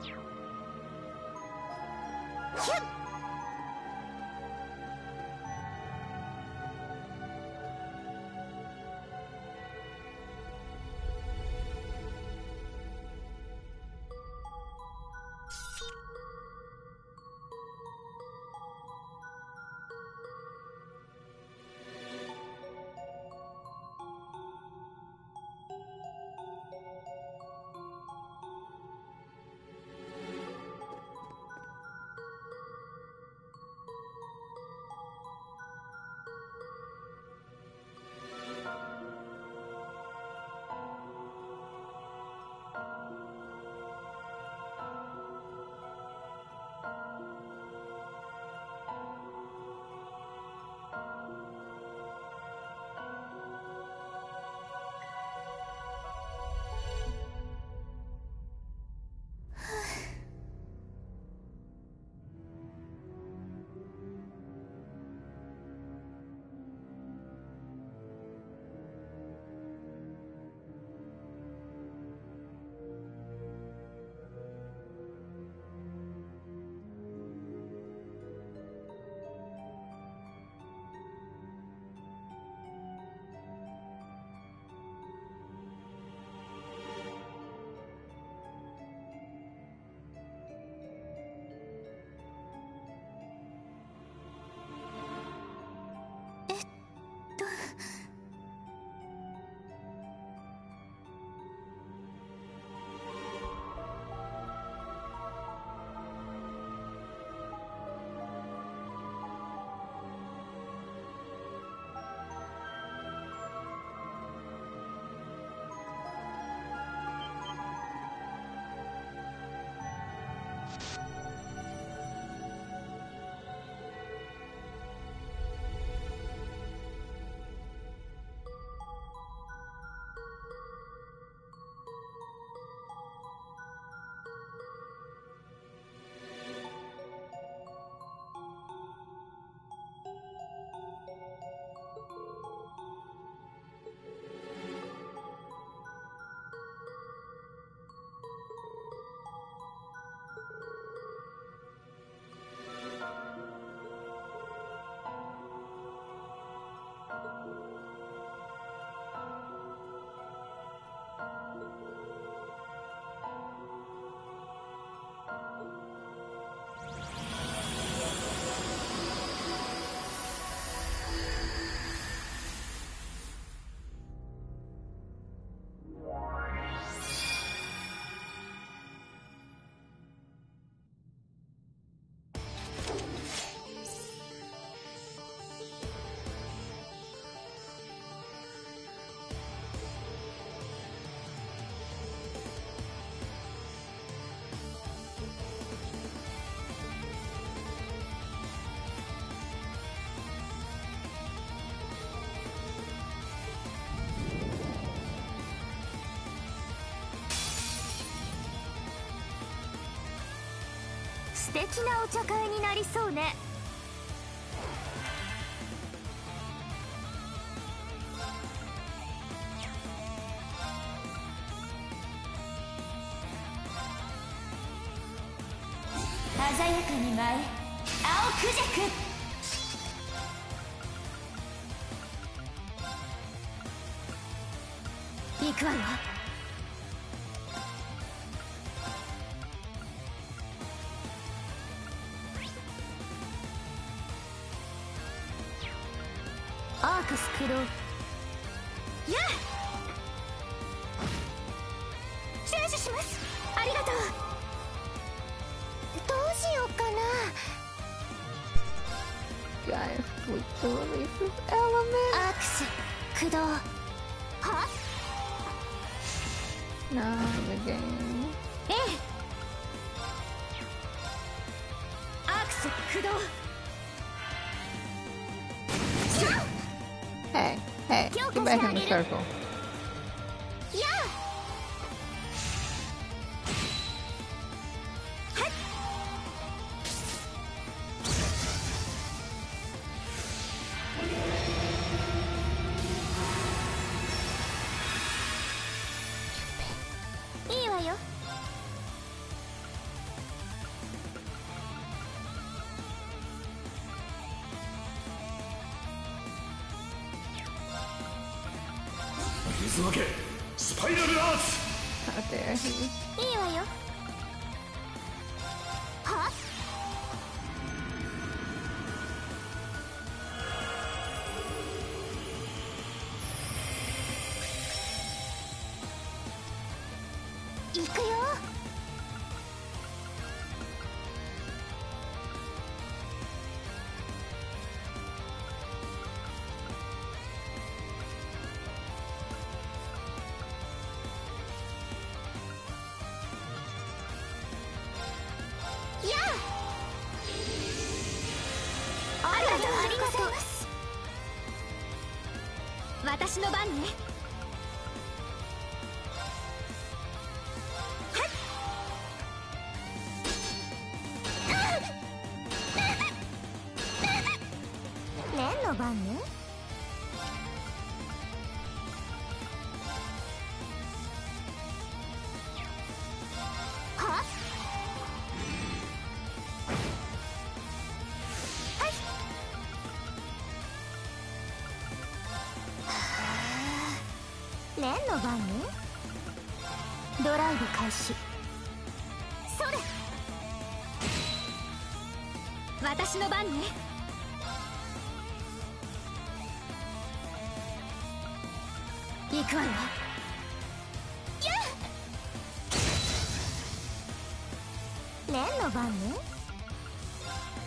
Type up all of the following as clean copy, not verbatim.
ヒュッ。素敵なお茶会になりそうね。鮮やかに舞え青クジャク。行くわよ。アークス駆動。やっ注視します。ありがとう。どうしようかな。 Guys, we can release this element. アークス駆動。はNot the game. ええ。アークス駆動。Hey, hey, get back in the circle. やあ。いいわよ。渦分けスパイラルアーツ。 How dare he. いいわよ。は行くよ。やあ、ありがとうございます。私の番ね。レンの番ね。ははい。レンの番ね。ドライブ開始。それ。私の番ね。行くわよ。やっレンの番ね。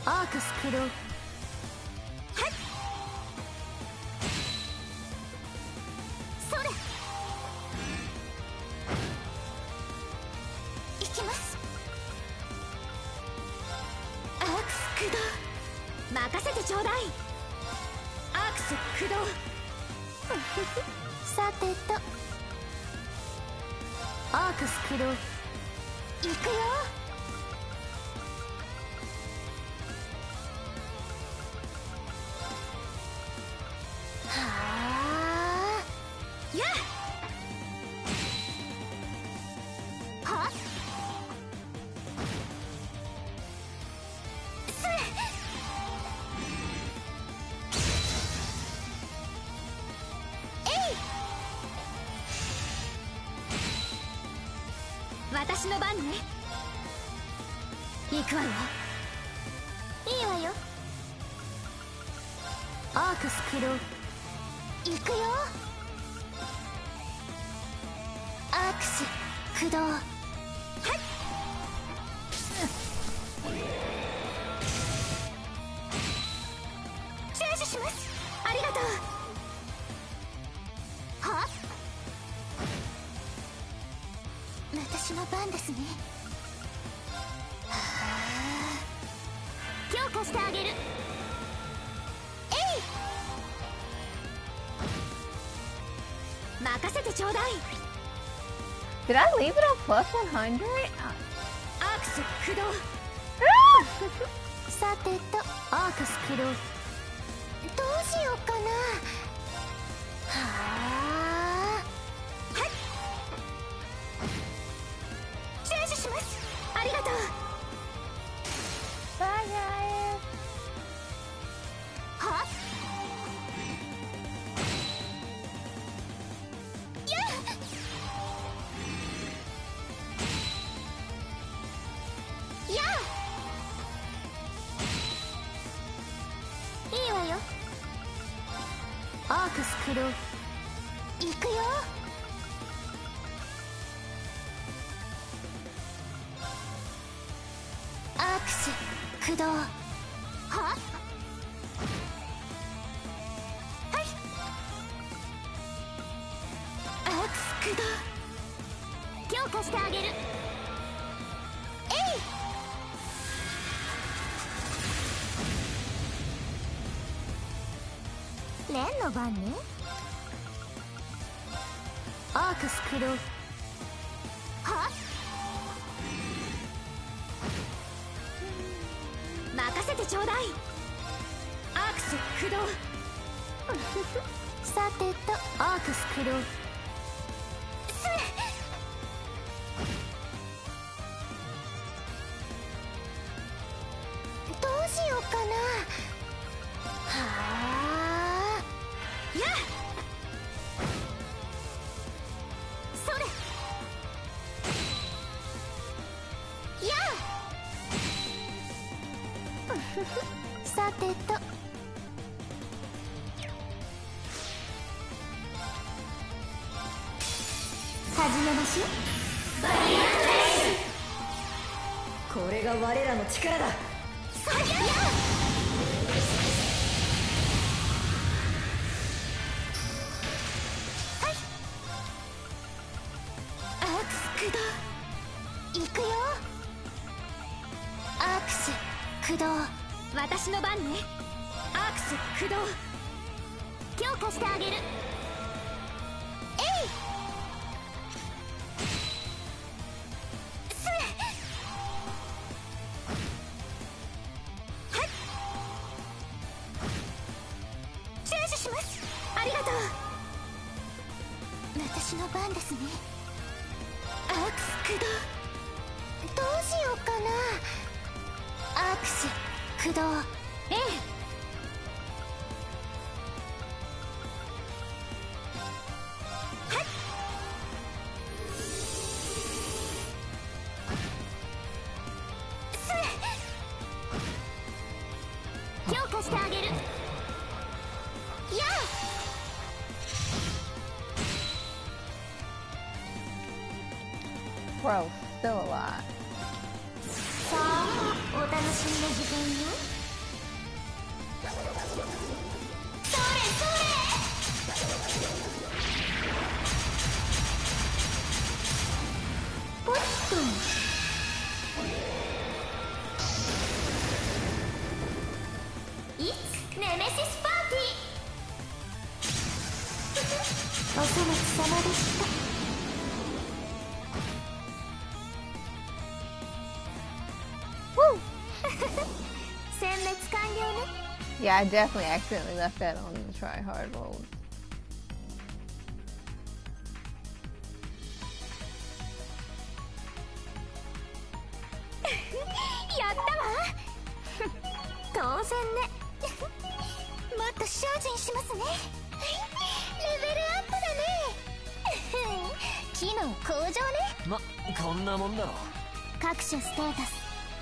アークス駆動。はい。それ。行きます。アークス駆動。任せてちょうだい。アークス駆動。さてと、アークス駆動。行くよ。はあ。やっはっそれ。私の番ね。行くわよ。いいわよ。アークス駆動。行くよ。アークス駆動。はい。チェンジします。ありがとう。は私の番ですね。はあ。強化してあげる。えい。任せてちょうだい。Did I leave it on plus 100? アークス駆動。さてと、アークス駆動。どうしようかな。はあ。はい。チェンジします。ありがとう。Bye guys. はやっやっいいわよ。アークス駆動。行くよ。アークス駆動。ははい。アークス駆動。強化してあげる。えい。レンの番ね。アークス駆動。は任せてちょうだい。アークス駆動。さてと、アークス駆動。それ。どうしようかな。はあ。やっさてと始めましょう。バリアンレイス。これが我らの力だ。そりゃはい。アークス駆動。行くよ。アークス駆動。私の番ね。アークス駆動。強化してあげる。私の番ですね。アークス駆動。どうしようかな。アークス駆動。ええ。はい。すえ。強化してあげる。やあ。Bro, still a lot. さあ、お楽しみの時間よ。それそれ。ポッと。いつネメシスパーティー。おそ松様でした。Yeah, I definitely accidentally left that on the try hard mode. Yatta wa. 当然ね。もっと精進しますね。レベルアップだね。機能向上ね。ま、こんなもんだろ。各種ステータス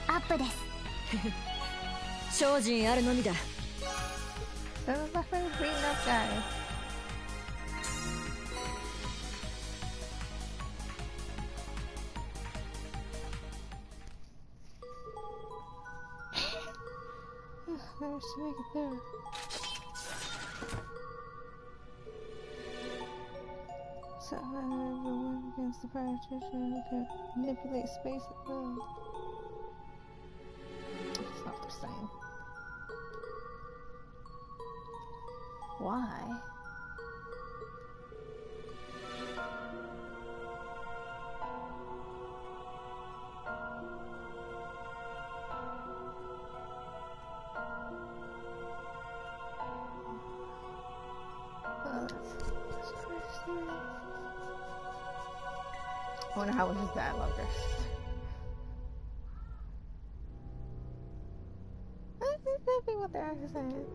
アップです。精進あるのみだ。This is my favorite beating up guy. There's to make it there. So everyone against the fire station who can manipulate space at will. That's not what they're saying. Why? I wonder how much is that longer. That's exactly what they're actually saying.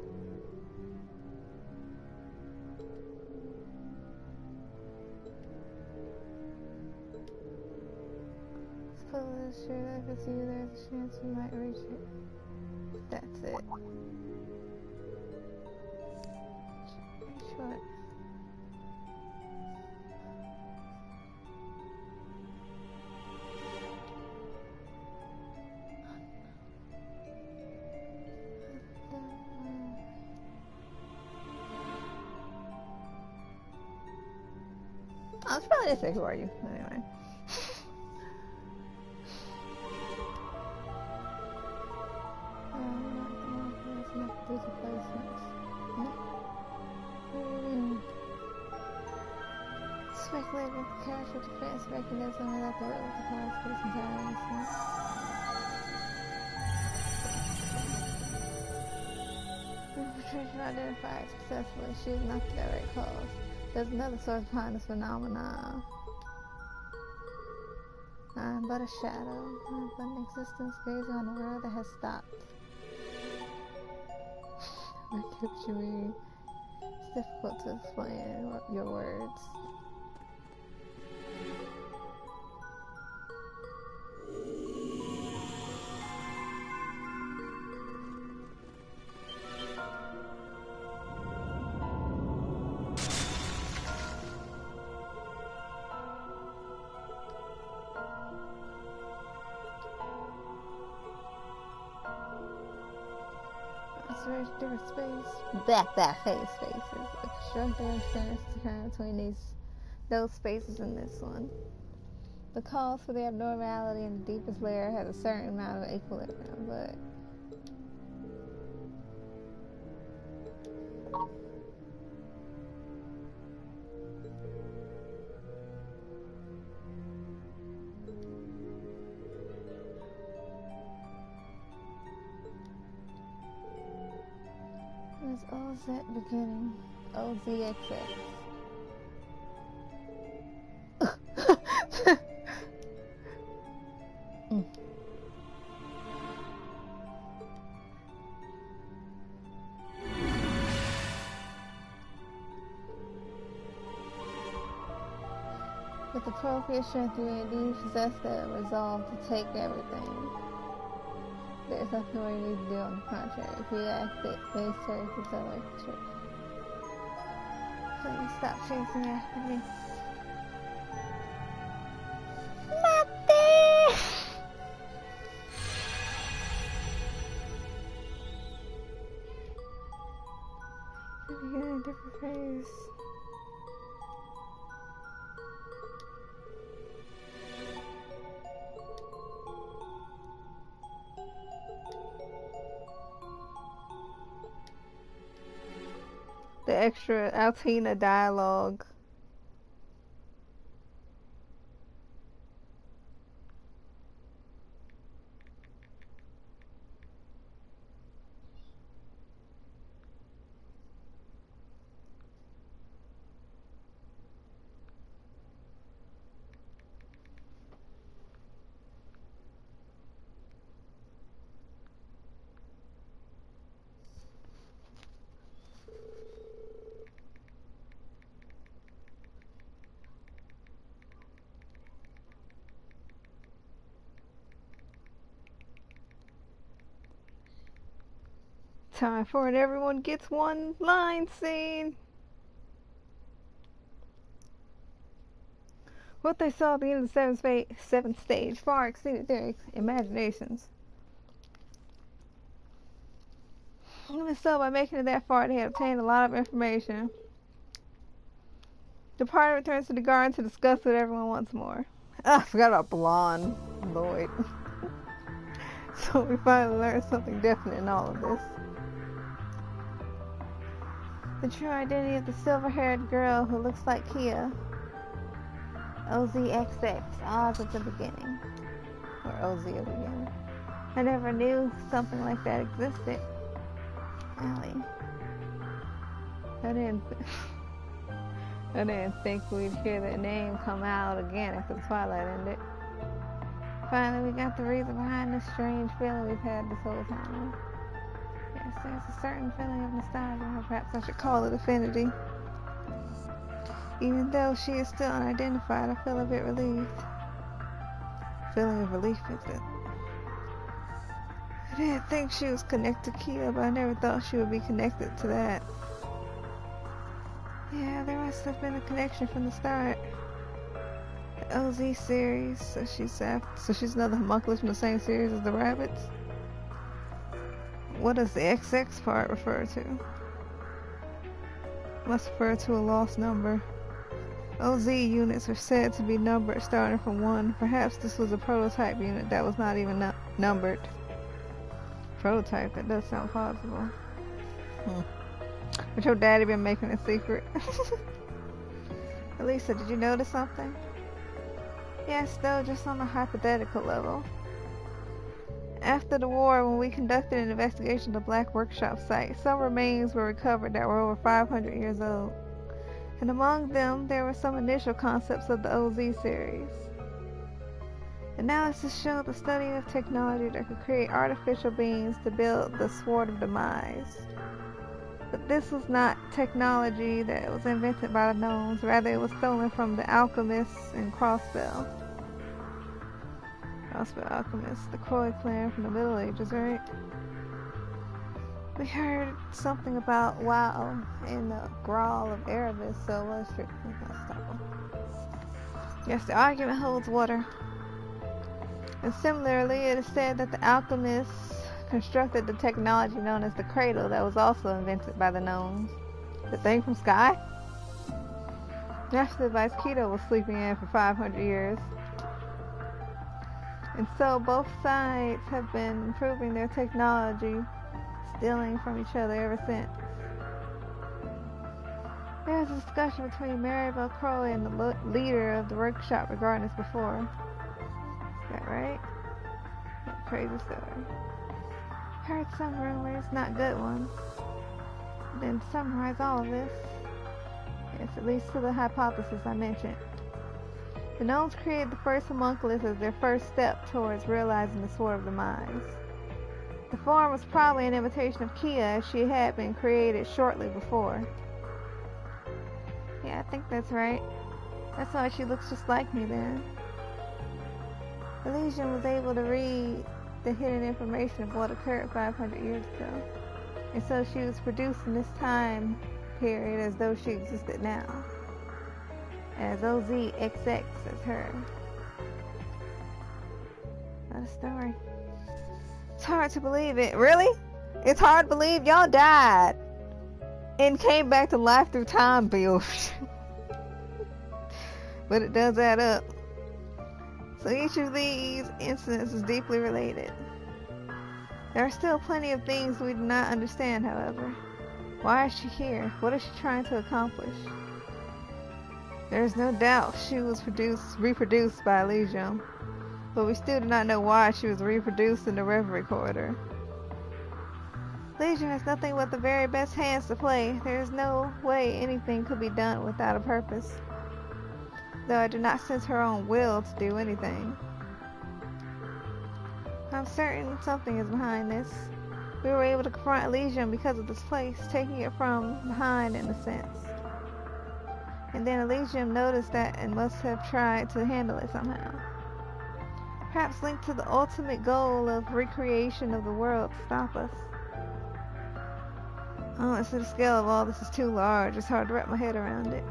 Sure, I can see there's a chance you might reach it. That's it. Short. I was probably just ignore you anyway. Speculating character defense mechanism without the will to cause for this entire instance. Infiltration identified successfully. She is not the direct cause. There's another source behind this phenomenon. I am but a shadow. I am but an existence gazing on a world that has stopped. What kept you reading? It's difficult to explain your words. different space. That phase spaces. Constructive understanding is kind between those spaces in this one. The cause for the abnormality in the deepest layer has a certain amount of equilibrium, but there's OZ beginning, OZXX. With appropriate strength, you indeed possess the resolve to take everything. There's nothing more you need to do on the contrary. If you act, it may serve to accelerate the truth. Please stop chasing after me. You're in a different phase. The extra Altina dialogue. Time for it. Everyone gets one line scene. What they saw at the end of the seventh stage far exceeded their imaginations. Even so, by making it that far, they had obtained a lot of information. The party returns to the garden to discuss with everyone once more. I forgot about blonde Lloyd. So we finally learned something definite in all of this. The true identity of the silver-haired girl who looks like Kia. OZXX, Oz at the beginning. Or OZ at the beginning. I never knew something like that existed. Allie. I didn't think we'd hear that name come out again after the Twilight ended. Finally, we got the reason behind this strange feeling we've had this whole time. Yes, there's a certain feeling of nostalgia, or perhaps I should call it affinity. Even though she is still unidentified, I feel a bit relieved. Feeling of relief is it? I didn't think she was connected to Kia, but I never thought she would be connected to that. Yeah, there must have been a connection from the start. The OZ series, so she's another homunculus from the same series as the rabbits. What does the XX part refer to? Must refer to a lost number. OZ units are said to be numbered starting from 1. Perhaps this was a prototype unit that was not even numbered. Prototype, that does sound possible. But your daddy been making a secret. Elisa, did you notice something? Yes, though just on a hypothetical level. After the war, when we conducted an investigation of the Black Workshop site, some remains were recovered that were over 500 years old. And among them, there were some initial concepts of the OZ series. Analysis showed the study of technology that could create artificial beings to build the Sword of Demise. But this was not technology that was invented by the gnomes, rather it was stolen from the alchemists in Crossbell. Crossbell alchemists, the Croy clan from the Middle Ages, right? We heard something about WoW in the Grawl of Erebus, so it was strictly unstoppable. Yes, the argument holds water. And similarly, it is said that the alchemists constructed the technology known as the cradle that was also invented by the gnomes. The thing from Sky? That's the device Keto was sleeping in for 500 years. And so both sides have been improving their technology, stealing from each other ever since. There was a discussion between Maribel Crowe and the leader of the workshop regarding this before. Is that right? That crazy story. Heard some rumors, not good ones. Then to summarize all of this, yes, at least to the hypothesis I mentioned. The gnomes created the first homunculus as their first step towards realizing the Sword of the Minds. The form was probably an imitation of Kia as she had been created shortly before. Yeah, I think that's right. That's why she looks just like me then. Elysium was able to read the hidden information of what occurred 500 years ago. And so she was produced in this time period as though she existed now. As OZXX as her. What a story. It's hard to believe it. Really? It's hard to believe y'all died and came back to life through time build. But it does add up. So each of these incidents is deeply related. There are still plenty of things we do not understand, however. Why is she here? What is she trying to accomplish? There is no doubt she was reproduced by Elysium, but we still do not know why she was reproduced in the Reverie Corridor. Elysium has nothing but the very best hands to play. There is no way anything could be done without a purpose, though I do not sense her own will to do anything. I'm certain something is behind this. We were able to confront Elysium because of this place, taking it from behind in a sense. And then Elysium noticed that and must have tried to handle it somehow. Perhaps linked to the ultimate goal of recreation of the world to stop us. Honestly, the scale of all this is too large. It's hard to wrap my head around it.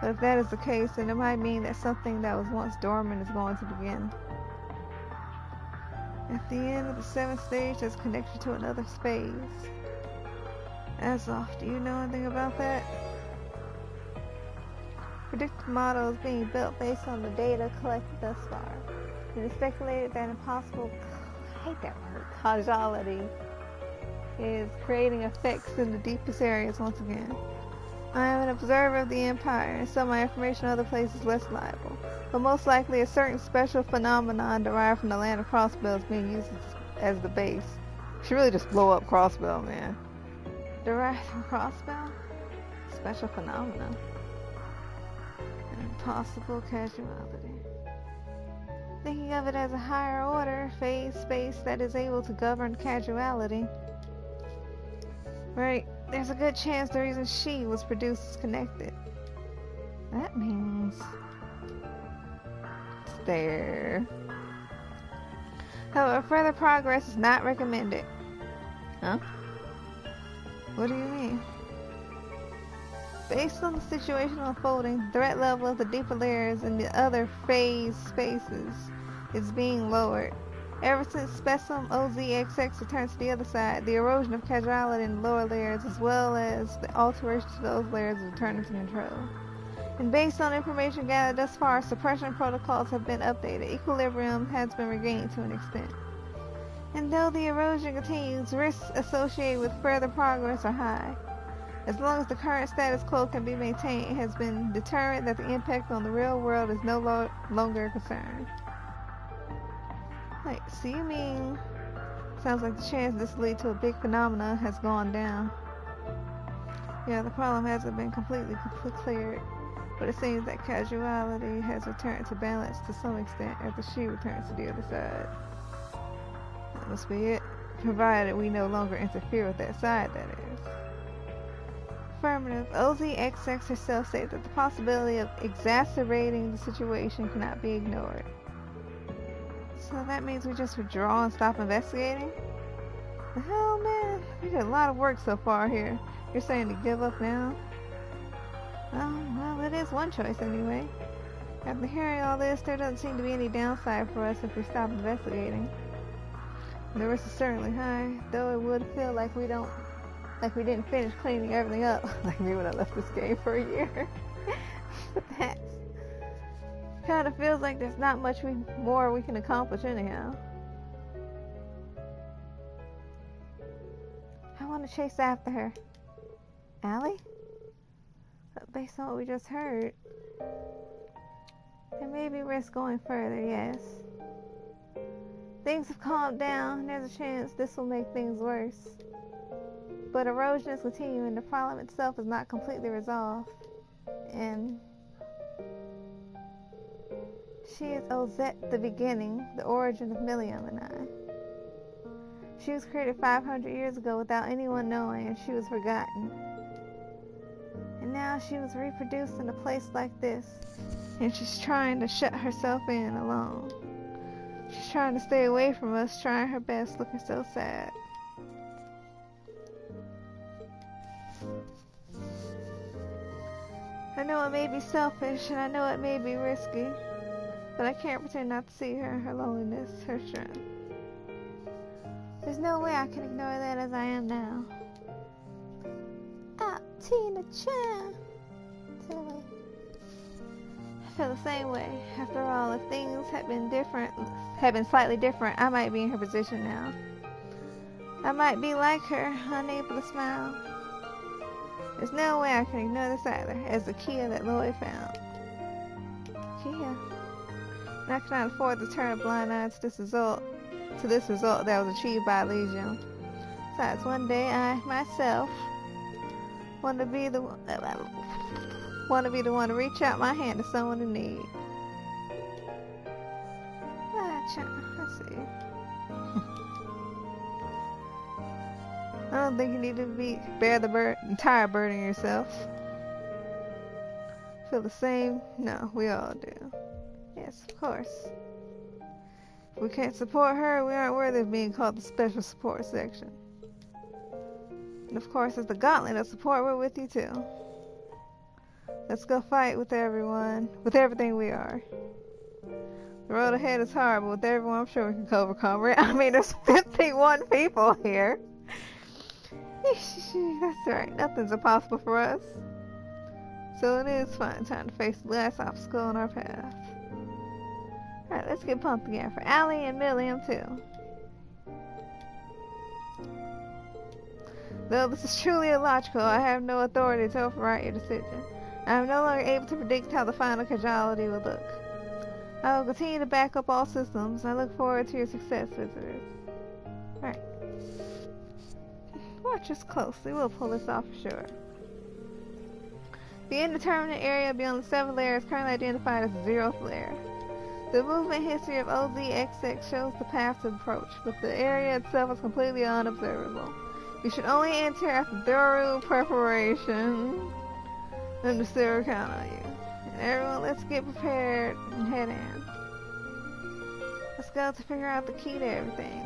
But if that is the case, then it might mean that something that was once dormant is going to begin. At the end of the 7th stage, there's connection to another phase. Azoth, do you know anything about that? Predictive model is being built based on the data collected thus far. It is speculated that impossible, I hate that word, causality is creating effects in the deepest areas once again. I am an observer of the Empire, and so my information on other places is less reliable. But most likely a certain special phenomenon derived from the land of Crossbell is being used as the base. Should really just blow up Crossbell, man. Derived from Crossbell? Special phenomenon. Impossible casuality. Thinking of it as a higher order, phase space that is able to govern casuality. Right, there's a good chance the reason she was produced is connected. That means it's there. However, further progress is not recommended. Huh? What do you mean? Based on the situation unfolding, the threat level of the deeper layers in the other phase spaces is being lowered. Ever since Specimen OZXX returned to the other side, the erosion of causality in the lower layers as well as the alteration to those layers is returning to control. And based on information gathered thus far, suppression protocols have been updated. Equilibrium has been regained to an extent. And though the erosion continues, risks associated with further progress are high. As long as the current status quo can be maintained, it has been determined that the impact on the real world is no longer a concern. Wait, so you mean... Sounds like the chance this will lead to a big phenomenon has gone down. Yeah, the problem hasn't been completely cleared, but it seems that causality has returned to balance to some extent after she returns to the other side. That must be it, provided we no longer interfere with that side, that is. Affirmative. OZXX herself states that the possibility of exacerbating the situation cannot be ignored. So that means we just withdraw and stop investigating? The hell, man? We did a lot of work so far here. You're saying to give up now? Oh, well, it is one choice anyway. After hearing all this, there doesn't seem to be any downside for us if we stop investigating. The risk is certainly high, though it would feel like we didn't finish cleaning everything up. Like me when I left this game for a year. But that kind of feels like there's not much more we can accomplish anyhow. I want to chase after her. Allie? But based on what we just heard, there may be risk going further, yes. Things have calmed down, and there's a chance this will make things worse. But erosion is continuing, the problem itself is not completely resolved. And she is Ozette, the beginning, the origin of Milliam and I. She was created 500 years ago without anyone knowing, and she was forgotten. And now she was reproduced in a place like this, and she's trying to shut herself in alone. She's trying to stay away from us, trying her best, looking so sad. I know it may be selfish, and I know it may be risky, but I can't pretend not to see her, her loneliness, her strength. There's no way I can ignore that as I am now. Ah, Tina-chan! Tilly. I feel the same way. After all, if things had been slightly different, I might be in her position now. I might be like her, unable to smile. There's no way I can ignore this either, as the Kia that Lloyd found. Kia. And I cannot afford to turn a blind eye to this result that was achieved by Elysium. Besides, one day I, myself, want to be the one to reach out my hand to someone in need. I see. I don't think you need to bear the entire burden yourself. Feel the same? No, we all do. Yes, of course. If we can't support her, we aren't worthy of being called the special support section. And of course, as the gauntlet of support, we're with you too. Let's go fight with everyone, with everything we are. The road ahead is hard, but with everyone, I'm sure we can overcome it. I mean, there's 51 people here. That's right, nothing's impossible for us. So it is fun time to face the last obstacle on our path. Alright, let's get pumped again for Allie and Milliam too. Though this is truly illogical, I have no authority to override your decision. I am no longer able to predict how the final casualty will look. I will continue to back up all systems. I look forward to your success, visitors. Alright. Watch us closely. We'll pull this off for sure. The indeterminate area beyond the 7th layer is currently identified as the 0th layer. The movement history of OZXX shows the path to approach, but the area itself is completely unobservable. You should only enter after thorough preparation. Understood, count on you. And everyone, let's get prepared and head in. Let's go to figure out the key to everything.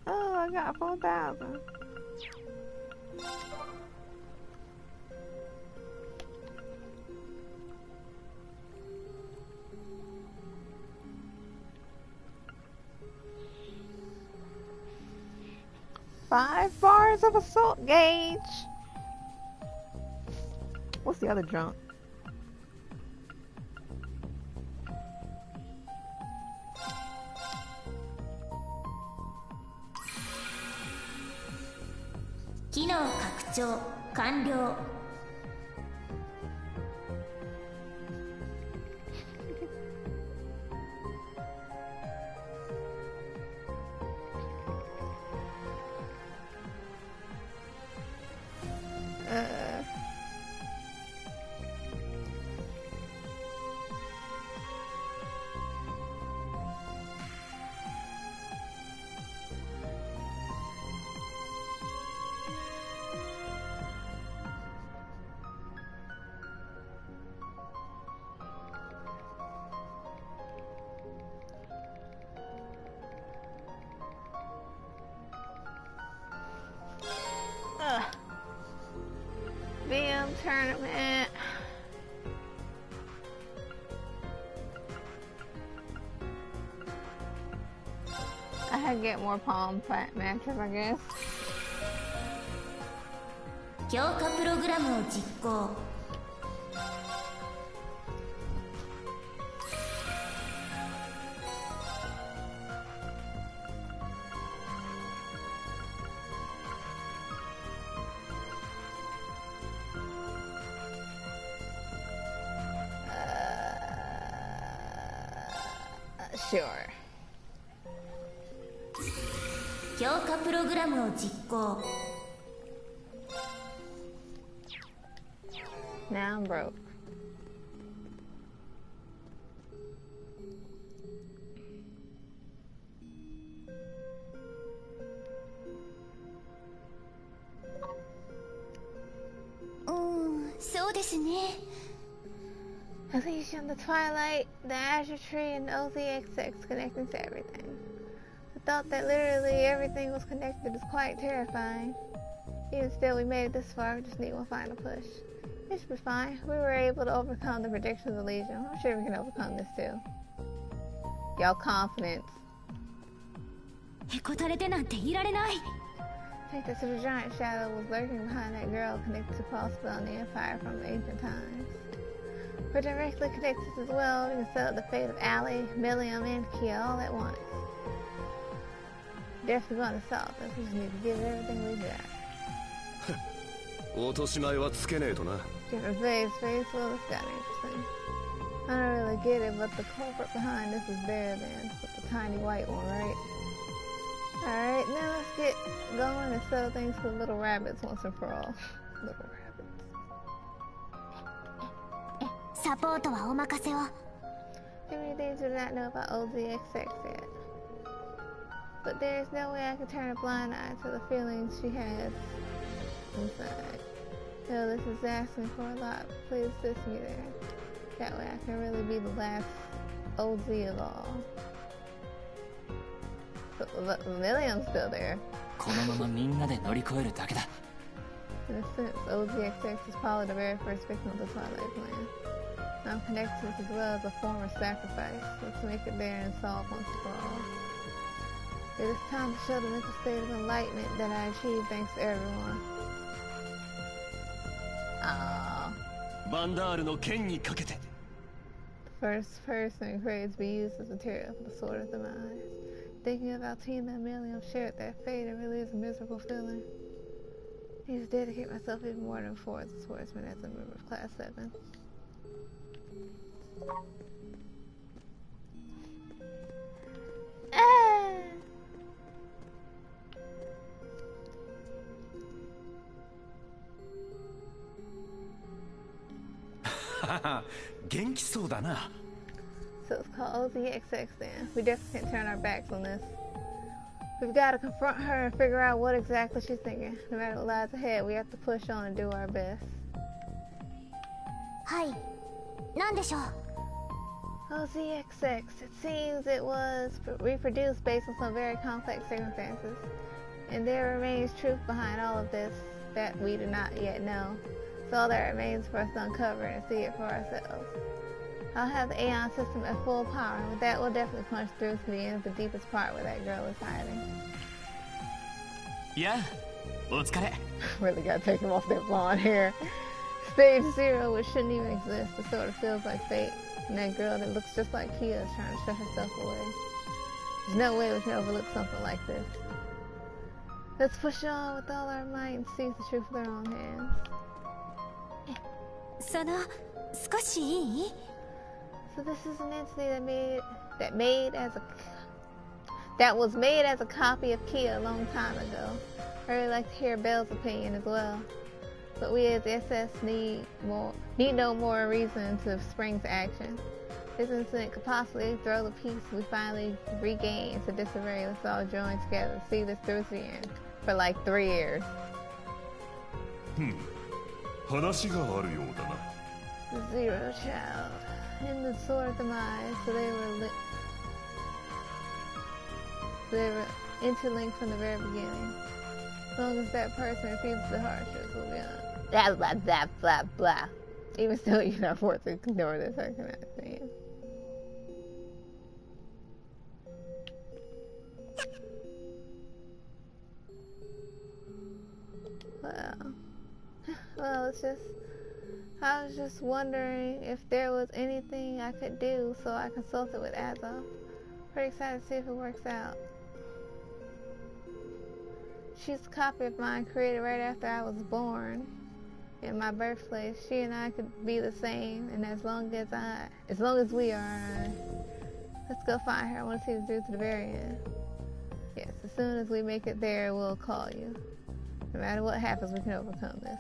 Oh, I got 4,000. Five bars of assault gauge. What's the other junk? tournament. I could get more palm matches, I guess. 強化プログラムを実行。Sure. 強化プログラムを実行。Now I'm broke. So ですね。Elysium, the Twilight, the Azure Tree, and the OZXX connecting to everything. The thought that literally everything was connected is quite terrifying. Even still, we made it this far. We just need one final push. It should be fine. We were able to overcome the predictions of Elysium. I'm sure we can overcome this too. Y'all confidence. へこたれてなんていられない。 I think this is a giant shadow was lurking behind that girl connected to possible on the Empire from ancient times. We're directly connected as well. We can settle the fate of Allie, Milliam, and Kia all at once. Definitely going to solve this. We just need to give everything we got. 落とし前はつけねえとな。 Different face, well, it's kind of interesting. I don't really get it, but the culprit behind this is there then, with the tiny white one, right? Alright, now let's get going and settle things for little rabbits once and for all. Little rabbits. サポートはお任せを。 Too many things we do not know about OZXX yet. But there's no way I can turn a blind eye to the feelings she has inside. No, this is asking for a lot. Please assist me there. That way I can really be the last OZ of all. But Milliam's still there. このままみんなで乗り越えるだけだ。 In a sense, OZXX is probably the very first victim of the Twilight Plan. I'm connected to this as well as a form of sacrifice. Let's make it there and solve once and for all. It is time to show the mental state of enlightenment that I achieved thanks to everyone.バンダールの剣にかけて。 The first person created to be used as material for the Sword of the Mind. Thinking of Altina and Milliam shared that fate, it really is a miserable feeling. I need to dedicate myself even more than before as a swordsman as a member of Class 7. So it's called OZXX then. We definitely can't turn our backs on this. We've got to confront her and figure out what exactly she's thinking. No matter what lies ahead, we have to push on and do our best. はい。何でしょう。 OZXX. It seems it was reproduced based on some very complex circumstances. And there remains truth behind all of this that we do not yet know. So all that remains for us to uncover and see it for ourselves. I'll have the Aeon system at full power, and with that we'll definitely punch through to the end of the deepest part where that girl is hiding. Yeah, お疲れ。 Really gotta take him off that blonde hair. Stage 0, which shouldn't even exist, it sort of feels like fate. And that girl that looks just like Kia is trying to shut herself away. There's no way we can overlook something like this. Let's push on with all our might and seize the truth with our own hands. その、少しいい？ So this is an entity that was made as a copy of Kia a long time ago. I really like to hear Belle's opinion as well. But we as SS need no more reason to spring to action. This incident could possibly throw the peace we finally regained into disarray. Let's all join together to see this through to the end. For like 3 years. 話があるようだな。 The Zero Child. In the Sword of the Mind, so they were interlinked from the very beginning. As long as that person refuses the hardships, we'll be on. Blah, blah, blah, blah, blah. Even still, you're not forced to ignore this. I cannot say it. Well, it's just, I was just wondering if there was anything I could do, so I consulted with Azov. Pretty excited to see if it works out. She's a copy of mine created right after I was born in my birthplace. She and I could be the same, and as long as we are, let's go find her. I want to see this through to the very end. Yes, as soon as we make it there, we'll call you. No matter what happens, we can overcome this.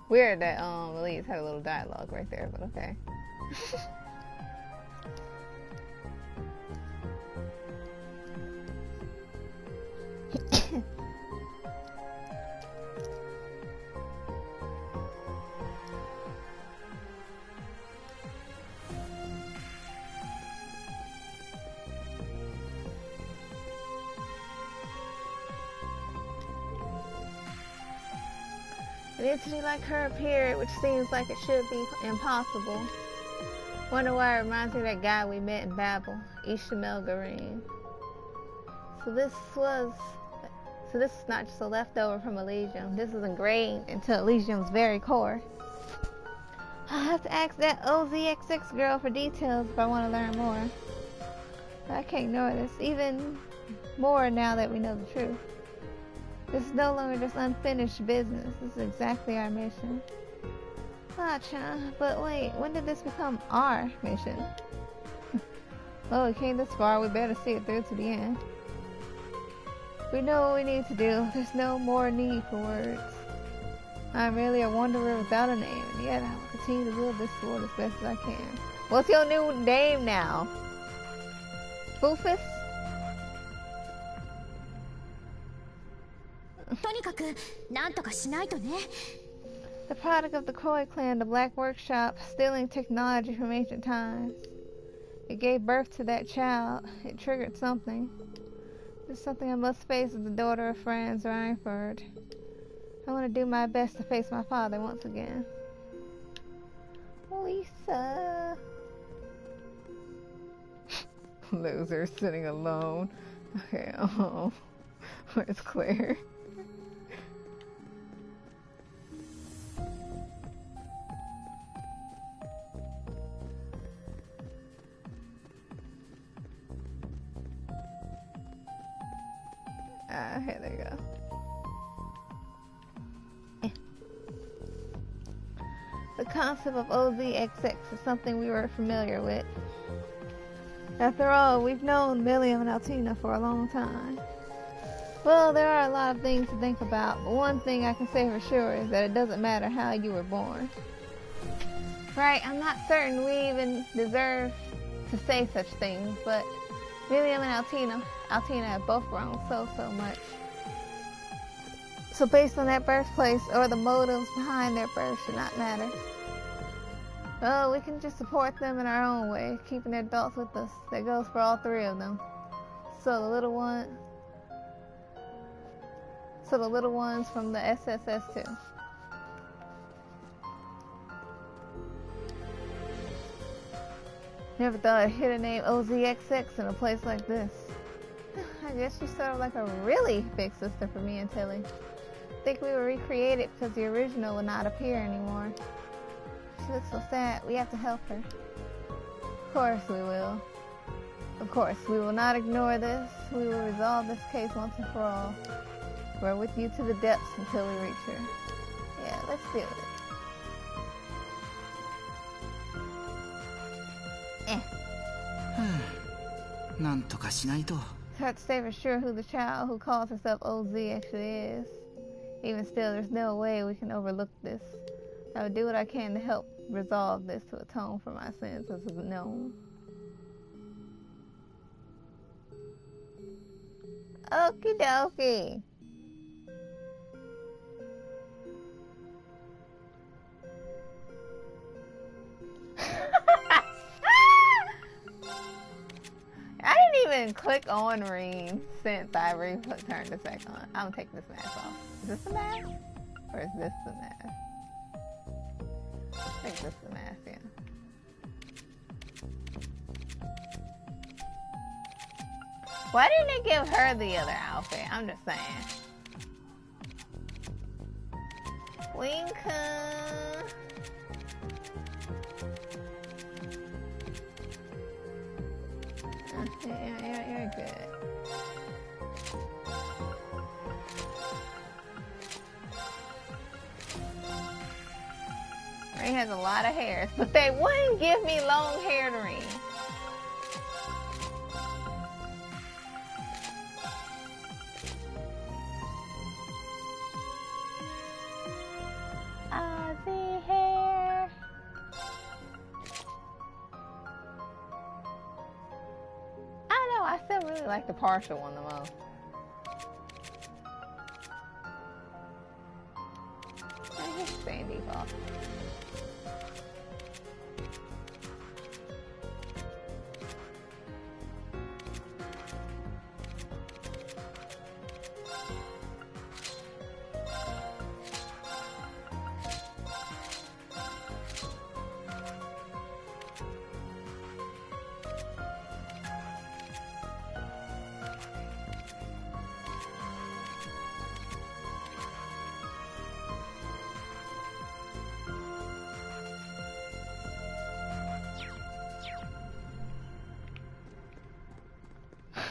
Weird that Elise had a little dialogue right there, but okay. An entity like her appeared, which seems like it should be impossible. Wonder why it reminds me of that guy we met in Babel, Ishamel Garim. So this is not just a leftover from Elysium. This is ingrained into Elysium's very core. I'll have to ask that OZXX girl for details if I want to learn more. But I can't ignore this, even more now that we know the truth. This is no longer just unfinished business. This is exactly our mission. Cha, but wait, when did this become our mission? Well, we came this far, we better see it through to the end. We know what we need to do. There's no more need for words. I'm really a wanderer without a name, and yet I will continue to wield this sword as best as I can. What's your new name now? Foofus? The product of the Khoi clan, the Black Workshop, stealing technology from ancient times. It gave birth to that child. It triggered something. It's something I must face as the daughter of Franz Reinford. I want to do my best to face my father once again. Lisa. Loser sitting alone. Okay, where's Claire? Here they go. The concept of OZXX is something we were familiar with. After all, we've known William and Altina for a long time. Well, there are a lot of things to think about, but one thing I can say for sure is that it doesn't matter how you were born. Right, I'm not certain we even deserve to say such things, but William and Altina have both grown so much. So based on that birthplace or the motives behind their birth should not matter. Well, we can just support them in our own way, keeping the adults with us. That goes for all three of them. So the little ones from the SSS too. Never thought I'd hear the name OZXX in a place like this. I guess she's sort of like a really big sister for me and Tilly. I think we were recreated because the original will not appear anymore. She looks so sad. We have to help her. Of course we will. Of course, we will not ignore this. We will resolve this case once and for all. We're with you to the depths until we reach her. Yeah, let's do it. It's hard to say for sure who the child who calls herself OZ actually is. Even still, there's no way we can overlook this. I would do what I can to help resolve this to atone for my sins as is known. Okie dokie. I didn't even click on ring since I turned this back on. I'm taking this mask off. Is this the mask? Or is this the mask? I think this is the mask, yeah. Why didn't they give her the other outfit? I'm just saying. Queen-kun. You're good. Ring has a lot of hairs, but they wouldn't give me long hair to Ring. Aussie hair. I don't know, I still really like the partial one the most. I just stay in default.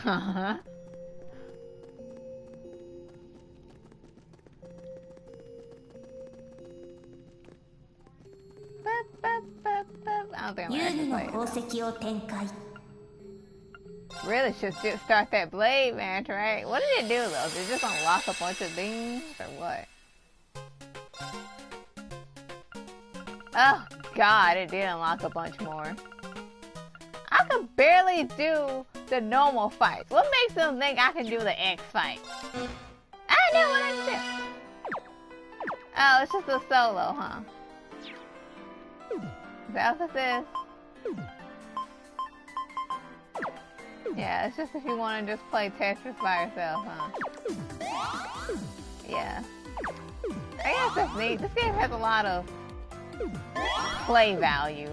Uh-huh. I don't think I'm actually playing. Really should just start that blade match, right? What did it do though? Did it just unlock a bunch of things or what? Oh god, it did unlock a bunch more. I could barely do the normal fights. What makes them think I can do the X fight? I didn't want to do. Oh, it's just a solo, huh? Is that what this is? Yeah, it's just if you want to just play Tetris by yourself, huh? Yeah. I guess that's neat. This game has a lot of play value.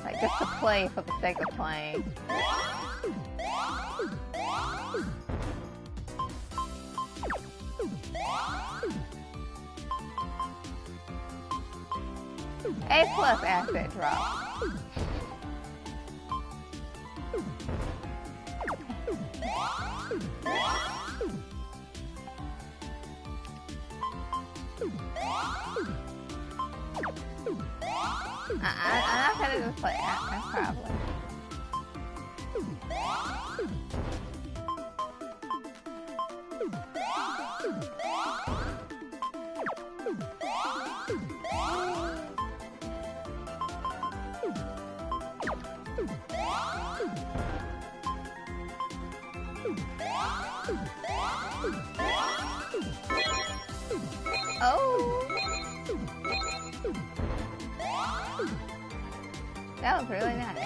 Like, just to play for the sake of playing. A+ asset drop. I'm not gonna just play that, probably. Oh! That was really nice.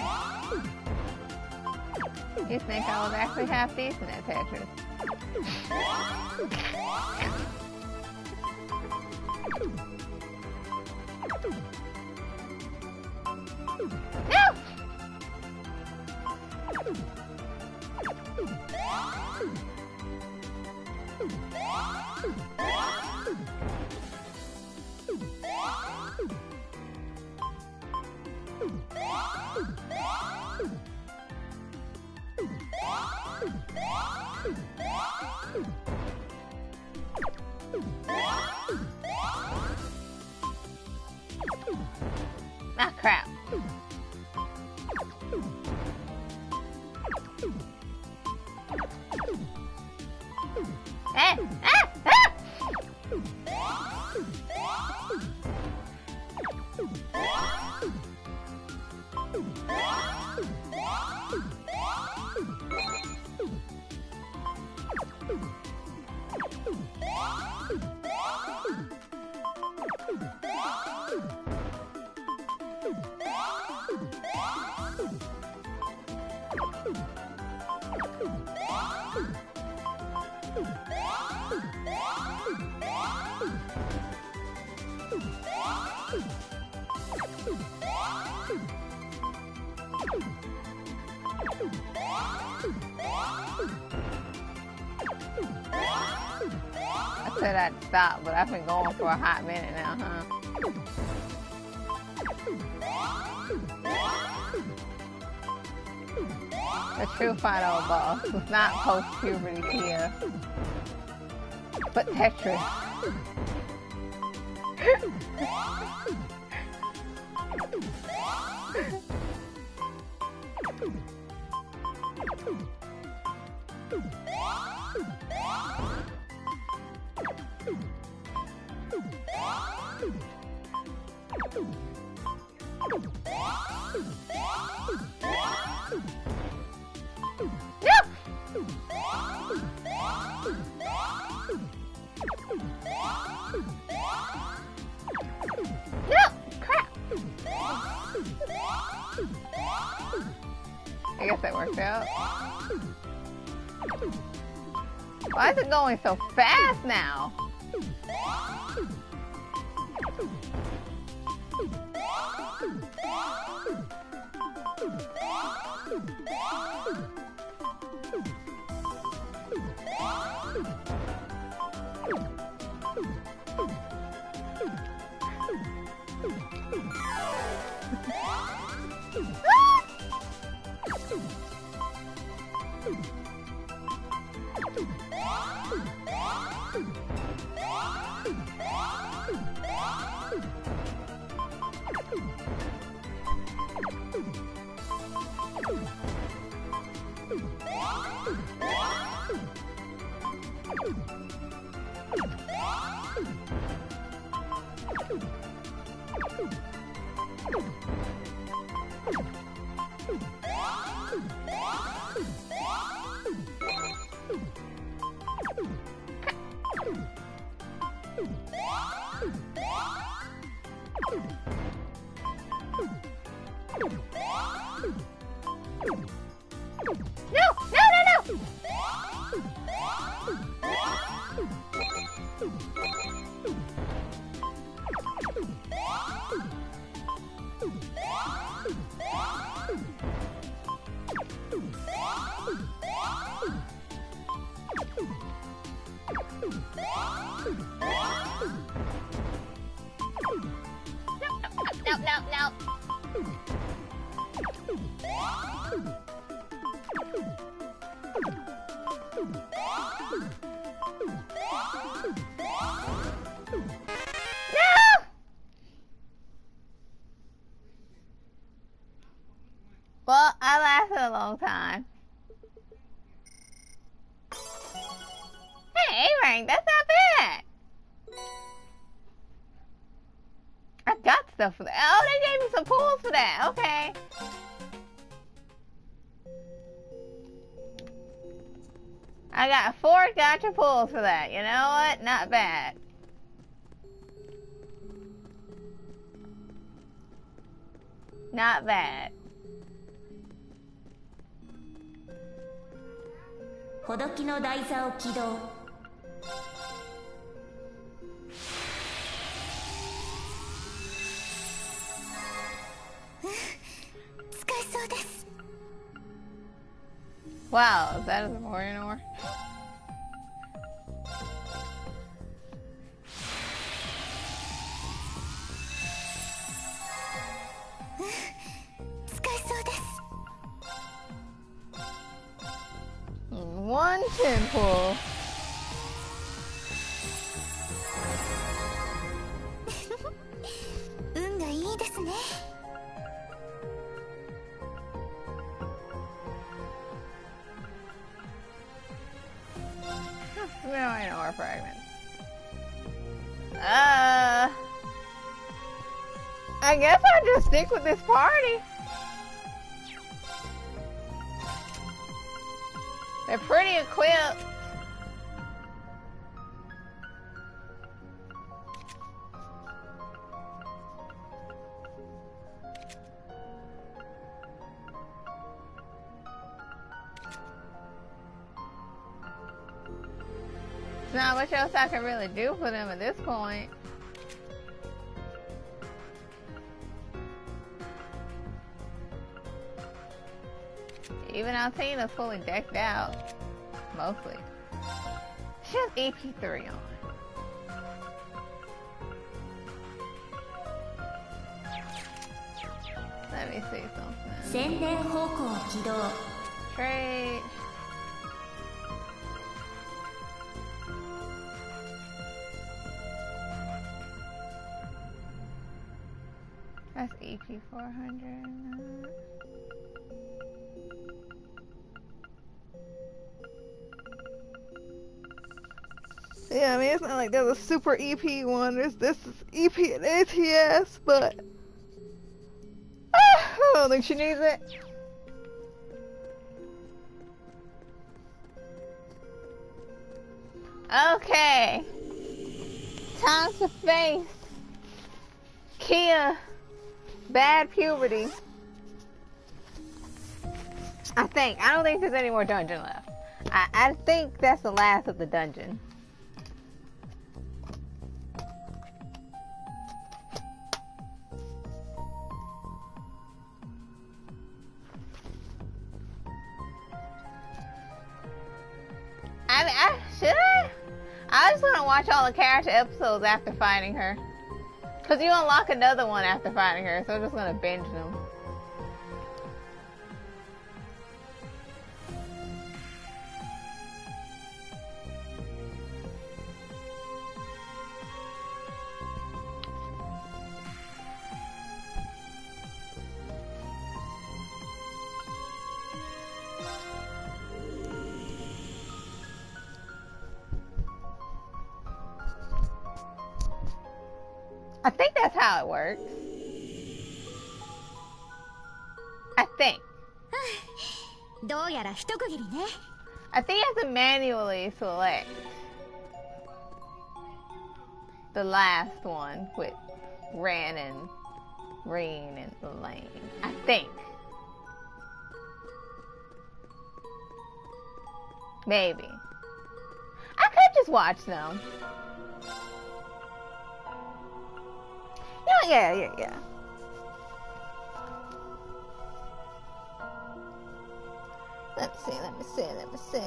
You think I was actually half decent at Tetris? No! Ah, crap. Ah! Ah! Ah! I said I'd stop, but I've been going for a hot minute now, huh? The true final boss was not post-puberty Tia, but Tetris. I guess that worked out. Why is it going so fast now? Well, I lasted a long time. Hey, A-rank, that's not bad. I got stuff for that. Oh, they gave me some pools for that. Okay. I got 4 gacha pools for that. You know what? Not bad. Not bad. ほどきの台座を起動。使えそうです。 Wow, is that a Zamorian ore? One temple. Million ore fragments. I guess I'll just stick with this party. They're pretty equipped. not much else I can really do for them at this point. Even Altina's fully decked out. Mostly. She has EP3 on. Let me see something. Trade. That's EP 400. Yeah, I mean, it's not like there's a super EP one. This is EP and ATS, but I don't think she needs it. Okay. Time to face Kia bad puberty. I think. I don't think there's any more dungeon left. I think that's the last of the dungeon. Should I? I just want to watch all the character episodes after fighting her. Because you unlock another one after fighting her, so I'm just going to binge them. I think that's how it works. I think. I think you have to manually select the last one with Ran and Reen and Elaine. I think. Maybe. I could just watch them. Yeah. Let me see.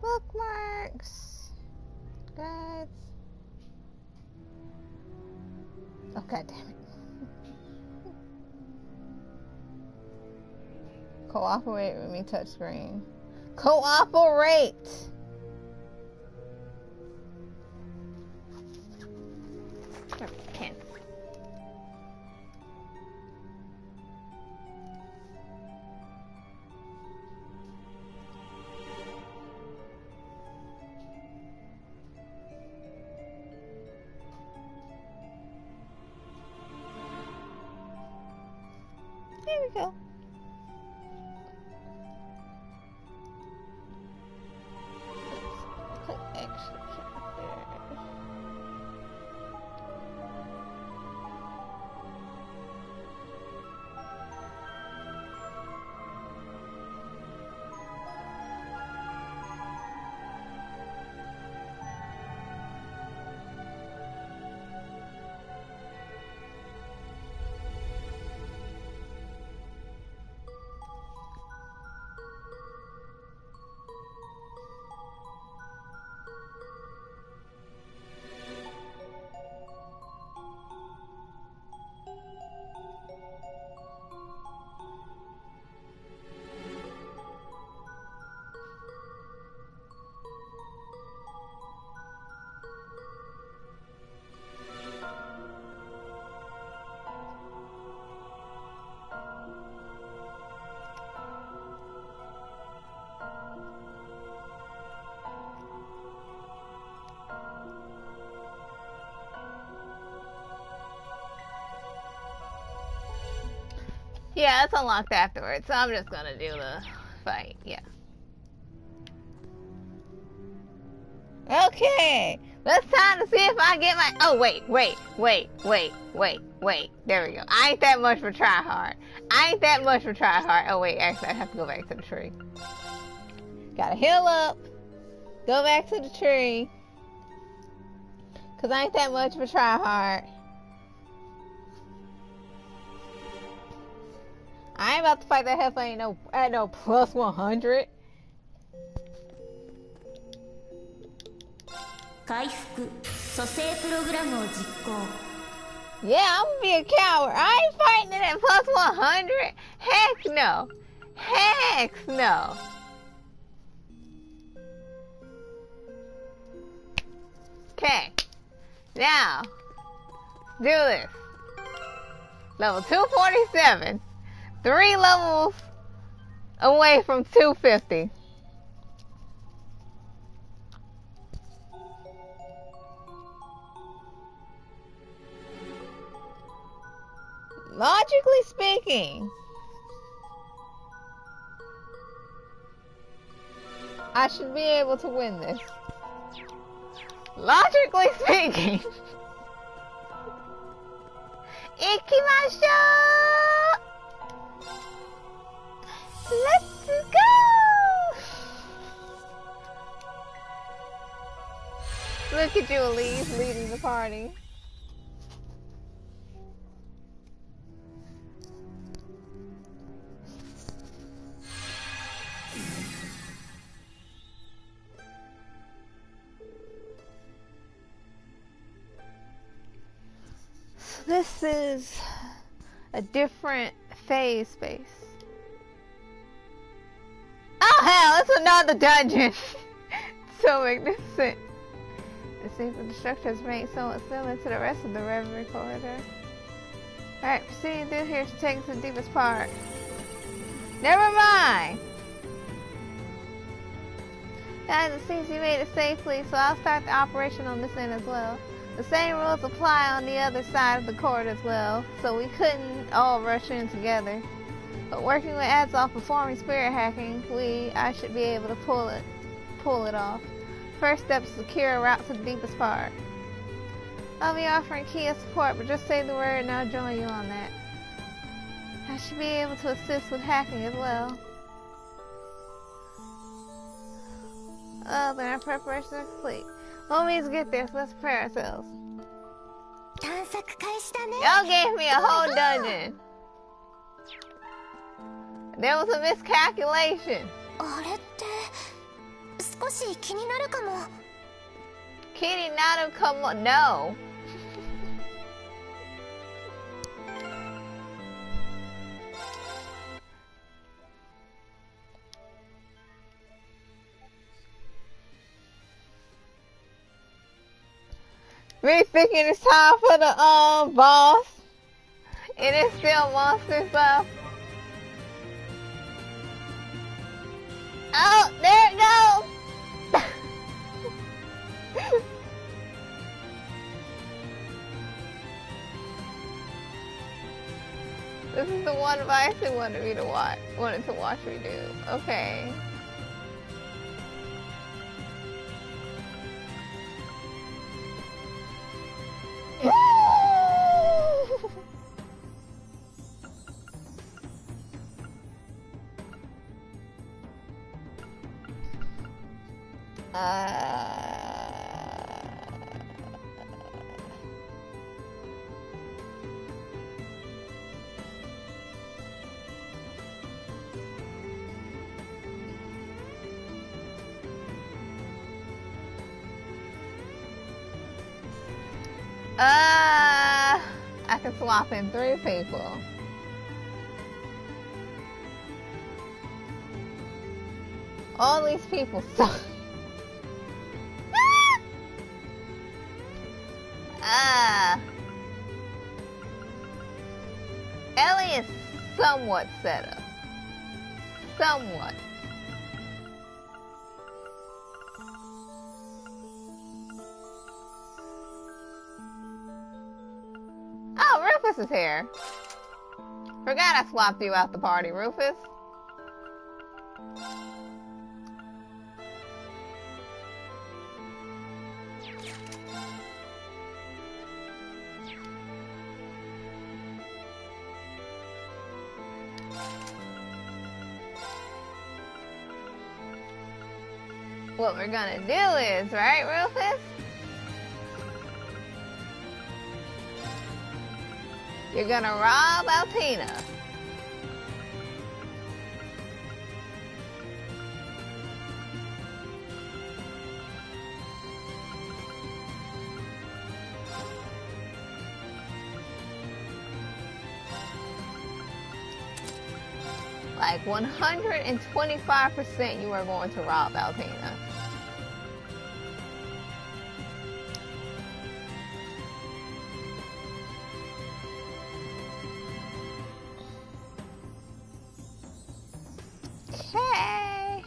Bookmarks. Guides. Oh, god damn it. Cooperate with me, touchscreen. Cooperate! Pen. There we go. Yeah, it's unlocked afterwards, so I'm just gonna do the fight, yeah. Okay, Let's time to see if I get my. Oh wait. There we go. I ain't that much for try hard. Oh wait, actually I have to go back to the tree. Gotta heal up. Go back to the tree. Cause I ain't that much for try hard. I ain't about to fight that heifer at no plus 100. 回復蘇生プログラムを実行 Yeah, I'm gonna be a coward. I ain't fighting it at plus 100. Heck no. Heck no. Okay. Now, do this. Level 247. 3 levels away from 250. Logically speaking, I should be able to win this. Logically speaking. Ikimashou! Let's go! Look at you, Elise, leading the party. This is a different phase space. Oh hell, it's another dungeon! So magnificent. It seems that the structure is made somewhat similar to the rest of the Reverie corridor. Alright, proceeding through here to take us to the deepest part. Never mind! Guys, it seems you made it safely, so I'll start the operation on this end as well. The same rules apply on the other side of the corridor as well, so we couldn't all rush in together. But working with Adzoff performing spirit hacking, I should be able to pull it off. First step is to secure a route to the deepest part. I'll be offering Kia support, but just say the word and I'll join you on that. I should be able to assist with hacking as well. Oh, then our preparations are complete. What means to get there, so let's prepare ourselves. Y'all gave me a whole dungeon. There was a miscalculation. あれって少し気になるかも Kitty not come on. No. Me thinking it's time for the boss. And it's still monster stuff. Oh, there it goes. This is the one I actually wanted to watch me do. Okay. I can swap in 3 people. All these people suck. Ellie is somewhat set up. Somewhat. Oh, Rufus is here. Forgot I swapped you out the party, Rufus. what we're gonna do is, right, Rufus? You're gonna rob Alpina. Like 125% you are going to rob Alpina. Okay.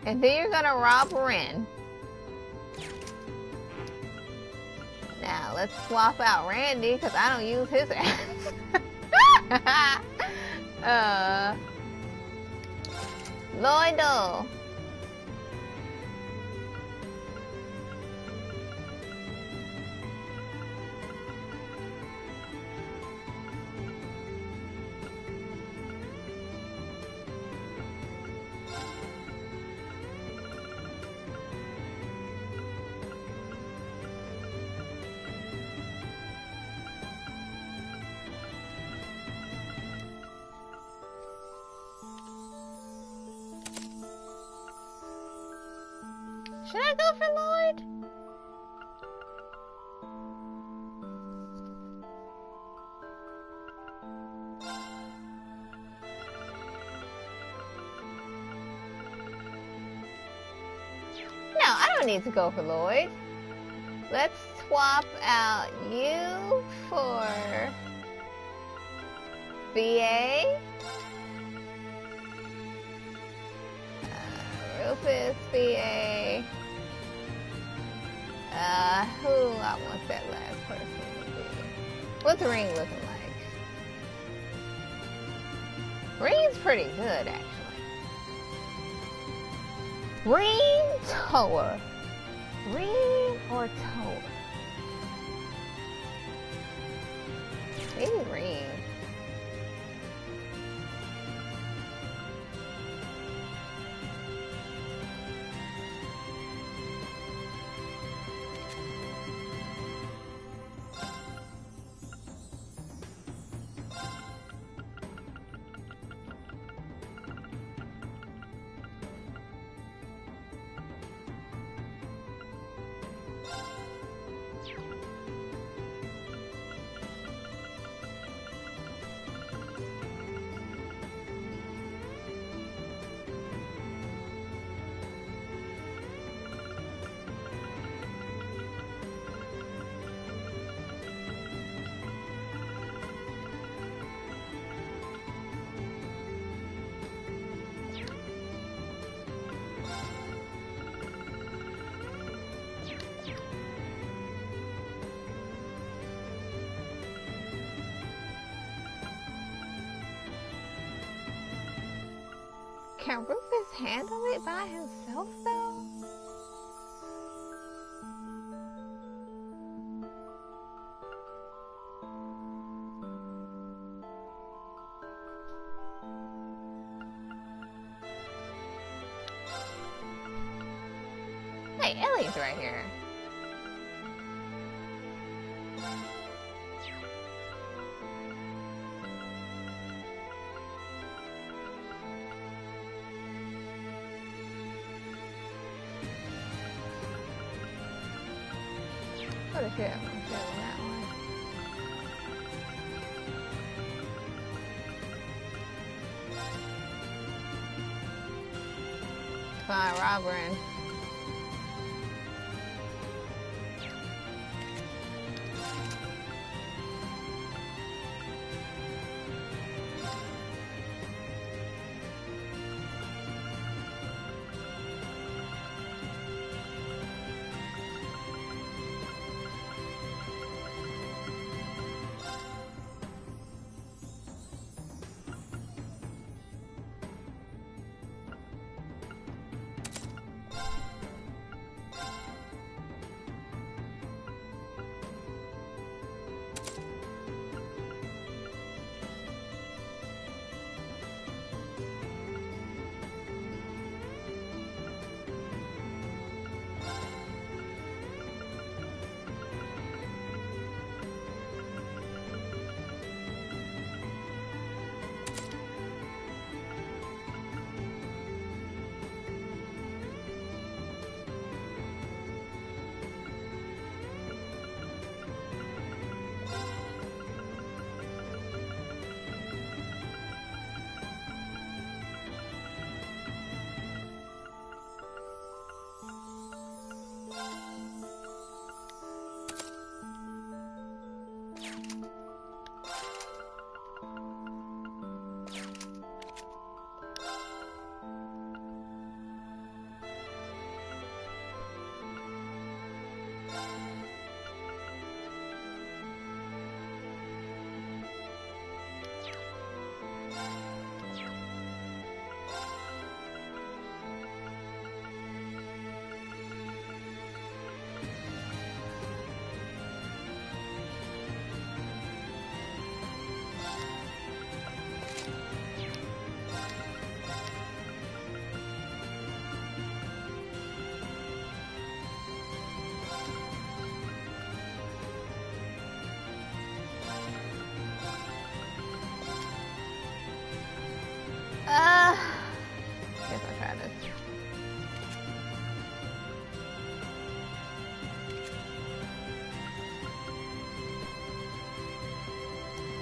And then you're gonna rob Ren. Now let's swap out Randy because I don't use his ass. Lloydel. Should I go for Lloyd? No, I don't need to go for Lloyd. Let's swap out you for VA. Rufus, VA. Who do I want that last person to be? What's Ring looking like? Ring's pretty good, actually. Ring, Toa. Ring or Toa? Maybe Ring. Can Rufus handle it by himself, though? Hey, Ellie's right here. What a shit, I'm feeling that one. Fine, Robin.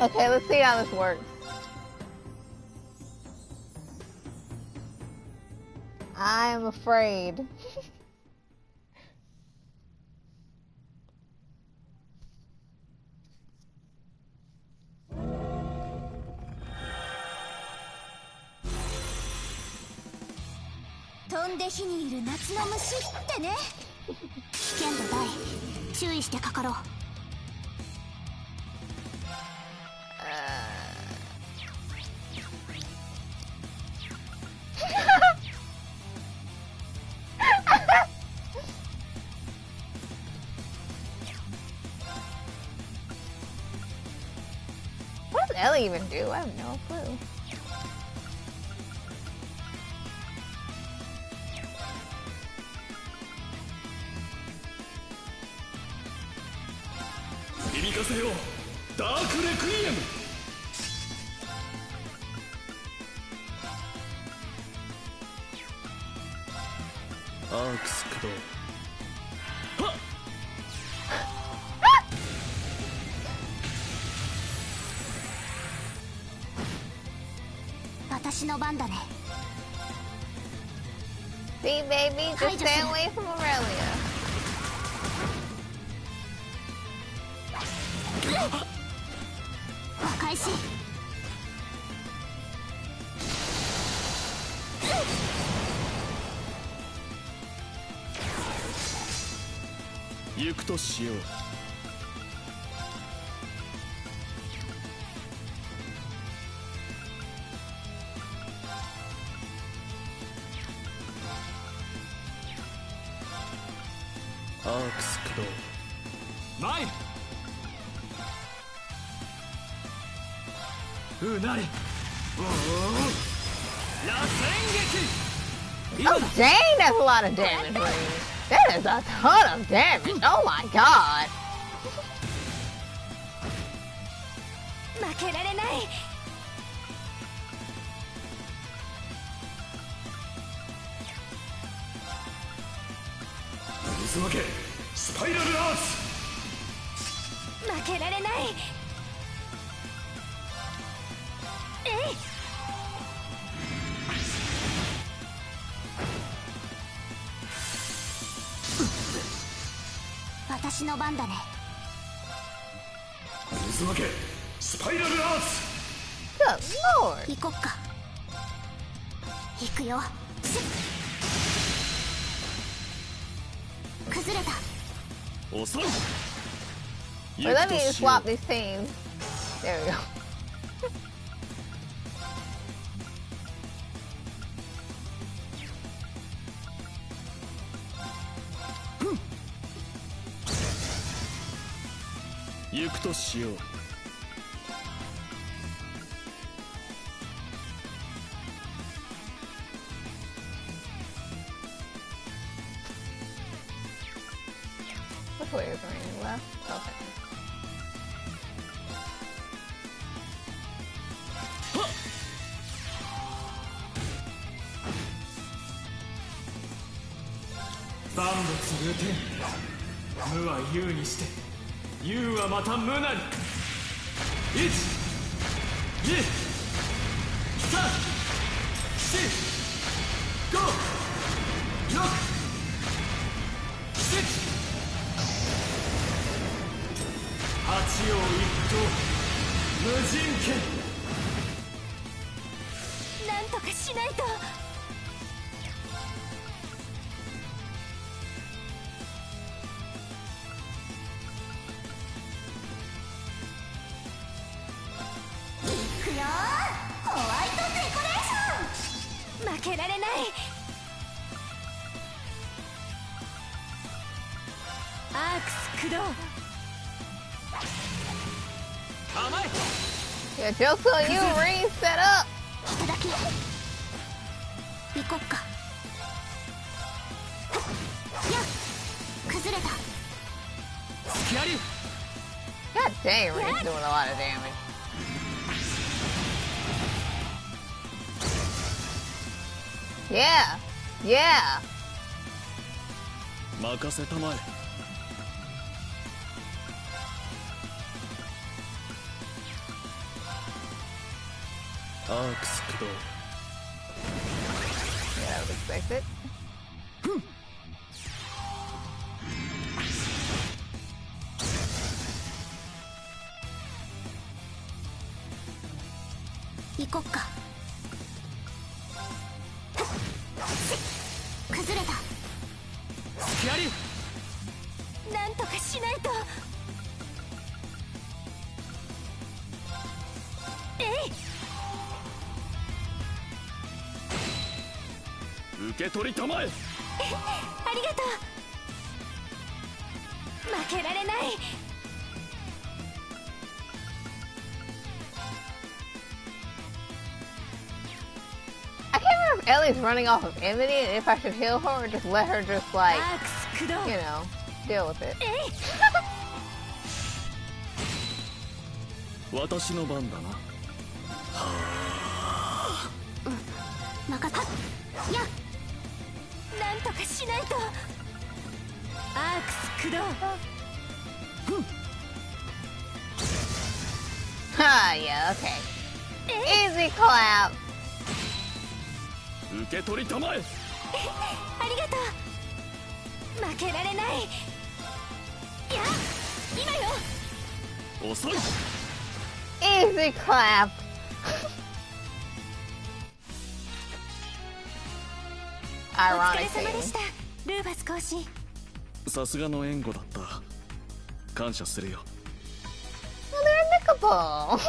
Okay, let's see how this works. I am afraid.飛んで火にいる夏の虫ってね。危険度大、注意してかかろう。What does Ellie even do? I have no clue. See, baby, just stay away from Aurelia. Oh dang, that's a lot of damage, Reed. That is a ton of damage. Oh my god. Good lord. 行こっか。行くよ。崩れた。遅い。 Wait, let me swap these teams. There we go. Which way is raining? Left? Okay. Yeah, joke's on you, Reed. Set up. 行こっか。やっ、崩れた。 God dang, Reed's doing a lot of damage. Yeah. Yeah. 任せたまえ。Yeah, I would expect it.行こっか。崩れた。隙あり。なんとかしないと。受け取りたまえ。ありがとう。負けられない。I can't remember if Ellie's running off of Emily and if I should heal her or just let her just like, アークス駆動。 you know, deal with it. 私の番だな。任せ。やっ。なんとかしないと。アークス駆動。Ah, yeah, okay. Easy clap. 受け取りたまえ。ありがとう。負けられない。やっ。今よ。遅い。 Easy clap. お疲れ Ironically. 様でした。ルーバス講師。さすがの援護だった。感謝するよ。Well, they're nickable.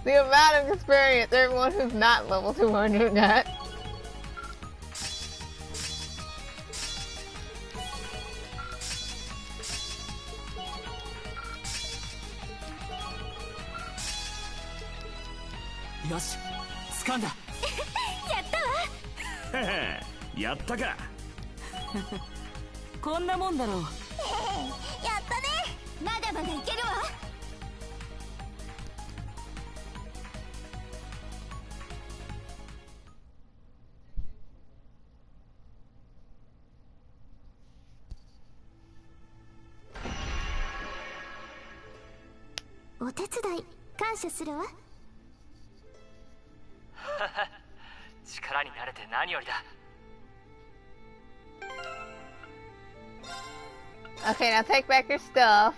The amount of experience everyone who's not level 200 got. Yoshi, 掴んだ。やったわ。へへ、やったか。こんなもんだろう。やったね。まだまだいけるわ。お手伝い感謝するわ。力になれて何よりだ。 Okay, now take back your stuff.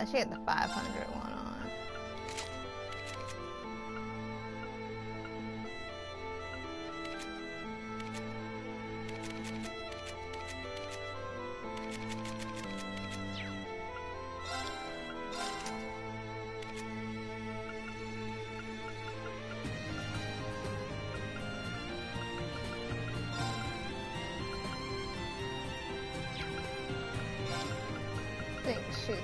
She had the 500 one on. I think she's missing.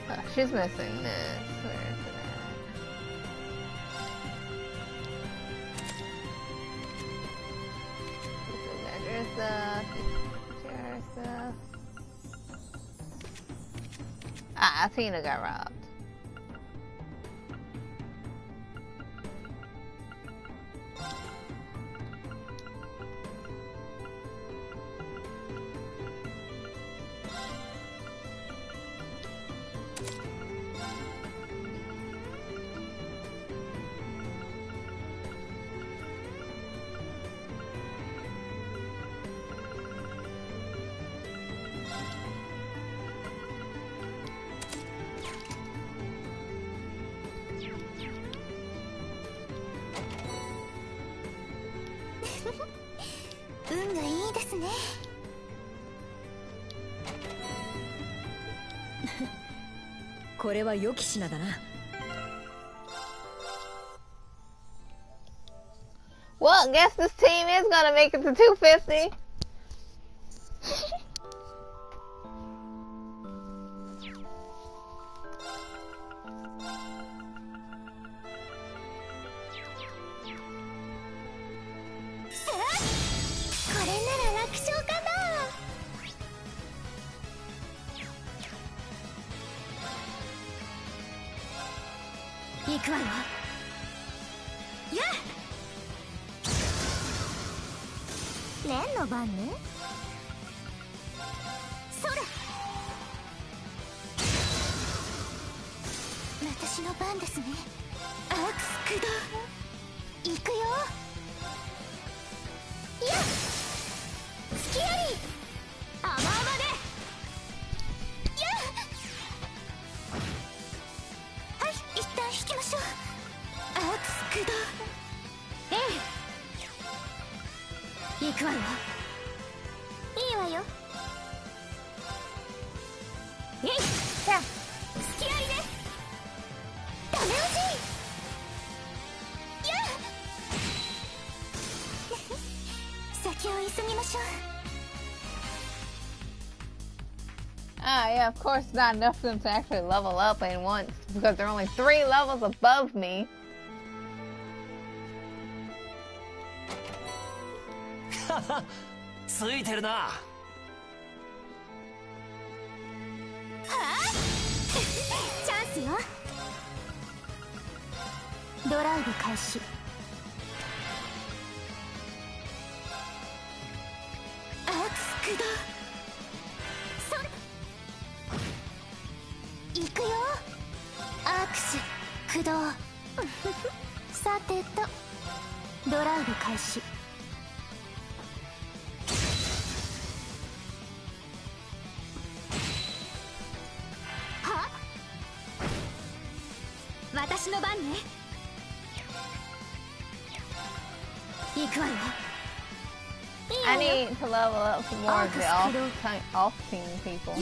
Oh, she's missing this. Where is it at? There's stuff. There's stuff. Ah, Athena got robbed. これは良き品だな。Well, guess this team is gonna make it to 250. Ah, yeah, of course it's not enough for them to actually level up in once, because they're only 3 levels above me. Haha, ついてるな。はあチャンスよ。ドライブ開始。アクス駆動。それ行くよ。アクス駆動。さてとドライブ開始。は私の番ね。行くわよ。I need to level up some more of the off-team people.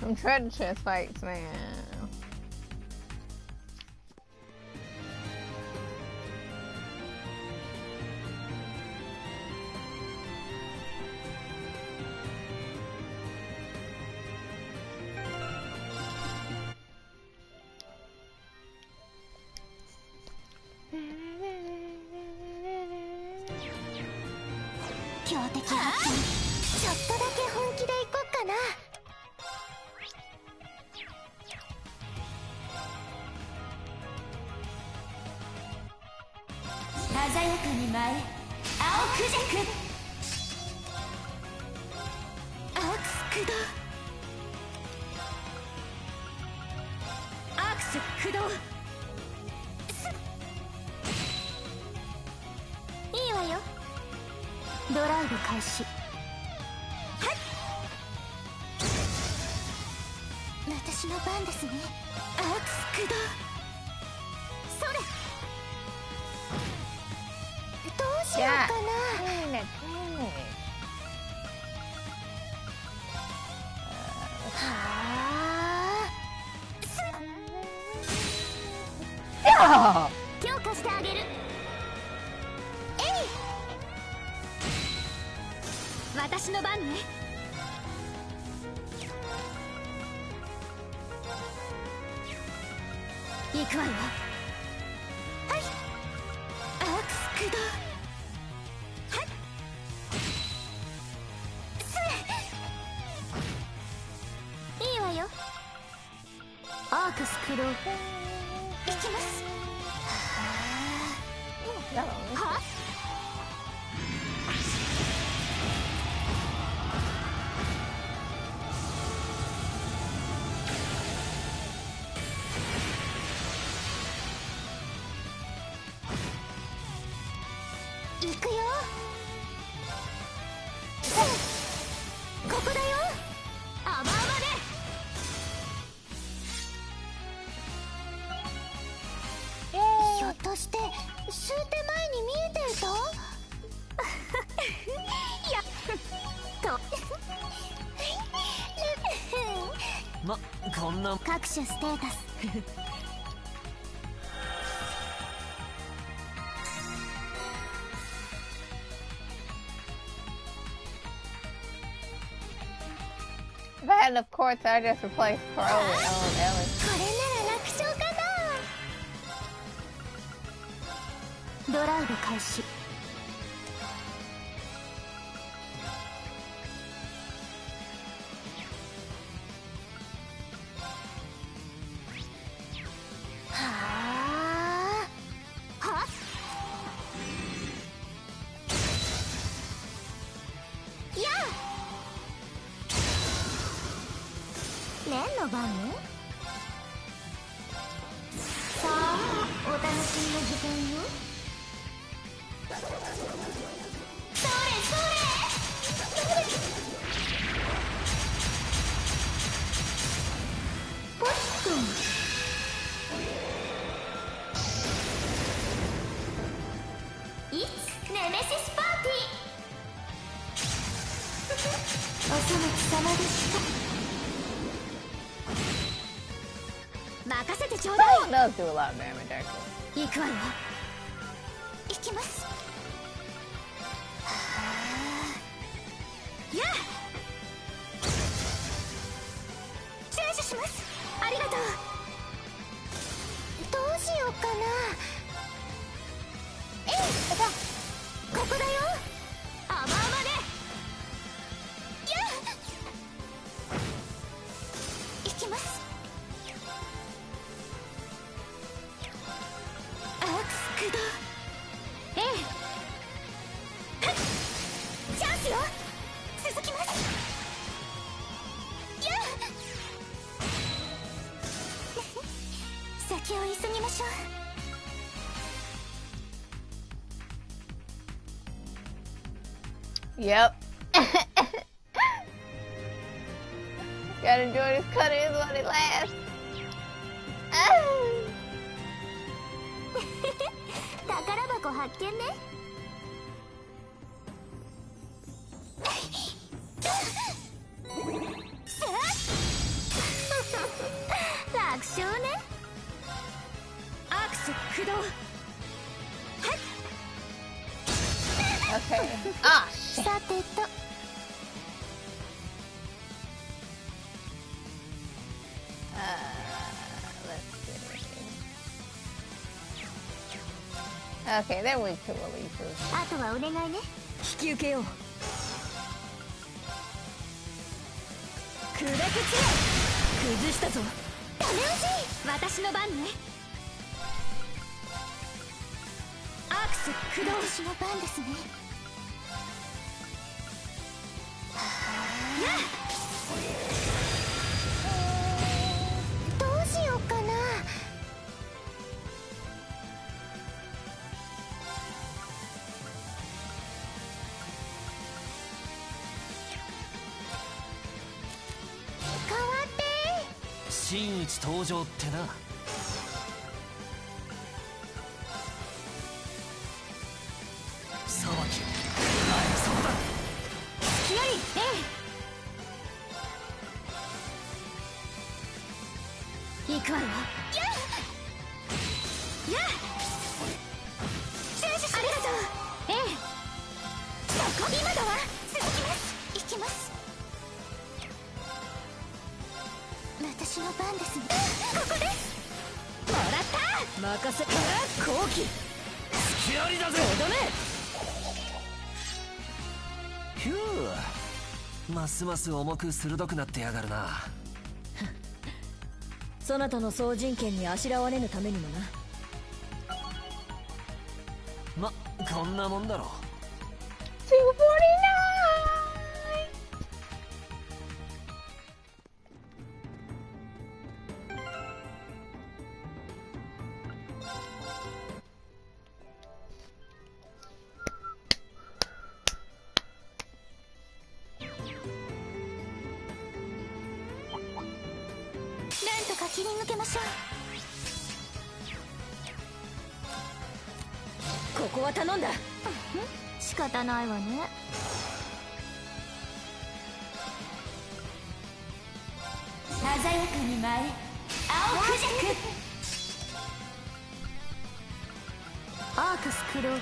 Some treasure chest fights, man. 行くよ。ここだよ。甘々で。ひょっとして数手前に見えていた？いやとこんな各種ステータスIf I had enough quartz, I'd just replace Crow with Ellis. これなら楽勝かな。ドライブ開始。レンの番ね。さあ、お楽しみの時間よ。それそれポットン。いつネメシスパーティーおそ松様でした。任せてちょうだい。 Crow does do a lot of damage, actually. 行くわよ。行きます。やあ、チェンジします。ありがとう。どうしようかな。ここだよ。甘々で。やあ、行きます。アークス駆動。ええ。チャンスよ。続きます。やあ先を急ぎましょう。Yep. Gotta enjoy this cut is while it lasts. 宝箱発見ね。楽勝ね。アークス駆動。Okay. Ah, shit. さてと。Let's see. Okay, they're weak to releases. あとはお願いね。引き受けよう。砕け散れ。崩したぞ。ダメ押し。私の番ね。アークス駆動。私の番ですね。やあ、どうしようかな。変わって真打ち登場ってな。騒ぎありそうだ。きより。ええ。行くわよ。やあ、やあ、チェンジします。ありがとう。ええ。そこ今だわ。続きます。行きます。私の番ですね。ここです。もらった。任せたら後期。隙ありだぜ。とどめ。ひゅー、ますます重く鋭くなってやがるな。そなたの総人権にあしらわれぬためにもな。こんなもんだろ。249. 抜けましょここは頼んだ。う。仕方ないわね。鮮やかに舞え青クジャク。アークスクロー。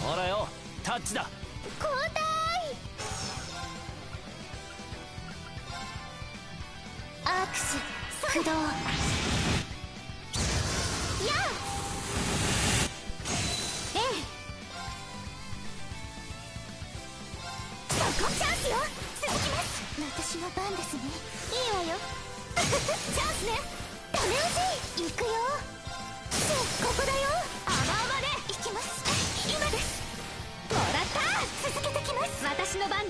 ほらよ、タッチだ。交代。アークス駆動。やあ。ええ。そこチャンスよ。続きます。私の番ですね。いいわよ。チャンスね。ダメ押し。行くよ。ここだよ。甘々で行きます。今です。もらった。続けてきます。私の番ね。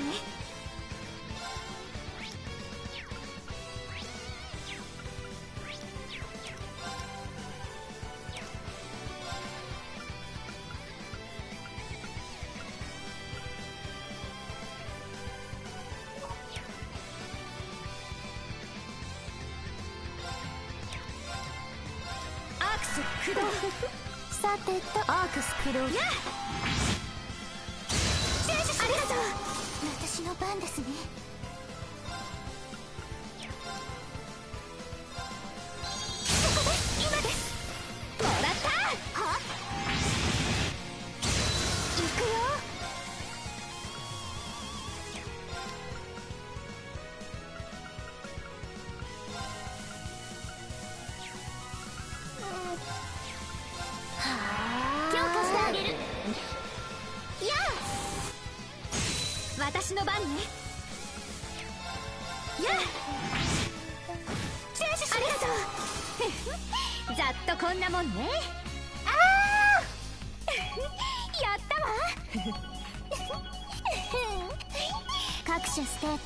アークス駆動。さてとアークス駆動。やあ。ありがとう。私の番ですね。ここです。今です。もらった。は行くよ。強化してあげる。やあ。私の番ね。やあ。ありがとう。ざっとこんなもんね。ああ。やったわ。各種ステップ。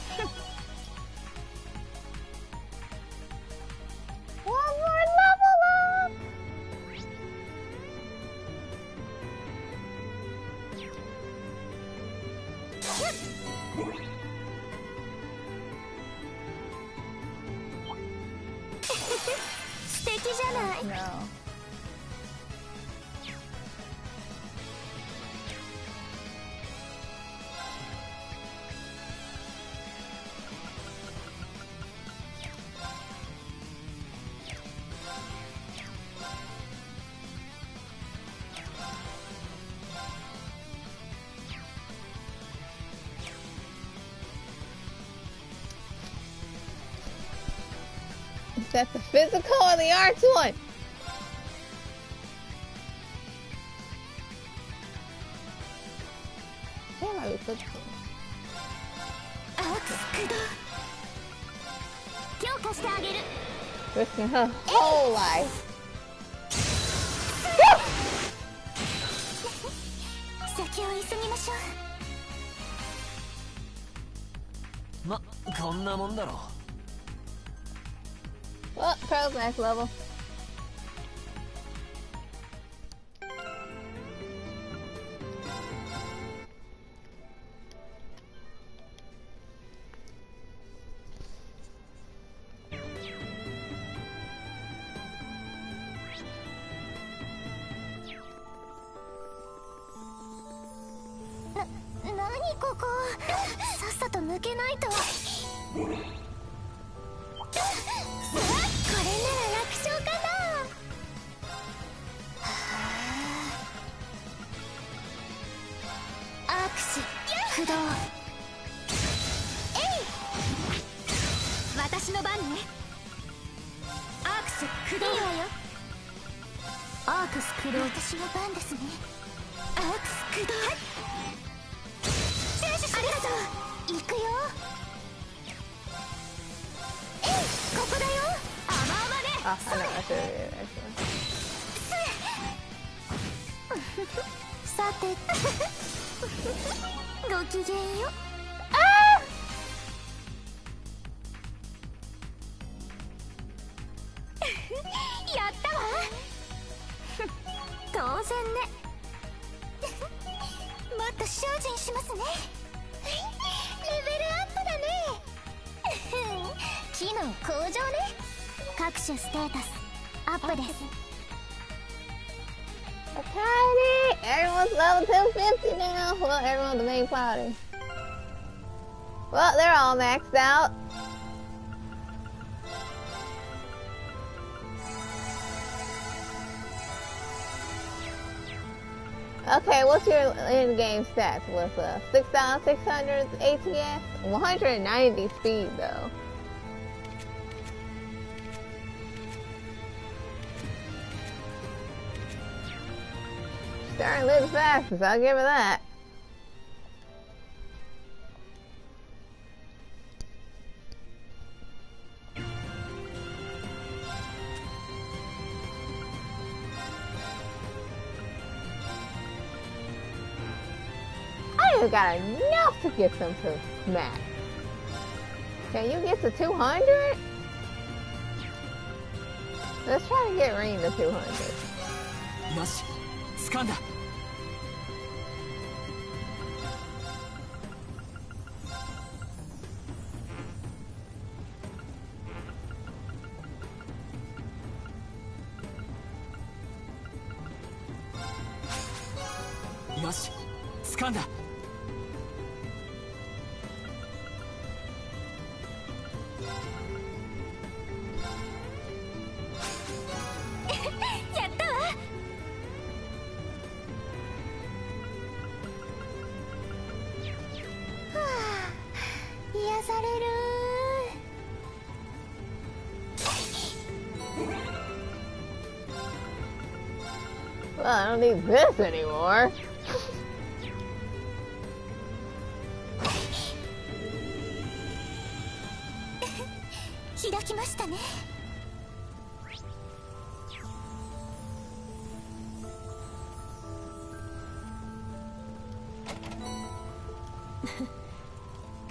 素敵じゃない。No. Is that the physical or the arts one? Damn, I was physical. アークス駆動。強化してあげる。 Risking her whole life. 先を急ぎましょう。ま、こんなもんだろ。 Well, Carl's next level.何ここ。さっさと抜けないと。これなら楽勝かな。アークス駆動。えい。私の番ね。アークス駆動。いいわよ。アークス駆動。私の番ですね。アークス駆動。ありがとう。行くよ。えい。ここだよ。甘々で。Oh, I know. I should have did actually. さてごきげんよ。ああ。やったわ。当然ね。もっと精進しますね。レベルアップだね。気機能向上ね。各種ステータスアップです。Tiny! Everyone's level 250 now. Well, everyone's the main party. Well, they're all maxed out. Okay, what's your in-game stats? What's 6,600 ATS? 190 speed though. Starting to live fastest, I'll give her that. I ain't got enough to get them to max. Can you get to 200? Let's try to get Ring to 200. よし、掴んだ。よし、掴んだ。やったわ。はあ、癒される。Well, I don't need this anymore. Hidaki 開きましたね。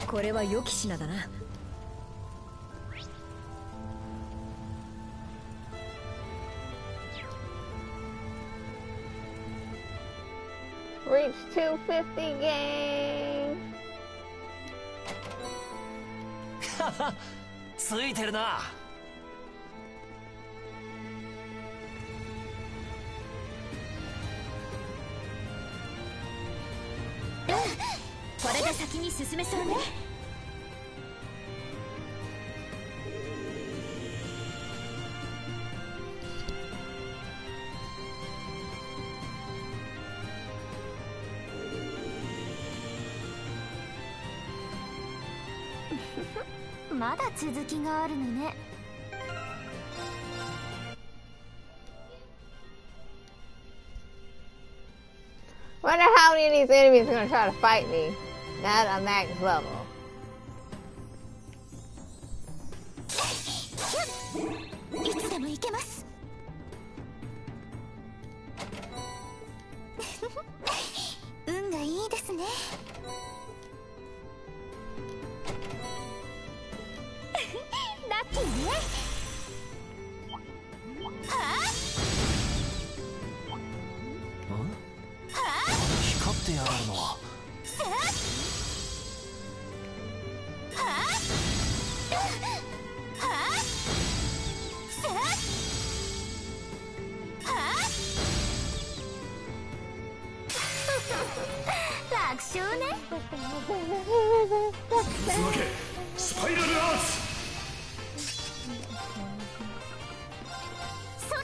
これは良き品だな。Reach 250 game. ついてるな。これで先に進めそうね。まだ続きがあるのね。Wonder how many of these enemies are gonna try to fight me at a max level. いつでも行けます。運がいいですね。ラッキーね。はあ。光ってやがるのは。さあ。はあ。はあ。さあ。はあ。楽勝ね。渦巻け、スパイラルアーツ。それ。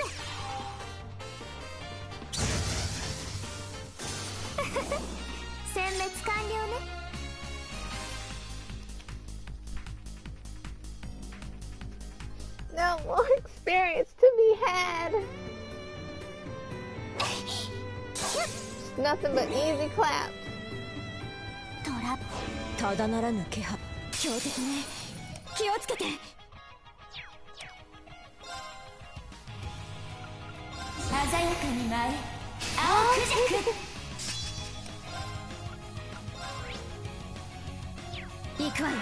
殲滅完了ね。No more experience to be had. Just nothing but easy claps. トラップ。ただならぬ気配。強敵ね。気をつけて。鮮やかに舞う青クジャク。行くわよ。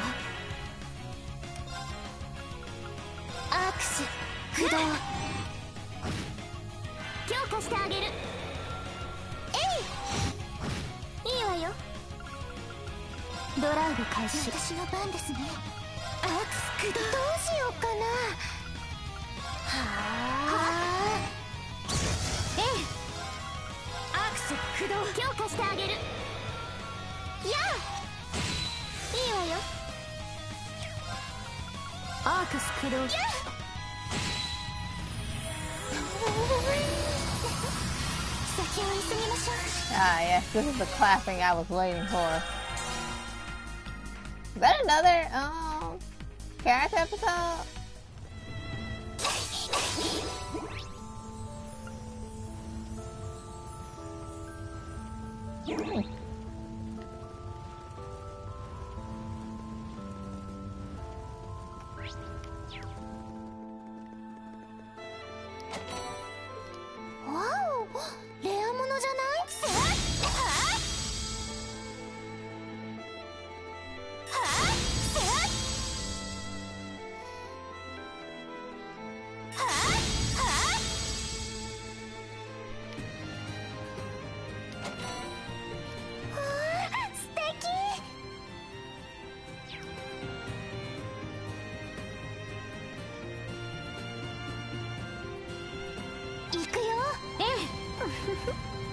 アクシ駆動。強化してあげる。えい。いいわよ。ドライブ開始。私の番ですね。どうしようかな。ええ、アークス駆動強化してあげる。やあ、いいわよ。アークス駆動。や先を急ぎましょう。Ah, yes, this is the clapping I was waiting for. Is that another character episode?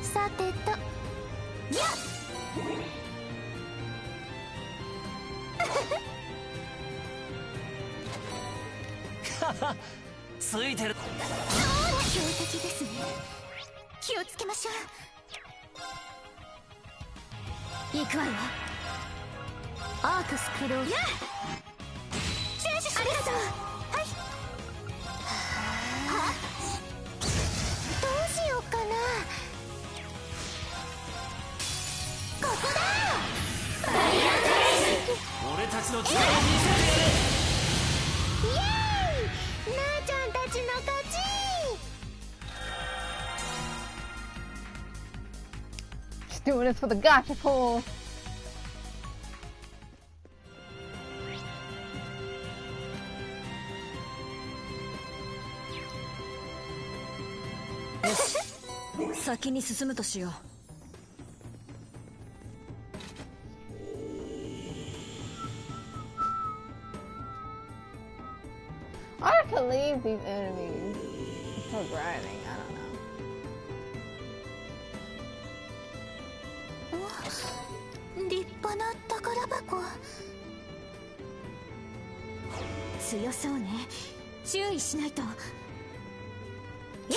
さてと、やっついてる。強敵ですね。気をつけましょう。行くわよ。アークス駆動。やっ、ありがとう。はい。は、どうしようかな。ここだ。俺たちの力を見せてやれ。イエーイ、なあちゃんたちの勝ち。Just doing this for the gotcha pool. Yes. 先に進むとしよう。I have to leave these enemies for grinding. I don't know. 立派な宝箱。強そうね。注意しないと。えい。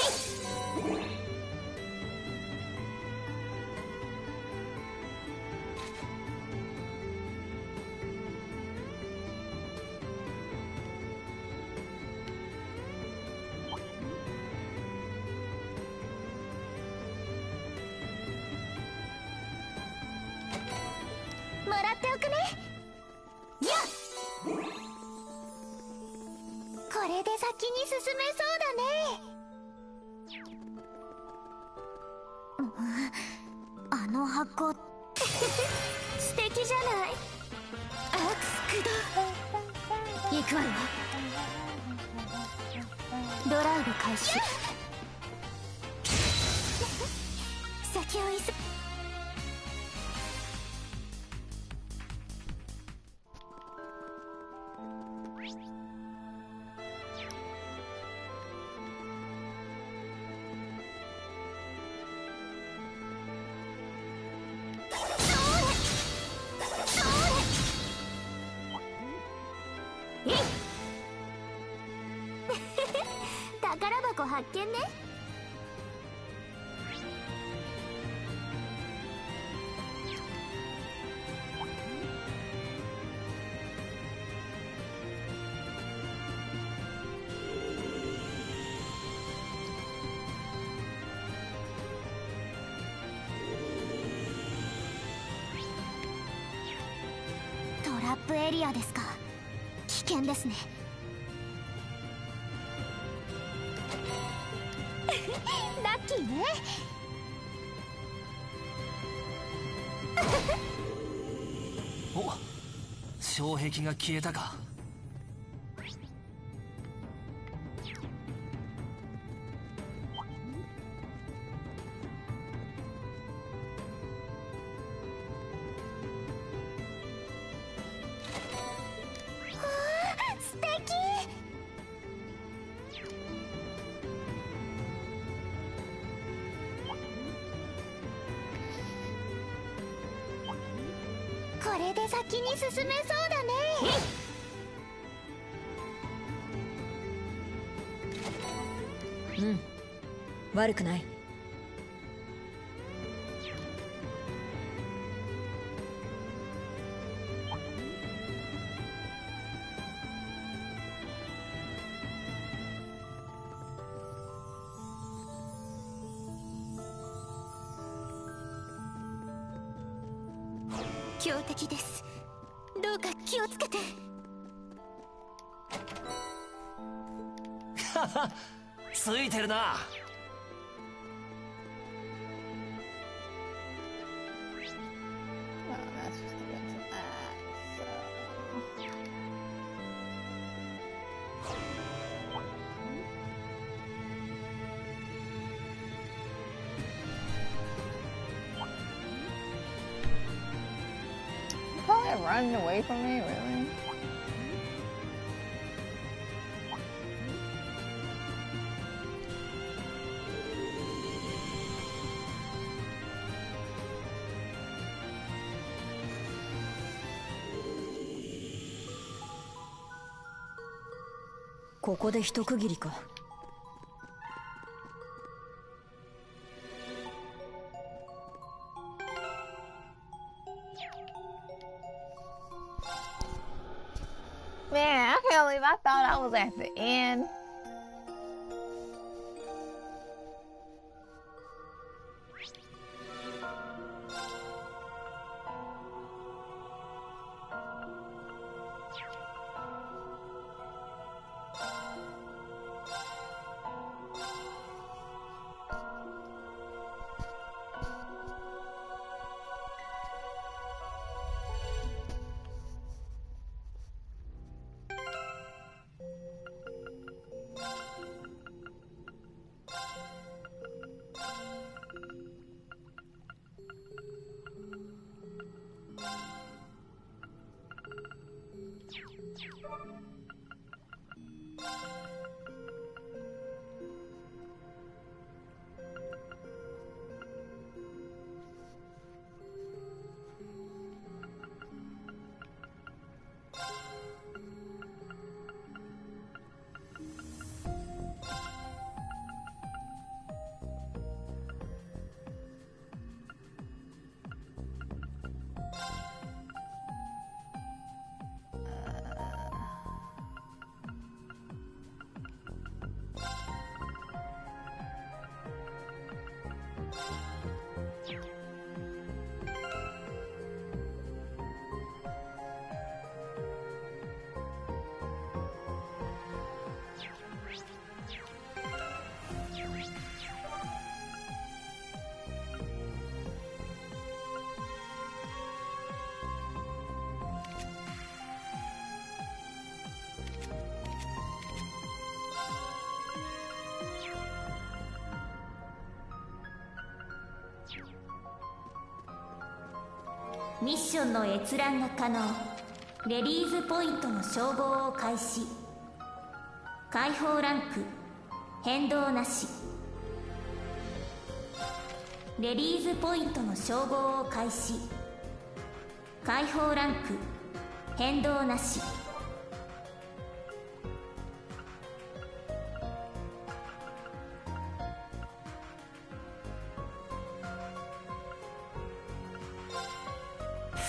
もらっておくね。やっ、これで先に進めそうだね。あの箱素敵じゃない。アークス駆動。行くわよ。ドライブ開始。先を急ぐ。宝箱発見ね。トラップエリアですか。危険ですね。ラッキーね。お、障壁が消えたか。これで先に進めそうだね。うん、悪くない。強敵です。どうか気をつけて。ついてるな。Probably running away from me, really?ここで一区切りか。Man, I can't believe I thought I was at the end.ミッションの閲覧が可能。レリーズポイントの照合を開始。解放ランク変動なし。レリーズポイントの照合を開始。解放ランク変動なし。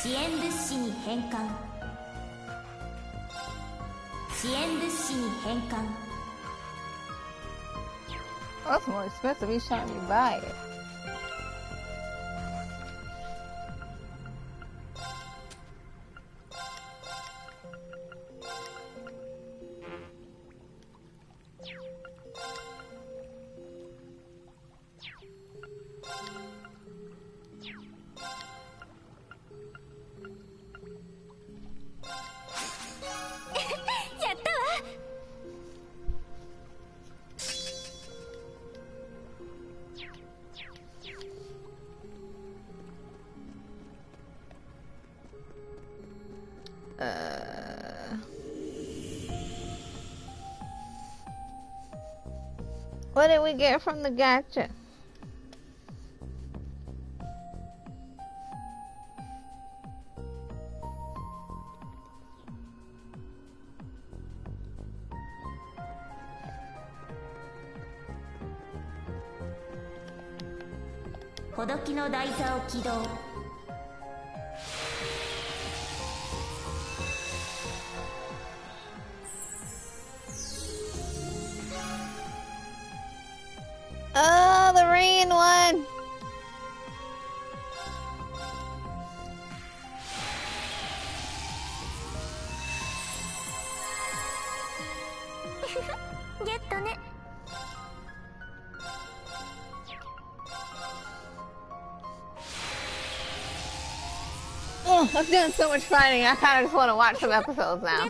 支援物資に変換。支援物資に変換。 That's more expensive each time you buy it. What did we get from the gacha? ほどきの台座を起動。Oh, the rain one! Oh, I'm doing so much fighting, I kind of just want to watch some episodes now.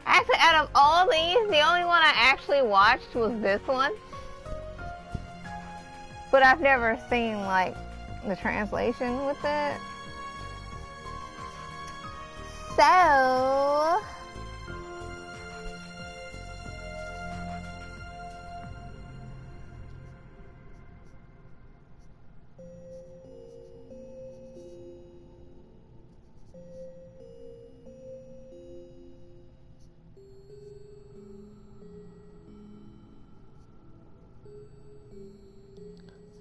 Actually, out of all these, the only one I actually watched was this one. But I've never seen, like, the translation with it. So...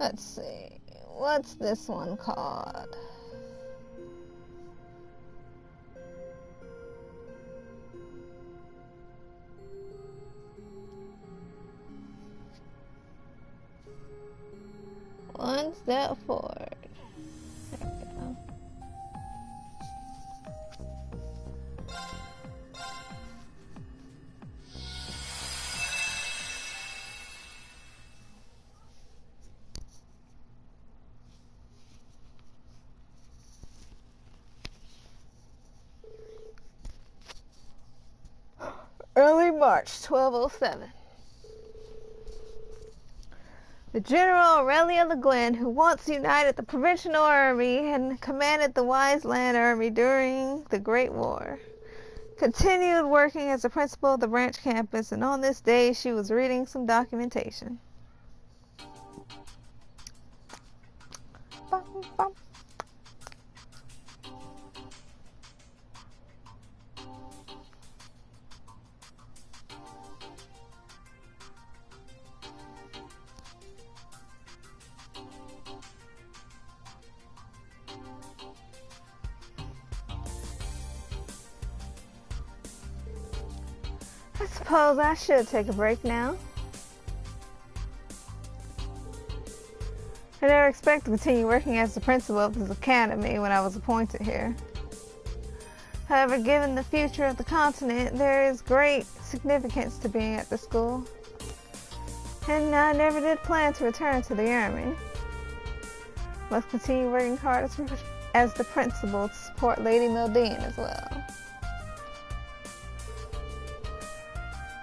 let's see, what's this one called? One step forward. There we go. Early March, 1207. The General Aurelia Le Guin, who once united the Provincial Army and commanded the Wise Land Army during the Great War, continued working as the principal of the branch campus, and on this day she was reading some documentation. Bum, bum. I suppose I should take a break now. I never expected to continue working as the principal of this academy when I was appointed here. However, given the future of the continent, there is great significance to being at the school. And I never did plan to return to the army. Must continue working hard as the principal to support Lady Mildine as well.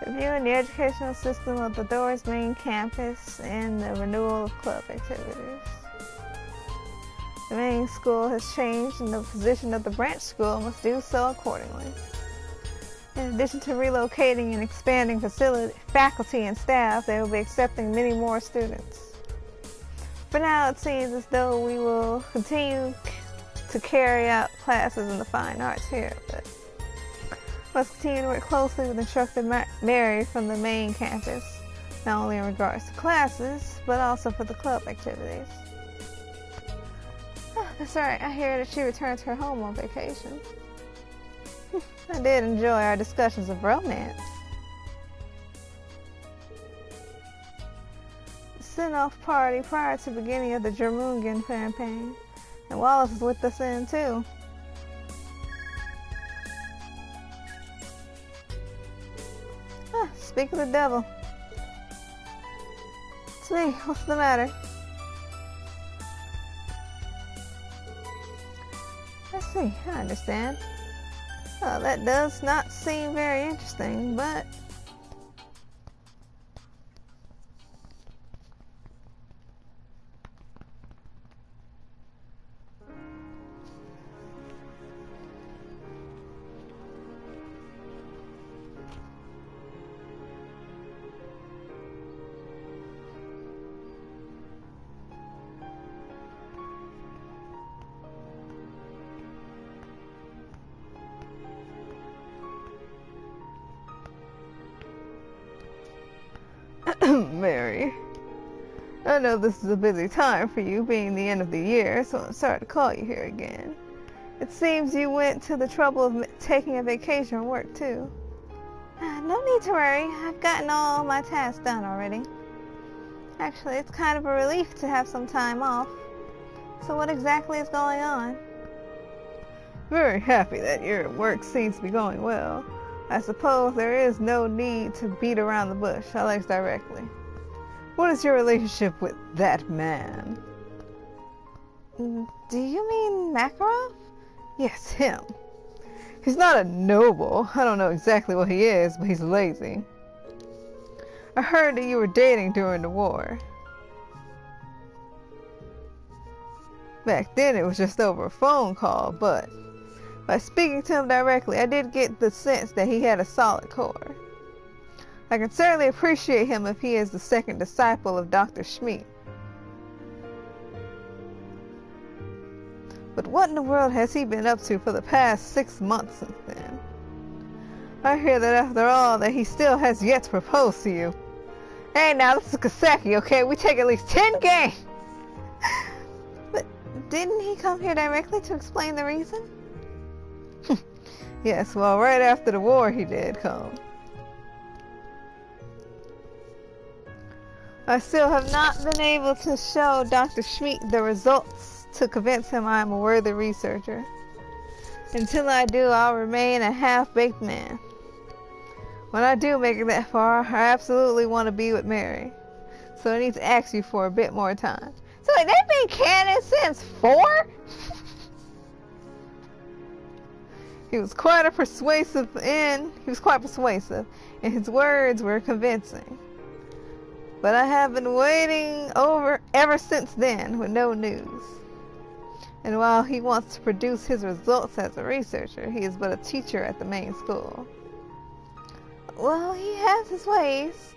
Reviewing the educational system of the Doors main campus and the renewal of club activities. The main school has changed and the position of the branch school must do so accordingly. In addition to relocating and expanding faculty and staff, they will be accepting many more students. For now, it seems as though we will continue to carry out classes in the fine arts here, but must continue to work closely with instructor Mary from the main campus, not only in regards to classes, but also for the club activities. Oh, that's right, I hear that she returned to her home on vacation. I did enjoy our discussions of romance. The send-off party prior to the beginning of the Jermungen campaign, and Wallace is with us in too. Speak of the devil. It's me. What's the matter? I see. I understand. Well, that does not seem very interesting, but... Mary. I know this is a busy time for you, being the end of the year, so I'm sorry to call you here again. It seems you went to the trouble of taking a vacation from work, too. No need to worry. I've gotten all my tasks done already. Actually, it's kind of a relief to have some time off. So what exactly is going on? Very happy that your work seems to be going well. I suppose there is no need to beat around the bush. I'll ask directly. What is your relationship with that man? Do you mean Makarov? Yes, him. He's not a noble. I don't know exactly what he is, but he's lazy. I heard that you were dating during the war. Back then it was just over a phone call, but by speaking to him directly, I did get the sense that he had a solid core. I can certainly appreciate him if he is the second disciple of Dr. Schmidt. But what in the world has he been up to for the past 6 months since then? I hear that after all that he still has yet to propose to you. Hey now, this is Kaseki, okay? We take at least 10 games! But didn't he come here directly to explain the reason? Yes, well, right after the war he did come. I still have not been able to show Dr. Schmidt the results to convince him I am a worthy researcher. Until I do, I'll remain a half-baked man. When I do make it that far, I absolutely want to be with Mary. So I need to ask you for a bit more time. So wait, they've been canon since 4? He was quite persuasive, and his words were convincing. But I have been waiting ever since then with no news. And while he wants to produce his results as a researcher, he is but a teacher at the main school. Well, he has his ways,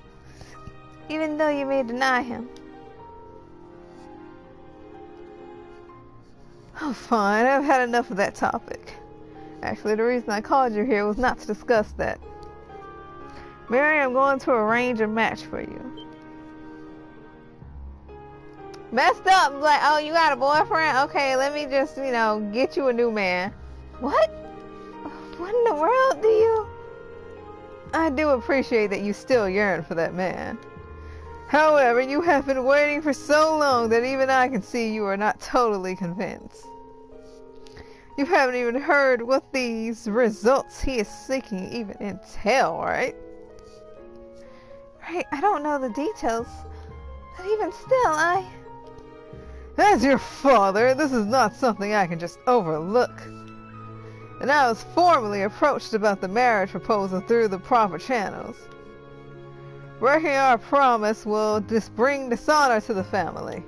even though you may deny him. Oh, fine, I've had enough of that topic. Actually, the reason I called you here was not to discuss that. Mary, I'm going to arrange a match for you. Messed up, like, oh, you got a boyfriend? Okay, let me just, get you a new man. What? What in the world do you... I do appreciate that you still yearn for that man. However, you have been waiting for so long that even I can see you are not totally convinced. You haven't even heard what these results he is seeking even entail, right? Right, I don't know the details, but even still, As your father, this is not something I can just overlook. And I was formally approached about the marriage proposal through the proper channels. Breaking our promise will bring dishonor to the family.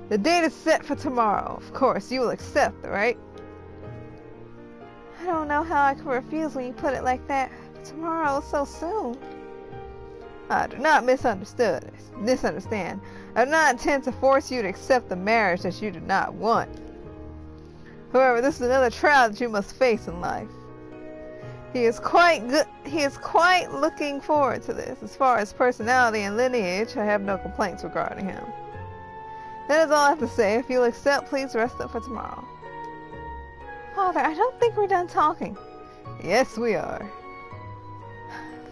The date is set for tomorrow. Of course, you will accept, right? I don't know how I can refuse when you put it like that. Tomorrow is so soon. Do not misunderstand. I do not intend to force you to accept the marriage that you do not want. However, this is another trial that you must face in life. He is quite looking forward to this. As far as personality and lineage, I have no complaints regarding him. That is all I have to say. If you'll accept, please rest up for tomorrow. Father, I don't think we're done talking. Yes, we are.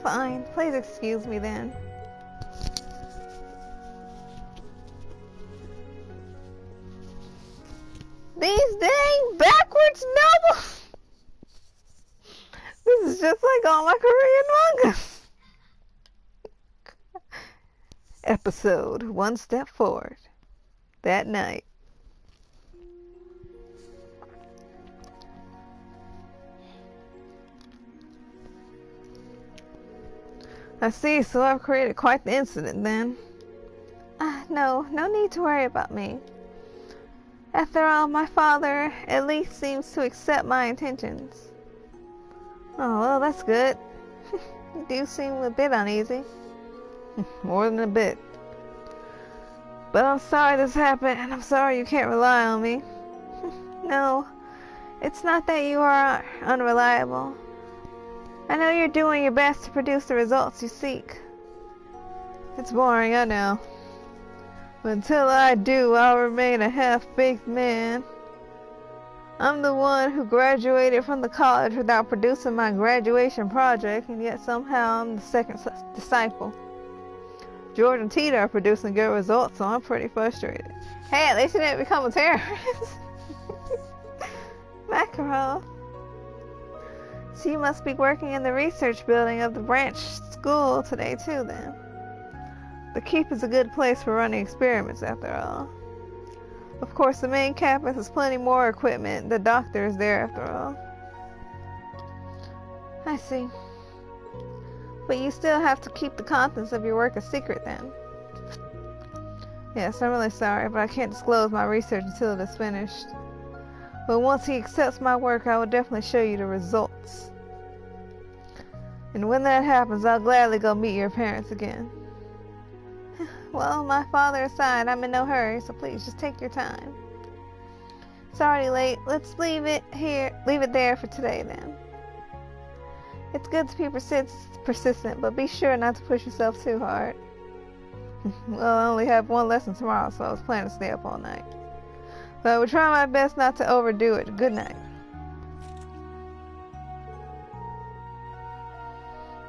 Fine. Please excuse me then. These dang backwards novels! This is just like all my Korean mangas. Episode One Step Forward. That night. I see, so I've created quite the incident then. No need to worry about me. After all, my father at least seems to accept my intentions. Oh, well, that's good. You do seem a bit uneasy. More than a bit. But I'm sorry this happened, and I'm sorry you can't rely on me. No, it's not that you are unreliable. I know you're doing your best to produce the results you seek. It's boring, I know. But until I do, I'll remain a half-baked man. I'm the one who graduated from the college without producing my graduation project, and yet somehow I'm the second disciple. George and Tita are producing good results, so I'm pretty frustrated. Hey, at least you didn't become a terrorist. Makarov. So you must be working in the research building of the branch school today too, then. The keep is a good place for running experiments, after all. Of course, the main campus has plenty more equipment. The doctor is there, after all. I see. But you still have to keep the contents of your work a secret, then. Yes, I'm really sorry, but I can't disclose my research until it is finished. But once he accepts my work, I will definitely show you the results. And when that happens, I'll gladly go meet your parents again. Well, my father aside, I'm in no hurry, so please just take your time. It's already late. Let's leave it there for today, then. It's good to be persistent, but be sure not to push yourself too hard. Well, I only have one lesson tomorrow, so I was planning to stay up all night. But I will try my best not to overdo it. Good night.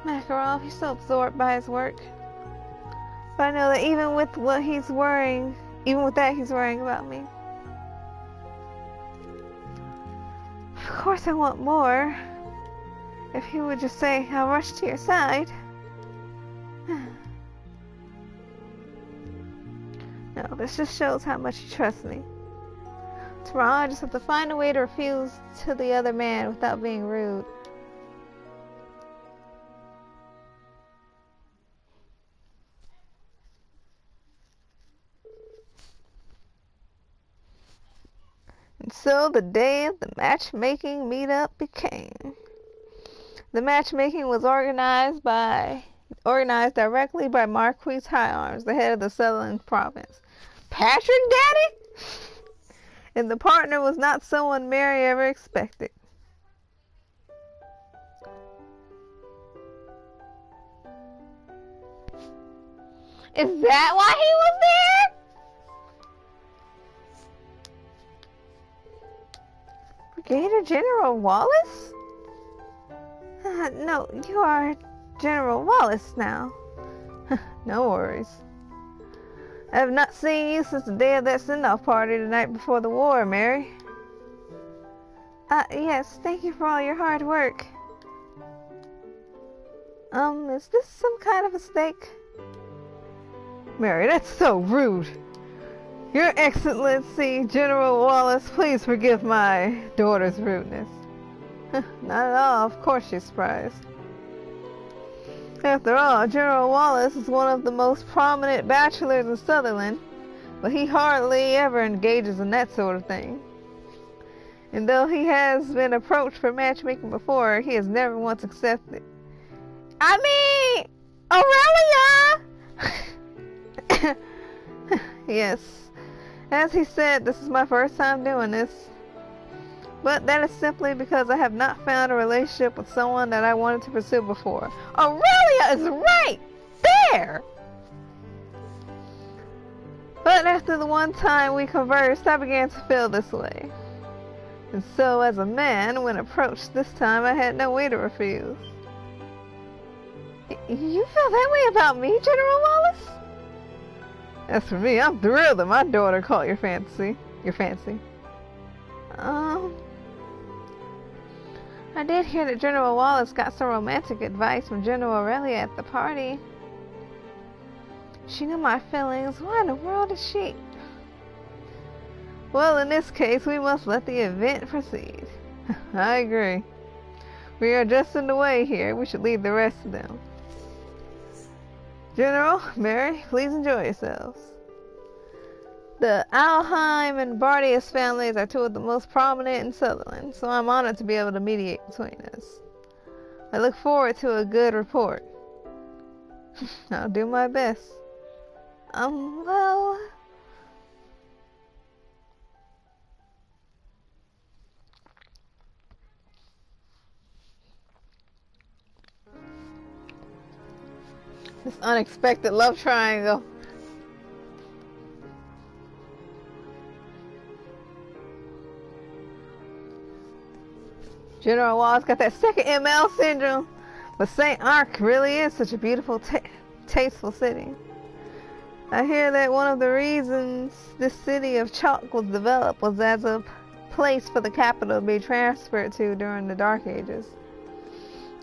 Makarov, he's so absorbed by his work. But I know that even with that, he's worrying about me. Of course I want more. If he would just say, I'll rush to your side. No, this just shows how much he trusts me. Tomorrow I just have to find a way to refuse to the other man without being rude. And so the day of the matchmaking meetup became. The matchmaking was organized directly by Marquis Higharms, the head of the Sutherland province. Patrick, Daddy? And the partner was not someone Mary ever expected. Is that why he was there? Brigadier General Wallace? No, you are General Wallace now. No worries. I have not seen you since the day of that send-off party the night before the war, Mary. Yes, thank you for all your hard work. Is this some kind of mistake? Mary, that's so rude. Your Excellency, General Wallace, please forgive my daughter's rudeness. Not at all, of course she's surprised. After all, General Wallace is one of the most prominent bachelors in Sutherland, but he hardly ever engages in that sort of thing. And though he has been approached for matchmaking before, he has never once accepted. I mean, Aurelia! Yes. As he said, this is my first time doing this. But that is simply because I have not found a relationship with someone that I wanted to pursue before. Aurelia is right there! But after the one time we conversed, I began to feel this way. And so, as a man, when approached this time, I had no way to refuse. You feel that way about me, General Wallace? As for me, I'm thrilled that my daughter caught your fancy. I did hear that General Wallace got some romantic advice from General Aurelia at the party. She knew my feelings. Why in the world is she? Well, in this case, we must let the event proceed. I agree. We are just in the way here. We should leave the rest of them. General, Mary, please enjoy yourselves. The Alheim and Bardius families are two of the most prominent in Sutherland, so I'm honored to be able to mediate between us. I look forward to a good report. I'll do my best. Well... This unexpected love triangle. General Wall's got that second ML syndrome. But St. Arc really is such a beautiful, tasteful city. I hear that one of the reasons this city of chalk was developed was as a place for the capital to be transferred to during the Dark Ages.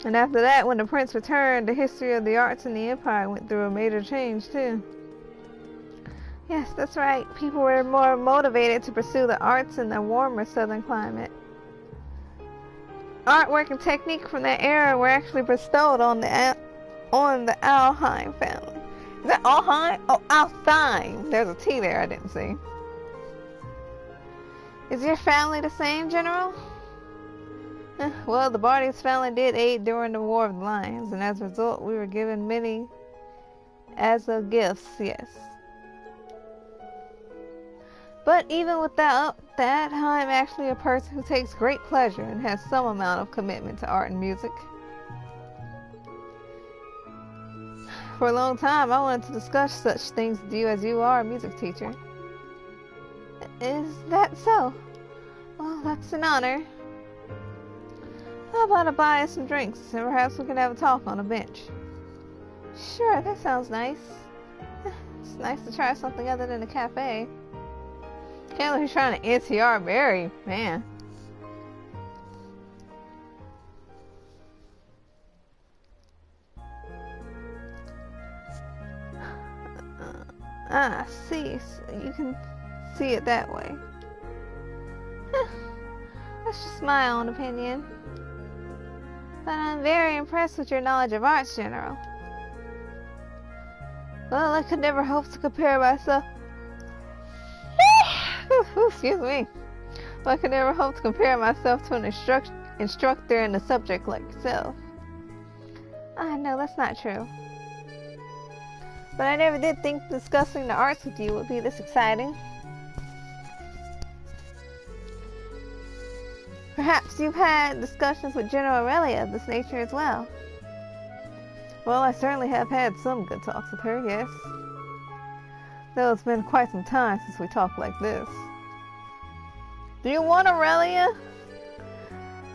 And after that, when the prince returned, the history of the arts in the empire went through a major change too. Yes, that's right. People were more motivated to pursue the arts in the warmer southern climate. Artwork and technique from that era were actually bestowed on the Alheim family. Is that Alheim? Oh, Altheim. There's a T there I didn't see. Is your family the same, General? Well, the Bardi's family did aid during the War of the Lions, and as a result, we were given many as of gifts, yes. But even without that, I'm actually a person who takes great pleasure and has some amount of commitment to art and music. For a long time, I wanted to discuss such things with you as you are a music teacher. Is that so? Well, that's an honor. How about I buy us some drinks, and perhaps we can have a talk on a bench? Sure, that sounds nice. It's nice to try something other than a cafe. Can't believe he's trying to NTR Mary, man. I see. So you can see it that way. That's just my own opinion. But I'm very impressed with your knowledge of arts, General. Well, I could never hope to compare myself. Excuse me. Well, I could never hope to compare myself to an instructor in the subject like yourself. I know that's not true. But I never did think discussing the arts with you would be this exciting. Perhaps you've had discussions with General Aurelia of this nature as well. Well, I certainly have had some good talks with her, yes. Though it's been quite some time since we talked like this. Do you want Aurelia?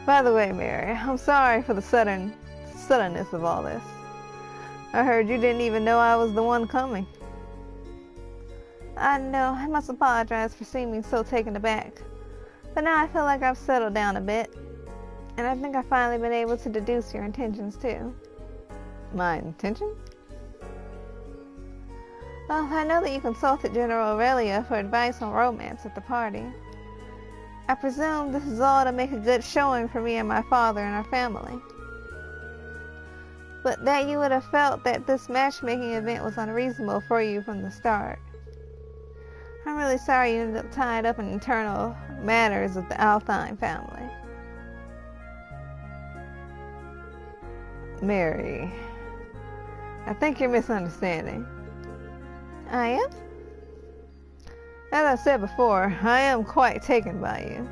By the way, Mary, I'm sorry for the suddenness of all this. I heard you didn't even know I was the one coming. I know, I must apologize for seeming so taken aback. But now I feel like I've settled down a bit. And I think I've finally been able to deduce your intentions too. My intentions? Well, I know that you consulted General Aurelia for advice on romance at the party. I presume this is all to make a good showing for me and my father and our family. But that you would have felt that this matchmaking event was unreasonable for you from the start. I'm really sorry you ended up tied up in internal matters of the Altheim family. Mary, I think you're misunderstanding. I am? As I said before, I am quite taken by you.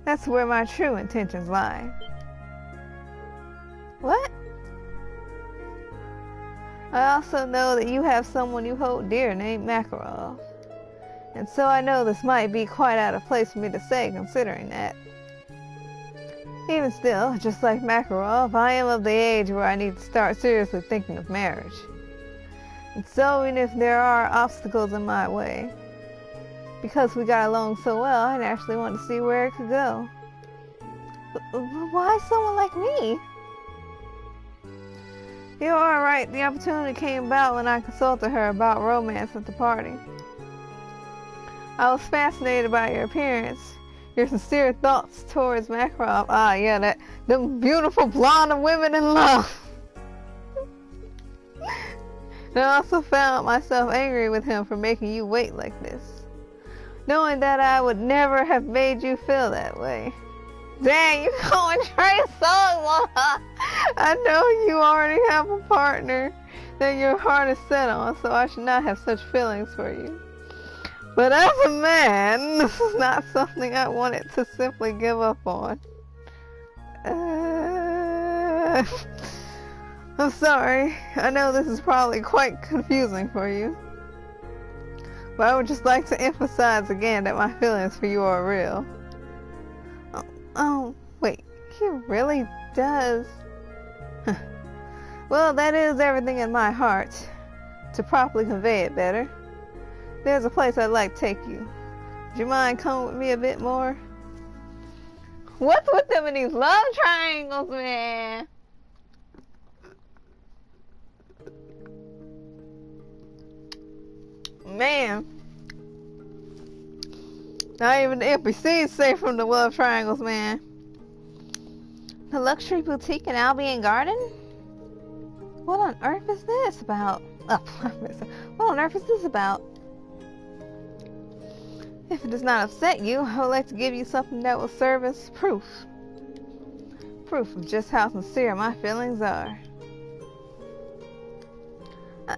That's where my true intentions lie. What? I also know that you have someone you hold dear named Makarov. And so I know this might be quite out of place for me to say, considering that. Even still, just like Makarov, I am of the age where I need to start seriously thinking of marriage. And so even if there are obstacles in my way, because we got along so well, I'd actually want to see where it could go. But why someone like me? You are right, the opportunity came about when I consulted her about romance at the party. I was fascinated by your appearance, your sincere thoughts towards Makarov. Ah, yeah, them beautiful blonde women in love. And I also found myself angry with him for making you wait like this, knowing that I would never have made you feel that way. Dang, you going Trey Songz? I know you already have a partner that your heart is set on, so I should not have such feelings for you. But as a man, this is not something I wanted to simply give up on. I'm sorry. I know this is probably quite confusing for you. But I would just like to emphasize again that my feelings for you are real. Oh, wait. He really does. Well, that is everything in my heart. To properly convey it better, there's a place I'd like to take you. Would you mind coming with me a bit more? What's with them and these love triangles, man? Man. Not even the NPCs safe from the love triangles, man. The luxury boutique in Albion Garden? What on earth is this about? What on earth is this about? If it does not upset you, I would like to give you something that will serve as proof. Proof of just how sincere my feelings are.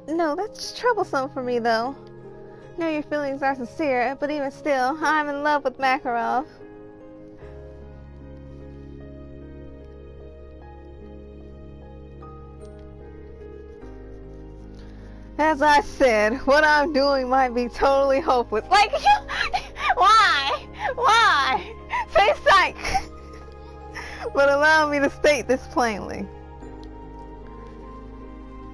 No, that's troublesome for me, though. I know your feelings are sincere, but even still, I'm in love with Makarov. As I said, what I'm doing might be totally hopeless. Like, why? Why? Say psych! But allow me to state this plainly.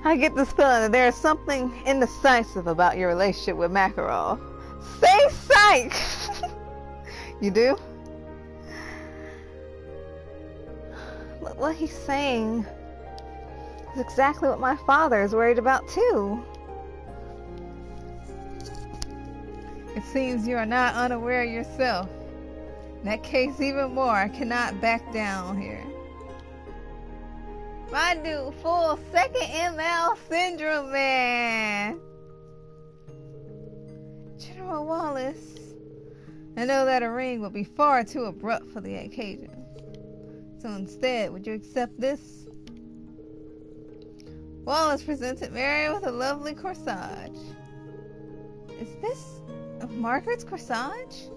I get this feeling that there is something indecisive about your relationship with Makarov. Say psych! You do? But what he's saying is exactly what my father is worried about too. It seems you are not unaware yourself. In that case, even more, I cannot back down here. My dude, full second ML syndrome, man. General Wallace, I know that a ring would be far too abrupt for the occasion. So instead, would you accept this? Wallace presented Mary with a lovely corsage. Is this Margaret's corsage?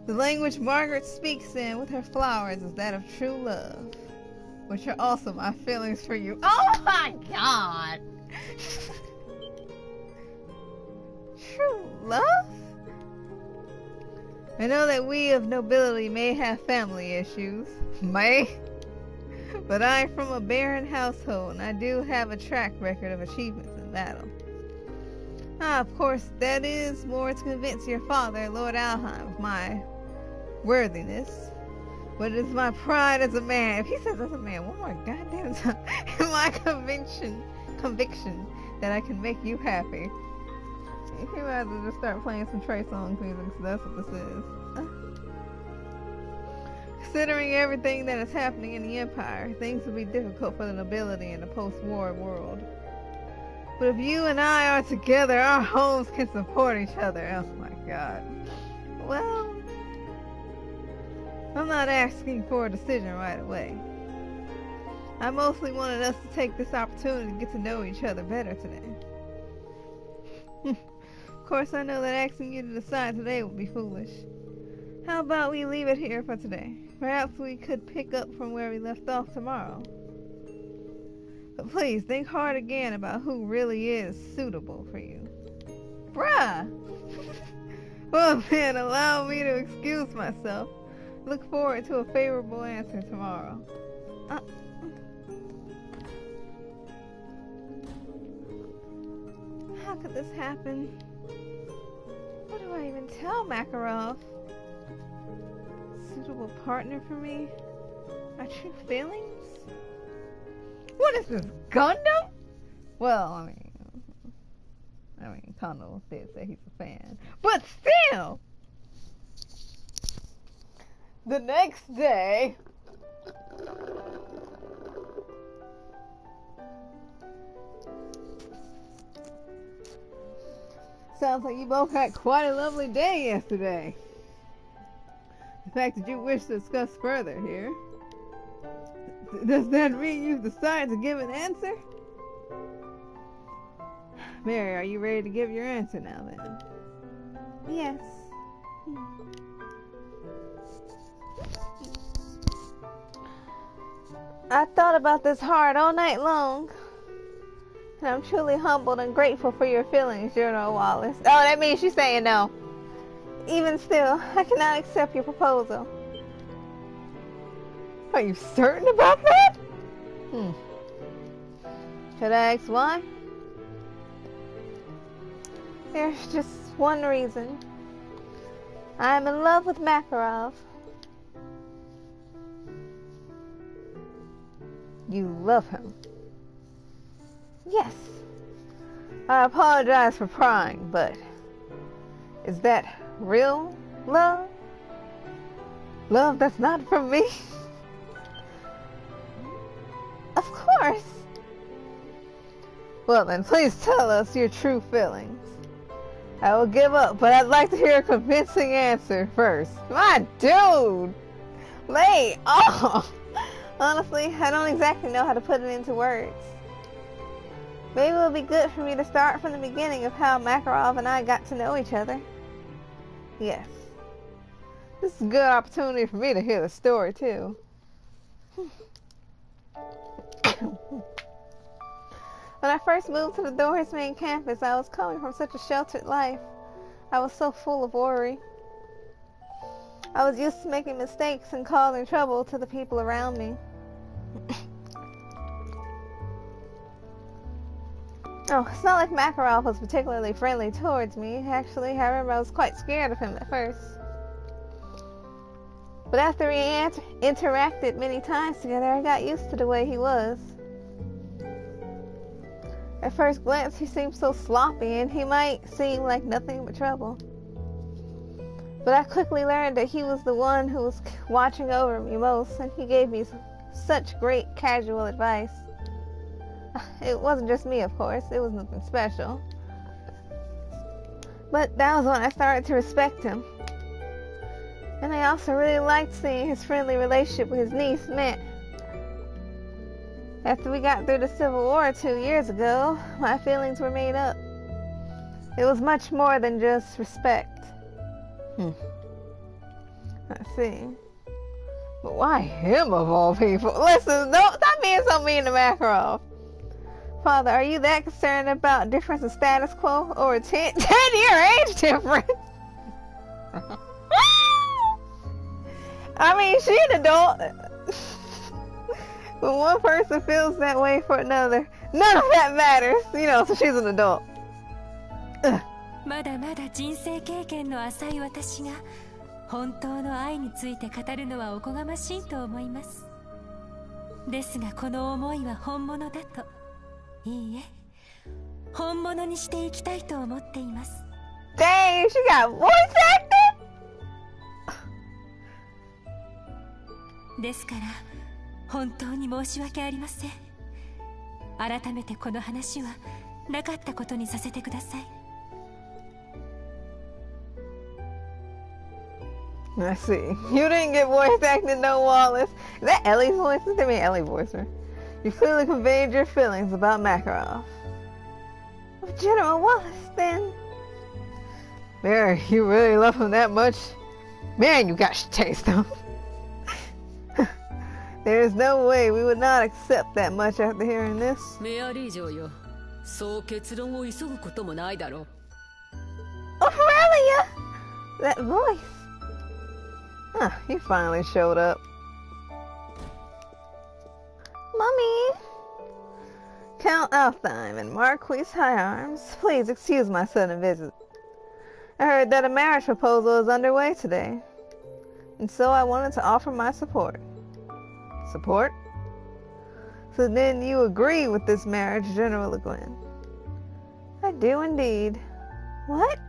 The language Margaret speaks in with her flowers is that of true love, which are also my feelings for you. Oh my God! True love? I know that we of nobility may have family issues. But I'm from a barren household, and I do have a track record of achievements in battle. Of course, that is more to convince your father, Lord Alheim, of my worthiness. But it is my pride as a man, if he says as a man one more goddamn time, and my conviction that I can make you happy. You might have to just start playing some Trey Songz music, because that's what this is. Considering everything that is happening in the Empire, things will be difficult for the nobility in the post-war world. But if you and I are together, our homes can support each other. Oh my God. Well, I'm not asking for a decision right away. I mostly wanted us to take this opportunity to get to know each other better today. Of course, I know that asking you to decide today would be foolish. How about we leave it here for today? Perhaps we could pick up from where we left off tomorrow. But please, think hard again about who really is suitable for you. Bruh! Well then, allow me to excuse myself. Look forward to a favorable answer tomorrow. How could this happen? What do I even tell Makarov? Suitable partner for me? My true feelings? What is this, Gundam? Well, I mean, Kono did say he's a fan. But still! The next day... Sounds like you both had quite a lovely day yesterday. The fact that you wish to discuss further here. Does that mean you've decided to give an answer? Mary, are you ready to give your answer now then? Yes. I thought about this hard all night long. And I'm truly humbled and grateful for your feelings, General Wallace. Oh, that means she's saying no. Even still, I cannot accept your proposal. Are you certain about that? Should I ask why? There's just one reason. I'm in love with Makarov. You love him? Yes. I apologize for prying, but is that real love? Love that's not from me? Of course. Well then, please tell us your true feelings. I will give up, but I'd like to hear a convincing answer first. My dude! Lay off! Honestly, I don't exactly know how to put it into words. Maybe it would be good for me to start from the beginning of how Makarov and I got to know each other. Yes. This is a good opportunity for me to hear the story, too. When I first moved to the Doris main campus, I was coming from such a sheltered life. I was so full of worry. I was used to making mistakes and causing trouble to the people around me. Oh, it's not like Makarov was particularly friendly towards me. Actually, I remember I was quite scared of him at first. But after we interacted many times together, I got used to the way he was. At first glance, he seemed so sloppy, and he might seem like nothing but trouble. But I quickly learned that he was the one who was watching over me most, and he gave me such great casual advice. It wasn't just me, of course. It was nothing special. But that was when I started to respect him. And I also really liked seeing his friendly relationship with his niece, Matt. After we got through the Civil War 2 years ago, my feelings were made up. It was much more than just respect. I see. But why him of all people? Listen, don't stop being so mean to Makarov. Father, are you that concerned about difference in status quo or a 10-year age difference? I mean, she's an adult. When one person feels that way for another, none of that matters, so she's an adult. まだまだ人生経験の浅い私が本当の愛について語るのはおこがましいと思います。ですがこの思いは本物だと、いいえ、本物にしていきたいと思っています。Dang, she got voice acting? ですから本当に申し訳ありません。改めてこの話はなかったことにさせてください。I see. You didn't get voice acting, no Wallace. Is that Ellie's voice? They mean Ellie voice her. You clearly conveyed your feelings about Makarov. Well, General Wallace, then. Mary, you really love him that much? Man, you got your taste though. There's no way we would not accept that much after hearing this. メアリー嬢よ、そう結論を急ぐこともないだろう。Aurelia! That voice. Huh, you finally showed up. Mummy! Count Altheim and Marquis Higharms, please excuse my sudden visit. I heard that a marriage proposal is underway today, and so I wanted to offer my support. Support? So then you agree with this marriage, General Le Guin? I do indeed. What?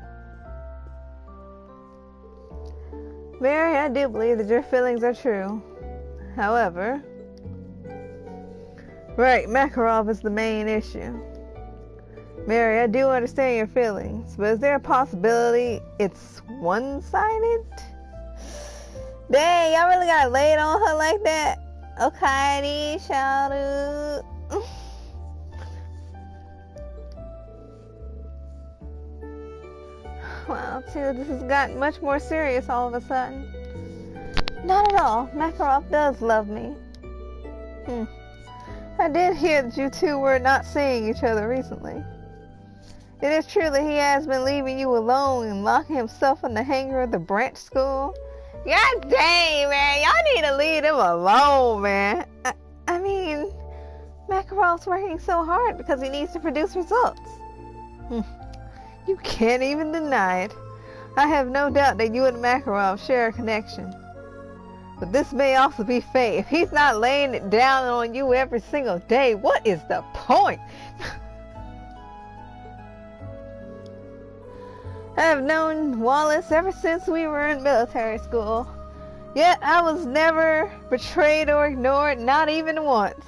Mary, I do believe that your feelings are true. However... Right, Makarov is the main issue. Mary, I do understand your feelings, but is there a possibility it's one-sided? Dang, y'all really gotta lay it on her like that? Okay, shout out. Wow, too, this has gotten much more serious all of a sudden. Not at all. Makarov does love me. I did hear that you two were not seeing each other recently. It is true that he has been leaving you alone and locking himself in the hangar of the branch school. God dang, man. Y'all need to leave him alone, man. I mean, Makarov's working so hard because he needs to produce results. You can't even deny it. I have no doubt that you and Makarov share a connection. But this may also be fate. If he's not laying it down on you every single day, what is the point? I have known Wallace ever since we were in military school. Yet I was never betrayed or ignored, not even once.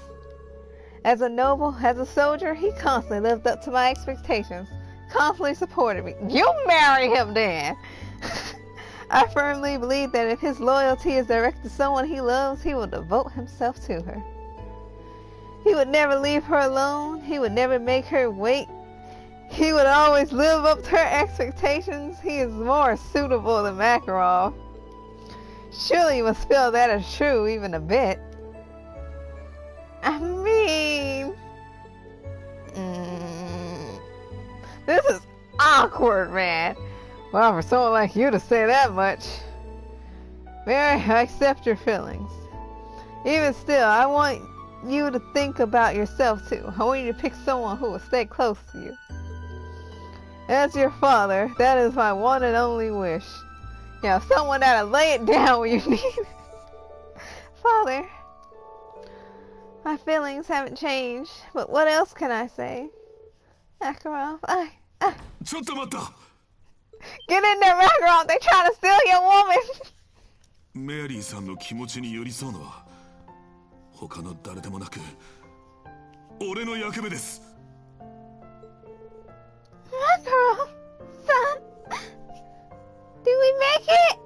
As a noble, as a soldier, he constantly lived up to my expectations, constantly supported me. You marry him then! I firmly believe that if his loyalty is directed to someone he loves, he will devote himself to her. He would never leave her alone. He would never make her wait. He would always live up to her expectations. He is more suitable than Makarov. Surely you must feel that is true, even a bit. I mean... This is awkward, man. Well, for someone like you to say that much. Mary, I accept your feelings. Even still, I want you to think about yourself too. I want you to pick someone who will stay close to you. As your father, that is my one and only wish. You know, someone that'll lay it down when you need it. Father, my feelings haven't changed, but what else can I say? Makarov, Get in there, Makarov! They trying to steal your woman! メアリーさんの気持ちに寄り添うのは他の誰でもなく俺の役目です。 Makarov, son, did we make it?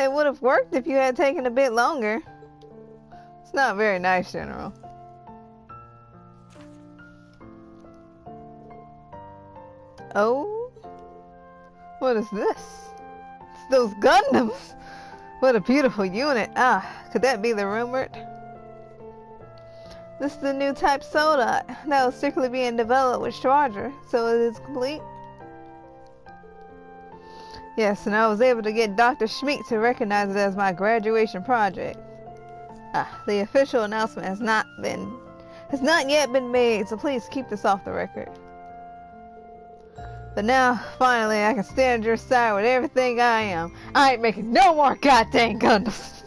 It would have worked if you had taken a bit longer. It's not very nice, General. Oh? What is this? It's those Gundams! What a beautiful unit. Ah, could that be the rumored? This is the new type soda that was strictly being developed with Schwadra, so it is complete. Yes, and I was able to get Dr. Schmeek to recognize it as my graduation project. Ah, the official announcement has not yet been made, so please keep this off the record. But now, finally, I can stand at your side with everything I am. I ain't making no more goddamn Gundams.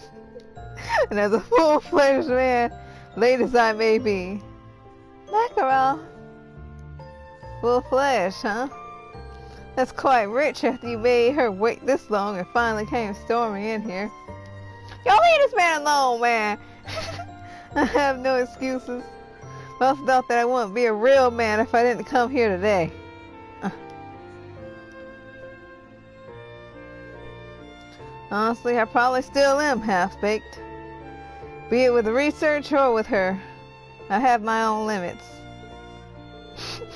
And as a full-fledged man, late as I may be, Makarov, full-fledged, huh? That's quite rich after you made her wait this long and finally came storming in here. Y'all leave this man alone, man. I have no excuses. Most thought that I wouldn't be a real man if I didn't come here today. Honestly, I probably still am half-baked. Be it with research or with her. I have my own limits.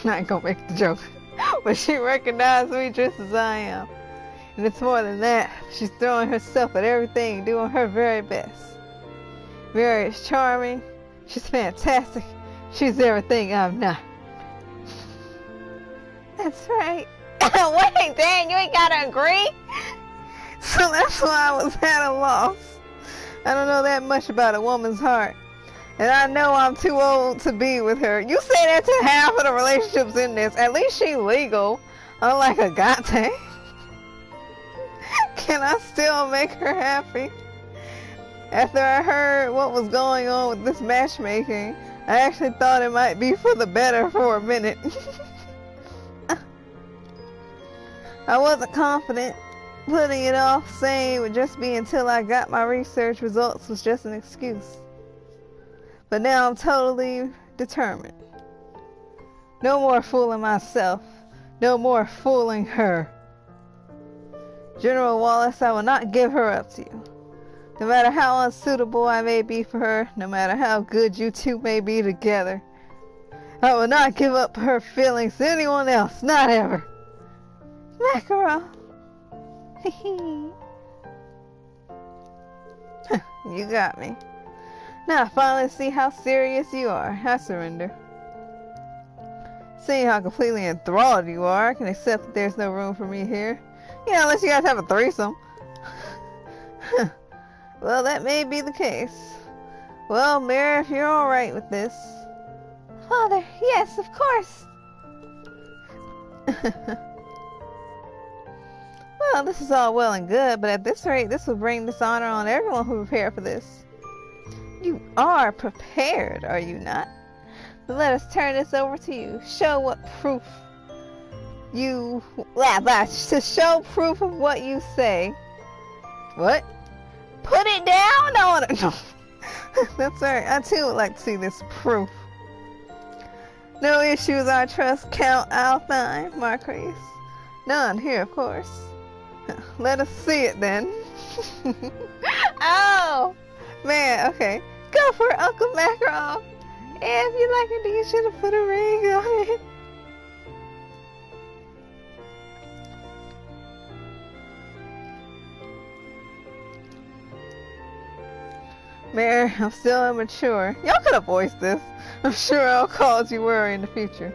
Not gonna make the joke. But she recognized me just as I am. And it's more than that. She's throwing herself at everything, doing her very best. Mary is charming. She's fantastic. She's everything I'm not. That's right. Wait, dang, you ain't gotta agree? So that's why I was at a loss. I don't know that much about a woman's heart. And I know I'm too old to be with her. You say that to half of the relationships in this. At least she's legal. Unlike Agate. Can I still make her happy? After I heard what was going on with this matchmaking, I actually thought it might be for the better for a minute. I wasn't confident. Putting it off, saying it would just be until I got my research results was just an excuse. But now I'm totally determined. No more fooling myself. No more fooling her. General Wallace, I will not give her up to you. No matter how unsuitable I may be for her, no matter how good you two may be together, I will not give up her feelings to anyone else, not ever. Makarov. You got me. Now I finally see how serious you are. I surrender. Seeing how completely enthralled you are, I can accept that there's no room for me here. Yeah, unless you guys have a threesome. Well, that may be the case. Well, Mary, if you're alright with this. Father, yes, of course. Well, this is all well and good, but at this rate, this will bring dishonor on everyone who prepared for this. You are prepared, are you not? But let us turn this over to you. Show what proof you... to show proof of what you say. What? Put it down on it. No. That's right. I too would like to see this proof. No issues, I trust, Count Althine, Marquise. None here, of course. Let us see it then. Oh! Man, okay. Go for it, Uncle Macaron. If you like it, you should have put a ring on it. Mary, I'm still immature. Y'all could have voiced this. I'm sure I'll cause you worry in the future.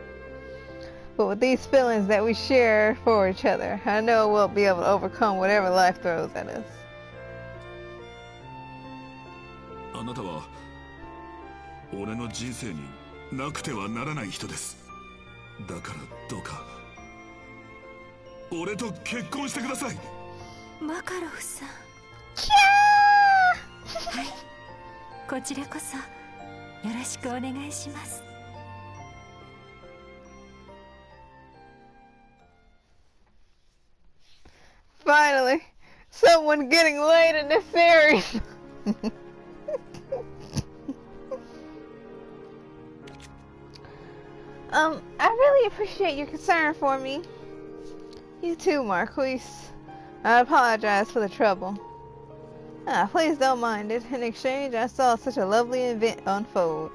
But with these feelings that we share for each other, I know we'll be able to overcome whatever life throws at us. あなたは俺の人生になくてはならない人です。だからどうか俺と結婚してください。マカロフさん。キャー。はい。こちらこそよろしくお願いします。Finally, someone getting laid in this series. I really appreciate your concern for me. You too, Marquise. I apologize for the trouble. Please don't mind it. In exchange, I saw such a lovely event unfold.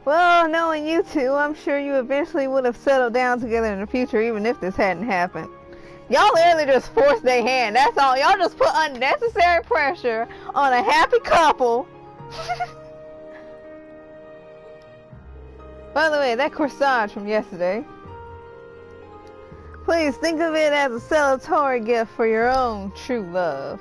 Well, knowing you two, I'm sure you eventually would have settled down together in the future even if this hadn't happened. Y'all literally just forced their hand. That's all. Y'all just put unnecessary pressure on a happy couple. By the way, that corsage from yesterday. Please think of it as a celebratory gift for your own true love.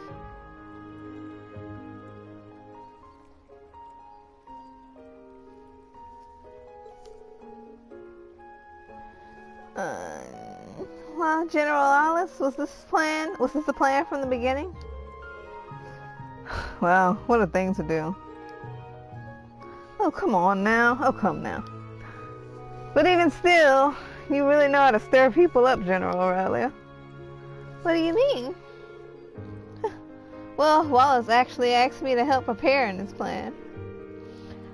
Well, General Alice, was this the plan from the beginning? Wow, what a thing to do. Oh, come on now. Oh, come now. But even still, you really know how to stir people up, General Aurelia. What do you mean? Well, Wallace actually asked me to help prepare in his plan.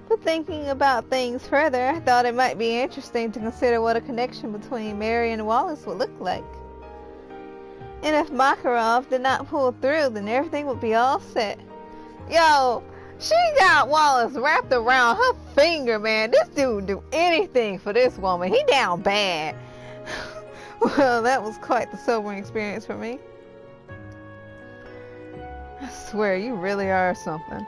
But thinking about things further, I thought it might be interesting to consider what a connection between Mary and Wallace would look like. And if Makarov did not pull through, then everything would be all set. Yo, she got Wallace wrapped around her finger, man. This dude do anything for this woman. He down bad. Well, that was quite the sobering experience for me. I swear, you really are something.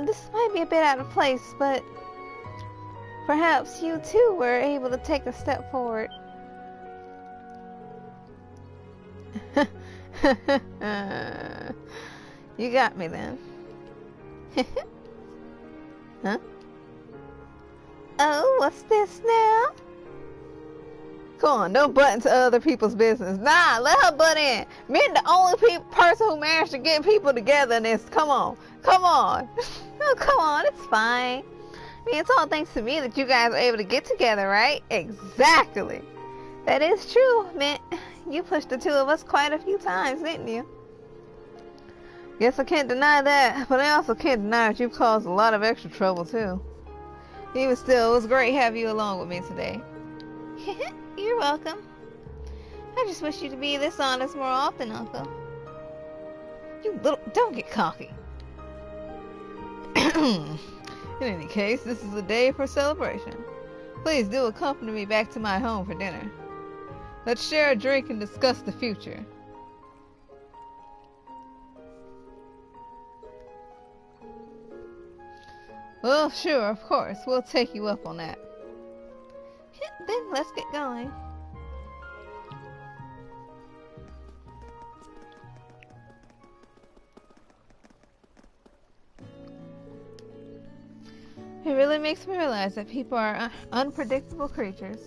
This might be a bit out of place, but perhaps you too were able to take a step forward. You got me then. Huh? Oh, what's this now? Come on, don't butt into other people's business. Nah, let her butt in. Me's the only person who managed to get people together in this. Come on. Come on. Oh, come on. It's fine. I mean, it's all thanks to me that you guys were able to get together, right? Exactly. That is true, Mint. You pushed the two of us quite a few times, didn't you? Guess I can't deny that, but I also can't deny that you've caused a lot of extra trouble, too. Even still, it was great having you along with me today. You're welcome. I just wish you to be this honest more often, Uncle. You little... Don't get cocky. In any case, this is a day for celebration. Please do accompany me back to my home for dinner. Let's share a drink and discuss the future. Well, sure, of course. We'll take you up on that. Then let's get going. It really makes me realize that people are unpredictable creatures.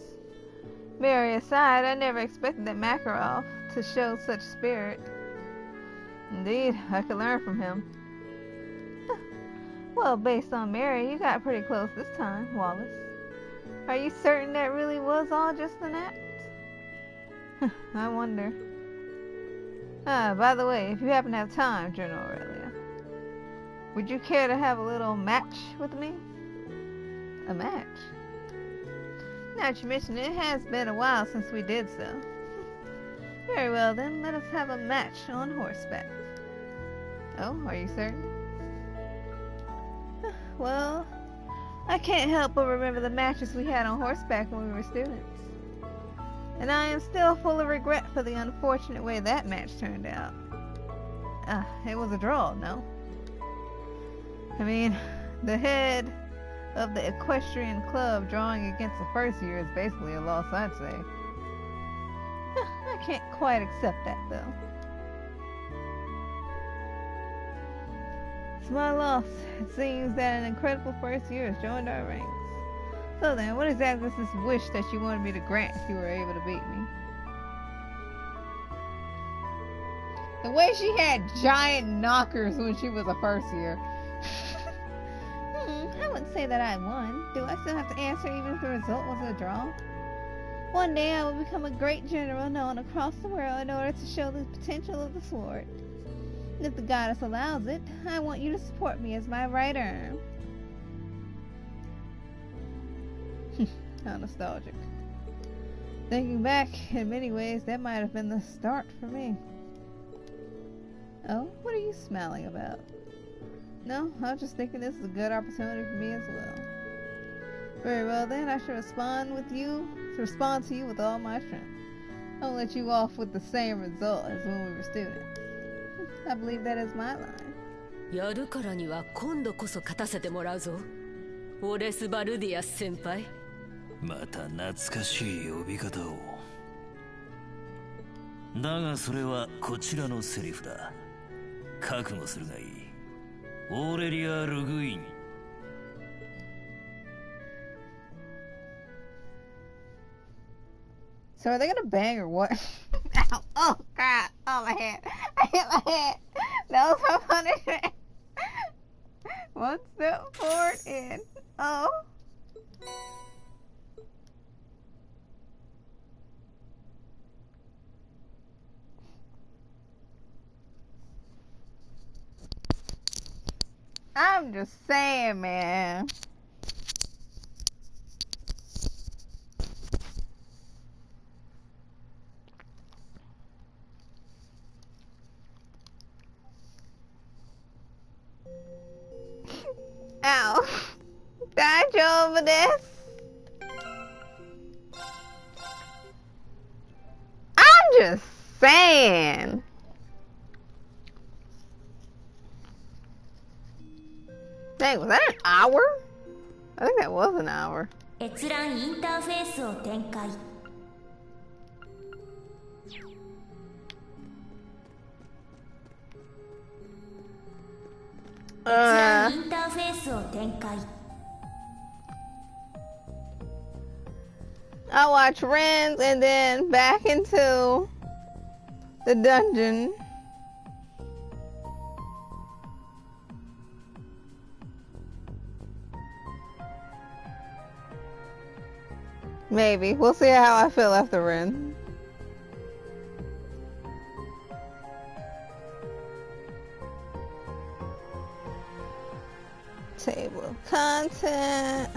Mary aside, I never expected that Makarov to show such spirit. Indeed, I could learn from him. Well, based on Mary, you got pretty close this time, Wallace. Are you certain that really was all just an act? I wonder. By the way, if you happen to have time, General Aurelia, would you care to have a little match with me? A match? Now that you mention it, it has been a while since we did so. Very well then, let us have a match on horseback. Oh, are you certain? Well, I can't help but remember the matches we had on horseback when we were students. And I am still full of regret for the unfortunate way that match turned out. It was a draw, no? I mean, the head of the equestrian club drawing against the first year is basically a loss, I'd say. I can't quite accept that, though. It's my loss. It seems that an incredible first year has joined our ranks. So then, what exactly is this wish that you wanted me to grant if you were able to beat me? The way she had giant knockers when she was a first year. I wouldn't say that I won. Do I still have to answer even if the result was a draw? One day I will become a great general known across the world in order to show the potential of the sword. And if the goddess allows it, I want you to support me as my right arm. How nostalgic. Thinking back, in many ways, that might have been the start for me. Oh, what are you smiling about? No, I was just thinking this is a good opportunity for me as well. Very well then, I shall respond to you with all my strength. I won't let you off with the same result as when we were students. I believe that is my line. やるからには今度こそ勝たせてもらうぞ。オレス・バルディアス先輩。また懐かしい呼び方を。だがそれはこちらのセリフだ。覚悟するがいい。オーレリア・ルグイン。So are they gonna bang or what? Ow. Oh god! Oh my head! I hit my head! That was my punishment! One step forward and oh. I'm just saying, man. Ow. Daijoubu desu. I'm just saying. Dang, was that an hour? I think that was an hour. 閲覧インターフェースを展開。閲覧インターフェースを展開。I watch Rens and then back into the dungeon. Maybe. We'll see how I feel after Ren. Table of content.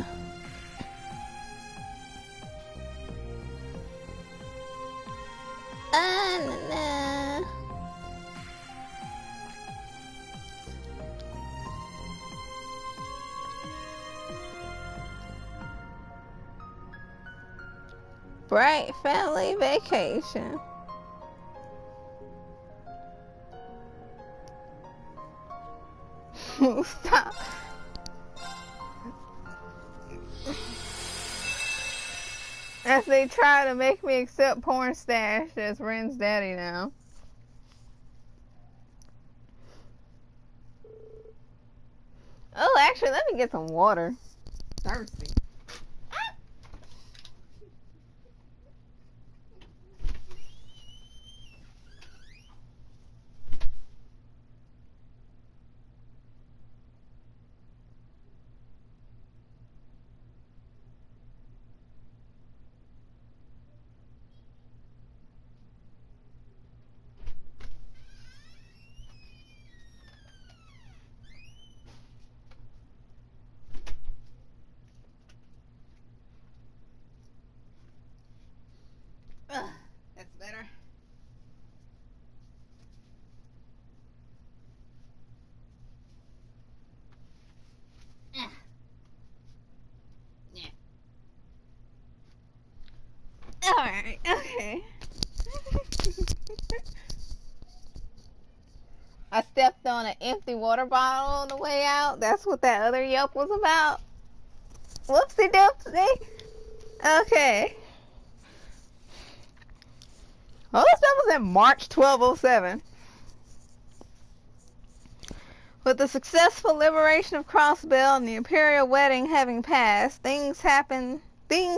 Nah. Bright family vacation. Stop. As they try to make me accept porn stash as Ren's daddy now. Oh, actually, let me get some water. Thirsty. That's better. Yeah. Alright, okay. I stepped on an empty water bottle on the way out. That's what that other Yelp was about. Whoopsie doopsie. Okay. Oh, this stuff was in March 1207. With the successful liberation of Crossbell and the imperial wedding having passed, things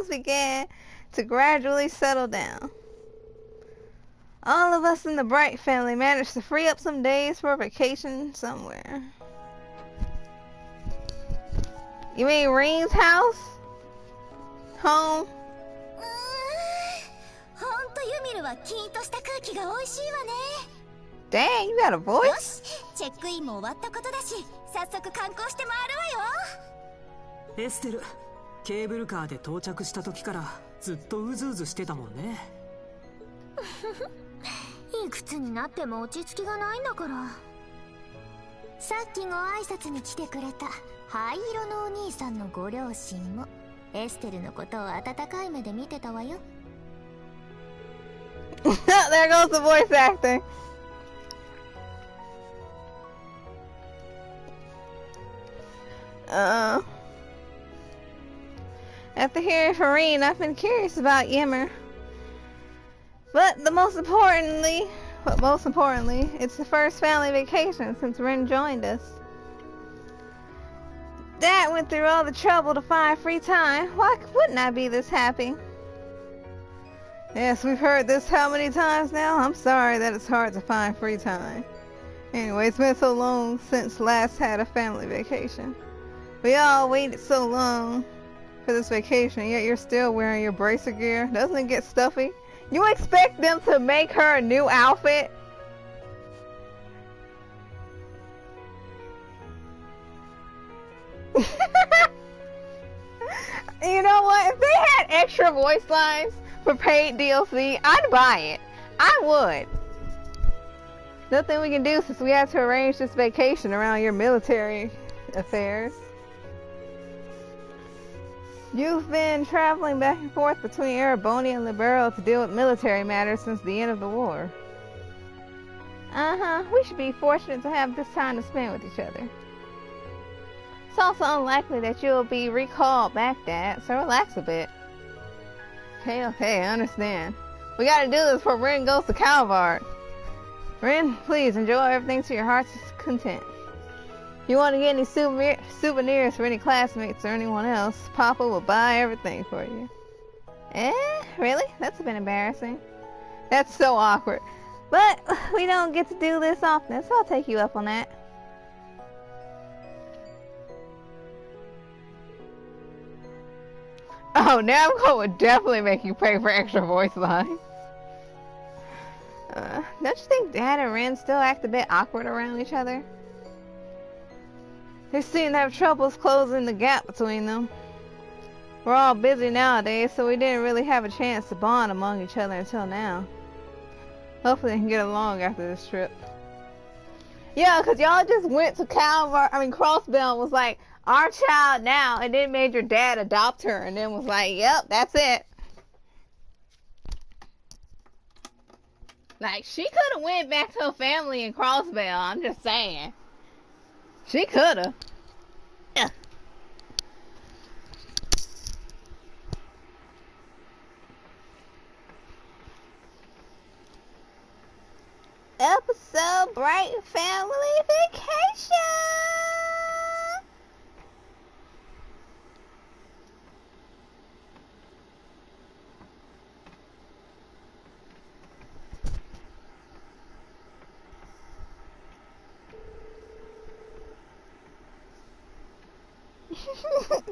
began to gradually settle down. All of us in the Bright family managed to free up some days for a vacation somewhere. You mean Reen's house? Home? Dang, you got a voice? チェックインも終わったことだし、早速観光して回るわよ。エステル、ケーブルカーで到着した時からずっとうずうずしてたもんね。いくつになっても落ち着きがないんだから。さっきご挨拶に来てくれた灰色のお兄さんのご両親もエステルのことを温かい目で見てたわよ。There goes the voice acting. After hearing from Reen, I've been curious about Yimmer. But most importantly, it's the first family vacation since Ren joined us. Dad went through all the trouble to find free time. Why wouldn't I be this happy? Yes, we've heard this how many times now? I'm sorry that it's hard to find free time. Anyway, it's been so long since last had a family vacation. We all waited so long for this vacation, yet you're still wearing your bracer gear. Doesn't it get stuffy? You expect them to make her a new outfit? You know what? If they had extra voice lines for paid DLC, I'd buy it. I would. Nothing we can do since we have to arrange this vacation around your military affairs. You've been traveling back and forth between Ereboni and Libero to deal with military matters since the end of the war. We should be fortunate to have this time to spend with each other. It's also unlikely that you'll be recalled back, Dad, so relax a bit. Okay, I understand. We gotta do this before Ren goes to Calvard. Ren, please enjoy everything to your heart's content. If you want to get any souvenirs for any classmates or anyone else, Papa will buy everything for you. Really? That's a bit embarrassing. That's so awkward. But we don't get to do this often, so I'll take you up on that. Oh, Namco would definitely make you pay for extra voice lines. Don't you think Dad and Ren still act a bit awkward around each other? They seem to have troubles closing the gap between them. We're all busy nowadays, so we didn't really have a chance to bond among each other until now. Hopefully they can get along after this trip. Yeah, because y'all just went to Crossbell and was like, our child now, and then made your dad adopt her, and then was like, yep, that's it. Like, she could have went back to her family in Crossbell. I'm just saying. She could have. Episode Bright Family Vacation.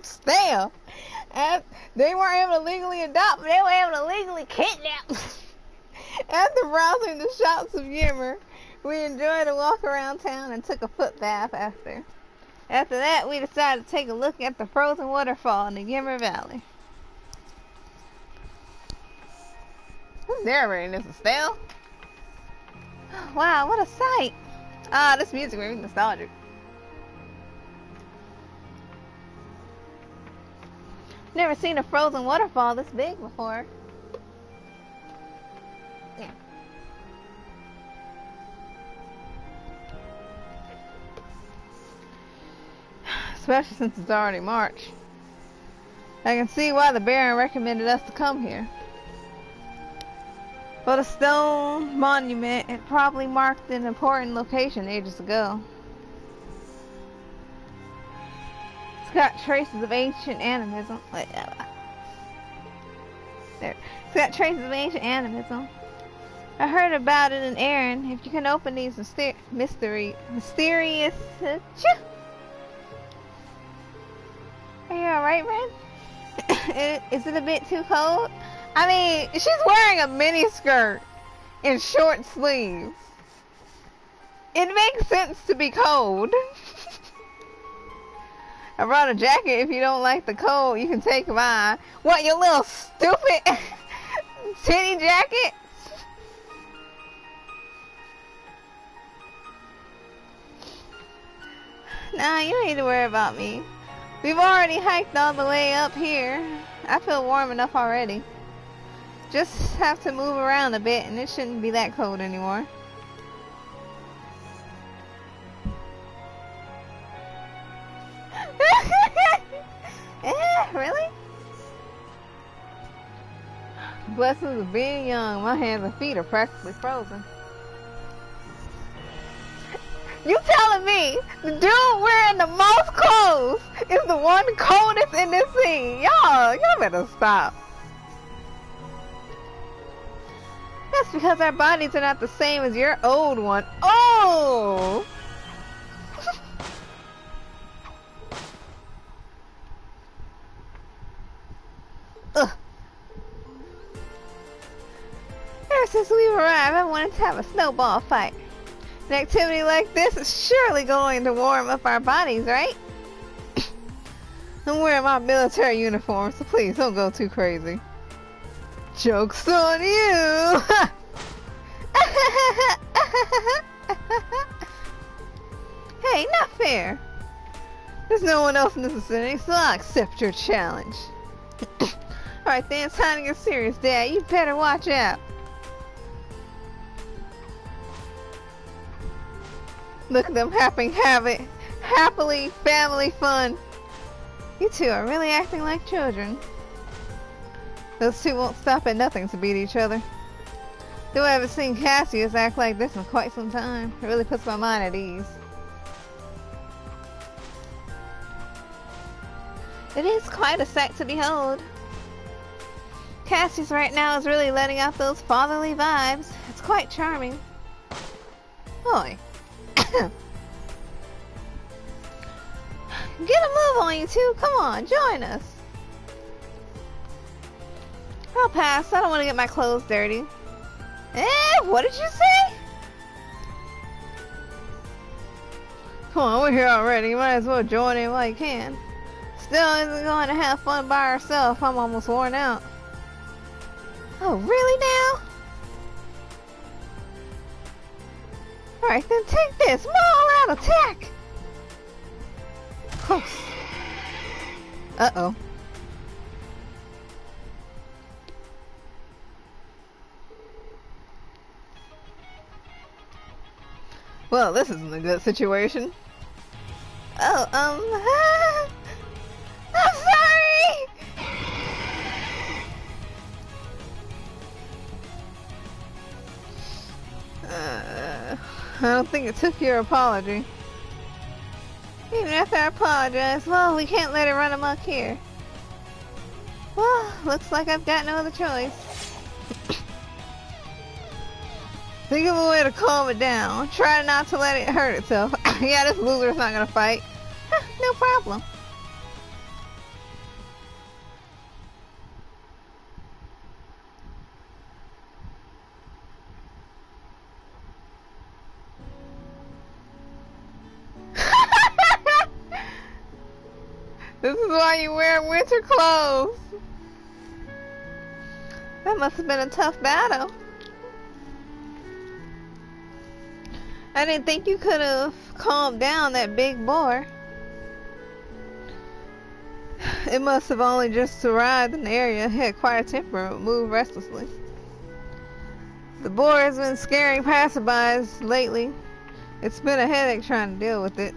Still, they weren't able to legally adopt, but they were able to legally kidnap. After browsing the shops of Yimmer, we enjoyed a walk around town and took a foot bath after. After that, we decided to take a look at the frozen waterfall in the Yimmer Valley. Who's narrating this? Estelle? Wow, what a sight! Ah, this music made me nostalgic. Never seen a frozen waterfall this big before. Yeah. Especially since it's already March. I can see why the Baron recommended us to come here. For the stone monument, it probably marked an important location ages ago. It's got traces of ancient animism. There. It's got traces of ancient animism. I heard about it in Aaron. If you can open these mysterious... Are you alright, Ren? Is it a bit too cold? I mean, she's wearing a mini skirt and short sleeves. It makes sense to be cold. I brought a jacket. If you don't like the cold, you can take mine. What, your little stupid titty jacket? Nah, you don't need to worry about me. We've already hiked all the way up here. I feel warm enough already. Just have to move around a bit and it shouldn't be that cold anymore. Really? Blessings of being young. My hands and feet are practically frozen. You telling me the dude wearing the most clothes is the one coldest in this scene? Y'all better stop. That's because our bodies are not the same as your old one. Oh! Ugh. Ever since we've arrived, I wanted to have a snowball fight. An activity like this is surely going to warm up our bodies, right? I'm wearing my military uniform, so please don't go too crazy. Joke's on you! Hey, not fair. There's no one else in this vicinity, so I'll accept your challenge. Alright then, it's time to get serious, Dad. You better watch out. Look at them happily family fun. You two are really acting like children. Those two won't stop at nothing to beat each other. Though I haven't seen Cassius act like this in quite some time. It really puts my mind at ease. It is quite a sight to behold. Cassius right now is really letting out those fatherly vibes. It's quite charming. Boy. Get a move on, you two. Come on, join us. I'll pass. I don't want to get my clothes dirty. What did you say? Come on, we're here already. You might as well join in while you can. Still isn't going to have fun by herself. I'm almost worn out. Oh, really now? Alright, then take this. Maul out attack! Close. Uh-oh. Well, this isn't a good situation. Oh, I'm sorry! I don't think it took your apology. Even after I apologize, well, we can't let it run amok here. Well, looks like I've got no other choice. Think of a way to calm it down. Try not to let it hurt itself. Yeah, this loser's not gonna fight. No problem. This is why you wear winter clothes. That must have been a tough battle. I didn't think you could have calmed down that big boar. It must have only just arrived in the area. It had quite a temper, but moved restlessly. The boar has been scaring passerbys lately. It's been a headache trying to deal with it.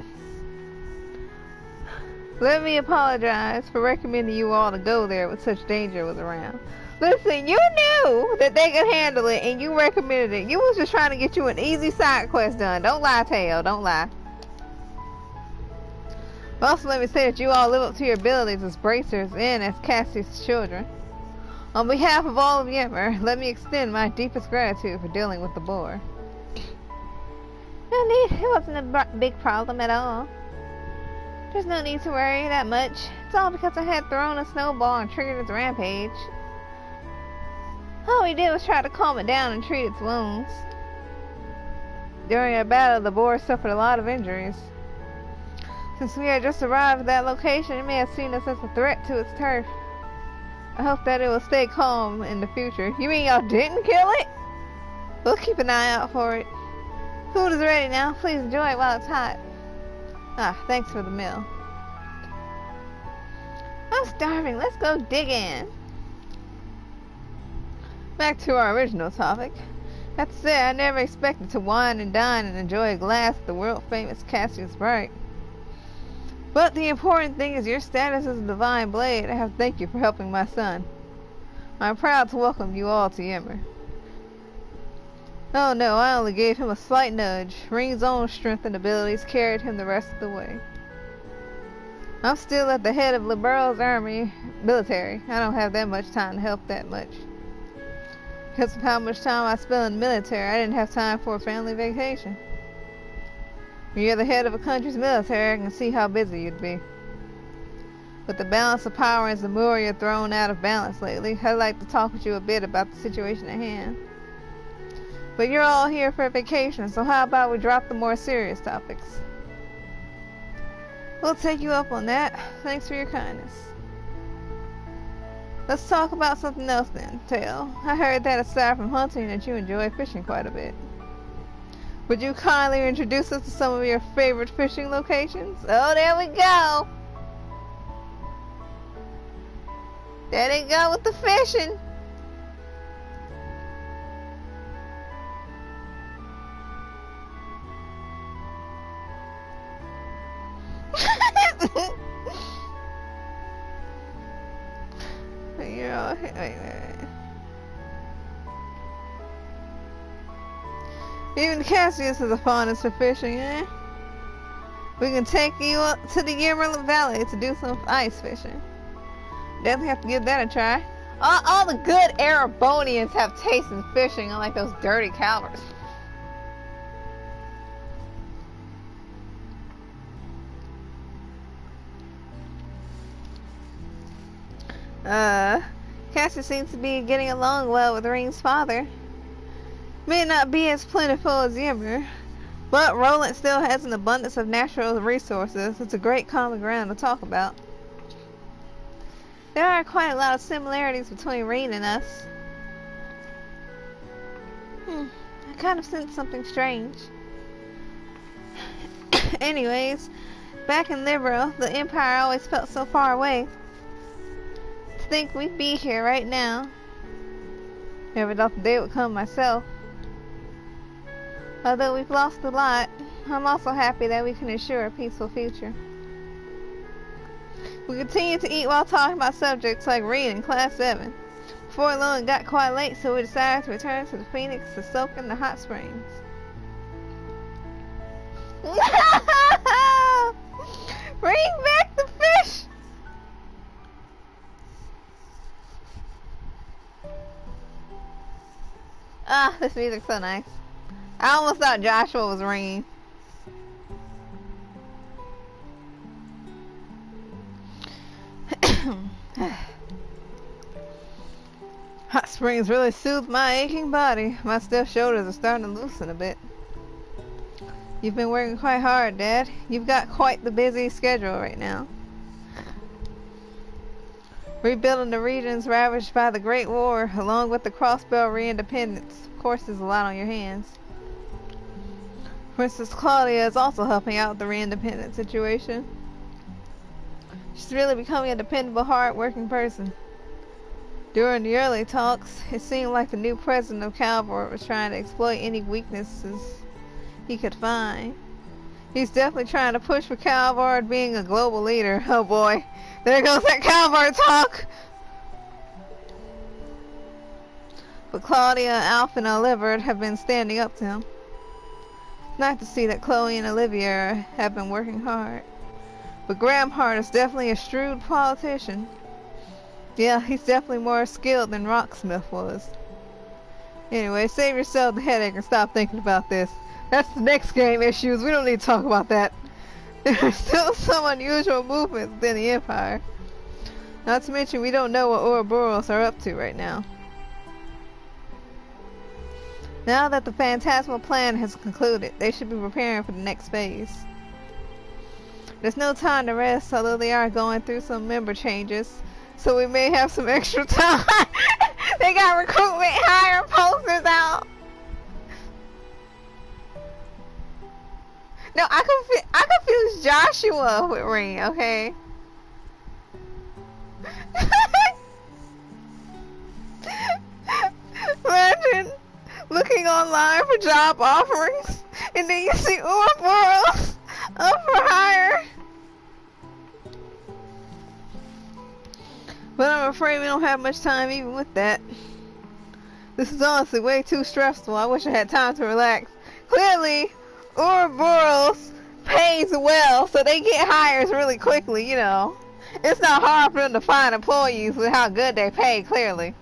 Let me apologize for recommending you all to go there when such danger was around. Listen, you knew that they could handle it and you recommended it. You was just trying to get you an easy side quest done. Don't lie, Tail. Don't lie. Also, let me say that you all live up to your abilities as bracers and as Cassie's children. On behalf of all of Yemmer, let me extend my deepest gratitude for dealing with the boar. No need. It wasn't a big problem at all. There's no need to worry that much. It's all because I had thrown a snowball and triggered its rampage. All we did was try to calm it down and treat its wounds. During our battle, the boar suffered a lot of injuries. Since we had just arrived at that location, it may have seen us as a threat to its turf. I hope that it will stay calm in the future. You mean y'all didn't kill it? We'll keep an eye out for it. Food is ready now. Please enjoy it while it's hot. Ah, thanks for the meal. I'm starving. Let's go digging. Back to our original topic. That said, I never expected to wine and dine and enjoy a glass of the world-famous Cassius Bright. But the important thing is your status as a divine blade. I have to thank you for helping my son. I'm proud to welcome you all to Yemmer. Oh no, I only gave him a slight nudge. Ring's own strength and abilities carried him the rest of the way. I'm still at the head of Libero's military. I don't have that much time to help that much. Because of how much time I spent in the military, I didn't have time for a family vacation. When you're the head of a country's military, I can see how busy you'd be. With the balance of power in Zemuria thrown out of balance lately, I'd like to talk with you a bit about the situation at hand. But you're all here for a vacation, so how about we drop the more serious topics? We'll take you up on that. Thanks for your kindness. Let's talk about something else then, Tail. I heard that aside from hunting that you enjoy fishing quite a bit. Would you kindly introduce us to some of your favorite fishing locations? Oh, there we go! There they go with the fishing! You're all wait. Even Cassius has a fondness for fishing, eh? We can take you up to the Emerald Valley to do some ice fishing. Definitely have to give that a try. All the good Erebonians have taste in fishing, unlike those dirty Calvers. Cassius seems to be getting along well with Ring's father. May not be as plentiful as Yemmer, but Roland still has an abundance of natural resources. It's a great common ground to talk about. There are quite a lot of similarities between Ring and us. I kind of sense something strange. Anyways, back in Libero, the Empire always felt so far away. To think we'd be here right now. Never thought the day would come myself. Although we've lost a lot, I'm also happy that we can ensure a peaceful future. We continued to eat while talking about subjects like reading in Class 7. Before long, it got quite late, so we decided to return to the Phoenix to soak in the hot springs. Bring back the fish! Ah, this music's so nice. I almost thought Joshua was ringing. Hot springs really soothe my aching body. My stiff shoulders are starting to loosen a bit. You've been working quite hard, Dad. You've got quite the busy schedule right now. Rebuilding the regions ravaged by the Great War, along with the Crossbelt re-independence. Of course, there's a lot on your hands. Princess Claudia is also helping out with the re-independence situation. She's really becoming a dependable, hard-working person. During the early talks, it seemed like the new president of Calvert was trying to exploit any weaknesses he could find. He's definitely trying to push for Calvert being a global leader. Oh boy, there goes that Calvert talk! But Claudia, Alf, and Olivert have been standing up to him. It's nice to see that Chloe and Olivia have been working hard. But Graham Hart is definitely a shrewd politician. Yeah, he's definitely more skilled than Rocksmith was. Anyway, save yourself the headache and stop thinking about this. That's the next game issues. We don't need to talk about that. There are still some unusual movements within the Empire. Not to mention we don't know what Ouroboros are up to right now. Now that the Phantasmal plan has concluded, they should be preparing for the next phase. There's no time to rest, although they are going through some member changes, so we may have some extra time. They got recruitment hire posters out. No, I confused Joshua with Ring, okay? Imagine looking online for job offerings, and then you see Ouroboros up for hire. But I'm afraid we don't have much time even with that. This is honestly way too stressful. I wish I had time to relax. Clearly, Ouroboros pays well, so they get hires really quickly, you know. It's not hard for them to find employees with how good they pay, clearly.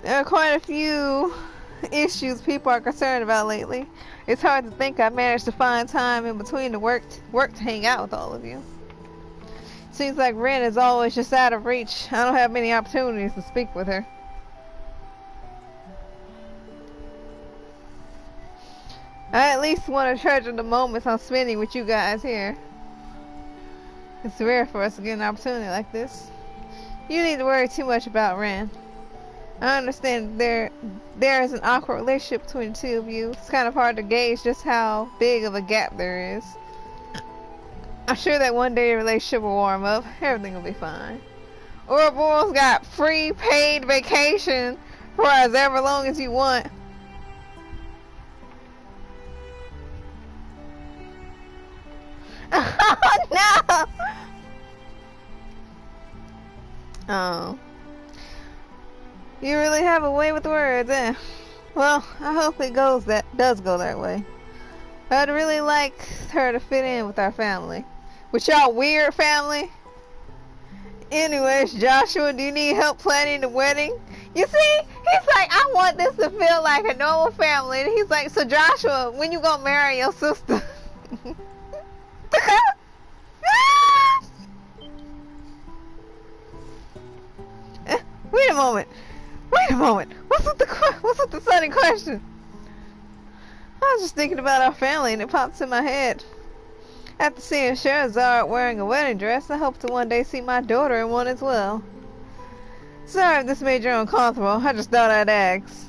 There are quite a few issues people are concerned about lately. It's hard to think I managed to find time in between the work to hang out with all of you. Seems like Ren is always just out of reach. I don't have many opportunities to speak with her. I at least want to treasure the moments I'm spending with you guys here. It's rare for us to get an opportunity like this. You need to worry too much about Ren. I understand there is an awkward relationship between the two of you. It's kind of hard to gauge just how big of a gap there is. I'm sure that one day the relationship will warm up. Everything will be fine. Ouroboros got free paid vacation for as ever long as you want. Oh no! Oh. You really have a way with words, eh? Well, I hope it does go that way. I'd really like her to fit in with our family. With y'all weird family? Anyways, Joshua, do you need help planning the wedding? You see, he's like, I want this to feel like a normal family. And he's like, so Joshua, when you gonna marry your sister? Wait a moment. Wait a moment. What's with the sudden question? I was just thinking about our family and it popped in my head. After seeing Sherazade wearing a wedding dress, I hope to one day see my daughter in one as well. Sorry if this made you uncomfortable. I just thought I'd ask.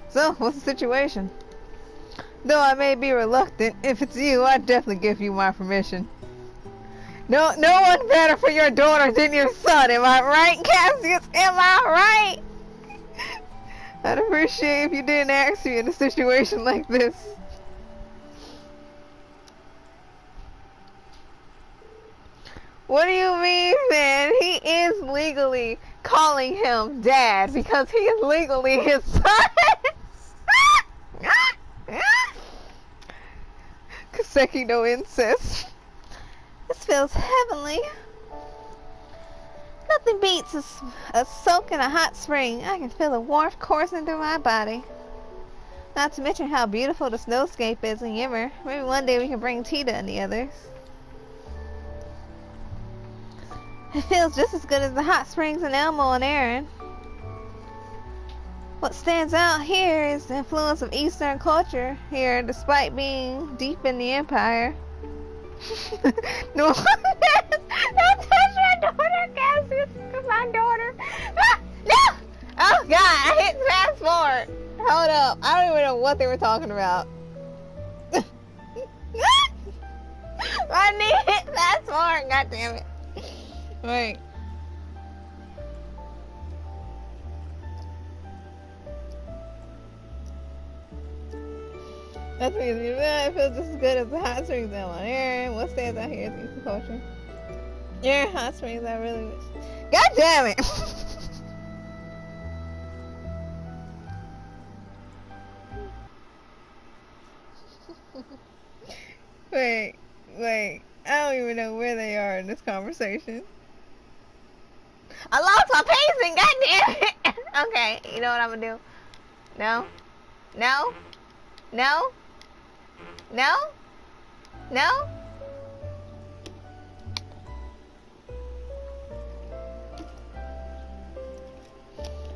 So, what's the situation? Though I may be reluctant, if it's you, I'd definitely give you my permission. No one better for your daughter than your son, am I right, Cassius? Am I right? I'd appreciate if you didn't ask me in a situation like this. What do you mean, man? He is legally calling him dad because he is legally his son. Kaseki no incest. This feels heavenly. Nothing beats a soak in a hot spring. I can feel the warmth coursing through my body. Not to mention how beautiful the snowscape is in Yimmer. Maybe one day we can bring Tita and the others. It feels just as good as the hot springs in Elmo and Aaron. What stands out here is the influence of Eastern culture here, despite being deep in the Empire. No, don't touch my daughter, Cassius. My daughter. Ah, no! Oh God, I hit fast forward. Hold up, I don't even know what they were talking about. My knee hit fast forward. God damn it. Wait. That's because it feels just as good as the hot springs down on Aaron. What stands out here is Eastern culture. Aaron hot springs, I really wish. God damn it! Wait. I don't even know where they are in this conversation. I lost my pacing, god damn it! Okay, you know what I'm gonna do? No? No? No? No? No?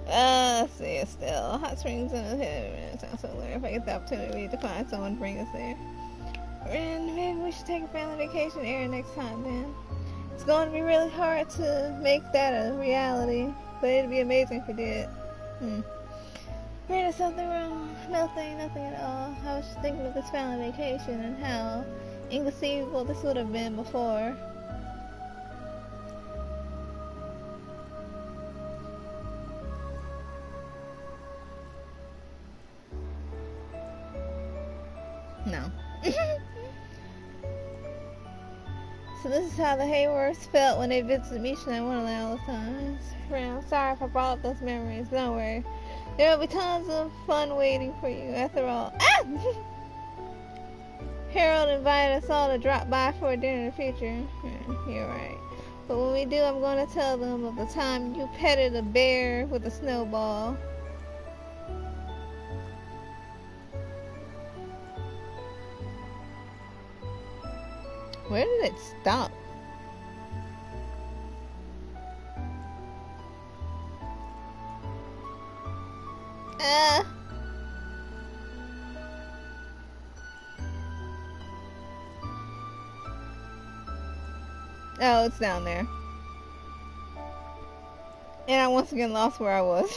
Let's see it still. Hot springs in the head. Sounds so weird. If I get the opportunity to find someone to bring us there. And maybe we should take a family vacation area next time then. It's going to be really hard to make that a reality, but it'd be amazing if we did. Ran is something wrong? Nothing at all. I was just thinking of this family vacation and how inconceivable this would have been before. No. So this is how the Hayworths felt when they visited Misha and Wonderland all the time. I'm sorry if I brought up those memories. Don't worry. There will be tons of fun waiting for you. After all, Harold invited us all to drop by for a dinner in the future. You're right. But when we do, I'm going to tell them of the time you petted a bear with a snowball. Where did it stop? Oh, it's down there. And I once again lost where I was.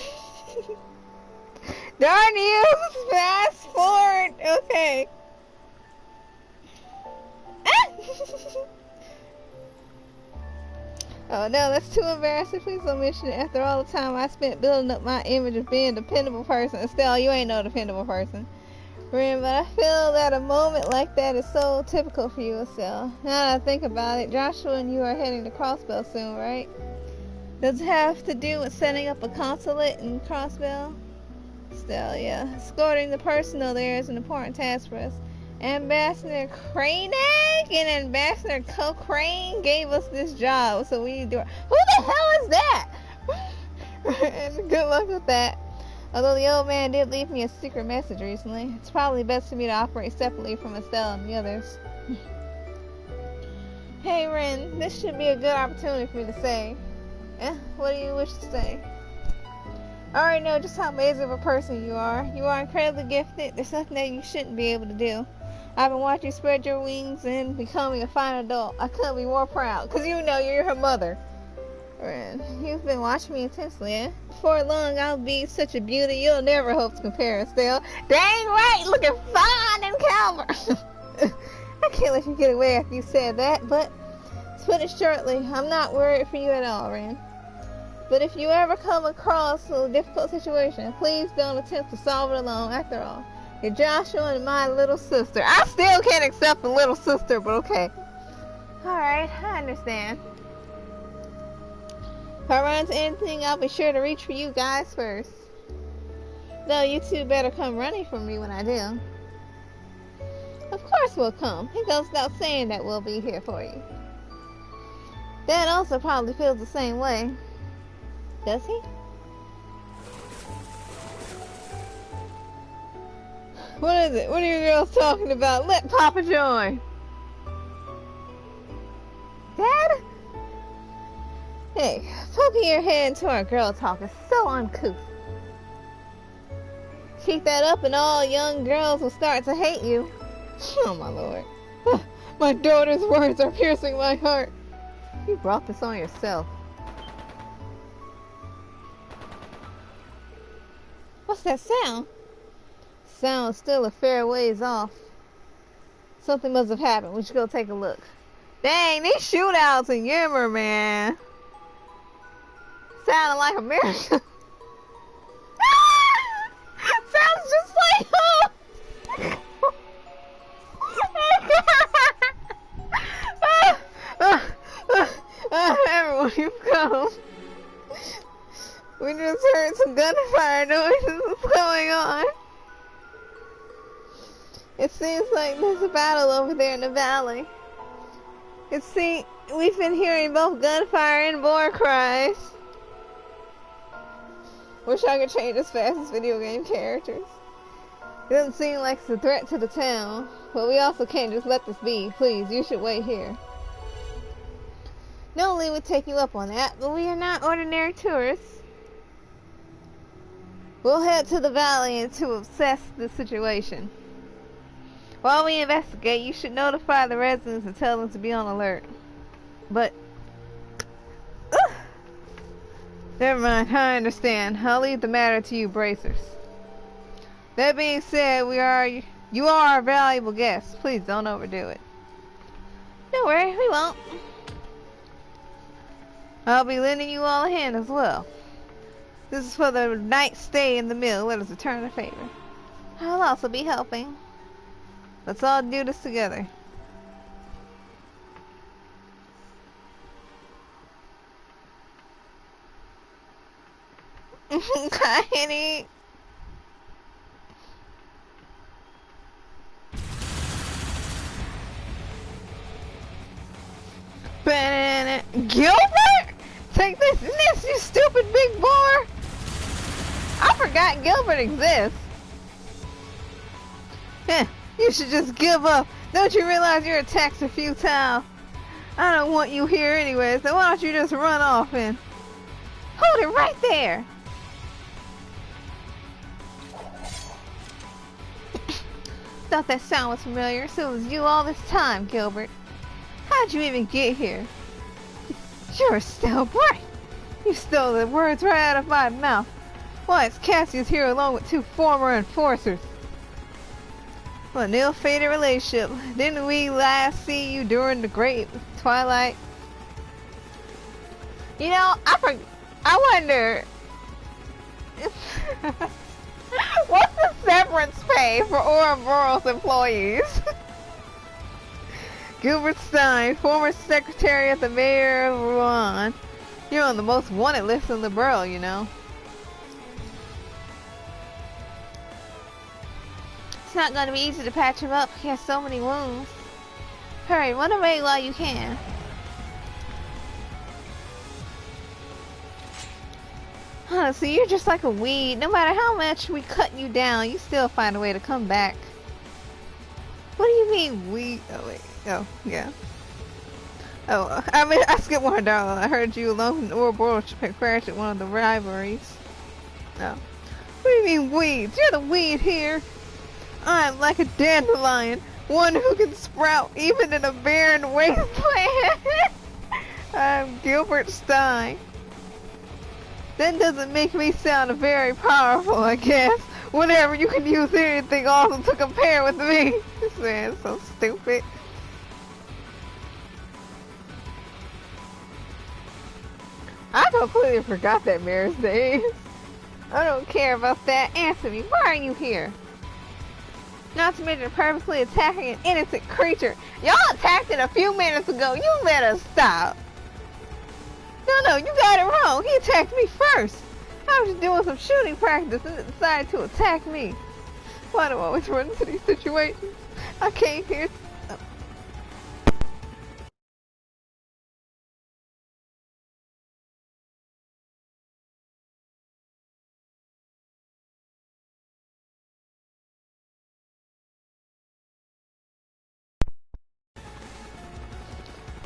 Darn you! Fast forward! Okay. Oh no, that's too embarrassing. Please don't mention it. After all the time I spent building up my image of being a dependable person. Estelle, you ain't no dependable person. Ren, but I feel that a moment like that is so typical for you, Estelle. Now that I think about it, Joshua and you are heading to Crossbell soon, right? Does it have to do with setting up a consulate in Crossbell? Estelle, yeah. Escorting the personnel there is an important task for us. Ambassador Crane and Ambassador Cochrane gave us this job, so we need to do it. Who the hell is that? And good luck with that. Although the old man did leave me a secret message recently, it's probably best for me to operate separately from Estelle and the others. Hey Ren, this should be a good opportunity for me to say. What do you wish to say? I already know just how amazing of a person you are. You are incredibly gifted. There's nothing that you shouldn't be able to do. I've been watching you spread your wings and becoming a fine adult. I couldn't be more proud, because you know you're her mother. Ren, you've been watching me intensely, eh? Before long, I'll be such a beauty you'll never hope to compare, Estelle. Dang right, looking fine in Calvert. I can't let you get away after you said that, but to put it shortly, I'm not worried for you at all, Ren. But if you ever come across a difficult situation, please don't attempt to solve it alone. After all, you're Joshua and my little sister. I still can't accept the little sister, but okay. Alright, I understand. If I run into anything, I'll be sure to reach for you guys first. Though you two better come running for me when I do. Of course we'll come. It goes without saying that we'll be here for you. Dad also probably feels the same way. Does he? What is it? What are you girls talking about? Let Papa join. Dad? Hey, poking your head into our girl talk is so uncouth. Keep that up and all young girls will start to hate you. Oh my lord. My daughter's words are piercing my heart. You brought this on yourself. What's that sound? Sound's still a fair ways off. Something must have happened. We should go take a look. Dang, these shootouts in Yammer, man. Sounding like America. Sounds just like home. Everyone, you've come. We just heard some gunfire noises. What's going on? It seems like there's a battle over there in the valley. We've been hearing both gunfire and war cries. Wish I could change as fast as video game characters. It doesn't seem like it's a threat to the town, but we also can't just let this be. Please, you should wait here. Normally we'd take you up on that, but we are not ordinary tourists. We'll head to the valley and to assess the situation. While we investigate, you should notify the residents and tell them to be on alert. But... never mind, I understand. I'll leave the matter to you bracers. That being said, you are our valuable guests. Please don't overdo it. Don't worry, we won't. I'll be lending you all a hand as well. This is for the night's stay in the mill. Let us return the favor. I'll also be helping. Let's all do this together. Tiny. Gilbert? Take this, you stupid big boy! I forgot Gilbert exists. You should just give up. Don't you realize your attacks are futile? I don't want you here anyway, so why don't you just run off and... Hold it right there! Thought that sound was familiar, so it was you all this time, Gilbert. How'd you even get here? You're still bright. You stole the words right out of my mouth. Why, it's Cassius here along with two former enforcers. What an ill-fated relationship. Didn't we last see you during the Great Twilight? You know, I wonder... what's the severance pay for Ouroboros employees? Gilbert Stein, former secretary of the mayor of Rouen. You're on the most wanted list in the borough, you know. It's not going to be easy to patch him up. He has so many wounds. Hurry, run away while you can. Honestly, you're just like a weed. No matter how much we cut you down, you still find a way to come back. What do you mean, weed? Oh, wait. Oh, yeah. Oh, I skipped one, darling. I heard you alone in Ouroboros crash at one of the rivalries. Oh. What do you mean, weeds? You're the weed here. I'm like a dandelion, one who can sprout even in a barren wasteland. I'm Gilbert Stein. That doesn't make me sound very powerful, I guess. Whenever you can use anything awesome to compare with me. This man's so stupid. I completely forgot that mare's name. I don't care about that. Answer me. Why are you here? Not to mention purposely attacking an innocent creature. Y'all attacked it a few minutes ago. You let us stop. No, you got it wrong. He attacked me first. I was just doing some shooting practice and it decided to attack me. Why do I always run into these situations? I came here.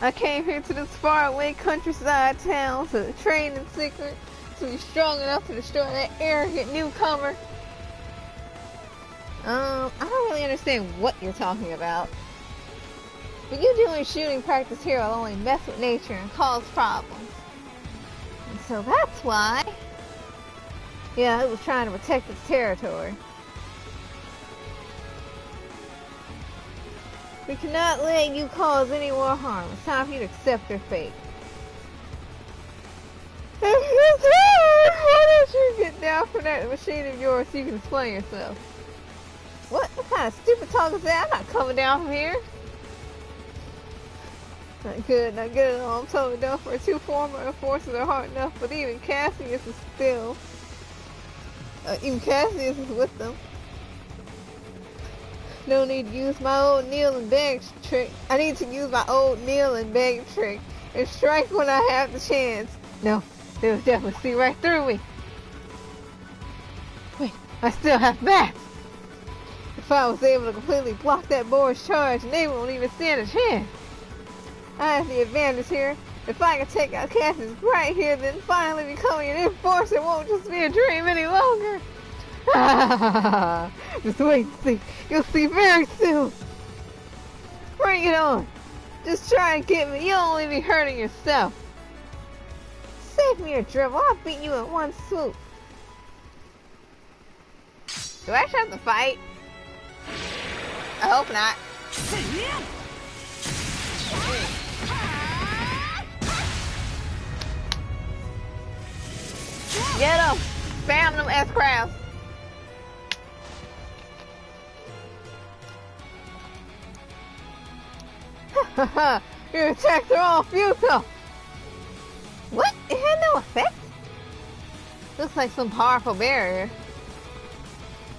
I came here to this faraway countryside town to train in secret, to be strong enough to destroy that arrogant newcomer. I don't really understand what you're talking about. But you doing shooting practice here will only mess with nature and cause problems. And so that's why. Yeah, it was trying to protect its territory. We cannot let you cause any more harm. It's time for you to accept your fate. Why don't you get down from that machine of yours so you can explain yourself? What kind of stupid talk is that? I'm not coming down from here. Not good at all. I'm totally done for two former forces are hard enough, but even Cassius is still. Even Cassius is with them. No need to use my old kneel and beg trick. I need to use my old kneel and beg trick and strike when I have the chance. No, they'll definitely see right through me. Wait, I still have that. If I was able to completely block that boar's charge, they won't even stand a chance. I have the advantage here. If I can take out Cassius right here, then finally becoming an enforcer won't just be a dream any longer. Just wait and see. You'll see very soon. Bring it on. Just try and get me. You'll only be hurting yourself. Save me your dribble. I'll beat you in one swoop. Do I actually have to fight? I hope not. Get him! Spam them S-crafts. Your attacks are all futile. What? It had no effect? Looks like some powerful barrier.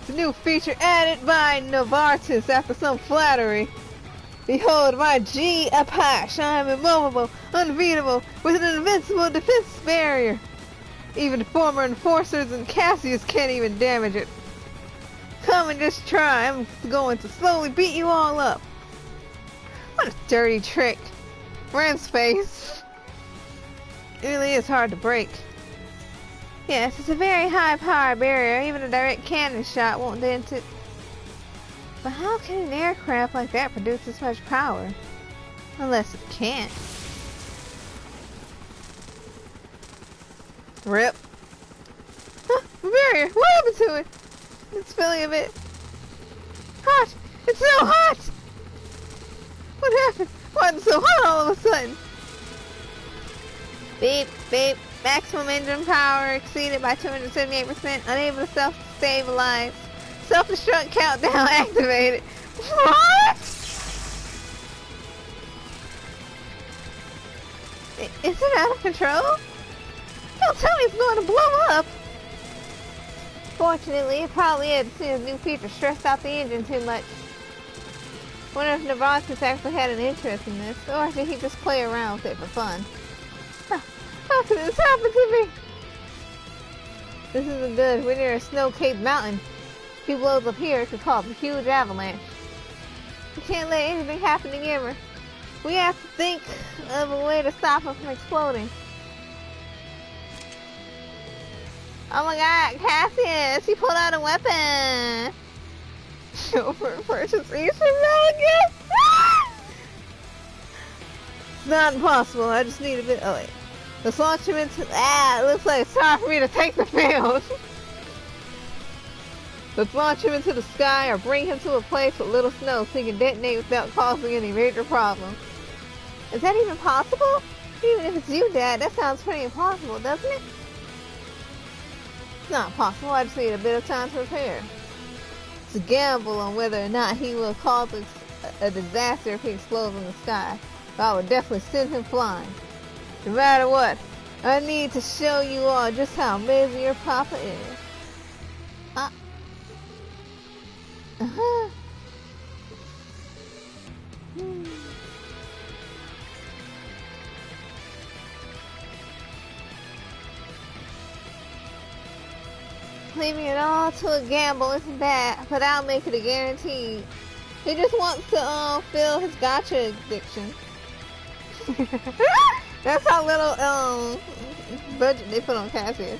It's a new feature added by Novartis after some flattery. Behold my G Apache. I am immovable, unbeatable, with an invincible defense barrier. Even former enforcers and Cassius can't even damage it. Come and just try. I'm going to slowly beat you all up. What a dirty trick. Ram's face. It really is hard to break. Yes, it's a very high power barrier. Even a direct cannon shot won't dent it. But how can an aircraft like that produce this much power? Unless it can't. Rip. Huh, the barrier! What happened to it? It's feeling a bit hot. It's so hot! What happened? Why is it so hot all of a sudden? Beep, beep. Maximum engine power exceeded by 278%. Unable to self-stabilize. Self-destruct countdown activated. What? Is it out of control? Don't tell me it's going to blow up. Fortunately, it probably is since new feature stressed out the engine too much. Wonder if Novartis actually had an interest in this, or did he just play around with it for fun? How could this happen to me? This isn't good. We're near a snow-capped mountain. If he blows up here, it could cause a huge avalanche. We can't let anything happen to Gimmer. We have to think of a way to stop him from exploding. Oh my god, Cassius! He pulled out a weapon! Chauffeur purchase Eastern Malagate! It's not impossible, I just need a bit. Oh wait. Let's launch him into. It looks like it's time for me to take the field! Let's launch him into the sky or bring him to a place with little snow so he can detonate without causing any major problems. Is that even possible? Even if it's you, Dad, that sounds pretty impossible, doesn't it? It's not possible. I just need a bit of time to prepare. It's a gamble on whether or not he will cause a disaster if he explodes in the sky. But I would definitely send him flying. No matter what, I need to show you all just how amazing your papa is. Leaving it all to a gamble isn't bad, but I'll make it a guarantee. He just wants to fill his gotcha addiction. That's how little budget they put on Cassius.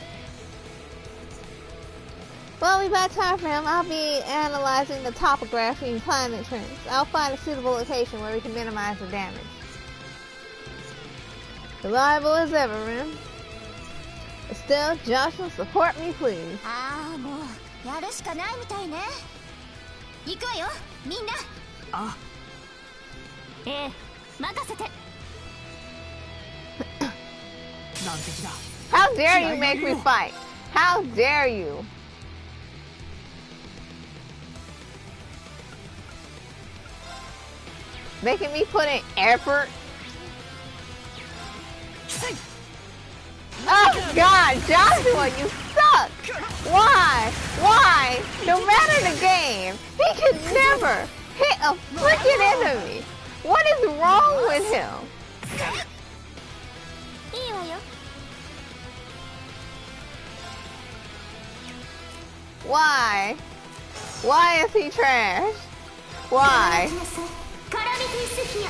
Well, we've got time for him. I'll be analyzing the topography and climate trends. I'll find a suitable location where we can minimize the damage. Reliable as ever, Rim. Estelle, Joshua, support me, please. もうやるしかないみたいね。行くわよ、みんな。あ。ええ、任せて。難敵だ。 How dare you make me fight? How dare you? Making me put in effort? Oh God, Joshua, you suck! Why? Why? No matter the game, he can never hit a freaking enemy. What is wrong with him? いいわよ。 Why? Why is he trash? Why? カラミティスフィア。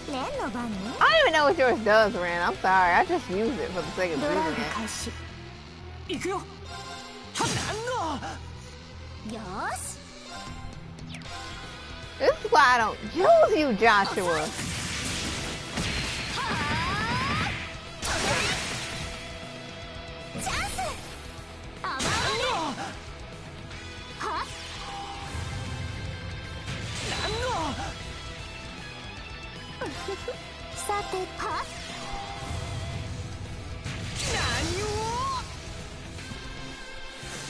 レンの番ね。 I don't even know what yours does, Ren. I'm sorry. I just use it for the sake of ドラ using イブ it. 開始。行くよ。よーし。 This is why I don't use you, Joshua. チャンス。甘々ね。はっ。さて、はっ。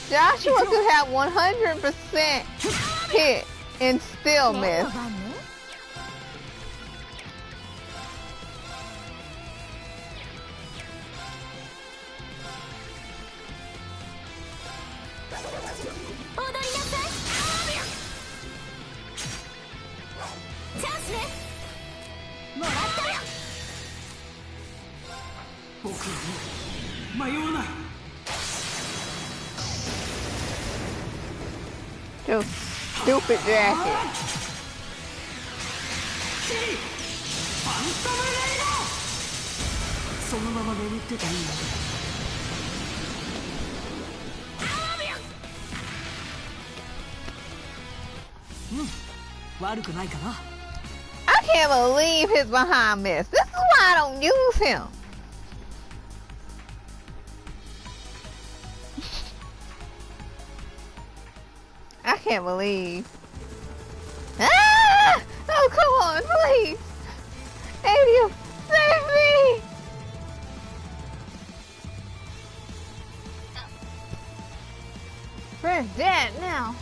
Joshua could have 100% hit and still レン miss. の番ね。 踊りなさい。チャンスね。もらったよ。僕はもう迷わない。 Your stupid jacket. ファントムレイド。そのまま眠ってていいよ。悪くないかな。 I can't believe his behind miss. This is why I don't use him. I can't believe. Ah! Oh, come on, please. Avium, save me. Where's Dad now?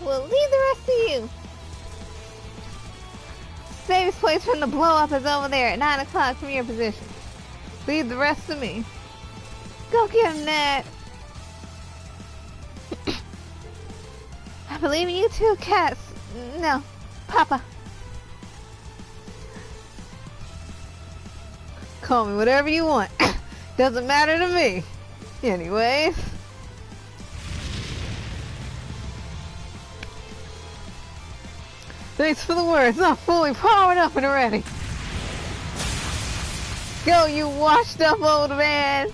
We'll leave the rest to you. Safest place from the blow up is over there at 9 o'clock from your position. Leave the rest to me. Go get him, Ned. I believe in you too, Cats. No, Papa. Call me whatever you want. Doesn't matter to me. Anyways. Thanks for the words. I'm fully powered up and ready. Go, you washed up old man.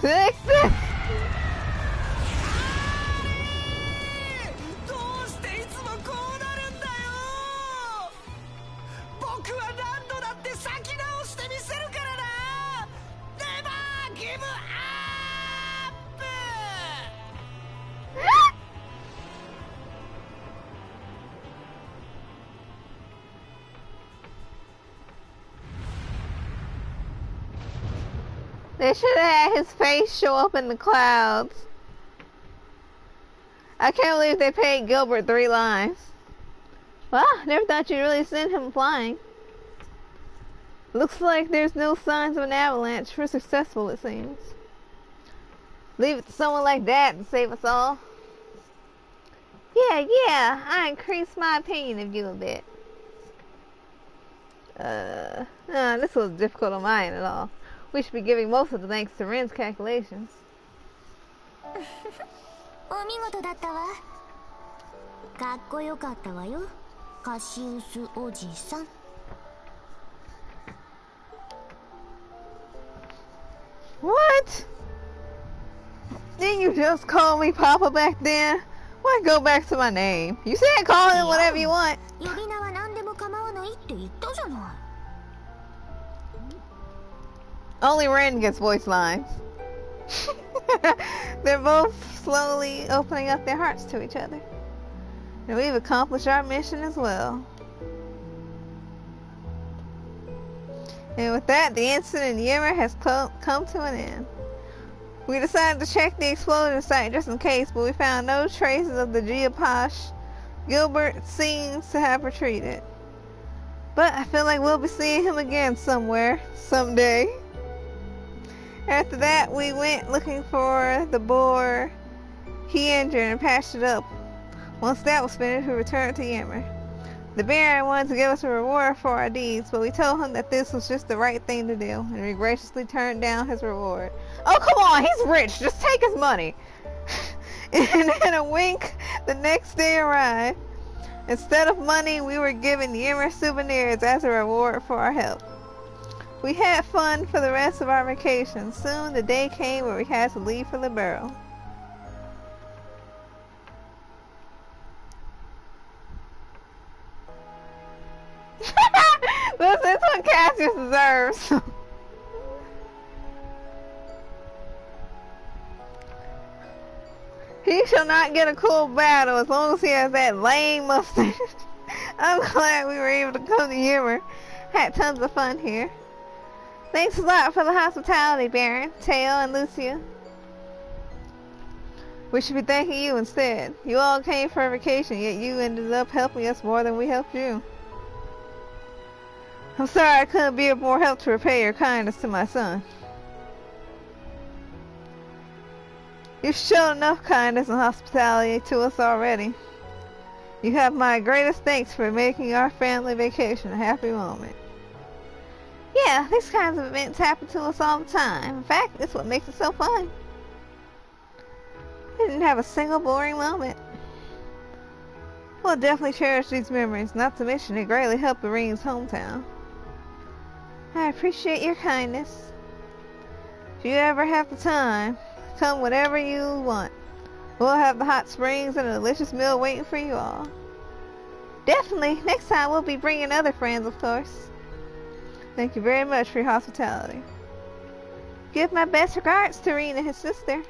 Take this. どうしていつもこうなるんだよ。僕は何度だって先直してみせるからな。ネバーギブアップ。 What They should have had his face show up in the clouds. I can't believe they paid Gilbert 3 lines. Well, never thought you'd really send him flying. Looks like there's no signs of an avalanche. We're successful, it seems. Leave it to someone like that to save us all. Yeah, I increased my opinion of you a bit. No, this was difficult on my end at all. We should be giving most of the thanks to Ren's calculations. お見事だったわ。かっこよかったわよ、カシウスおじさん。What? Didn't you just call me Papa back then? Why go back to my name? You said call him whatever you want. 呼び名は何でも構わないって言ったじゃない。Only Ren gets voice lines. They're both slowly opening up their hearts to each other. And we've accomplished our mission as well. And with that, the incident in Yimmer has come to an end. We decided to check the explosion site just in case, but we found no traces of the Geoposh. Gilbert seems to have retreated. But I feel like we'll be seeing him again somewhere, someday. After that, we went looking for the boar he injured and patched it up. Once that was finished, we returned to Yimmer. The Baron wanted to give us a reward for our deeds, but we told him that this was just the right thing to do, and we graciously turned down his reward. Oh, come on, he's rich, just take his money. And in a wink, the next day arrived. Instead of money, we were given Yimmer souvenirs as a reward for our help. We had fun for the rest of our vacation. Soon the day came where we had to leave for the barrel. This is what Cassius deserves. He shall not get a cool battle as long as he has that lame mustache. I'm glad we were able to come to Yimmer. Had tons of fun here. Thanks a lot for the hospitality, Baron, Teo, and Lucia. We should be thanking you instead. You all came for a vacation, yet you ended up helping us more than we helped you. I'm sorry I couldn't be of more help to repay your kindness to my son. You've shown enough kindness and hospitality to us already. You have my greatest thanks for making our family vacation a happy moment. Yeah, these kinds of events happen to us all the time. In fact, that's what makes it so fun. We didn't have a single boring moment. We'll definitely cherish these memories, not to mention they greatly help Irene's hometown. I appreciate your kindness. If you ever have the time, come whenever you want. We'll have the hot springs and a delicious meal waiting for you all. Definitely, next time we'll be bringing other friends, of course. Thank you very much for your hospitality. Give my best regards to Irene and his sister.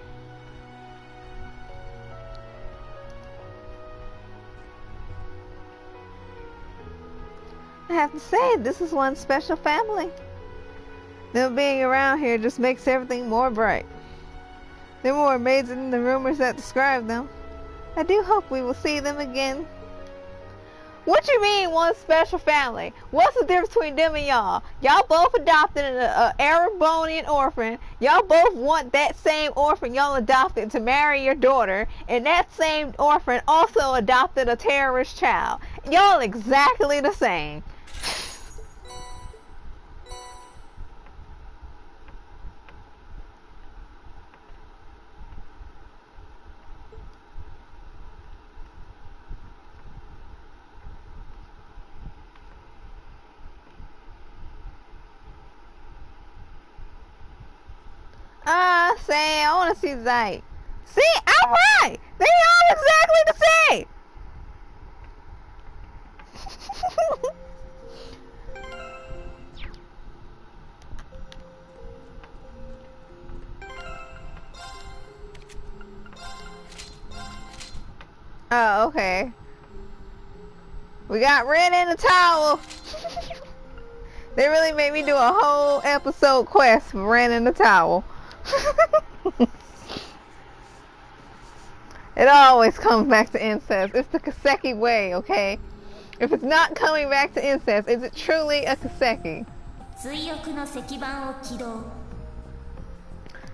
I have to say, this is one special family. Them being around here just makes everything more bright. They're more amazing than the rumors that describe them. I do hope we will see them again. What you mean, one special family? What's the difference between them and y'all? Y'all both adopted an Arabonian orphan. Y'all both want that same orphan y'all adopted to marry your daughter. And that same orphan also adopted a terrorist child. Y'all exactly the same. Say, I want to see Zite. See, I'm right. They all exactly the same. Oh, okay. We got Red in the towel. They really made me do a whole episode quest for ran in the towel. It always comes back to incest. It's the Kaseki way, okay? If it's not coming back to incest, is it truly a Kaseki?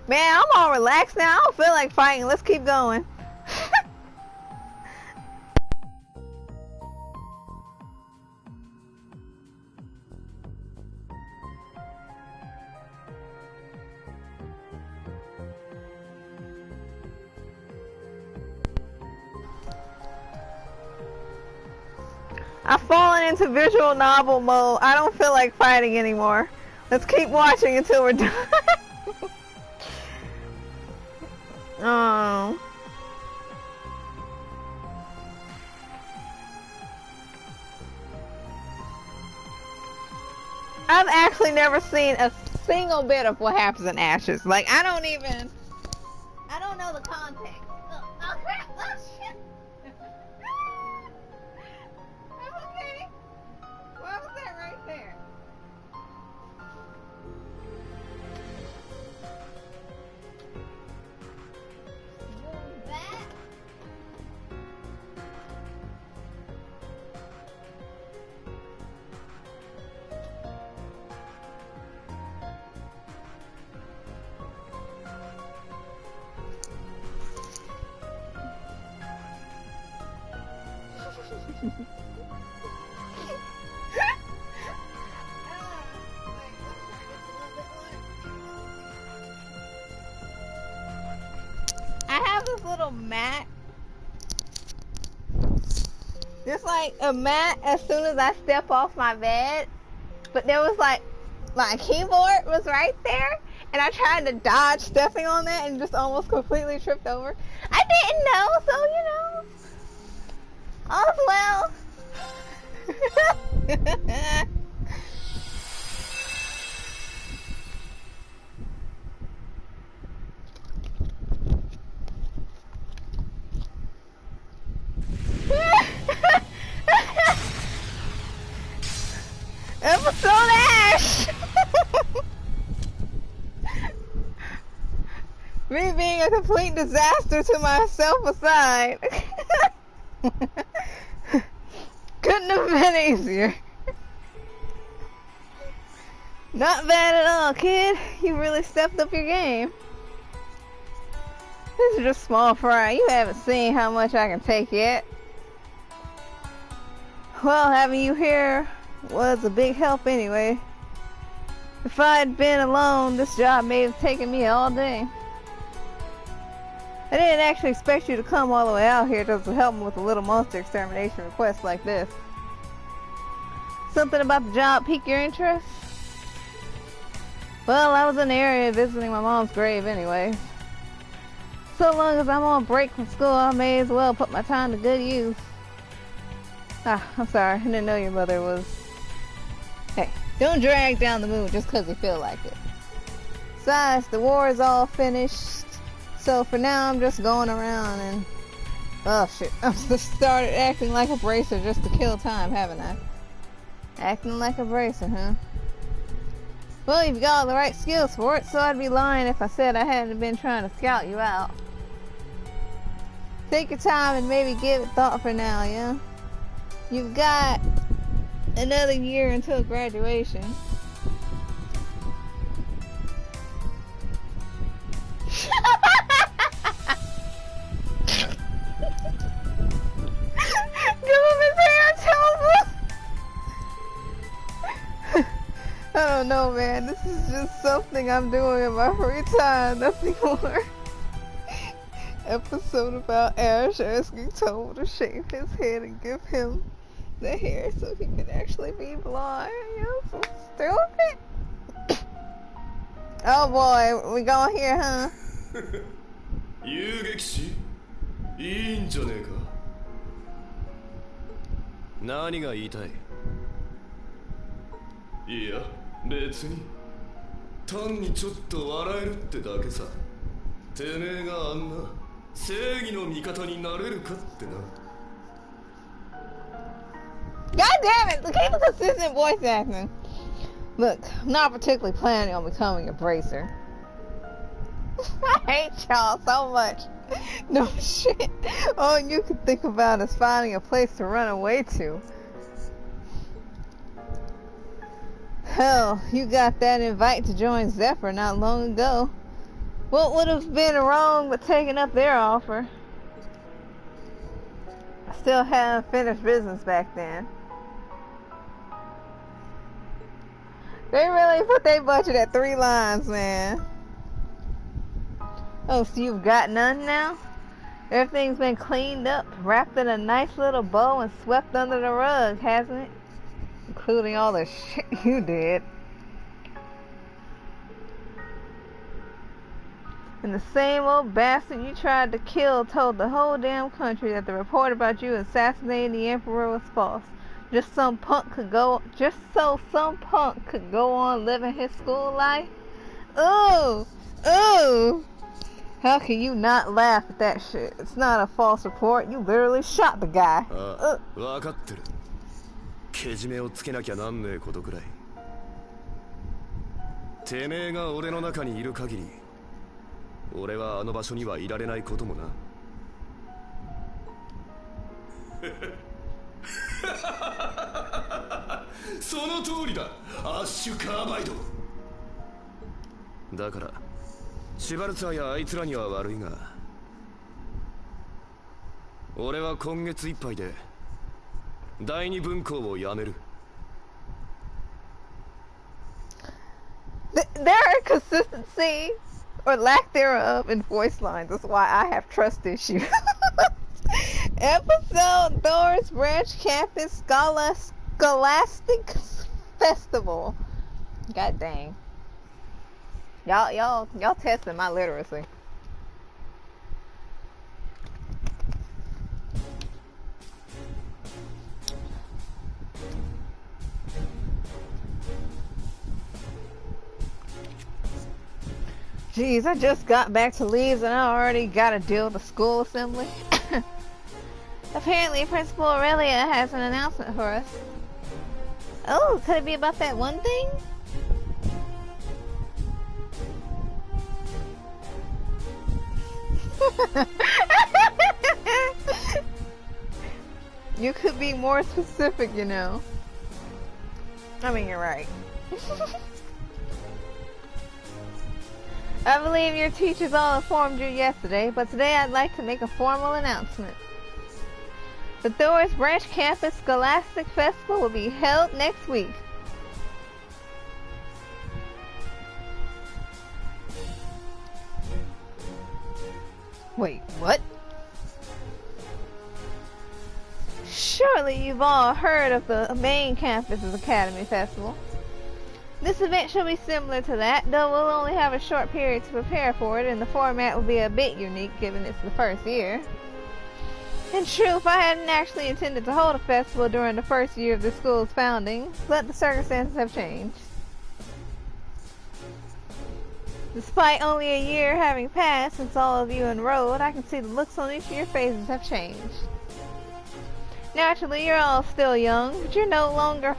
Man, I'm all relaxed now. I don't feel like fighting. Let's keep going. I've fallen into visual novel mode. I don't feel like fighting anymore. Let's keep watching until we're done. Oh. I've actually never seen a single bit of what happens in Ashes. Like, I don't know the context. Oh crap! Oh shit! I'm okay. Why was that right there? I have this little mat. Just like a mat as soon as I step off my bed. But there was like, my keyboard was right there. And I tried to dodge stepping on that and just almost completely tripped over. I didn't know, so you know. All's well. Episode Ash! Me being a complete disaster to myself aside. Couldn't have been easier. Not bad at all, kid. You really stepped up your game. This is just small fry. You haven't seen how much I can take yet. Well, having you here was a big help anyway. If I'd been alone, this job may have taken me all day. I didn't actually expect you to come all the way out here just to help me with a little monster extermination request like this. Something about the job piqued your interest? Well, I was in the area visiting my mom's grave anyway. So long as I'm on break from school, I may as well put my time to good use. Ah, I'm sorry. I didn't know your mother was... Hey, don't drag down the mood just because you feel like it. Besides, the war is all finished. So for now, I'm just going around and... Oh shit, I've just started acting like a bracer just to kill time, haven't I? Acting like a bracer, huh? Well, you've got all the right skills for it, so I'd be lying if I said I hadn't been trying to scout you out. Take your time and maybe give it thought for now, yeah? You've got another year until graduation. Give him his hands, help. I don't know, man. This is just something I'm doing in my free time. Nothing more. Episode about Ash asking Tomo to shave his head and give him the hair so he can actually be blonde. You're so stupid. Oh boy, we going here, huh? 遊撃士いいんじゃねえか。何が言いたい？いや、別に単にちょっと笑えるってだけさ。てめえがあんな正義の味方になれるかってな。 God damn it! Keep a consistent voice acting. Look, I'm not particularly planning on becoming a bracer. I hate y'all so much. No shit. All you can think about is finding a place to run away to. Hell, you got that invite to join Zephyr not long ago. What would have been wrong with taking up their offer? I still hadn't finished business back then. They really put their budget at 3 lines, man. Oh, so you've got none now? Everything's been cleaned up, wrapped in a nice little bow, and swept under the rug, hasn't it? Including all the shit you did. And the same old bastard you tried to kill told the whole damn country that the report about you assassinating the Emperor was false. Just so some punk could go on living his school life? Ooh! Ooh! How can you not laugh at that shit? It's not a false report. You literally shot the guy. わかってる。けじめをつけなきゃなんねえことくらい。てめえが俺の中にいる限り、俺はあの場所にはいられないこともな。その通りだ、アッシュカーバイド。だから。シュバルツァーやあいつらには悪いが、俺は今月いっぱいで第二分校を辞める。Their inconsistency or lack thereof in voice lines is why I have trust issues. Episode Doris Branch Campus Scholastic Festival. God dang. Y'all testing my literacy. Jeez, I just got back to Leeds and I already gotta deal with the school assembly. Apparently, Principal Aurelia has an announcement for us. Oh, could it be about that one thing? You could be more specific, you know. I mean, you're right. I believe your teachers all informed you yesterday, but today I'd like to make a formal announcement. The Doris Branch Campus Scholastic Festival will be held next week. Wait, what? Surely you've all heard of the main campus's Academy Festival. This event shall be similar to that, though we'll only have a short period to prepare for it, and the format will be a bit unique given it's the first year. In truth, I hadn't actually intended to hold a festival during the first year of the school's founding, but the circumstances have changed. Despite only a year having passed since all of you enrolled, I can see the looks on each of your faces have changed. Naturally, you're all still young, but you're no longer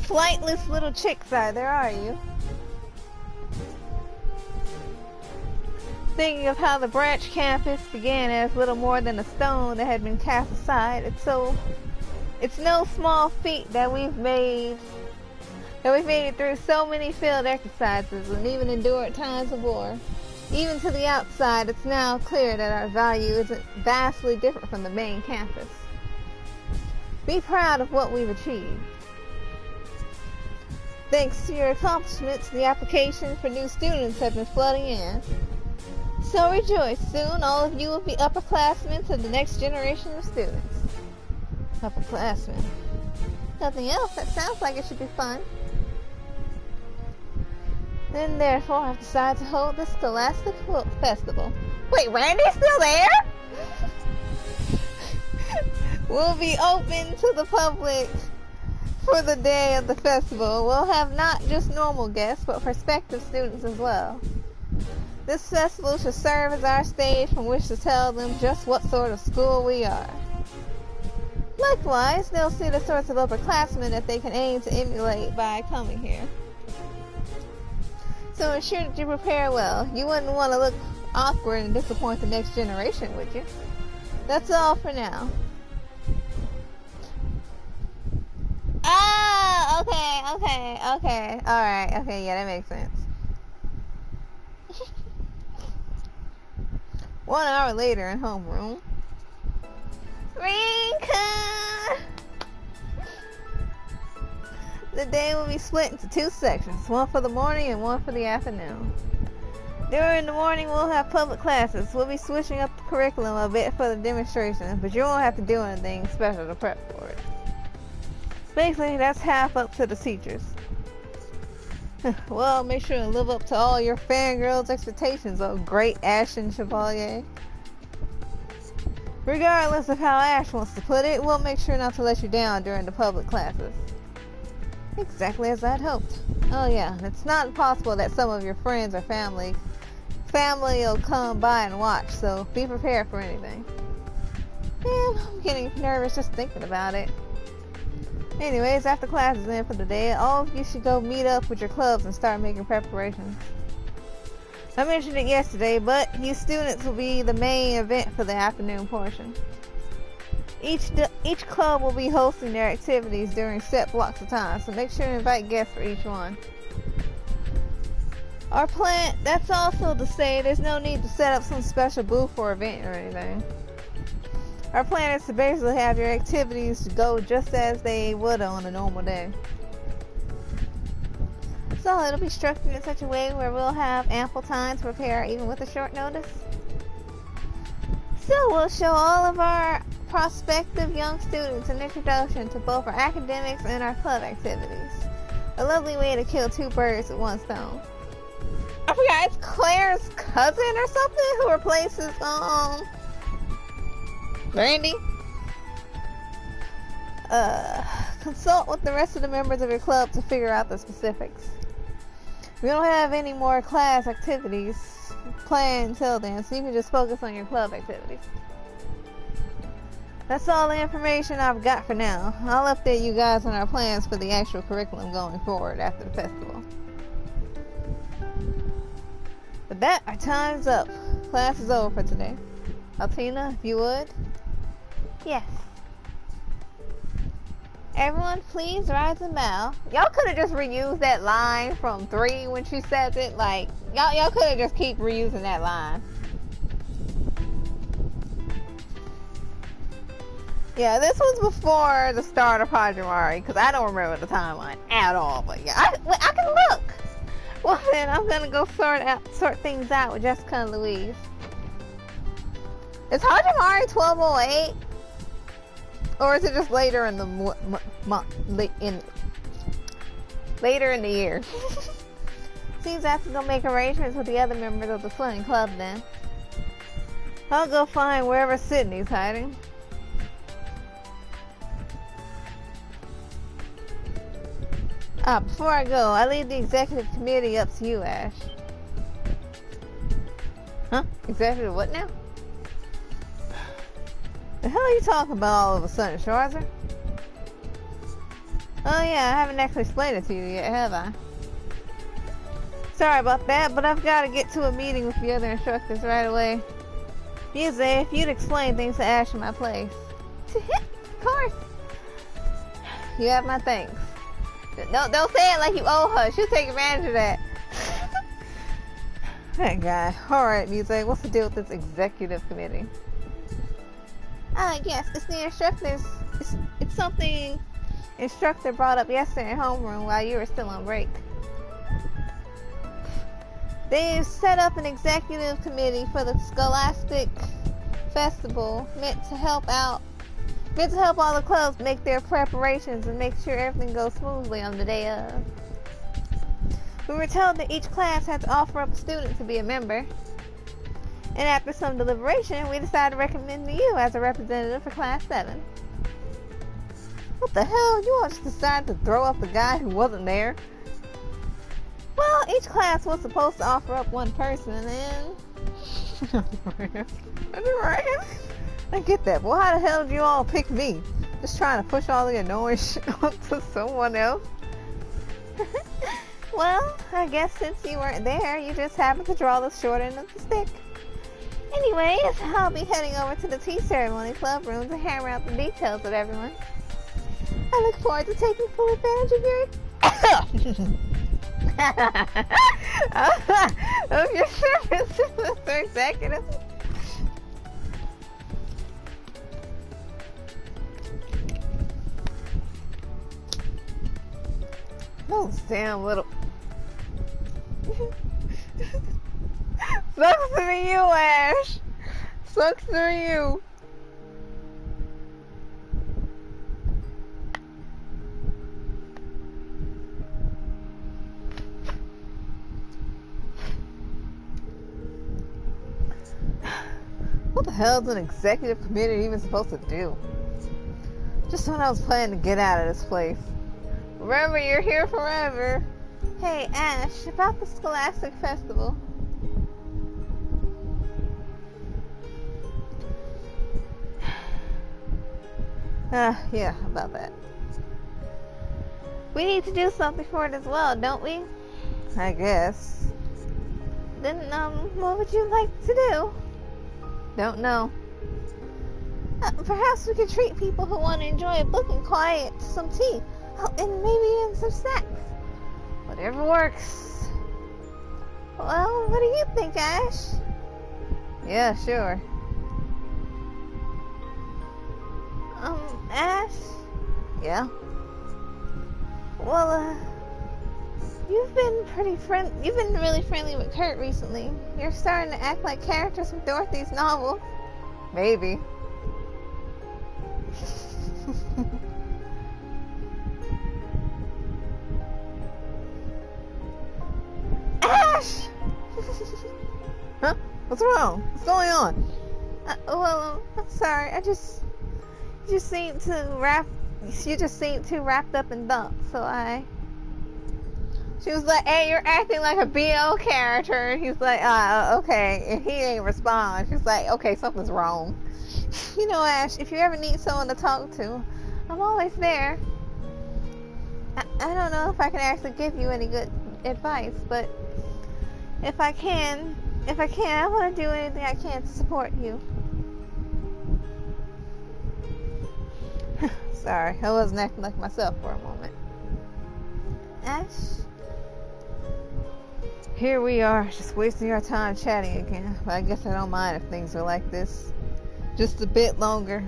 flightless little chicks either, are you? Thinking of how the branch campus began as little more than a stone that had been cast aside, it's no small feat that we've made it through so many field exercises and even endured times of war. Even to the outside, it's now clear that our value isn't vastly different from the main campus. Be proud of what we've achieved. Thanks to your accomplishments, the applications for new students have been flooding in. So rejoice, soon all of you will be upperclassmen to the next generation of students. Upperclassmen. Nothing else, that sounds like it should be fun. Then therefore I've decided to hold this Scholastic Festival. Wait, Randy's still there? Will be open to the public for the day of the festival. We'll have not just normal guests, but prospective students as well. This festival should serve as our stage from which to tell them just what sort of school we are. Likewise, they'll see the sorts of upperclassmen that they can aim to emulate by coming here. So ensure that you prepare well. You wouldn't want to look awkward and disappoint the next generation, would you? That's all for now. Ah, okay. Alright, okay, yeah, that makes sense. 1 hour later in homeroom. Rinka! The day will be split into 2 sections, one for the morning and one for the afternoon. During the morning, we'll have public classes. We'll be switching up the curriculum a bit for the demonstrations, but you won't have to do anything special to prep for it. Basically, that's half up to the teachers. Well, make sure to live up to all your fangirls' expectations, oh great Ashen Chevalier. Regardless of how Ash wants to put it, we'll make sure not to let you down during the public classes. Exactly as I'd hoped. Oh yeah, it's not impossible that some of your friends or family will come by and watch, so be prepared for anything. Man, I'm getting nervous just thinking about it. Anyways, after class is in for the day, all of you should go meet up with your clubs and start making preparations. I mentioned it yesterday, but you students will be the main event for the afternoon portion. Each club will be hosting their activities during set blocks of time, so make sure to invite guests for each one. Our plan, that's also to say there's no need to set up some special booth or event or anything. Our plan is to basically have your activities go just as they would on a normal day. So it'll be structured in such a way where we'll have ample time to prepare even with a short notice. So we'll show all of our prospective young students an introduction to both our academics and our club activities. A lovely way to kill 2 birds with 1 stone. I forgot, it's Claire's cousin or something who replaces Brandy. Consult with the rest of the members of your club to figure out the specifics. We don't have any more class activities planned until then, so you can just focus on your club activities. That's all the information I've got for now. I'll update you guys on our plans for the actual curriculum going forward after the festival. With that, our time's up. Class is over for today. Altina, if you would. Yes. Everyone, please rise and bow. Y'all could have just reused that line from 3 when she says it. Like, y'all could have just keep reusing that line. Yeah, this was before the start of Hajimari, because I don't remember the timeline at all. But yeah, I can look. Well then, I'm gonna go sort things out with Jessica and Louise. Is Hajimari 1208? Or is it just later in the later in the year? Seems I have to go make arrangements with the other members of the swimming club then. I'll go find wherever Sydney's hiding. Before I go, I leave the executive committee up to you, Ash. Huh? Executive what now? The hell are you talking about all of a sudden, Schwarzer? Oh yeah, I haven't actually explained it to you yet, have I? Sorry about that, but I've got to get to a meeting with the other instructors right away. Muse, if you'd explain things to Ash in my place. Of course. You have my thanks. Don't say it like you owe her. She'll take advantage of that. That guy. Alright, Muse, what's the deal with this executive committee? Yes, it's the instructors. It's something instructor brought up yesterday in homeroom while you were still on break. They've set up an executive committee for the Scholastic Festival meant to help all the clubs make their preparations and make sure everything goes smoothly on the day of. We were told that each class had to offer up a student to be a member. And after some deliberation, we decided to recommend you as a representative for Class 7. What the hell? You all just decided to throw up the guy who wasn't there? Well, each class was supposed to offer up one person, and then... I get that. Well, how the hell did you all pick me? Just trying to push all the annoying shit onto someone else. Well, I guess since you weren't there, you just happened to draw the short end of the stick. Anyways, I'll be heading over to the tea ceremony club room to hammer out the details of everyone. I look forward to taking full advantage of your services, Mr. Executive. Those damn little... Sucks to be you, Ash. Sucks to be you. What the hell is an executive committee even supposed to do? Just when I was planning to get out of this place. Remember, you're here forever. Hey, Ash, about the Scholastic Festival. Yeah, about that. We need to do something for it as well, don't we? I guess. Then, what would you like to do? Don't know. Perhaps we could treat people who want to enjoy a book and quiet to some tea. Oh, and maybe even some snacks. Whatever works. Well, what do you think, Ash? Yeah, sure. Ash? Yeah? Well, you've been really friendly with Kurt recently. You're starting to act like characters from Dorothy's novel. Maybe. Ash! Huh? What's wrong? What's going on? Well, I'm sorry. You just seem too wrapped up in thought, so she was like, hey, you're acting like a BL character, and he's like, okay, and he ain't respond. She's like, okay, something's wrong. You know, Ash, if you ever need someone to talk to, I'm always there. I don't know if I can actually give you any good advice, but if I can, I want to do anything I can to support you. Sorry, I wasn't acting like myself for a moment. Ash? Here we are, just wasting our time chatting again. But I guess I don't mind if things are like this. Just a bit longer.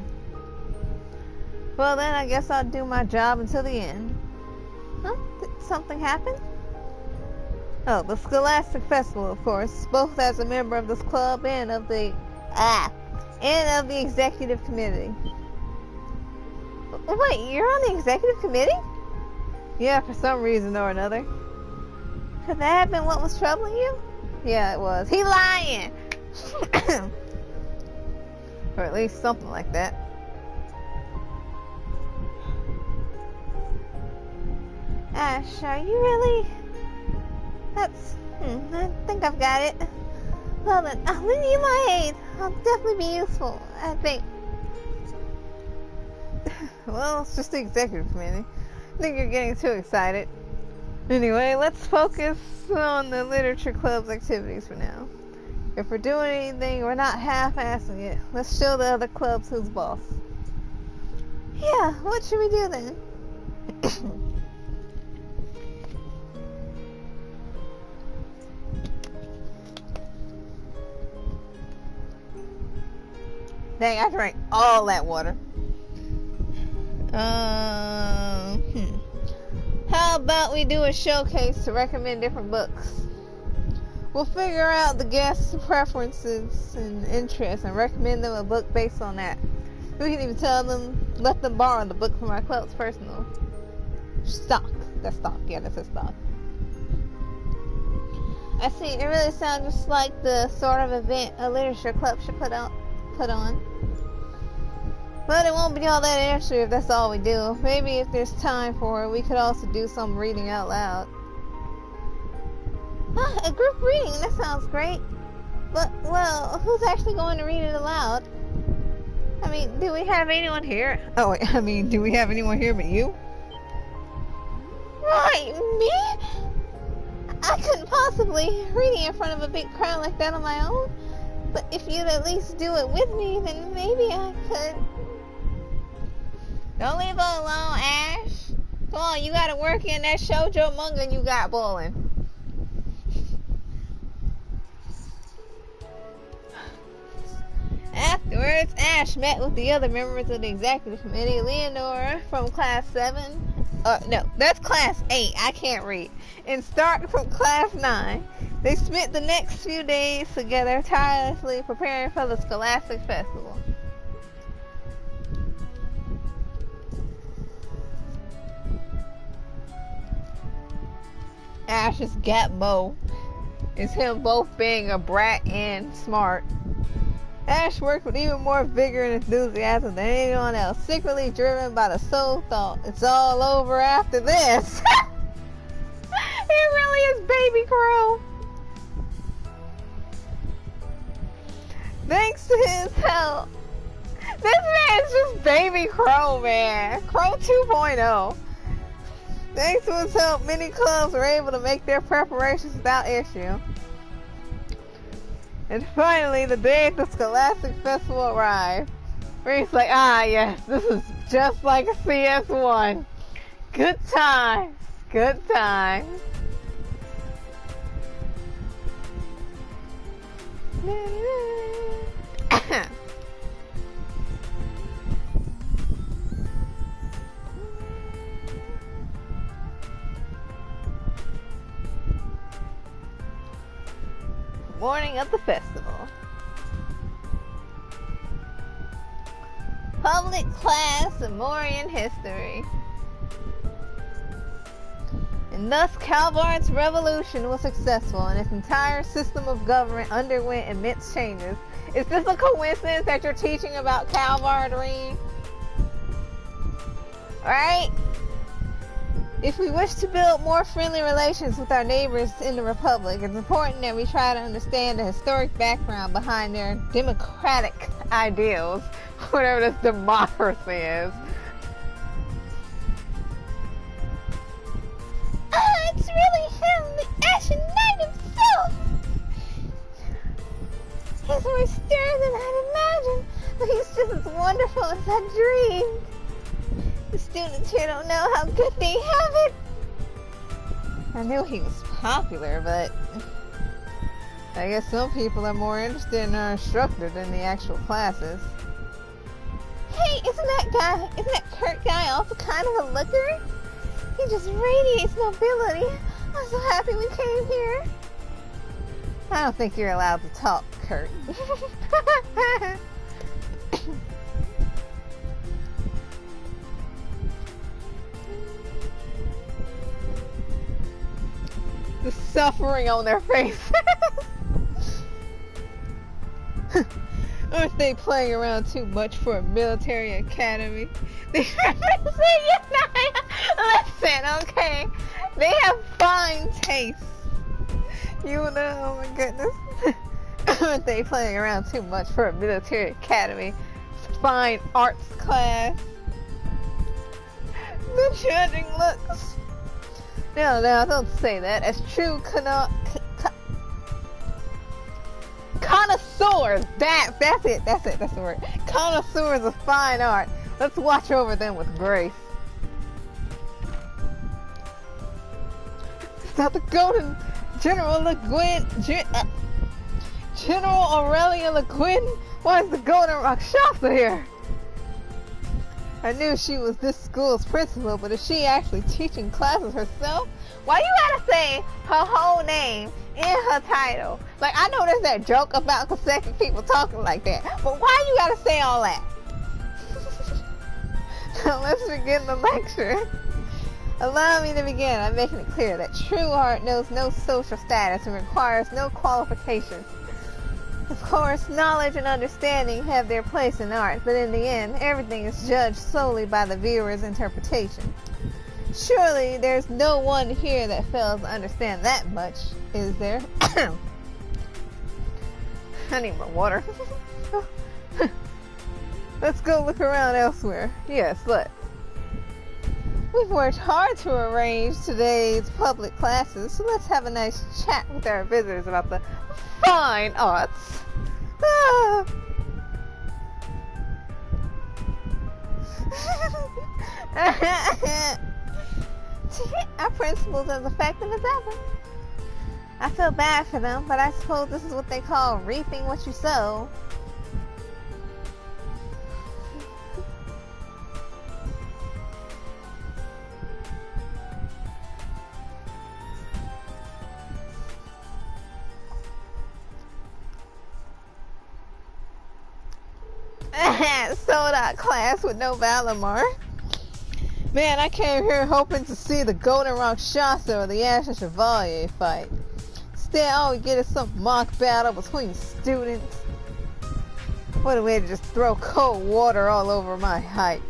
Well then, I guess I'll do my job until the end. Huh? Did something happen? Oh, the Scholastic Festival, of course. Both as a member of this club and of the executive committee. Wait, you're on the executive committee? Yeah, for some reason or another. Could that have been what was troubling you? Yeah, it was. He lying! Or at least something like that. Ash, are you really... I think I've got it. Well then, I'll lend you my aid. I'll definitely be useful, I think. Well, it's just the executive committee. I think you're getting too excited. Anyway, let's focus on the literature club's activities for now. If we're doing anything, we're not half-assing it. Let's show the other clubs who's boss. Yeah, what should we do then? Dang, I drank all that water. How about we do a showcase to recommend different books? We'll figure out the guests' preferences and interests and recommend them a book based on that. We can even let them borrow the book from our club's personal stock. That's stock. Yeah, that's a stock. I see. It really sounds just like the sort of event a literature club should put on. But it won't be all that interesting if that's all we do. Maybe if there's time for it, we could also do some reading out loud. A group reading? That sounds great. But, well, who's actually going to read it aloud? I mean, do we have anyone here? Oh, I mean, do we have anyone here but you? Right, me? I couldn't possibly reading in front of a big crowd like that on my own. But if you'd at least do it with me, then maybe I could. Don't leave her alone, Ash. Come on, you gotta work in that shoujo manga you got boiling. Afterwards, Ash met with the other members of the executive committee. Leonora from class 7. No, that's class 8. I can't read. And Stark from class 9. They spent the next few days together, tirelessly preparing for the Scholastic Festival. Ash's gap mo is him both being a brat and smart. Ash worked with even more vigor and enthusiasm than anyone else, secretly driven by the sole thought, it's all over after this. It really is Baby Crow. Thanks to his help. This man's just Baby Crow, man. Crow 2.0. Thanks to his help, many clubs were able to make their preparations without issue. And finally, the day of the Scholastic Festival arrived. Reed's like, ah yes, this is just like a CS1. Good times. Good times. Morning of the festival. Public class of Morian history. And thus Calvard's revolution was successful and its entire system of government underwent immense changes. Is this a coincidence that you're teaching about Calvard, Reed? Alright? If we wish to build more friendly relations with our neighbors in the Republic, it's important that we try to understand the historic background behind their democratic ideals, whatever this democracy is. It's really him, the Ashen Knight himself! He's more stern than I'd imagined, but he's just as wonderful as I dreamed. The students here don't know how good they have it. I knew he was popular, but I guess some people are more interested in our instructor than the actual classes. Hey, isn't that Kurt guy also kind of a looker? He just radiates nobility. I'm so happy we came here. I don't think you're allowed to talk, Kurt. The suffering on their faces. Aren't they playing around too much for a military academy? Listen, okay? They have fine taste. You know, oh my goodness. Aren't they playing around too much for a military academy? Fine arts class. The judging looks. No, don't say that. As true connoisseurs, that's it, that's the word. Connoisseurs of fine art. Let's watch over them with grace. It's not the golden General Le Guin, General Aurelia Le Guin? Why is the Golden Rakshasa here? I knew she was this school's principal, but is she actually teaching classes herself? Why you gotta say her whole name in her title? Like, I know there's that joke about consecutive people talking like that, but why you gotta say all that? Now let's begin the lecture. Allow me to begin by making it clear that true art knows no social status and requires no qualifications. Of course, knowledge and understanding have their place in art, but in the end, everything is judged solely by the viewer's interpretation. Surely, there's no one here that fails to understand that much, is there? I need more water. Let's go look around elsewhere. Yes, let's. We've worked hard to arrange today's public classes, so let's have a nice chat with our visitors about the fine arts. Ah. Our principal's as effective as ever. I feel bad for them, but I suppose this is what they call reaping what you sow. Sold out class with no Valimar. Man, I came here hoping to see the Golden Rock Shasta or the Ashen Chevalier fight. Instead, all we get is some mock battle between students. What a way to just throw cold water all over my hype.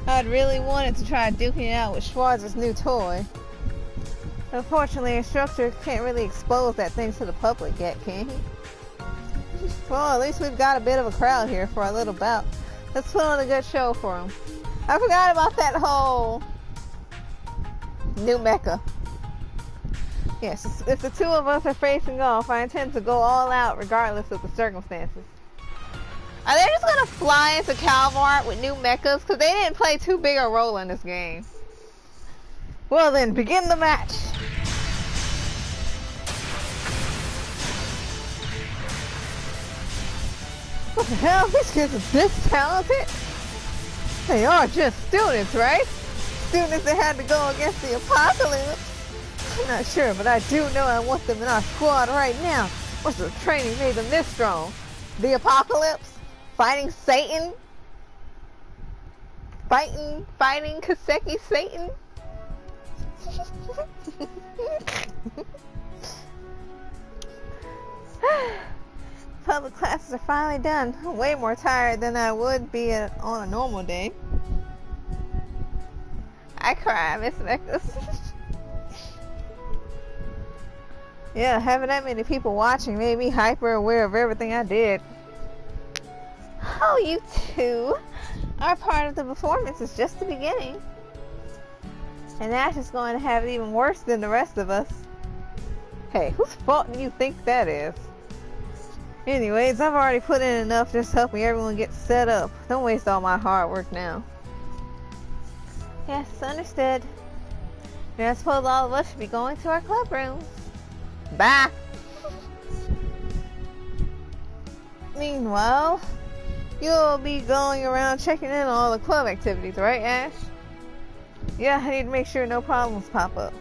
I'd really wanted to try duking it out with Schwarz's new toy. Unfortunately, instructor can't really expose that thing to the public yet, can he? Well, at least we've got a bit of a crowd here for our little bout. Let's put on a good show for him. I forgot about that whole new mecha. Yes, if the two of us are facing off, I intend to go all out regardless of the circumstances. Are they just gonna fly into Calmar with new mechas? Because they didn't play too big a role in this game. Well then, begin the match. What the hell? These kids are this talented? They are just students, right? Students that had to go against the apocalypse. I'm not sure, but I do know I want them in our squad right now. What's the training made them this strong? The apocalypse? Fighting Satan? Fighting Kaseki Satan? Public classes are finally done. I'm way more tired than I would be on a normal day. I cry, Miss Mechas. Yeah, having that many people watching made me hyper aware of everything I did. Oh, you two. Our part of the performance is just the beginning. And Ash is going to have it even worse than the rest of us. Hey, whose fault do you think that is? Anyways, I've already put in enough just helping everyone get set up. Don't waste all my hard work now. Yes, understood. And I suppose all of us should be going to our club rooms. Bye! Meanwhile, you'll be going around checking in on all the club activities, right, Ash? Yeah, I need to make sure no problems pop up.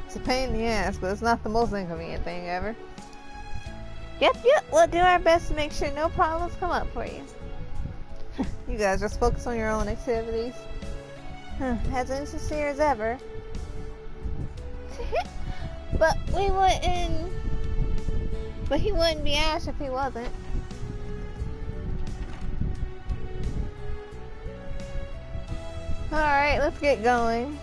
It's a pain in the ass, but it's not the most inconvenient thing ever. Yep, we'll do our best to make sure no problems come up for you. You guys just focus on your own activities. As insincere as ever. But he wouldn't be Ash if he wasn't. Alright, let's get going.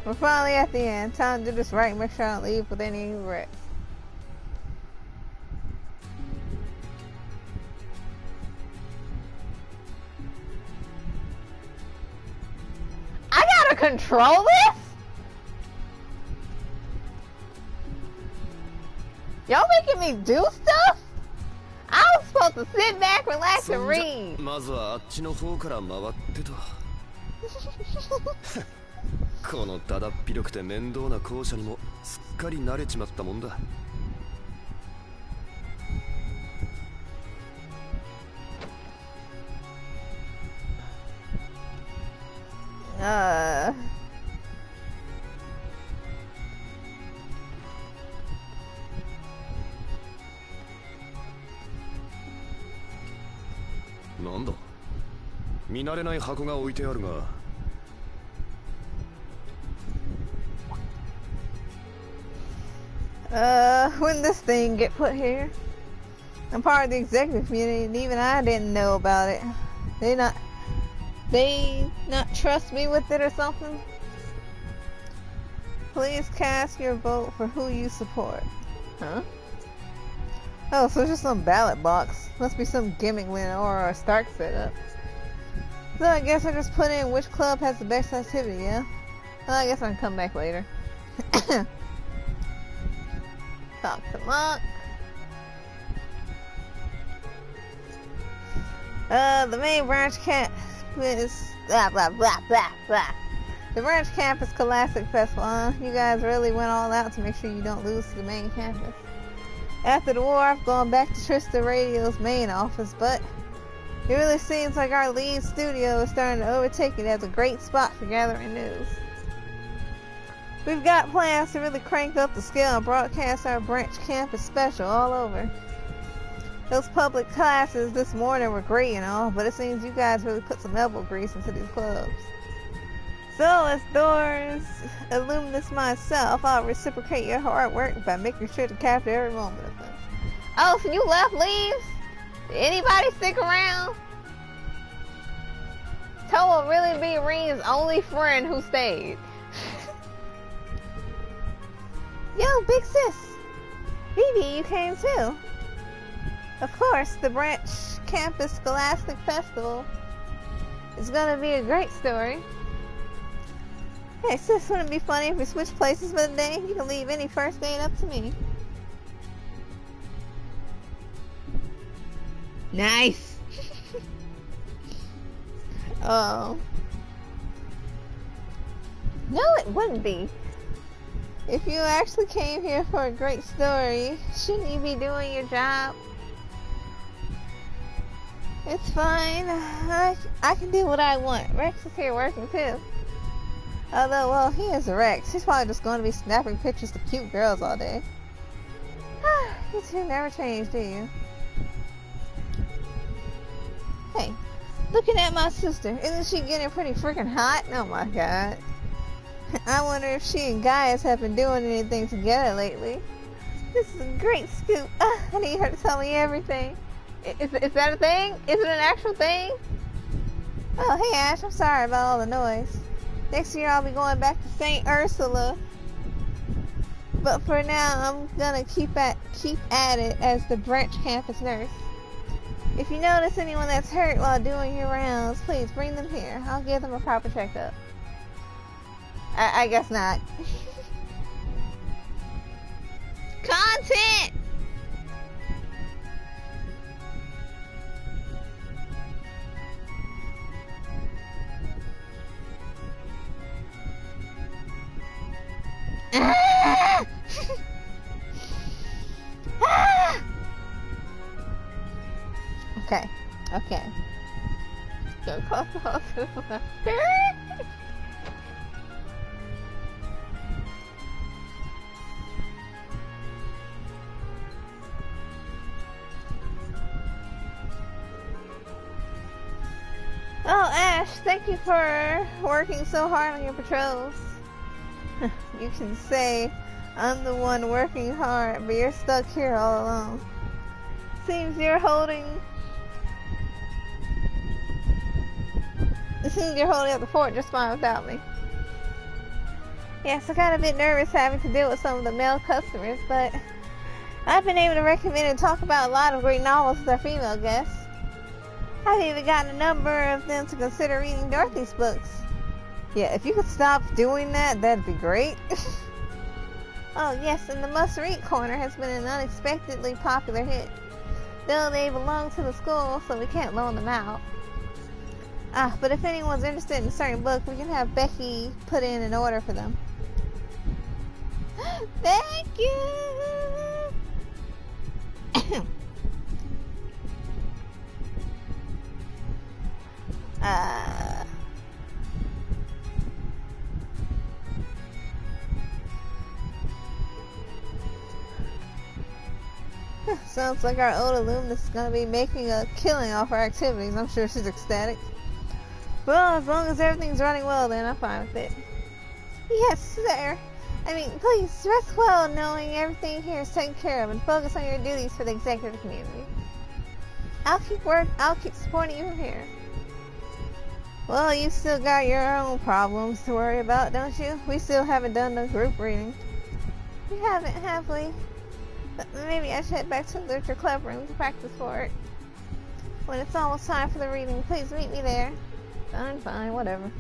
We're finally at the end. Time to do this right and make sure I don't leave with any regrets. I gotta control this? Y'all making me do stuff? I was supposed to sit back, relax, and read. まずはあっちの方から回ってと。このだだっ広くて面倒な校舎にもすっかり慣れちまったもんだ。なんだ、見慣れない箱が置いてあるが。When did this thing get put here? I'm part of the executive community and even I didn't know about it. They not trust me with it or something? Please cast your vote for who you support. Huh? Oh, so it's just some ballot box. Must be some gimmick Lynn or a Stark setup. So I guess I just put in which club has the best activity, yeah? Well, I guess I can come back later. Talk to Monk. The main branch campus, blah blah blah blah blah. The branch campus Scholastic Festival, huh? You guys really went all out to make sure you don't lose to the main campus. After the war, I've gone back to Trista Radio's main office, but it really seems like our lead studio is starting to overtake it as a great spot for gathering news. We've got plans to really crank up the scale and broadcast our branch campus special all over. Those public classes this morning were great and all, but it seems you guys really put some elbow grease into these clubs. So, as Doors alumnus myself, I'll reciprocate your hard work by making sure to capture every moment of them. Oh, so you left leaves? Did anybody stick around? Toa really be Reem's only friend who stayed. Yo, big sis. Vivi, you came too. Of course, the branch campus Scholastic Festival is gonna be a great story. Hey sis, wouldn't it be funny if we switched places for the day? You can leave any first date up to me. Nice. Oh. No, it wouldn't be. If you actually came here for a great story, shouldn't you be doing your job? It's fine. I can do what I want. Rex is here working too. Although, well, he is a Rex. He's probably just going to be snapping pictures of cute girls all day. You two never change, do you? Hey, looking at my sister. Isn't she getting pretty freaking hot? Oh my god. I wonder if she and Gaius have been doing anything together lately. This is a great scoop. I need her to tell me everything. Is that a thing? Is it an actual thing? Oh, hey Ash, I'm sorry about all the noise. Next year I'll be going back to St. Ursula. But for now, I'm gonna keep at it as the branch campus nurse. If you notice anyone that's hurt while doing your rounds, please bring them here. I'll give them a proper checkup. I guess not. Content! Ah! Ah! Okay. Go close the hospital. Oh, Ash, thank you for working so hard on your patrols. You can say I'm the one working hard, but you're stuck here all alone. Seems you're holding up the fort just fine without me. Yes, I got a bit nervous having to deal with some of the male customers, but I've been able to recommend and talk about a lot of great novels with our female guests. I've even gotten a number of them to consider reading Dorothy's books. Yeah, if you could stop doing that, that'd be great. Oh yes, and the must-read corner has been an unexpectedly popular hit. Though they belong to the school, so we can't loan them out. But if anyone's interested in a certain book, we can have Becky put in an order for them. Thank you! Sounds like our old alumnus is going to be making a killing off our activities. I'm sure she's ecstatic. Well, as long as everything's running well, then I'm fine with it. Yes, sir. I mean, please, rest well knowing everything here is taken care of and focus on your duties for the executive community. I'll keep supporting you from here. Well, you still got your own problems to worry about, don't you? We still haven't done the group reading. We haven't, have we? But maybe I should head back to the literature club room to practice for it. When it's almost time for the reading, please meet me there. Fine, whatever.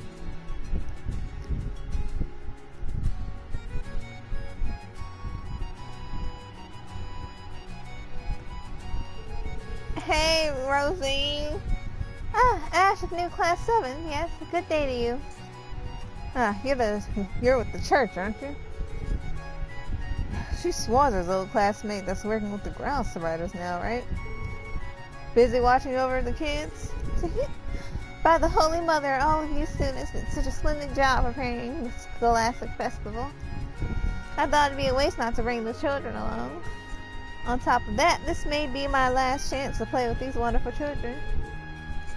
Hey, Rosie. Ah, Ash with new class 7. Yes, good day to you. Ah, you're with the church, aren't you? She's Swanzer's old classmate that's working with the ground survivors now, right? Busy watching over the kids? By the Holy Mother, all of you students did such a splendid job preparing the Scholastic Festival. I thought it'd be a waste not to bring the children along. On top of that, this may be my last chance to play with these wonderful children.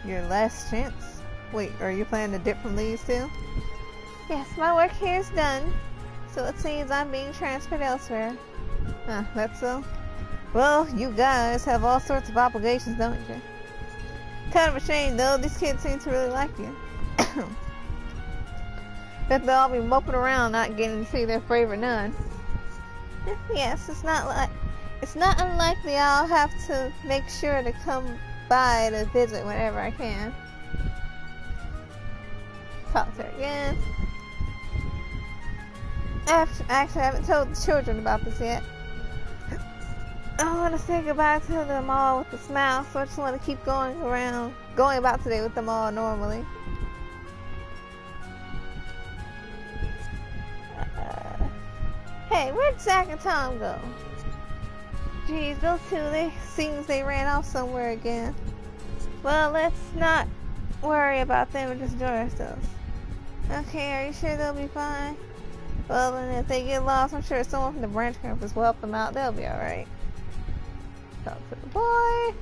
Your last chance? Wait, are you planning to dip from these too? Yes, my work here is done, so it seems I'm being transferred elsewhere. Ah, that's so? Well, you guys have all sorts of obligations, don't you? Kind of a shame, though. These kids seem to really like you. Bet they'll all be moping around not getting to see their favorite nun. Yes, it's not unlikely I'll have to make sure to come by to visit whenever I can. Talk to her again. Actually, I haven't told the children about this yet. I want to say goodbye to them all with a smile, so I just want to keep going about today with them all normally. Hey, where'd Zach and Tom go? Geez, those two, seems they ran off somewhere again. Well, let's not worry about them and just enjoy ourselves. Okay, are you sure they'll be fine? Well, then if they get lost, I'm sure someone from the branch campus will help them out. They'll be alright. Talk to the boy.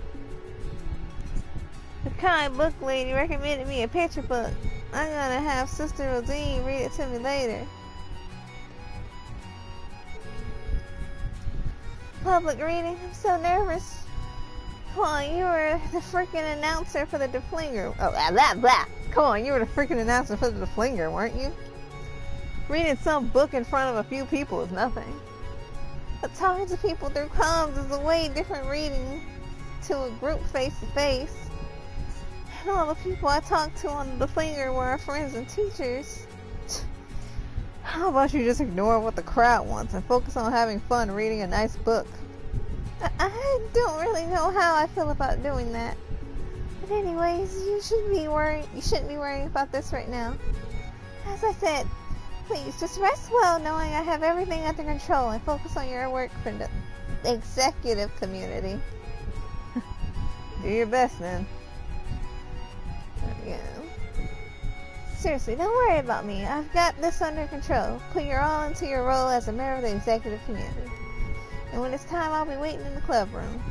The kind book lady recommended me a picture book. I'm gonna have Sister Rosine read it to me later. Public reading? I'm so nervous. Come on, you were the freaking announcer for the Deflinger. Oh, blah. Come on, you were the freaking announcer for the Deflinger, weren't you? Reading some book in front of a few people is nothing. But talking to people through comms is a way different reading to a group face to face. And all the people I talked to on the Deflinger were our friends and teachers. How about you just ignore what the crowd wants and focus on having fun reading a nice book? I don't really know how I feel about doing that. But anyways, you shouldn't be worrying about this right now. As I said, please just rest well knowing I have everything under control and focus on your work for the executive community. Do your best then. Yeah. Seriously, don't worry about me. I've got this under control. Put your all into your role as a member of the executive community. And when it's time, I'll be waiting in the club room.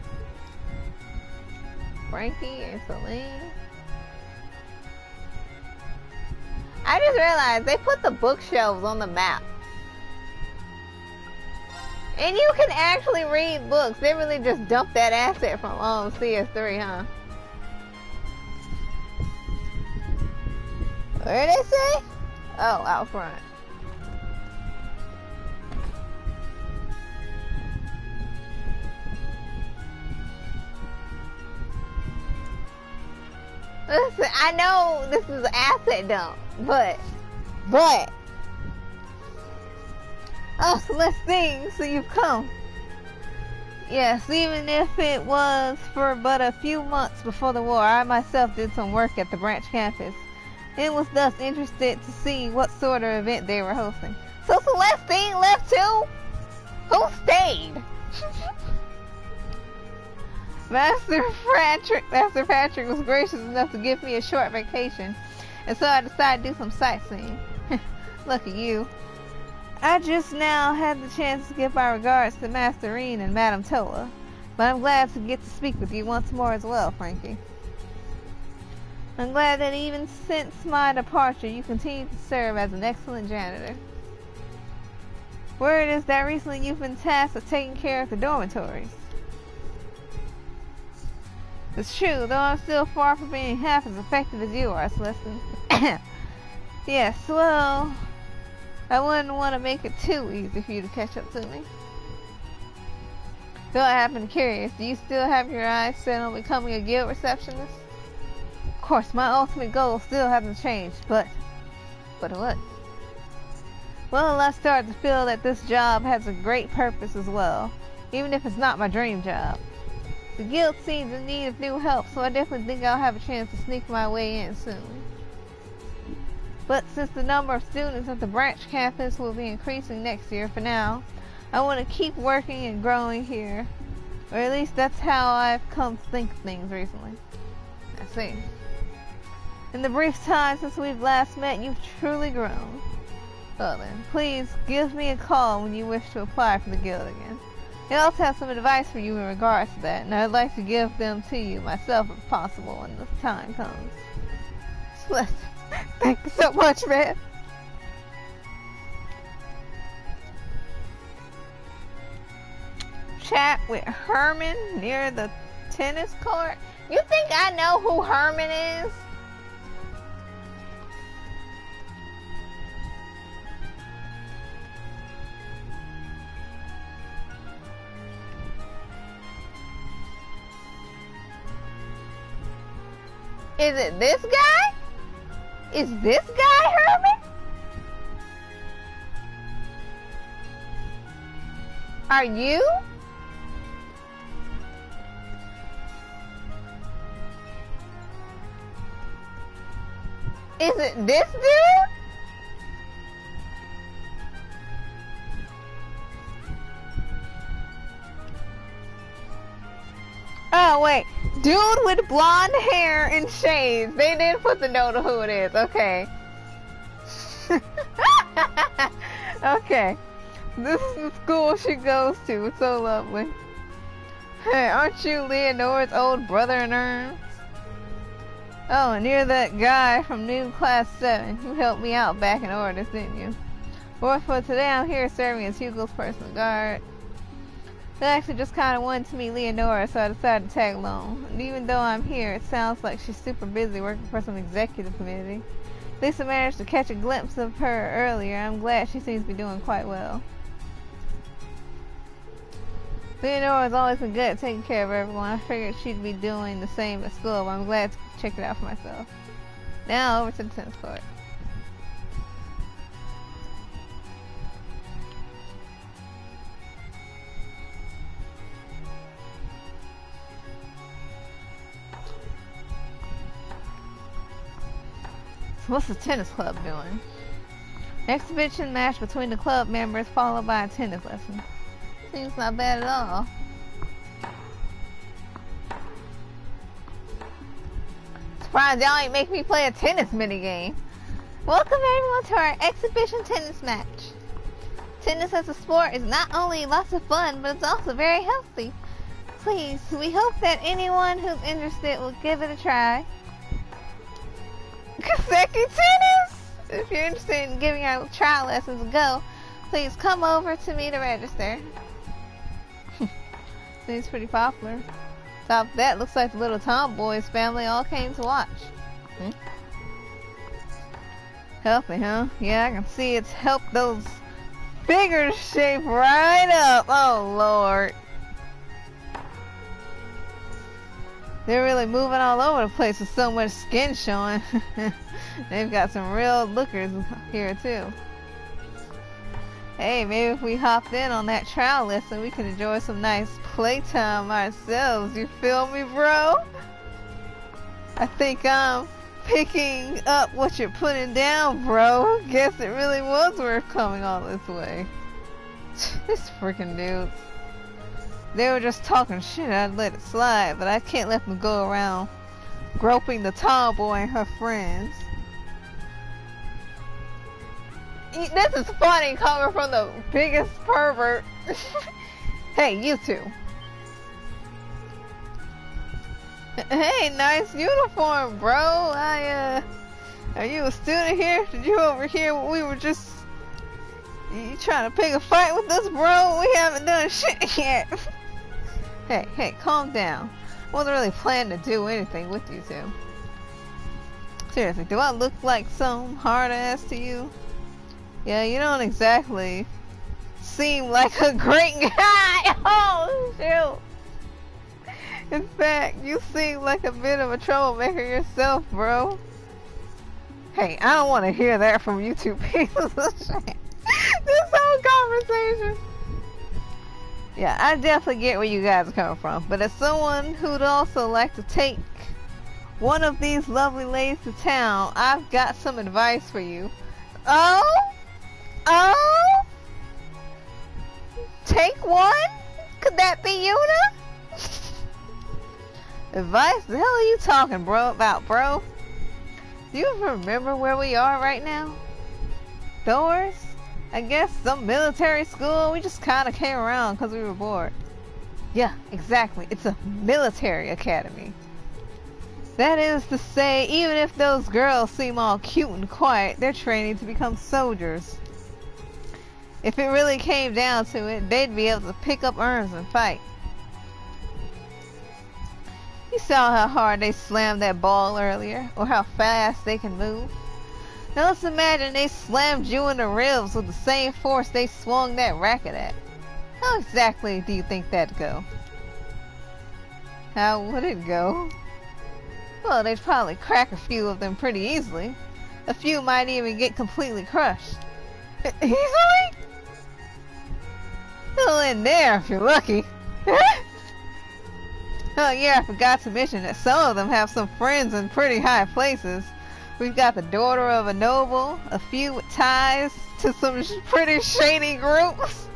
Frankie and Celine. I just realized they put the bookshelves on the map. And you can actually read books. They really just dumped that asset from CS3, huh? Where did they say? Oh, out front. Listen, I know this is an asset dump, but, oh, so let's see, so you've come. Yes, even if it was for but a few months before the war, I myself did some work at the branch campus. And was thus interested to see what sort of event they were hosting. So Celestine left too? Who stayed? Master Patrick was gracious enough to give me a short vacation, and so I decided to do some sightseeing. Look at you. I just now had the chance to give my regards to Master Reen and Madame Toa, but I'm glad to get to speak with you once more as well, Frankie. I'm glad that even since my departure, you continue to serve as an excellent janitor. Word is that recently you've been tasked with taking care of the dormitories. It's true, though I'm still far from being half as effective as you are, Celestine. Yes, well, I wouldn't want to make it too easy for you to catch up to me. So I happen curious, do you still have your eyes set on becoming a guild receptionist? Of course, my ultimate goal still hasn't changed, but what? Well, I started to feel that this job has a great purpose as well, even if it's not my dream job. The guild seems in need of new help, so I definitely think I'll have a chance to sneak my way in soon. But since the number of students at the branch campus will be increasing next year, for now, I want to keep working and growing here. Or at least that's how I've come to think of things recently. I see. In the brief time since we've last met, you've truly grown. Well then, please give me a call when you wish to apply for the guild again. I also have some advice for you in regards to that, and I'd like to give them to you myself if possible when the time comes. Splendid. Thank you so much, man. Chat with Herman near the tennis court? You think I know who Herman is? Is it this guy? Is this guy Herman? Are you? Is it this dude? Oh wait, dude with blonde hair and shades. They didn't put the note of who it is. Okay. Okay. This is the school she goes to. It's so lovely. Hey, aren't you Leonora's old brother in arms? Oh, and you're that guy from new class 7. You helped me out back in Orders, didn't you? Well, for today I'm here serving as Hugo's personal guard. I actually just kind of wanted to meet Leonora, so I decided to tag along. And even though I'm here, it sounds like she's super busy working for some executive committee. At least I managed to catch a glimpse of her earlier. I'm glad she seems to be doing quite well. Leonora's always been good at taking care of everyone. I figured she'd be doing the same at school, but I'm glad to check it out for myself. Now over to the tennis court. So what's the tennis club doing? Exhibition match between the club members followed by a tennis lesson. Seems not bad at all. Surprised y'all ain't make me play a tennis minigame. Welcome everyone to our exhibition tennis match. Tennis as a sport is not only lots of fun, but it's also very healthy. Please, we hope that anyone who's interested will give it a try. Kaseki tennis! If you're interested in giving our trial lessons a go, please come over to me to register. Seems pretty popular. Top of that, looks like the little tomboys family all came to watch. Healthy, huh? Yeah, I can see it's helped those figures shape right up. Oh, Lord. They're really moving all over the place with so much skin showing. They've got some real lookers here, too. Hey, maybe if we hopped in on that trial lesson, we could enjoy some nice playtime ourselves. You feel me, bro? I think I'm picking up what you're putting down, bro. Guess it really was worth coming all this way. This freaking dude. They were just talking shit, I'd let it slide, but I can't let them go around groping the tomboy and her friends. This is funny coming from the biggest pervert. Hey, you two. Hey, nice uniform, bro. Are you a student here? Did you overhear what we were just... You trying to pick a fight with us, bro? We haven't done shit yet. Hey, calm down. I wasn't really planning to do anything with you two. Seriously, do I look like some hard ass to you? Yeah, you don't exactly seem like a great guy. Oh, shoot. In fact, you seem like a bit of a troublemaker yourself, bro. Hey, I don't want to hear that from you two pieces of shit. This whole conversation. Yeah, I definitely get where you guys are coming from. But as someone who'd also like to take one of these lovely ladies to town, I've got some advice for you. Oh? Take one? Could that be Yuna? Advice? The hell are you talking about, bro? Do you remember where we are right now? Doors? I guess some military school. We just kind of came around because we were bored. Yeah, exactly. It's a military academy. That is to say, even if those girls seem all cute and quiet, they're training to become soldiers. If it really came down to it, they'd be able to pick up arms and fight. You saw how hard they slammed that ball earlier, or how fast they can move. Now let's imagine they slammed you in the ribs with the same force they swung that racket at. How exactly do you think that'd go? How would it go? Well, they'd probably crack a few of them pretty easily. A few might even get completely crushed. Easily? Still in there if you're lucky. Oh yeah, I forgot to mention that some of them have some friends in pretty high places. We've got the daughter of a noble, a few with ties to some pretty shady groups.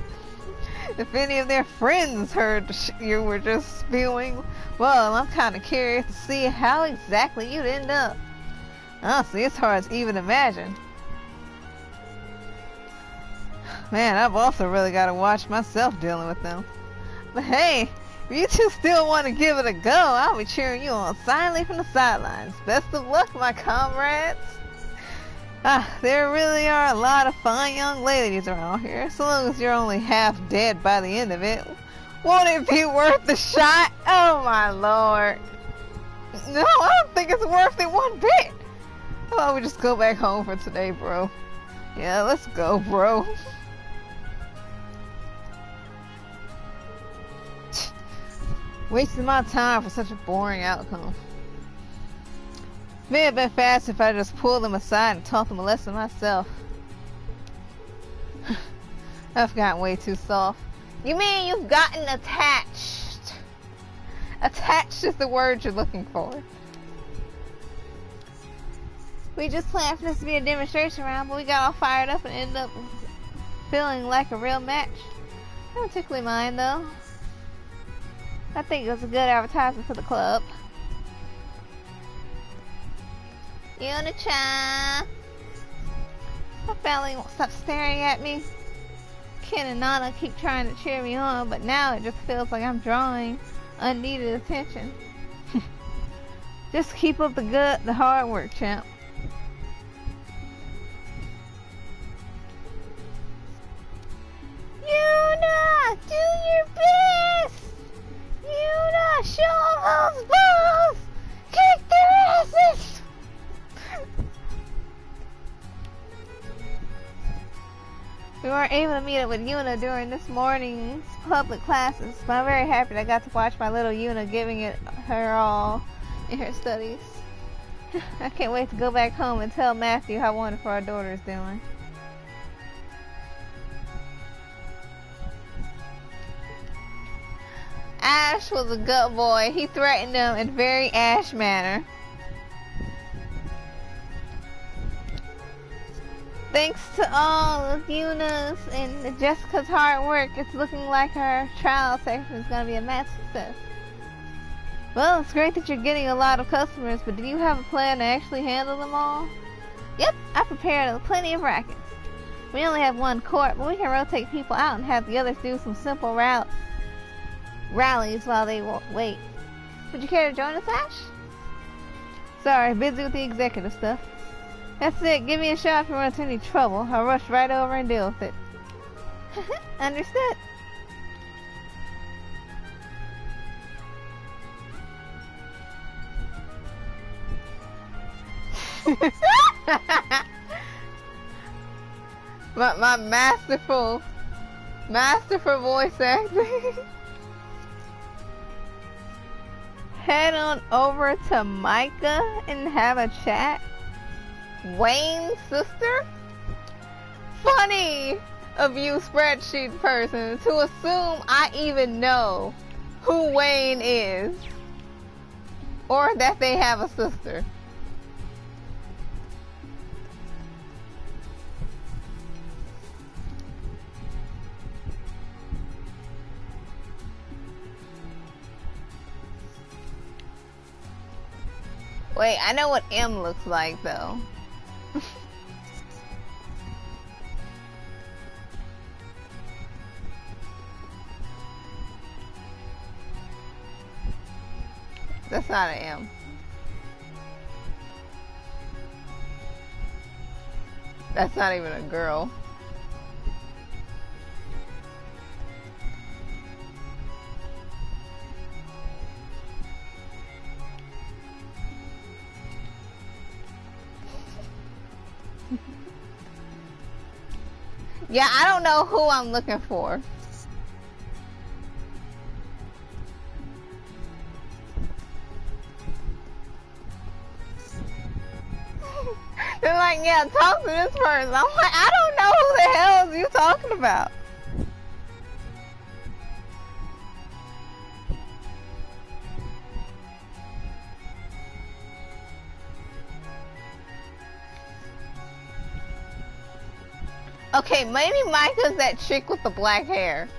If any of their friends heard you were just spewing, well, I'm kind of curious to see how exactly you'd end up. Honestly, it's hard to even imagine. Man, I've also really got to watch myself dealing with them. But hey, if you two still want to give it a go, I'll be cheering you on silently from the sidelines. Best of luck, my comrades. There really are a lot of fine young ladies around here, so long as you're only half dead by the end of it. Won't it be worth the shot? Oh my lord. No, I don't think it's worth it one bit. How about we just go back home for today, bro? Yeah, let's go, bro. Wasting my time for such a boring outcome. May have been faster if I just pulled them aside and taught them a lesson myself. I've gotten way too soft. You mean you've gotten attached? Attached is the word you're looking for. We just planned for this to be a demonstration round, but we got all fired up and ended up feeling like a real match. I don't particularly mind though. I think it was a good advertisement for the club. Yuna-chan! My family won't stop staring at me. Ken and Nana keep trying to cheer me on, but now it just feels like I'm drawing unneeded attention. Just keep up the hard work, champ. Yuna! Do your best! Yuna! Show those balls! Kick their asses! We weren't able to meet up with Yuna during this morning's public classes, but I'm very happy that I got to watch my little Yuna giving it her all in her studies. I can't wait to go back home and tell Matthew how wonderful our daughter is doing. Ash was a good boy. He threatened them in very Ash manner. Thanks to all of Yuna's and Jessica's hard work, it's looking like our trial section is going to be a massive success. Well, it's great that you're getting a lot of customers, but do you have a plan to actually handle them all? Yep, I prepared plenty of rackets. We only have one court, but we can rotate people out and have the others do some simple rallies while they wait. Would you care to join us, Ash? Sorry, busy with the executive stuff. That's it. Give me a shot if you run into any trouble. I'll rush right over and deal with it. Understood. my masterful Master for voice acting. Head on over to Micah and have a chat. Wayne's sister? Funny of you spreadsheet persons to assume I even know who Wayne is. Or that they have a sister. Wait, I know what M looks like though. That's not an M. That's not even a girl. Yeah, I don't know who I'm looking for. They're like, yeah, talk to this person. I'm like, I don't know who the hell is you talking about. Okay, maybe Micah's that chick with the black hair.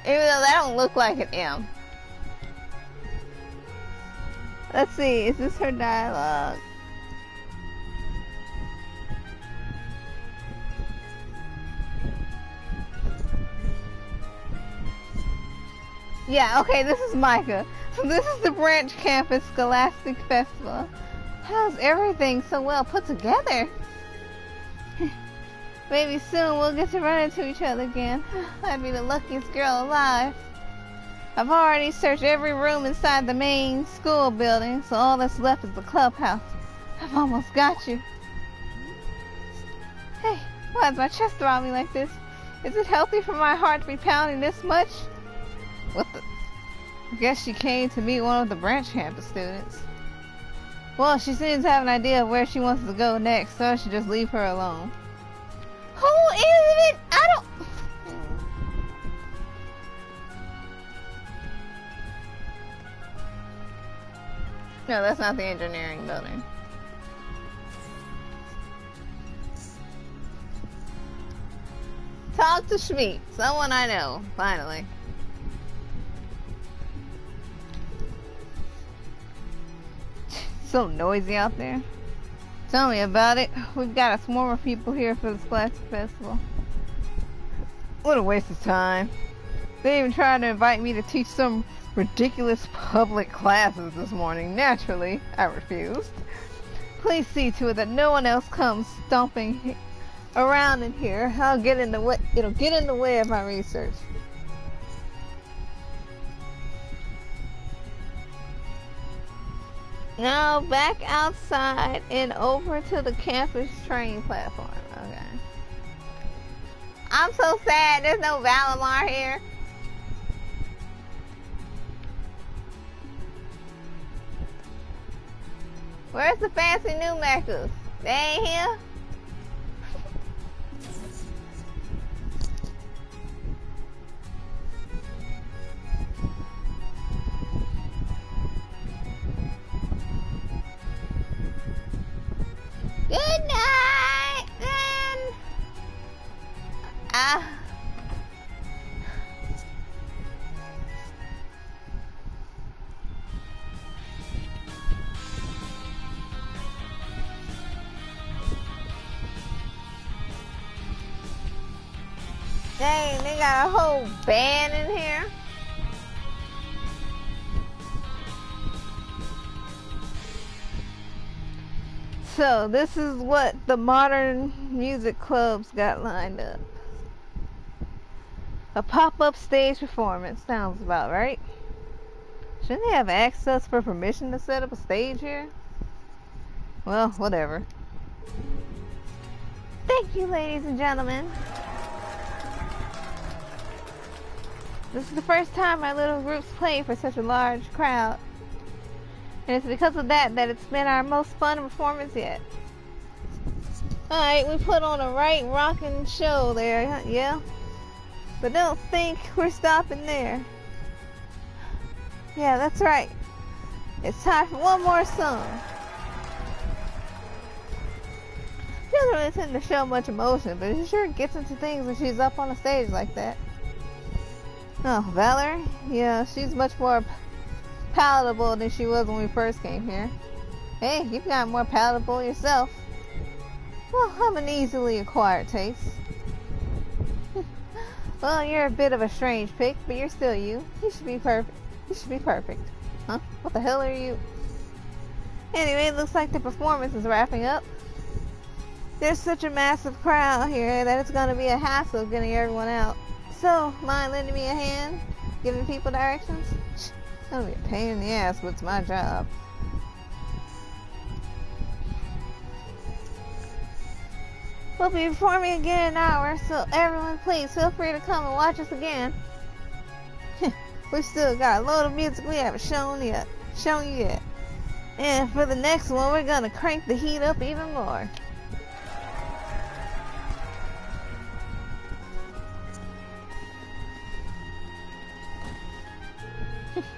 Even though that don't look like an M. Let's see, is this her dialogue? Yeah, okay, this is Micah. So this is the Branch Campus Scholastic Festival. How's everything so well put together? Maybe soon we'll get to run into each other again. I'd be the luckiest girl alive. I've already searched every room inside the main school building, so all that's left is the clubhouse. I've almost got you. Hey, why is my chest throbbing like this? Is it healthy for my heart to be pounding this much? What the? I guess she came to meet one of the Branch Campus students. Well, she seems to have an idea of where she wants to go next, so I should just leave her alone. Who is it? I don't... No, that's not the engineering building. Talk to Schmeat, someone I know, finally. So noisy out there. Tell me about it. We've got a swarm of people here for the Splash Festival. What a waste of time. They even tried to invite me to teach some ridiculous public classes this morning. Naturally, I refused. Please see to it that no one else comes stomping around in here. I'll get in the way. It'll get in the way of my research. Now back outside and over to the campus train platform. Okay. I'm so sad there's no Valimar here. Where's the fancy new mechas? They ain't here? Good night, then. Dang, they got a whole band in here. So this is what the modern music clubs got lined up. A pop-up stage performance sounds about right. Shouldn't they have access for permission to set up a stage here? Well, whatever. Thank you, ladies and gentlemen. This is the first time our little groups play for such a large crowd. And it's because of that it's been our most fun performance yet. Alright, we put on a right rockin' show there, yeah? But don't think we're stopping there. Yeah, that's right. It's time for one more song. She doesn't really tend to show much emotion, but she sure gets into things when she's up on the stage like that. Oh, Valerie? Yeah, she's much more palatable than she was when we first came here. Hey, you've got more palatable yourself. Well, I'm an easily acquired taste. Well, you're a bit of a strange pick, but you're still you. You should be perfect. You should be perfect. Huh? What the hell are you? Anyway, it looks like the performance is wrapping up. There's such a massive crowd here that it's gonna be a hassle getting everyone out. So, mind lending me a hand? Giving people directions? It's gonna be a pain in the ass, but it's my job. We'll be performing again in an hour, so everyone please feel free to come and watch us again. We've still got a load of music we haven't shown you yet. And for the next one, we're gonna crank the heat up even more.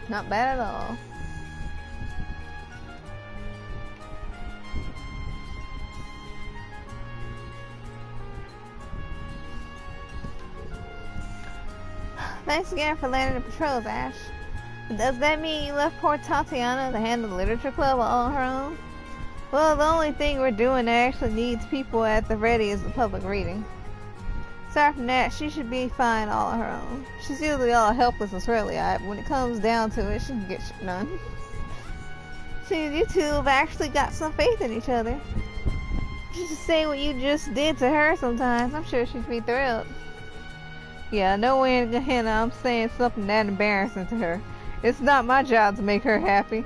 Not bad at all. Thanks again for landing the patrols, Ash. Does that mean you left poor Tatiana to handle the literature club on her own? Well, the only thing we're doing that actually needs people at the ready is the public reading. Aside from that, she should be fine all on her own. She's usually all helpless and surly-eyed, but when it comes down to it, she can get shit done. See, you two have actually got some faith in each other. You should say what you just did to her sometimes. I'm sure she'd be thrilled. Yeah, no way in hell I'm saying something that embarrassing to her. It's not my job to make her happy.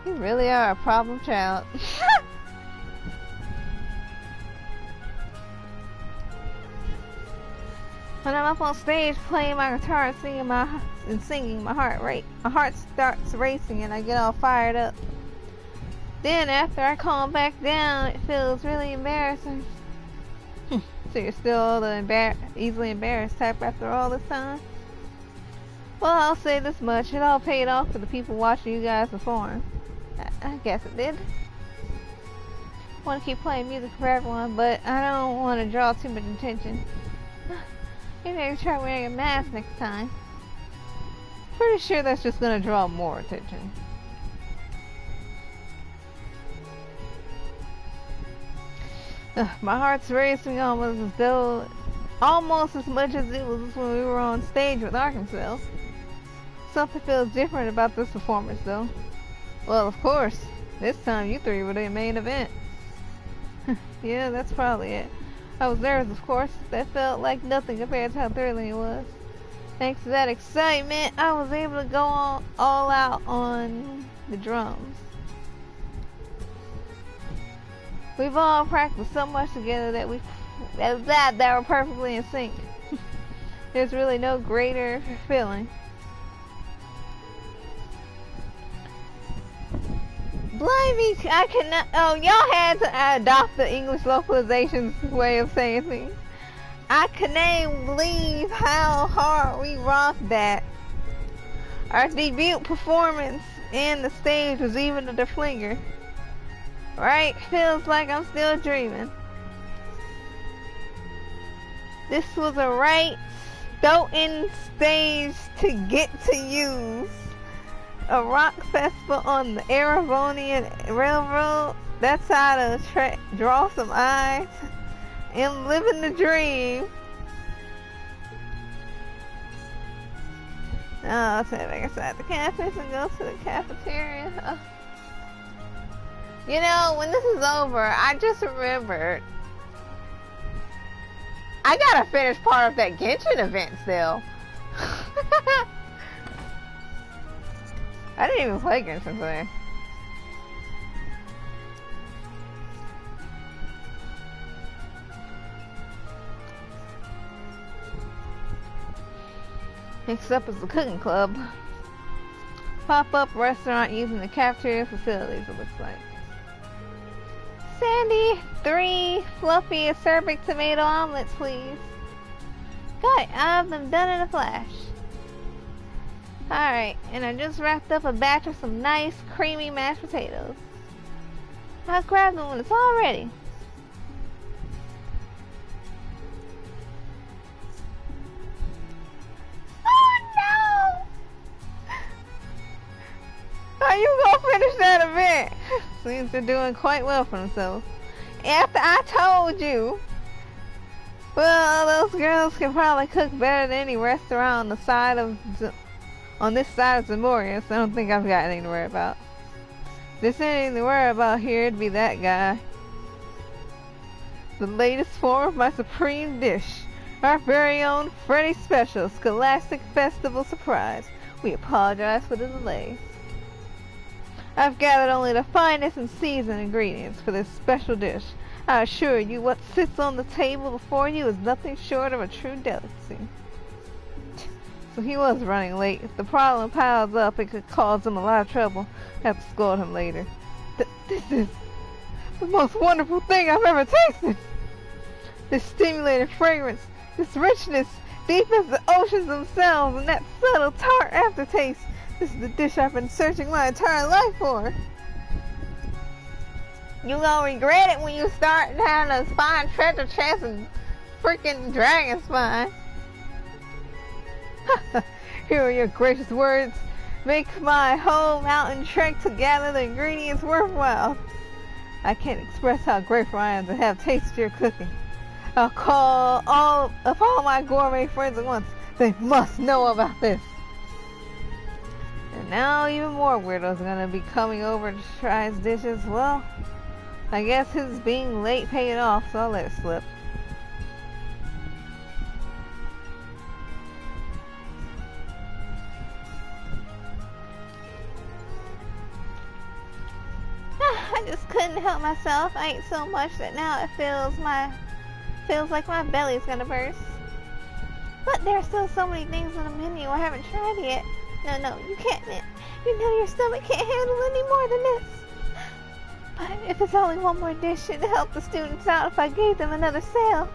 You really are a problem child. When I'm up on stage playing my guitar and singing, my heart starts racing and I get all fired up. Then after I calm back down, it feels really embarrassing. So you're still the easily embarrassed type after all this time? Well, I'll say this much. It all paid off for the people watching you guys perform. I guess it did. I want to keep playing music for everyone, but I don't want to draw too much attention. Maybe I can try wearing a mask next time. Pretty sure that's just going to draw more attention. My heart's racing almost as much as it was when we were on stage with Arkansas. Something feels different about this performance though. Well, of course, this time you three were the main event. Yeah, that's probably it. I was nervous, of course. That felt like nothing compared to how thrilling it was. Thanks to that excitement, I was able to go all out on the drums. We've all practiced so much together that we're perfectly in sync. There's really no greater feeling. Blimey, I cannot. Oh, y'all had to adopt the English localization's way of saying things. I cannot believe how hard we rocked that. Our debut performance and the stage was even a deflinger. Right? Feels like I'm still dreaming. This was a right stoating stage to get to use. A rock festival on the Erebonian Railroad. That's how to draw some eyes. And living the dream. Oh, I'll take back inside the campus and go to the cafeteria. Oh. You know, when this is over, I just remembered I gotta finish part of that Genshin event still. I didn't even play Genshin today. Mixed up as the cooking club. Pop-up restaurant using the cafeteria facilities, it looks like. Sandy, 3 fluffy acerbic tomato omelets, please. Got it, I have them done in a flash. Alright, and I just wrapped up a batch of some nice creamy mashed potatoes. I'll grab them when it's all ready. Oh no! Are you gonna finish that event? Seems they're doing quite well for themselves. After I told you. Well, those girls can probably cook better than any restaurant on this side of Zamoria, so I don't think I've got anything to worry about. If there's anything to worry about here, it'd be that guy. The latest form of my supreme dish. Our very own Freddy Special Scholastic Festival Surprise. We apologize for the delay. I've gathered only the finest and seasoned ingredients for this special dish. I assure you, what sits on the table before you is nothing short of a true delicacy. So he was running late. If the problem piles up, it could cause him a lot of trouble. I have to scold him later. This is the most wonderful thing I've ever tasted. This stimulating fragrance, this richness, deep as the oceans themselves, and that subtle tart aftertaste. This is the dish I've been searching my entire life for. You gonna regret it when you start having to find treasure chests and freaking dragon spine. Here are your gracious words. Make my whole mountain trek to gather the ingredients worthwhile. I can't express how grateful I am to have tasted your cooking. I'll call all my gourmet friends at once. They must know about this. And now even more weirdos are gonna be coming over to try his dishes. Well, I guess his being late paid off, so I'll let it slip. I just couldn't help myself. I ate so much that now it feels like my belly's gonna burst. But there are still so many things on the menu I haven't tried yet. No, you can't. You know your stomach can't handle any more than this. But if it's only one more dish, it'd help the students out if I gave them another sale.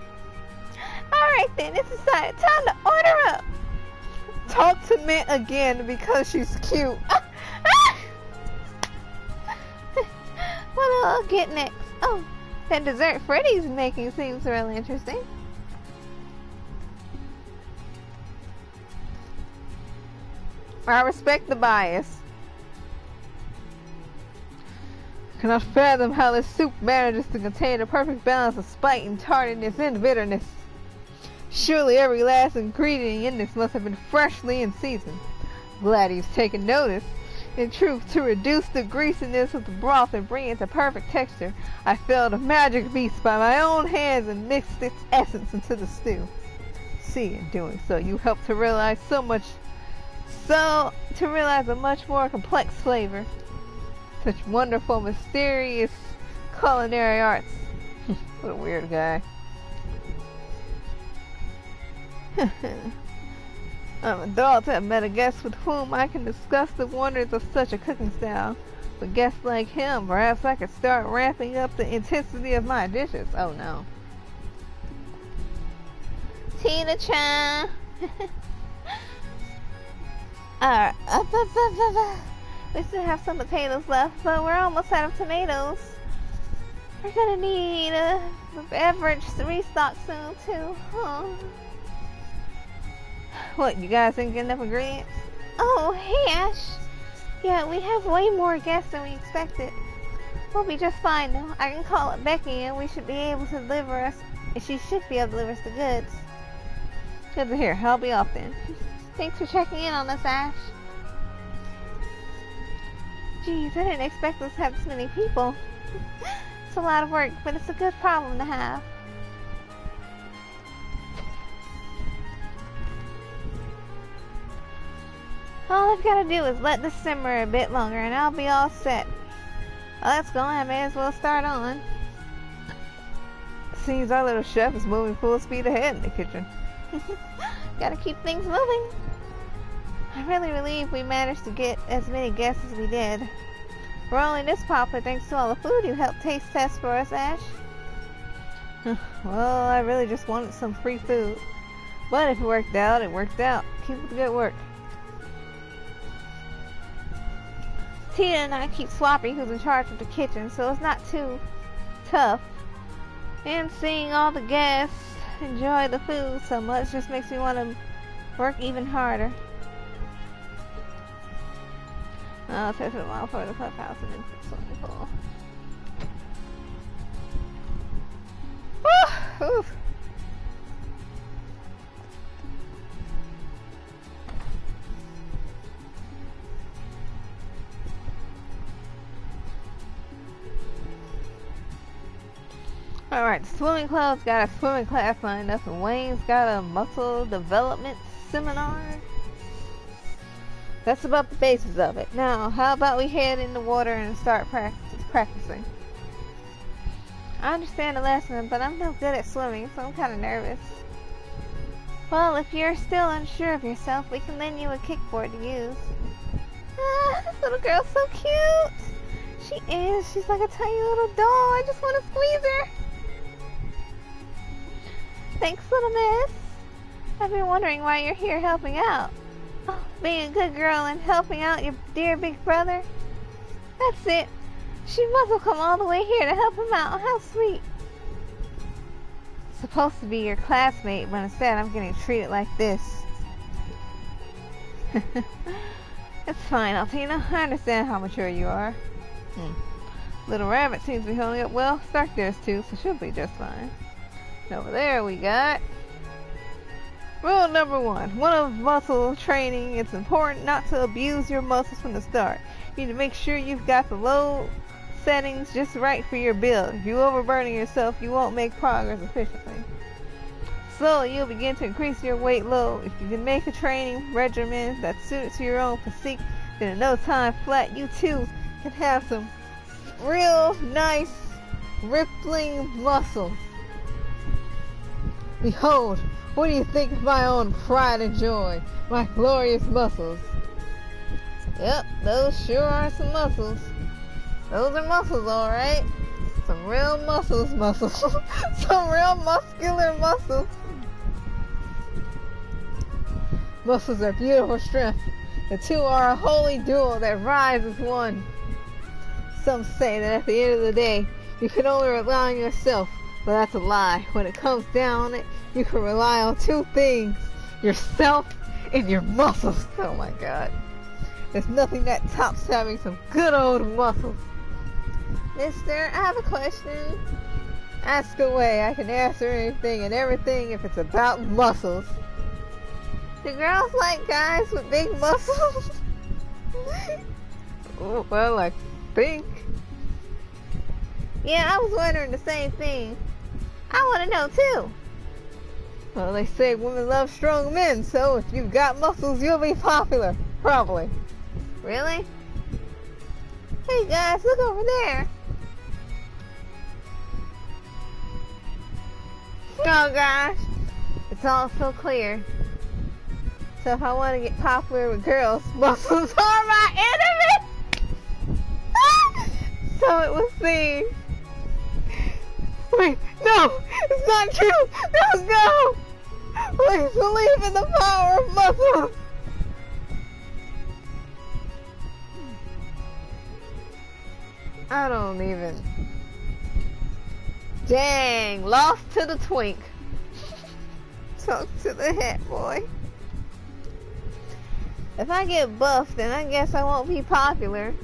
Alright then, it's decided. Time to order up. Talk to Mint again because she's cute. What I'll get next? Oh, that dessert Freddy's making seems really interesting. I respect the bias. I cannot fathom how this soup manages to contain a perfect balance of spite and tardiness and bitterness. Surely every last ingredient in this must have been freshly in season. Glad he's taken notice. In truth, to reduce the greasiness of the broth and bring it to perfect texture, I felled a magic beast by my own hands and mixed its essence into the stew. See, in doing so, you helped to realize a much more complex flavor. Such wonderful, mysterious culinary arts. What a weird guy. I'm an adult to have met a guest with whom I can discuss the wonders of such a cooking style. With guests like him, perhaps I could start ramping up the intensity of my dishes. Oh no. Tina-chan! Alright. We still have some potatoes left, but we're almost out of tomatoes. We're gonna need a beverage to restock soon too. Huh? What, you guys didn't get enough ingredients? Oh, hey Ash! Yeah, we have way more guests than we expected. We'll be just fine though. I can call up Becky and we should be able to deliver us, and she should be able to deliver us the goods. Good to hear. I'll be off then. Thanks for checking in on us, Ash. Geez, I didn't expect us to have this many people. It's a lot of work, but it's a good problem to have. All I've got to do is let this simmer a bit longer and I'll be all set. Well, that's going. I may as well start on. Seems our little chef is moving full speed ahead in the kitchen. Gotta keep things moving. I'm really relieved we managed to get as many guests as we did. We're only this popular thanks to all the food you helped taste test for us, Ash. Well, I really just wanted some free food. But if it worked out, it worked out. Keep up the good work. Tina and I keep swapping who's in charge of the kitchen, so it's not too tough. And seeing all the guests enjoy the food so much just makes me want to work even harder. I'll test it all for the clubhouse and then swimming pool. Oof. Alright, the swimming club's got a swimming class lined up, and Wayne's got a muscle development seminar. That's about the basis of it. Now, how about we head in the water and start practicing? I understand the lesson, but I'm no good at swimming, so I'm kind of nervous. Well, if you're still unsure of yourself, we can lend you a kickboard to use. Ah, this little girl's so cute! She is. She's like a tiny little doll. I just want to squeeze her. Thanks, little miss. I've been wondering why you're here helping out. Oh, being a good girl and helping out your dear big brother. That's it. She must have come all the way here to help him out. How sweet. Supposed to be your classmate, but instead I'm getting treated like this. It's fine, Altina. I understand how mature you are. Little Rabbit seems to be holding up well. Stark does too, so she'll be just fine. And over there we got rule number 1. One of muscle training. It's important not to abuse your muscles from the start. You need to make sure you've got the load settings just right for your build. If you're overburning yourself, you won't make progress efficiently. Slowly, you'll begin to increase your weight load. If you can make a training regimen that's suited to your own physique, then in no time flat, you too can have some real nice rippling muscles. Behold, what do you think of my own pride and joy, my glorious muscles? Yep, those sure are some muscles. Those are muscles, alright. Some real muscles. Some real muscular muscles. Muscles are beautiful strength. The two are a holy duo that rise as one. Some say that at the end of the day, you can only rely on yourself, but that's a lie. When it comes down to it, you can rely on 2 things. Yourself and your muscles. Oh my god. There's nothing that tops having some good old muscles. Mister, I have a question. Ask away. I can answer anything and everything if it's about muscles. Do girls like guys with big muscles? Well, I think. Yeah, I was wondering the same thing. I want to know too. Well, they say women love strong men, so if you've got muscles, you'll be popular. Probably. Really? Hey guys, look over there. Oh gosh, it's all so clear. So if I want to get popular with girls, muscles are my enemy! So it would seem. Wait, no! It's not true! No! Please believe in the power of muscles! I don't even. Dang, lost to the twink. Talk to the hat boy. If I get buffed, then I guess I won't be popular.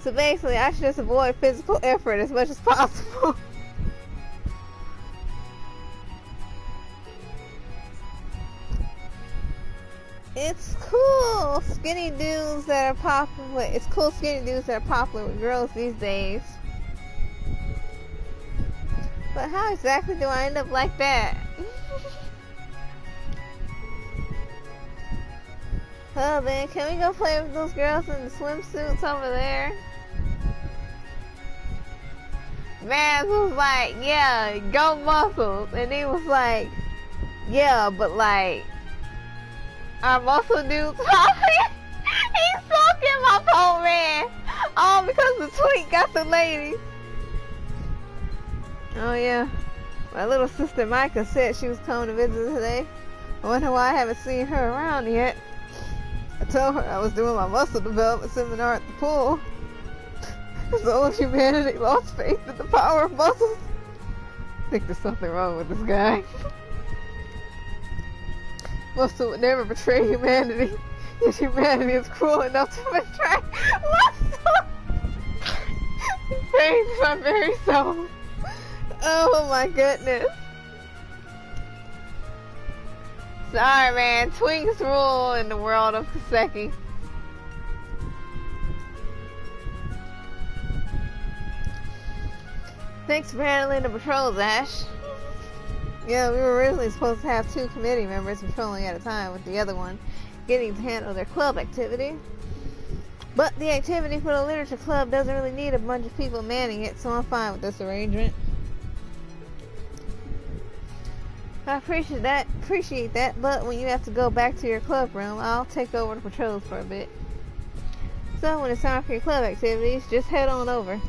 So basically, I should just avoid physical effort as much as possible. It's cool skinny dudes that are popular. It's cool skinny dudes that are popular with girls these days. But how exactly do I end up like that? Oh then, can we go play with those girls in the swimsuits over there? Vance was like, yeah, go muscles. And he was like, yeah, but like, our muscle dude talking. He's talking my poor man. All because the twink got the ladies. Oh yeah. My little sister Micah said she was coming to visit today. I wonder why I haven't seen her around yet. I told her I was doing my muscle development seminar at the pool. As all of humanity lost faith in the power of muscles. I think there's something wrong with this guy. Muscle would never betray humanity. Yet humanity is cruel enough to betray muscle. It pains my very soul. Oh my goodness. Sorry man, twinks rule in the world of Kaseki. Thanks for handling the patrols, Ash. Yeah, we were originally supposed to have 2 committee members patrolling at a time, with the other one getting to handle their club activity. But the activity for the literature club doesn't really need a bunch of people manning it, so I'm fine with this arrangement. I appreciate that, but when you have to go back to your club room, I'll take over the patrols for a bit. So when it's time for your club activities, just head on over.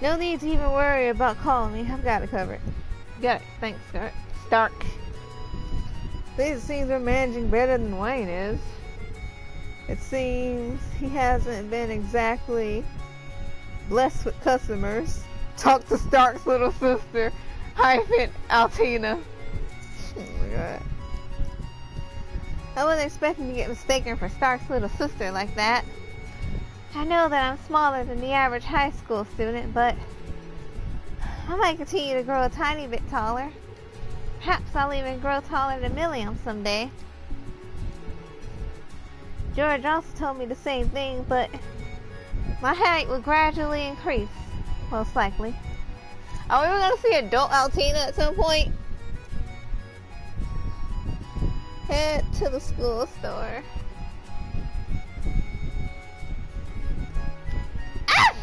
No need to even worry about calling me. I've got it covered. Got it. Thanks, Stark. It seems we're managing better than Wayne is. It seems he hasn't been exactly blessed with customers. Talk to Stark's little sister, Altina. Oh my god. I wasn't expecting to get mistaken for Stark's little sister like that. I know that I'm smaller than the average high school student, but I might continue to grow a tiny bit taller. Perhaps I'll even grow taller than Milliam someday. George also told me the same thing, but my height will gradually increase, most likely. Are we going to see adult Altina at some point? Head to the school store. Ah!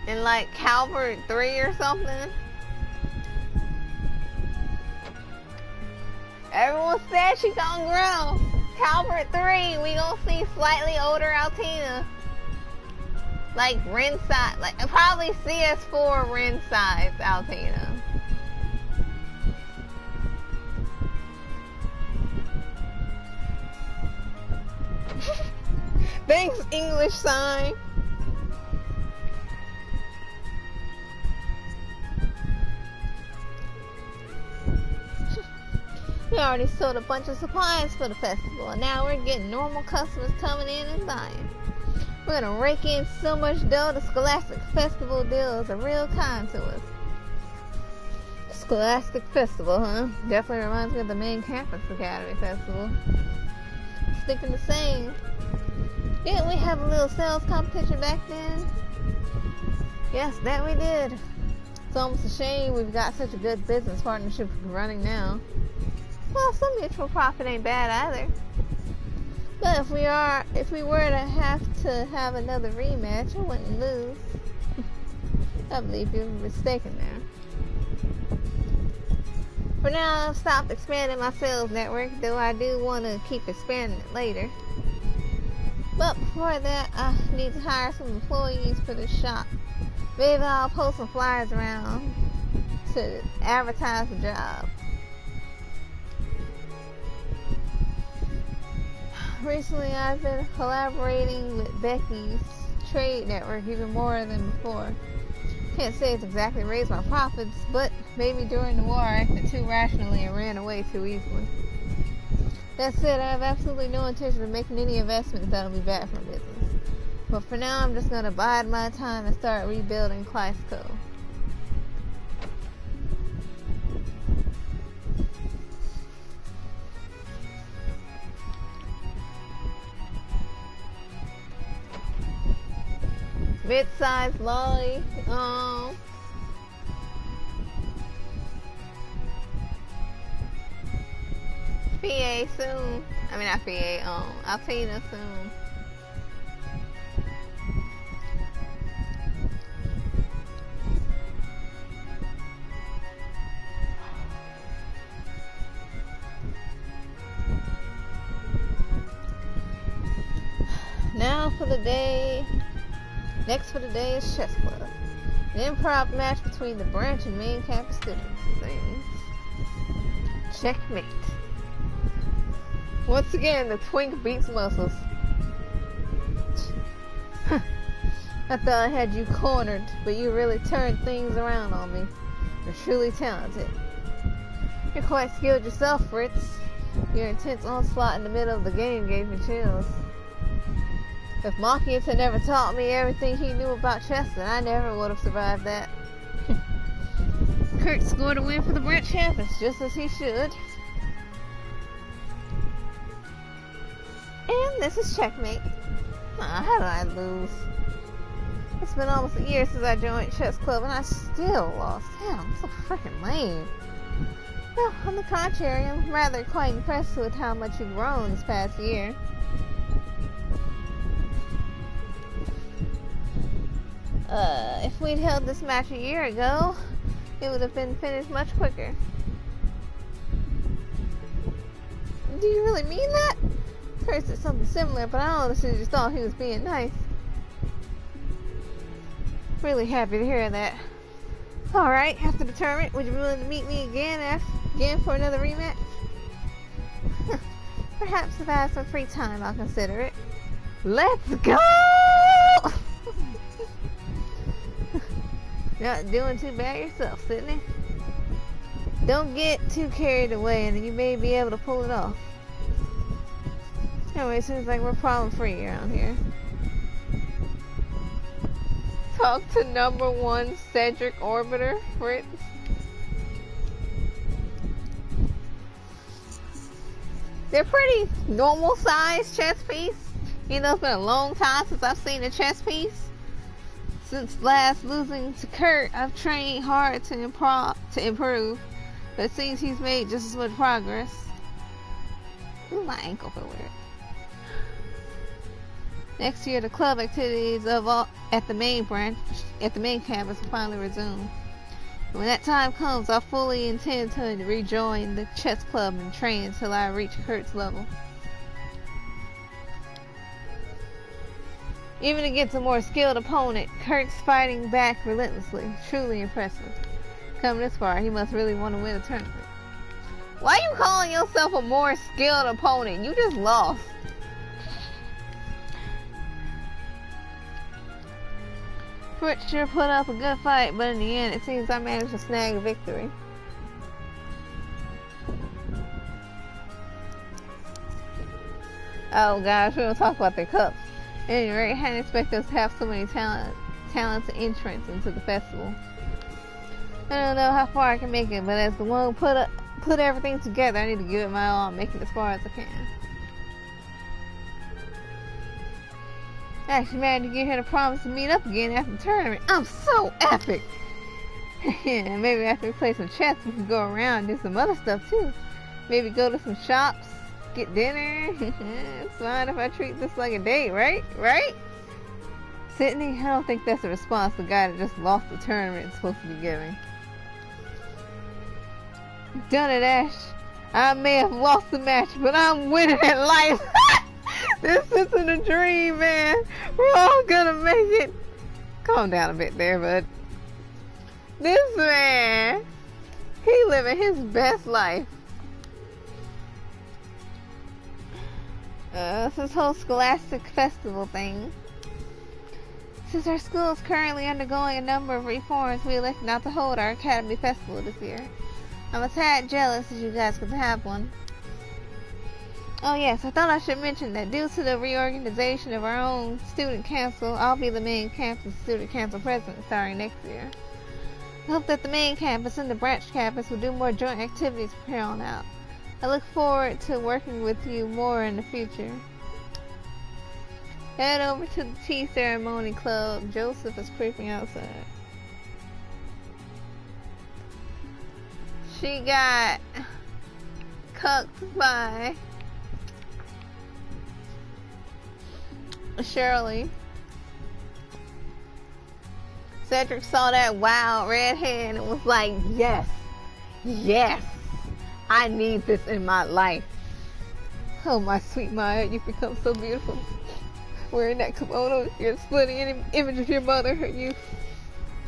In like Calvert 3 or something. Everyone said she gonna grow. Calvert 3, we gonna see slightly older Altina. Like Ren size, like probably CS4 Ren size Altina. Thanks, English sign. We already sold a bunch of supplies for the festival, and now we're getting normal customers coming in and buying. We're gonna rake in so much dough, the Scholastic Festival deals are real kind to us. Scholastic Festival, huh? Definitely reminds me of the main campus Academy Festival. Sticking the same. Didn't we have a little sales competition back then? Yes, that we did. It's almost a shame we've got such a good business partnership running now. Well, some mutual profit ain't bad either. But if we were to have another rematch, I wouldn't lose. I believe you're mistaken there. For now, I've stopped expanding my sales network, though I do want to keep expanding it later. But before that, I need to hire some employees for the shop. Maybe I'll post some flyers around to advertise the job. Recently, I've been collaborating with Becky's trade network even more than before. Can't say it's exactly raised my profits, but maybe during the war I acted too rationally and ran away too easily. That said, I have absolutely no intention of making any investments that'll be bad for business. But for now, I'm just gonna bide my time and start rebuilding Kleisco. Mid-sized lolly. PA soon. I mean, not PA, Altina soon. Now for the day. Next for the day is chess club. An improv match between the branch and main campus students. Checkmate. Once again, the twink beats muscles. I thought I had you cornered, but you really turned things around on me. You're truly talented. You're quite skilled yourself, Fritz. Your intense onslaught in the middle of the game gave me chills. If Machias had never taught me everything he knew about chess, then I never would have survived that. Kurt scored a win for the branch campus, just as he should. And this is checkmate. How did I lose? It's been almost a year since I joined chess club, and I still lost. Damn, I'm so freaking lame. Well, on the contrary, I'm rather quite impressed with how much you've grown this past year. If we'd held this match a year ago, it would have been finished much quicker. Do you really mean that? Kurt said something similar, but I honestly just thought he was being nice. Really happy to hear that. Alright, after the tournament, would you be willing to meet me again for another rematch? Perhaps if I have some free time, I'll consider it. Let's go! Not doing too bad yourself, Sydney. Don't get too carried away and you may be able to pull it off. Anyway, it seems like we're problem free around here. Talk to number 1 Cedric Orbiter, Fritz. They're pretty normal sized chess piece. You know, it's been a long time since I've seen a chess piece. Since last losing to Kurt, I've trained hard to improve, but it seems he's made just as much progress. Ooh, my ankle feel weird. Next year, the club activities at the main campus will finally resume. And when that time comes, I fully intend to rejoin the chess club and train until I reach Kurt's level. Even against a more skilled opponent, Kurt's fighting back relentlessly. Truly impressive. Coming this far, he must really want to win a tournament. Why are you calling yourself a more skilled opponent? You just lost. Fritz sure put up a good fight, but in the end, it seems I managed to snag a victory. Oh gosh, we don't talk about their cups. Anyway, I hadn't expected us to have so many talented entrants into the festival. I don't know how far I can make it, but as the one who put everything together, I need to give it my all and make it as far as I can. I actually managed to get her to promise to meet up again after the tournament. I'm so epic! And maybe after we play some chess, we can go around and do some other stuff too. Maybe go to some shops, get dinner. It's fine if I treat this like a date, right? Right? Sydney, I don't think that's a response the guy that just lost the tournament is supposed to be giving. Done it, Ash. I may have lost the match, but I'm winning at life. This isn't a dream, man. We're all gonna make it. Calm down a bit there, bud. This man, he living his best life. This whole scholastic festival thing. Since our school is currently undergoing a number of reforms, we elected not to hold our academy festival this year. I'm a tad jealous that you guys could have one. Oh yes, I thought I should mention that due to the reorganization of our own student council, I'll be the main campus student council president starting next year. I hope that the main campus and the branch campus will do more joint activities from here on out. I look forward to working with you more in the future. Head over to the tea ceremony club. Joseph is creeping outside. She got cucked by Shirley. Cedric saw that wild redhead and was like, yes, yes, I need this in my life. Oh, my sweet Maya, you've become so beautiful. Wearing that kimono, you're splitting an image of your mother, her youth.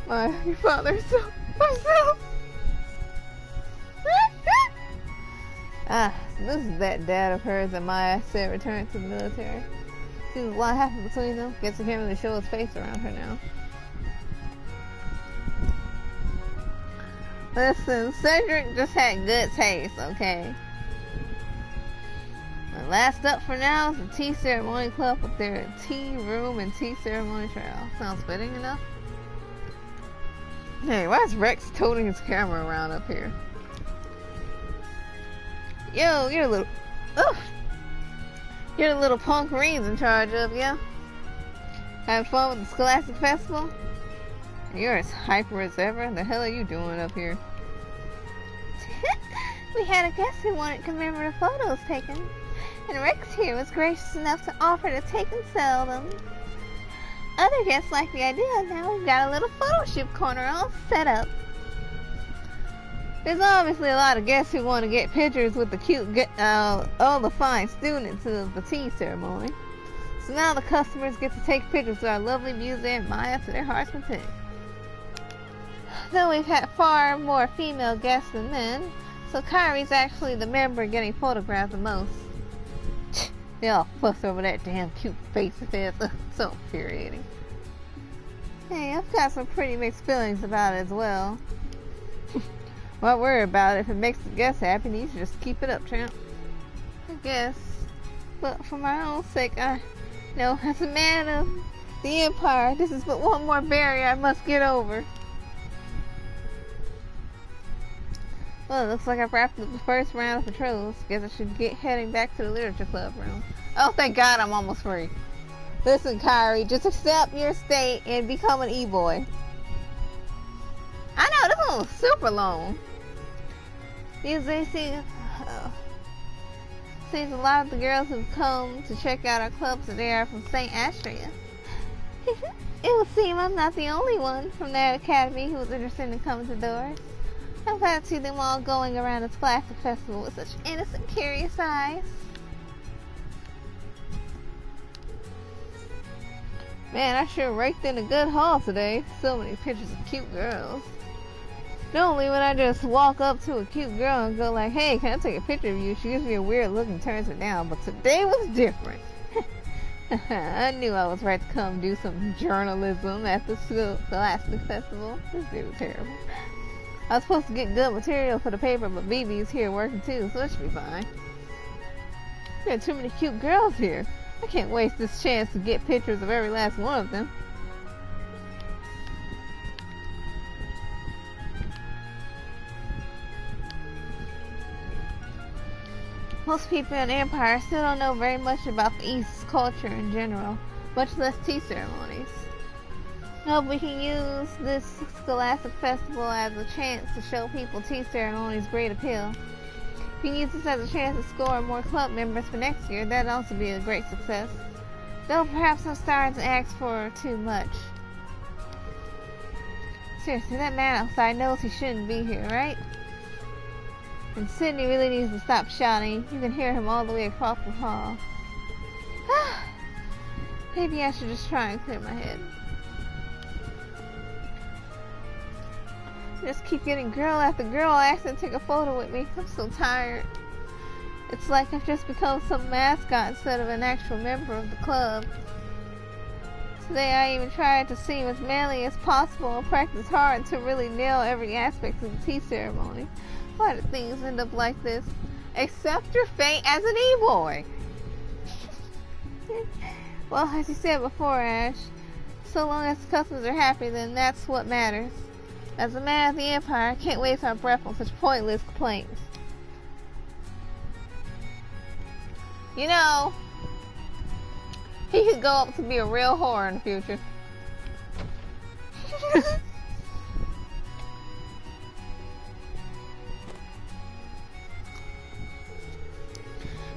Maya, your father, so myself. So this is that dad of hers that Maya said returned to the military. See what happened between them? Gets him to show his face around her now. Listen, Cedric just had good taste, okay? And last up for now is the tea ceremony club with their tea room and tea ceremony trail. Sounds fitting enough. Hey, why is Rex toting his camera around up here? Yo, you're a little... Ugh! You're the little punk Reed's in charge of, yeah? Having fun with the Scholastic Festival? You're as hyper as ever. The hell are you doing up here? We had a guest who wanted commemorative photos taken, and Rex here was gracious enough to offer to take and sell them. Other guests like the idea. Now we've got a little photo shoot corner all set up. There's obviously a lot of guests who want to get pictures with the cute, all the fine students of the tea ceremony. So now the customers get to take pictures with our lovely museum Maya to their heart's content. Though we've had far more female guests than men, so Kyrie's actually the member getting photographed the most. They all fuss over that damn cute face of his. So infuriating. Hey, I've got some pretty mixed feelings about it as well. Why worry about it? If it makes the guests happy, you should just keep it up, champ. I guess. But for my own sake, I know as a man of the Empire, this is but one more barrier I must get over. Well, it looks like I've wrapped up the first round of patrols. Guess I should get heading back to the literature club room. Oh, thank God I'm almost free. Listen, Kyrie, just accept your state and become an e-boy. I know, this one was super long. Seems a lot of the girls who've come to check out our club today are from St. Astria. It would seem I'm not the only one from that academy who was interested in coming to doors. I'm glad to see them all going around this Scholastic Festival with such innocent, curious eyes. Man, I sure raked in a good haul today. So many pictures of cute girls. Normally when I just walk up to a cute girl and go like, hey, can I take a picture of you? She gives me a weird look and turns it down. But today was different. I knew I was right to come do some journalism at the Scholastic Festival. This dude was terrible. I was supposed to get good material for the paper, but BB's here working too, so it should be fine. There are too many cute girls here. I can't waste this chance to get pictures of every last one of them. Most people in the Empire still don't know very much about the East's culture in general, much less tea ceremonies. I hope we can use this Scholastic Festival as a chance to show people tea ceremonies' great appeal. If we can use this as a chance to score more club members for next year, that'd also be a great success. Though perhaps I'm starting to ask for too much. Seriously, that man outside knows he shouldn't be here, right? And Sydney really needs to stop shouting. You can hear him all the way across the hall. Maybe I should just try and clear my head. I just keep getting girl after girl asking to take a photo with me. I'm so tired. It's like I've just become some mascot instead of an actual member of the club. Today I even tried to seem as manly as possible and practice hard to really nail every aspect of the tea ceremony. Why do things end up like this? Accept your fate as an e-boy. Well, as you said before, Ash, so long as the customers are happy, then that's what matters. As a man of the Empire, I can't waste our breath on such pointless complaints. You know, he could go up to be a real whore in the future.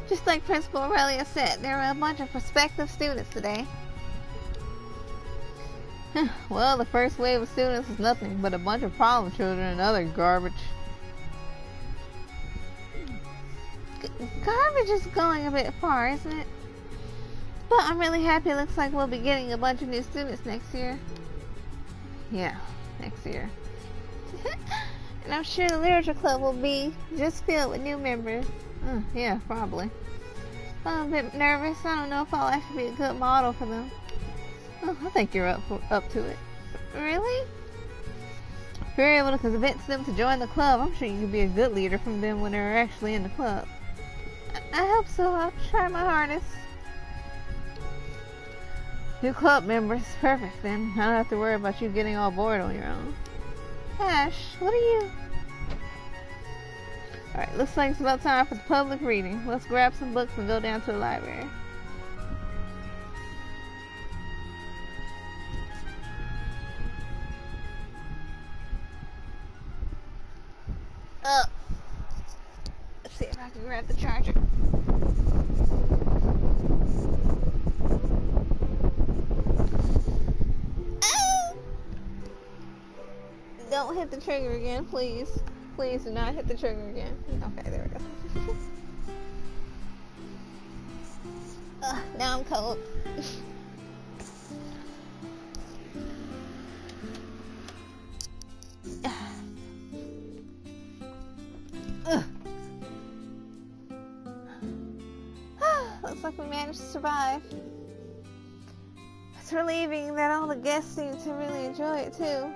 Just like Principal Aurelia said, there were a bunch of prospective students today. Well, the first wave of students was nothing but a bunch of problem children and other garbage. Garbage is going a bit far, isn't it? But I'm really happy. It looks like we'll be getting a bunch of new students next year. Yeah, next year. And I'm sure the literature club will be just filled with new members. Yeah, probably. I'm a bit nervous. I don't know if I'll actually be a good model for them. Oh, I think you're up to it. Really? If you're able to convince them to join the club, I'm sure you can be a good leader from them when they're actually in the club. I hope so. I'll try my hardest. New club members. Perfect then. I don't have to worry about you getting all bored on your own. Ash, what are you? Alright, looks like it's about time for the public reading. Let's grab some books and go down to the library. Let's see if I can grab the charger. Don't hit the trigger again, please. Please do not hit the trigger again. Okay, there we go. Now I'm cold. Looks like we managed to survive. It's relieving that all the guests seem to really enjoy it too.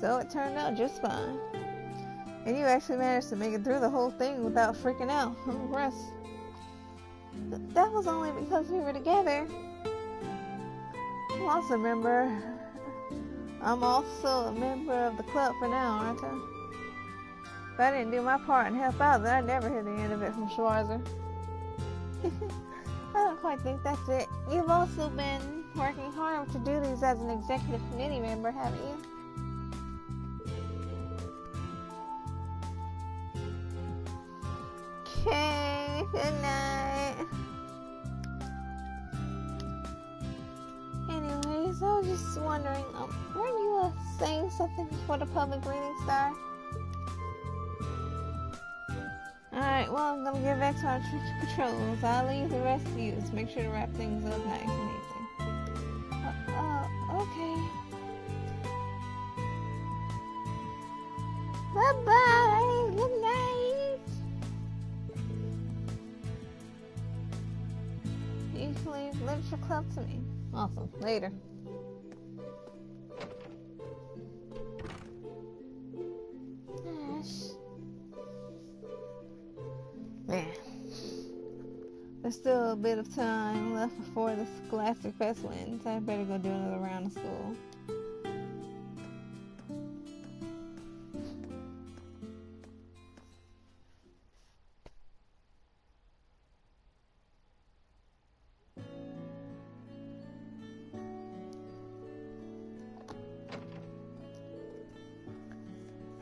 So it turned out just fine. And you actually managed to make it through the whole thing without freaking out. I'm impressed. That was only because we were together. I'm also a member of the club for now, aren't I? If I didn't do my part and help out, then I'd never hear the end of it from Schwarzer. I don't quite think that's it. You've also been working hard to do these as an executive committee member, haven't you? Okay, good night. Anyways, I was just wondering, weren't you saying something before the public reading started? Alright, well, I'm gonna get back to our patrols. I'll leave the rest to you. Just make sure to wrap things up nice and easy. Okay. Bye-bye. Good night. You can leave literature club to me. Awesome. Later. Ash. Man, there's still a bit of time left before the Scholastic Fest ends. I better go do another round of school.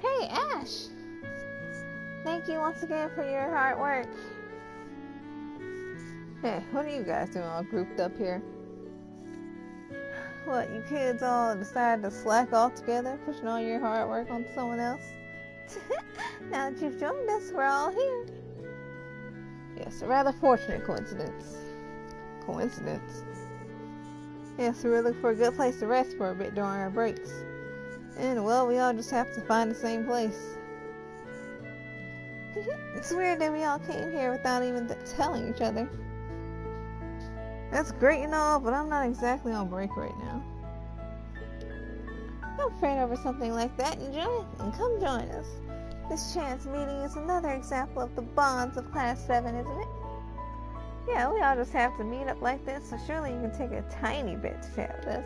Hey, Ash! Thank you once again for your hard work. Hey, what are you guys doing all grouped up here? What, you kids all decided to slack off together, pushing all your hard work on someone else? Now that you've joined us, we're all here. Yes, a rather fortunate coincidence. Coincidence? Yes, we were looking for a good place to rest for a bit during our breaks. And, well, we all just have to find the same place. It's weird that we all came here without even telling each other. That's great and all, but I'm not exactly on break right now. Don't fret over something like that and come join us. This chance meeting is another example of the bonds of Class 7, isn't it? Yeah, we all just have to meet up like this, so surely you can take a tiny bit to chat with us.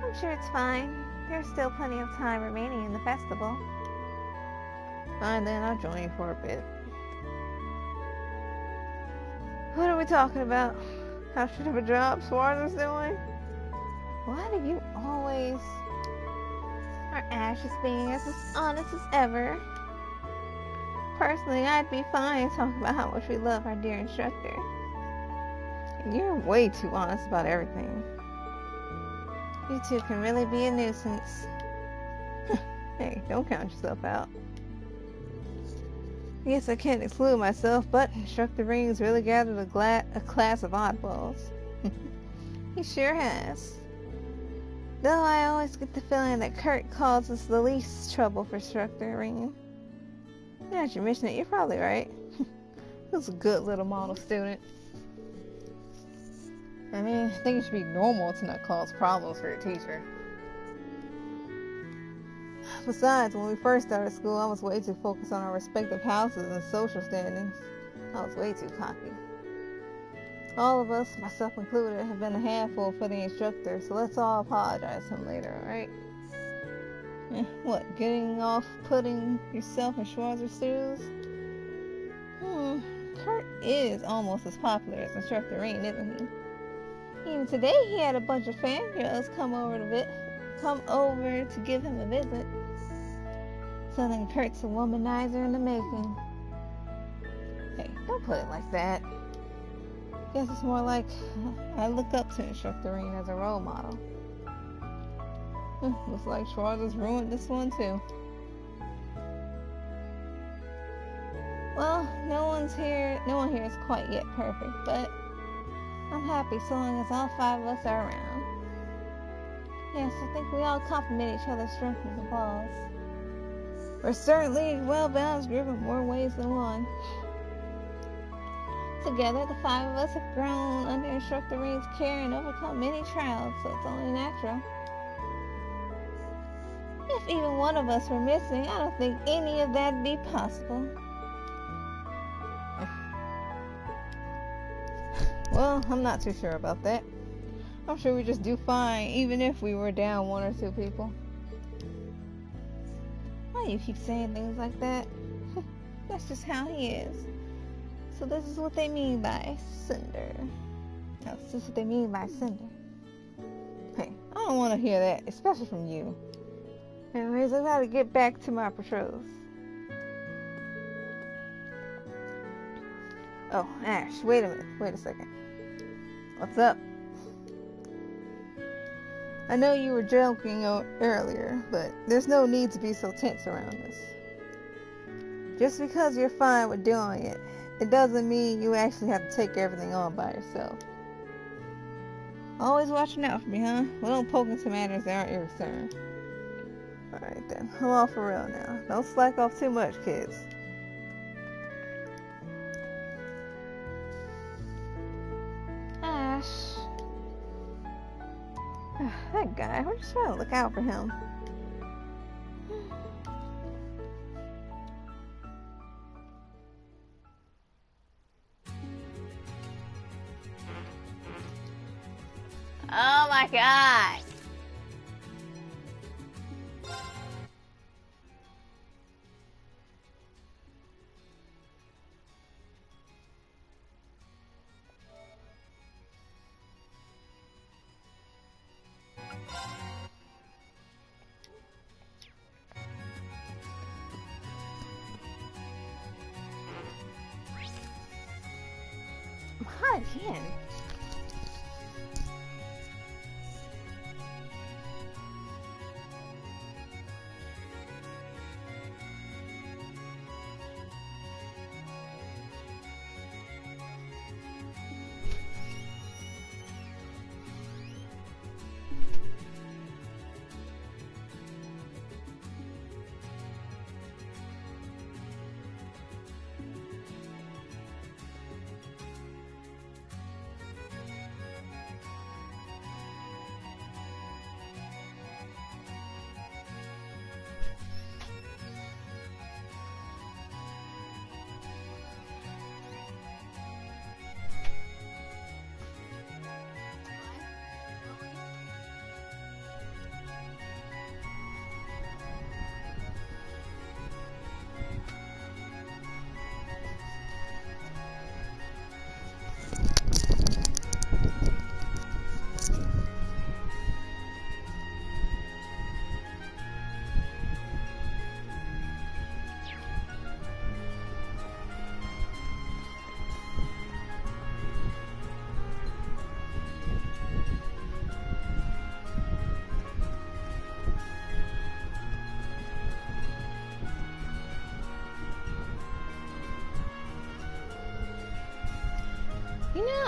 I'm sure it's fine. There's still plenty of time remaining in the festival. Fine then, I'll join you for a bit. What are we talking about? How shit of a job Schwarzer's doing? Why do you always... Our Ash is being as honest as ever. Personally, I'd be fine talking about how much we love our dear instructor. You're way too honest about everything. You two can really be a nuisance. Hey, don't count yourself out. Yes, I can't exclude myself, but Instructor Ring's really gathered a class of oddballs. He sure has. Though I always get the feeling that Kurt causes the least trouble for Instructor Ring. Now that you mention it, you're probably right. He was a good little model student. I mean, I think it should be normal to not cause problems for your teacher. Besides, when we first started school, I was way too focused on our respective houses and social standings. I was way too cocky. All of us, myself included, have been a handful for the instructor, so let's all apologize to him later, alright? What, getting off putting yourself in Schwarzer's shoes? Kurt is almost as popular as Instructor Rain, isn't he? Even today he had a bunch of fangirls come over to give him a visit. So then Kurt's a womanizer in the making. Hey, don't put it like that. Guess it's more like I look up to Instructor Rain as a role model. Looks like Schwarzer's ruined this one too. Well, no one here is quite yet perfect, but I'm happy so long as all 5 of us are around. Yes, I think we all complement each other's strengths and flaws. We're certainly a well-balanced group in more ways than one. Together, the 5 of us have grown under Instructor Ring's care and overcome many trials, so it's only natural. If even one of us were missing, I don't think any of that'd be possible. Well, I'm not too sure about that. I'm sure we just do fine, even if we were down 1 or 2 people. Why do you keep saying things like that? That's just how he is. So this is what they mean by cinder. No, this is what they mean by cinder. Hey, I don't want to hear that, especially from you. Anyways, I gotta get back to my patrols. Oh, Ash, wait a minute. Wait a second. What's up? I know you were joking earlier, but there's no need to be so tense around this. Just because you're fine with doing it, it doesn't mean you actually have to take everything on by yourself. Always watching out for me, huh? Well, don't poke into matters that aren't your concern. Alright then, I'm all for real now. Don't slack off too much, kids. Ash. That guy, we're just trying to look out for him. Oh my god! I'm hot again.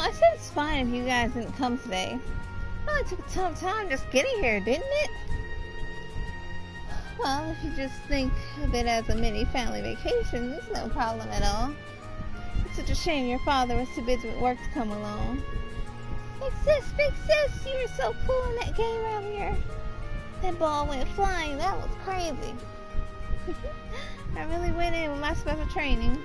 I said it's fine if you guys didn't come today. Well, it took some time just getting here, didn't it? Well, if you just think of it as a mini family vacation, it's no problem at all. It's such a shame your father was too busy with work to come along. Big sis, you were so cool in that game earlier. That ball went flying, that was crazy. I really went in with my special training.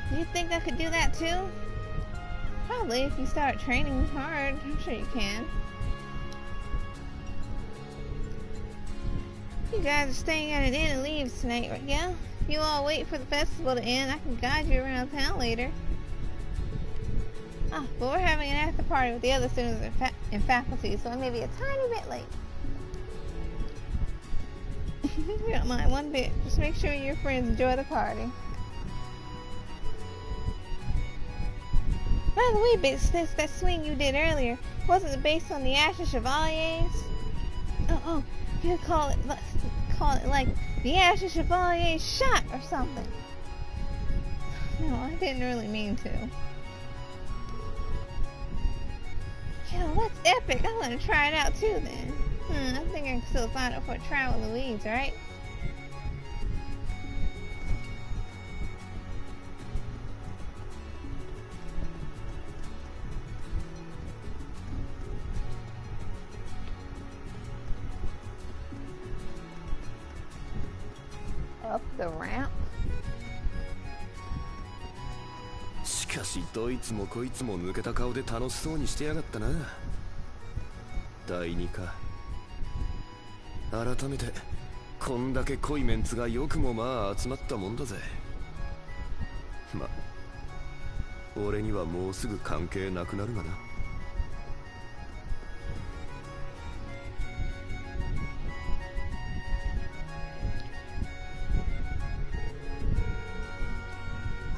Do you think I could do that too? Probably, if you start training hard. I'm sure you can. You guys are staying at an inn and leaves tonight, right? Yeah? If you all wait for the festival to end, I can guide you around town later. Ah, but we're having an after party with the other students and faculty, so I may be a tiny bit late. You don't mind one bit. Just make sure your friends enjoy the party. By the way, Big Sis, that swing you did earlier, wasn't it based on the Ashes Chevaliers? Oh, you could call it like the Ashes Chevalier shot or something. No, I didn't really mean to. Yo, that's epic. I'm gonna try it out too then. I think I can still sign up for a try with Louise, right? Up the ramp. しかしどいつもこいつも抜けた顔で楽しそうにしてやがったな。第二か。改めてこんだけ濃いメンツがよくもまあ集まったもんだぜ。ま、俺にはもうすぐ関係なくなるがな。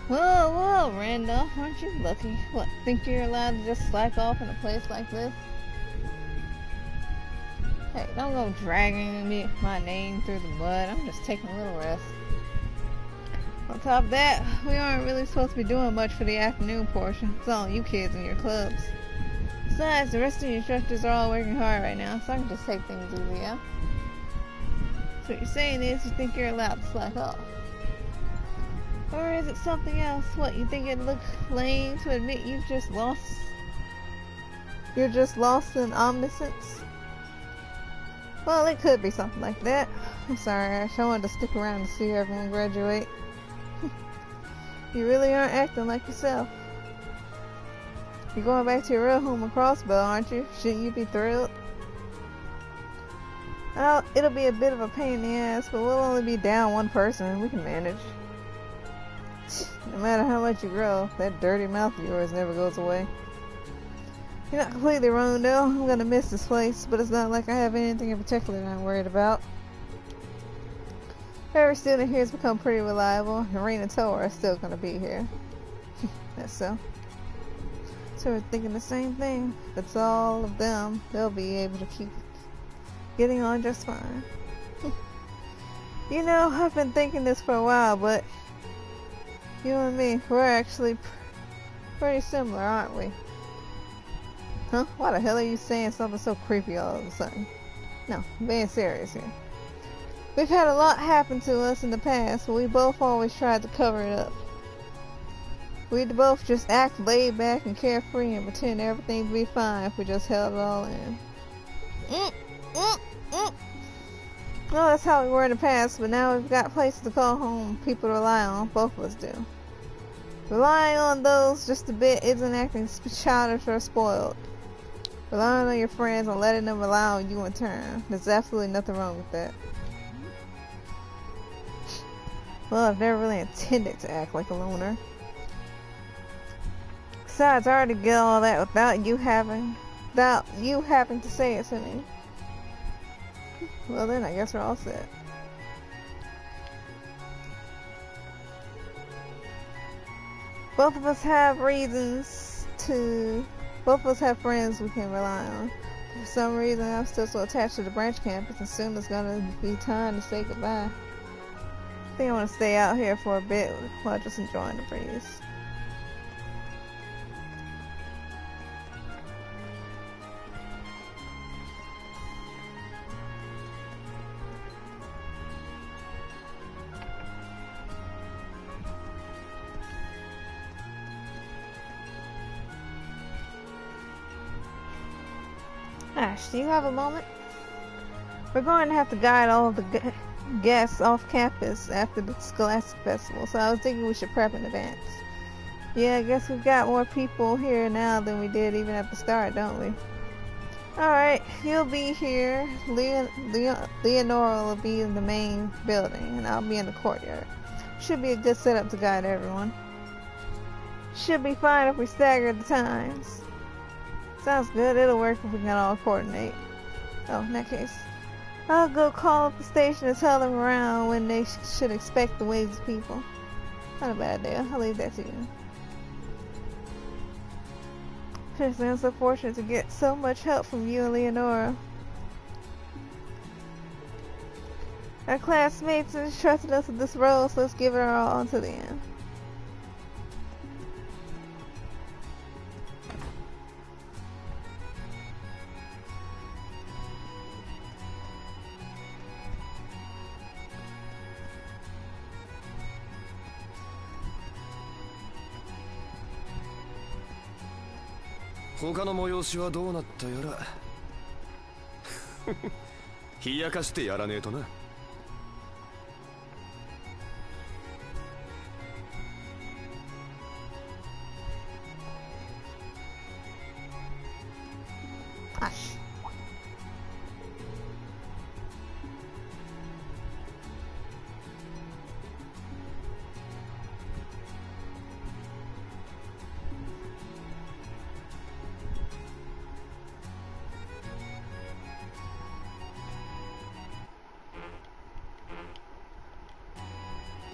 Whoa, Randolph, aren't you lucky? What, think you're allowed to just slack off in a place like this? Hey, don't go dragging my name through the mud. I'm just taking a little rest. On top of that, we aren't really supposed to be doing much for the afternoon portion. It's all you kids and your clubs. Besides, the rest of the instructors are all working hard right now, so I can just take things easy, yeah? So what you're saying is you think you're allowed to slack off. Or is it something else? What, you think it'd look lame to admit you're just lost in omniscience? Well, it could be something like that. I'm sorry, Ash. I wanted to stick around to see everyone graduate. You really aren't acting like yourself. You're going back to your real home of Crossbow, aren't you? Shouldn't you be thrilled? Well, it'll be a bit of a pain in the ass, but we'll only be down one person and we can manage. No matter how much you grow, that dirty mouth of yours never goes away. You're not completely wrong though. I'm gonna miss this place, but it's not like I have anything in particular that I'm worried about. Every student here has become pretty reliable, and Rain and Toa are still gonna be here. That's so. So we're thinking the same thing. If it's all of them, they'll be able to keep getting on just fine. You know, I've been thinking this for a while, but you and me, we're actually pretty similar, aren't we? Huh? Why the hell are you saying something so creepy all of a sudden? No, I'm being serious here. We've had a lot happen to us in the past, but we both always tried to cover it up. We'd both just act laid back and carefree and pretend everything'd be fine if we just held it all in. Well, that's how we were in the past, but now we've got places to call home, people to rely on, both of us do. Relying on those just a bit isn't acting childish or spoiled. Relying on your friends and letting them rely on you in turn. There's absolutely nothing wrong with that. Well, I've never really intended to act like a loner. Besides, I already get all that without you having to say it to me. Well then, I guess we're all set. Both of us have friends we can rely on. For some reason, I'm still so attached to the branch campus, and soon it's gonna be time to say goodbye. I think I want to stay out here for a bit while just enjoying the breeze. Ash, do you have a moment? We're going to have to guide all of the guests off campus after the Scholastic Festival, so I was thinking we should prep in advance. Yeah, I guess we've got more people here now than we did even at the start, don't we? Alright, you'll be here. Leonora will be in the main building, and I'll be in the courtyard. Should be a good setup to guide everyone. Should be fine if we stagger the times. Sounds good, it'll work if we can all coordinate. Oh, in that case, I'll go call up the station and tell them around when they should expect the waves of people. Not a bad idea, I'll leave that to you. Seriously, I'm so fortunate to get so much help from you and Leonora. Our classmates entrusted us with this role, so let's give it our all until the end.他の催しはどうなったやら冷やかしてやらねえとな。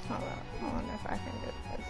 Hold up, I wonder if I can do this.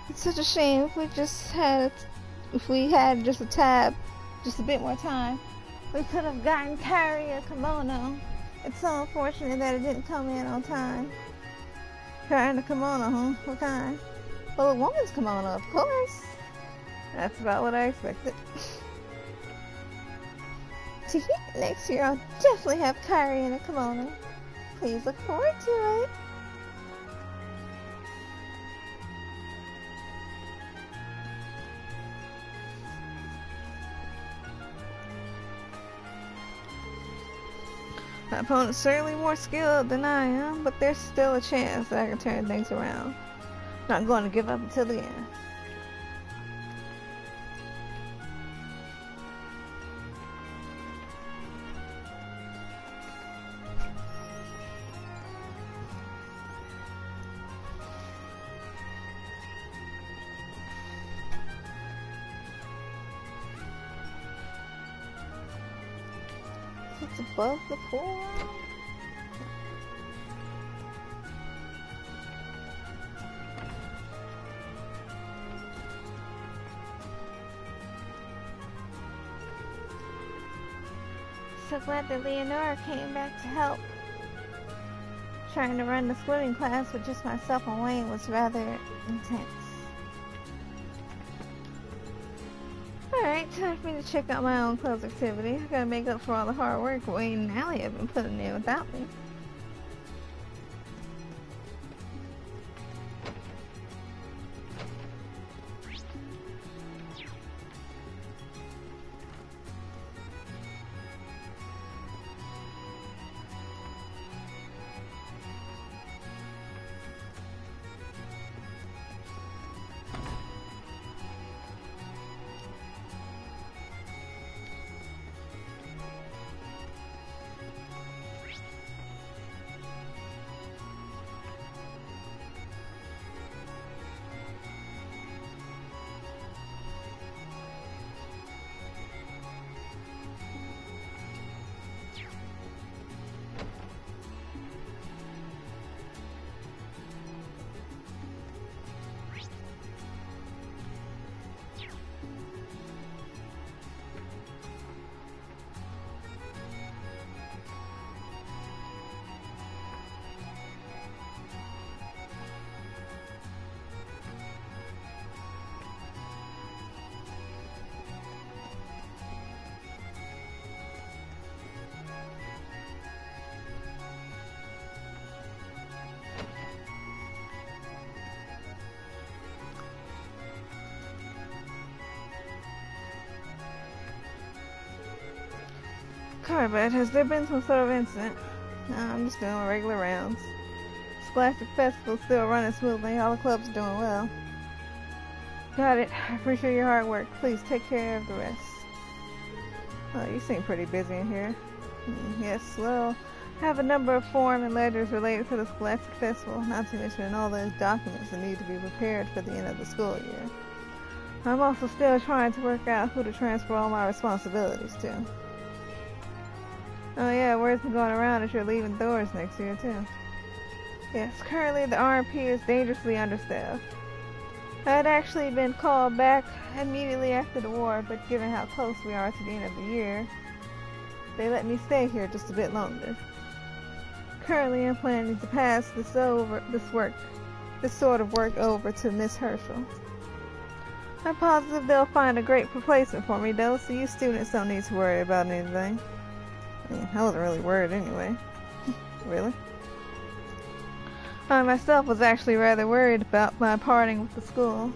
It's such a shame. If we had just a bit more time, we could have gotten Kairi a kimono. It's so unfortunate that it didn't come in on time. Kairi a kimono, huh? What kind? Well, a woman's kimono, of course. That's about what I expected. Next year I'll definitely have Kairi in a kimono. Please look forward to it. My opponent's certainly more skilled than I am, but there's still a chance that I can turn things around. Not going to give up until the end. It's above the floor. So glad that Leonora came back to help. Trying to run the swimming class with just myself and Wayne was rather intense. Alright, time for me to check out my own club's activity. I gotta make up for all the hard work Wayne and Allie have been putting in without me. Carbide, has there been some sort of incident? No, I'm just doing regular rounds. Scholastic Festival's still running smoothly. All the clubs are doing well. Got it. I appreciate your hard work. Please take care of the rest. Oh, you seem pretty busy in here. Yes, well, I have a number of form and ledgers related to the Scholastic Festival, not to mention all those documents that need to be prepared for the end of the school year. I'm also still trying to work out who to transfer all my responsibilities to. Oh yeah, word's been going around that you're leaving Thor's next year too. Yes, currently the RMP is dangerously understaffed. I had actually been called back immediately after the war, but given how close we are to the end of the year, they let me stay here just a bit longer. Currently I'm planning to pass this sort of work over to Miss Herschel. I'm positive they'll find a great replacement for me though, so you students don't need to worry about anything. I wasn't really worried anyway. Really? I myself was actually rather worried about my parting with the school.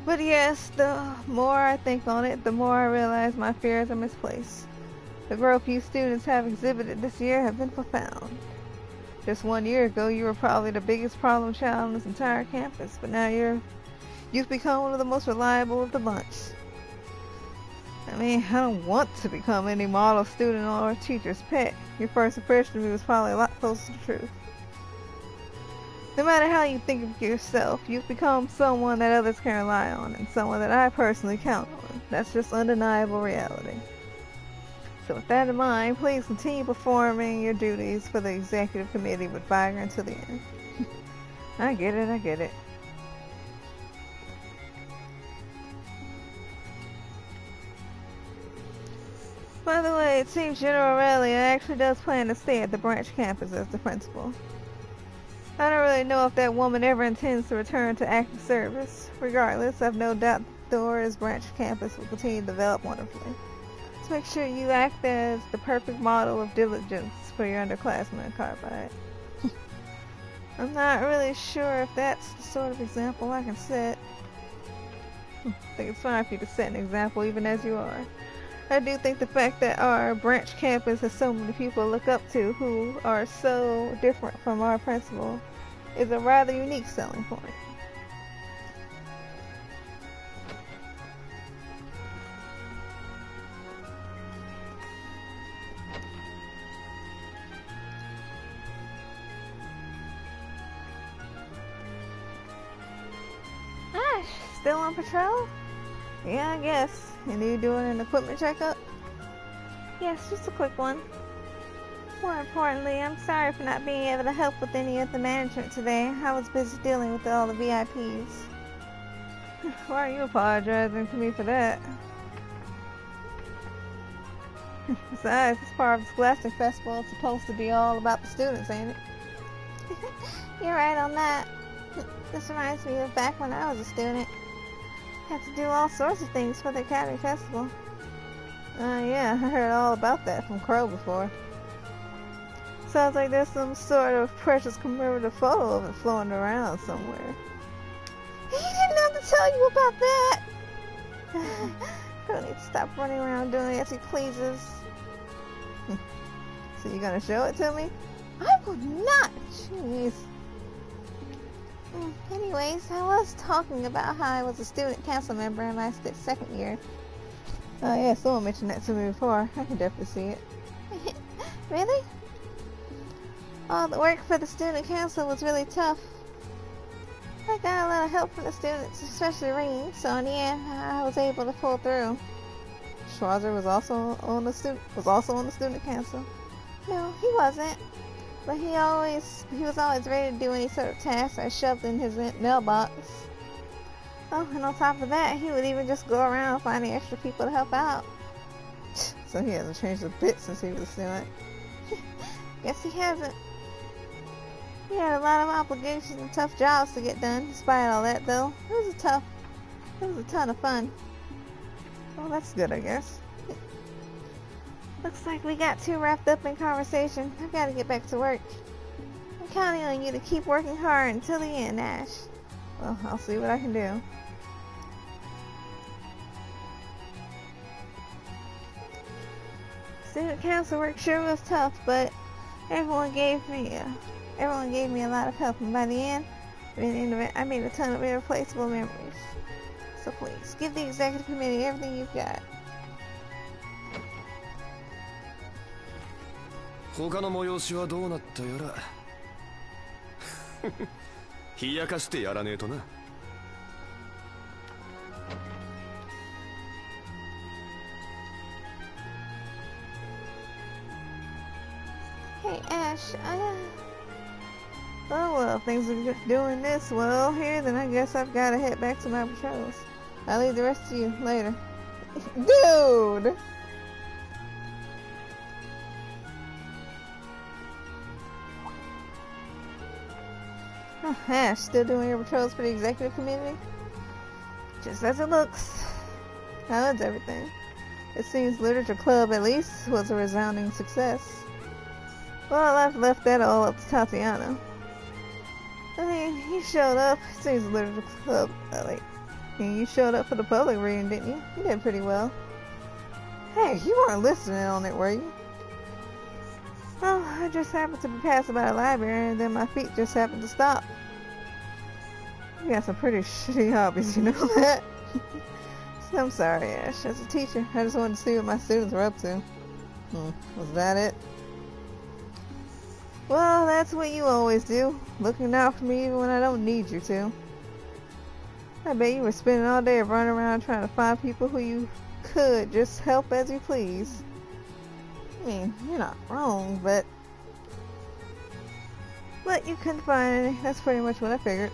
But yes, the more I think on it, the more I realize my fears are misplaced. The growth you students have exhibited this year have been profound. Just 1 year ago, you were probably the biggest problem child on this entire campus, but now you've become one of the most reliable of the bunch. I mean, I don't want to become any model student or teacher's pet. Your first impression of me was probably a lot closer to the truth. No matter how you think of yourself, you've become someone that others can rely on, and someone that I personally count on. That's just undeniable reality. So with that in mind, please continue performing your duties for the executive committee with vigor until the end. I get it. By the way, it seems General Raleigh actually does plan to stay at the branch campus as the principal. I don't really know if that woman ever intends to return to active service. Regardless, I've no doubt the Dora's branch campus will continue to develop wonderfully. So make sure you act as the perfect model of diligence for your underclassmen, Carbide. I'm not really sure if that's the sort of example I can set. I think it's fine for you to set an example even as you are. I do think the fact that our branch campus has so many people to look up to who are so different from our principal is a rather unique selling point. Ash, still on patrol? Yeah, I guess. And you doing an equipment checkup? Yes, just a quick one. More importantly, I'm sorry for not being able to help with any of the management today. I was busy dealing with all the VIPs. Why are you apologizing to me for that? Besides, this part of the Scholastic Festival is supposed to be all about the students, ain't it? You're right on that. This reminds me of back when I was a student. Had to do all sorts of things for the Academy Festival. Yeah, I heard all about that from Crow before. Sounds like there's some sort of precious commemorative photo of it floating around somewhere. He didn't have to tell you about that! Crow needs to stop running around doing as he pleases. So you gonna show it to me? I would not! Jeez. Anyways, I was talking about how I was a student council member in my second year. Oh yeah, someone mentioned that to me before. I can definitely see it. Really? All the work for the student council was really tough. I got a lot of help from the students, especially Reem, so in the end, I was able to pull through. Schwarzer was also on the student council. No, he wasn't. But he was always ready to do any sort of task I shoved in his mailbox. Oh, and on top of that, he would even just go around finding extra people to help out. So he hasn't changed a bit since he was a student. Guess he hasn't. He had a lot of obligations and tough jobs to get done. Despite all that, though, it was a ton of fun. Well, that's good, I guess. Looks like we got too wrapped up in conversation. I've got to get back to work. I'm counting on you to keep working hard until the end, Ash. Well, I'll see what I can do. Student council work sure was tough, but everyone gave me a lot of help, and by the end, I made a ton of irreplaceable memories. So please, give the executive committee everything you've got. 他の催しはどうなったやら冷やかしてやらねえとな。 Hey Ash, well, if things are doing this well here, then I guess I've got to head back to my patrols. I'll leave the rest to you later. Dude! Oh, Ash, still doing your patrols for the executive committee? Just as it looks. How is everything? It seems Literature Club, at least, was a resounding success. Well, I've left that all up to Tatiana. I mean, you showed up. It seems Literature Club, you showed up for the public reading, didn't you? You did pretty well. Hey, you weren't listening on it, were you? Oh, I just happened to be passing by the library, and then my feet just happened to stop. You got some pretty shitty hobbies, you know that? So I'm sorry, Ash. As a teacher, I just wanted to see what my students were up to. Was that it? Well, that's what you always do. Looking out for me even when I don't need you to. I bet you were spending all day running around trying to find people who you could just help as you please. I mean, you're not wrong, but you couldn't find any. That's pretty much what I figured.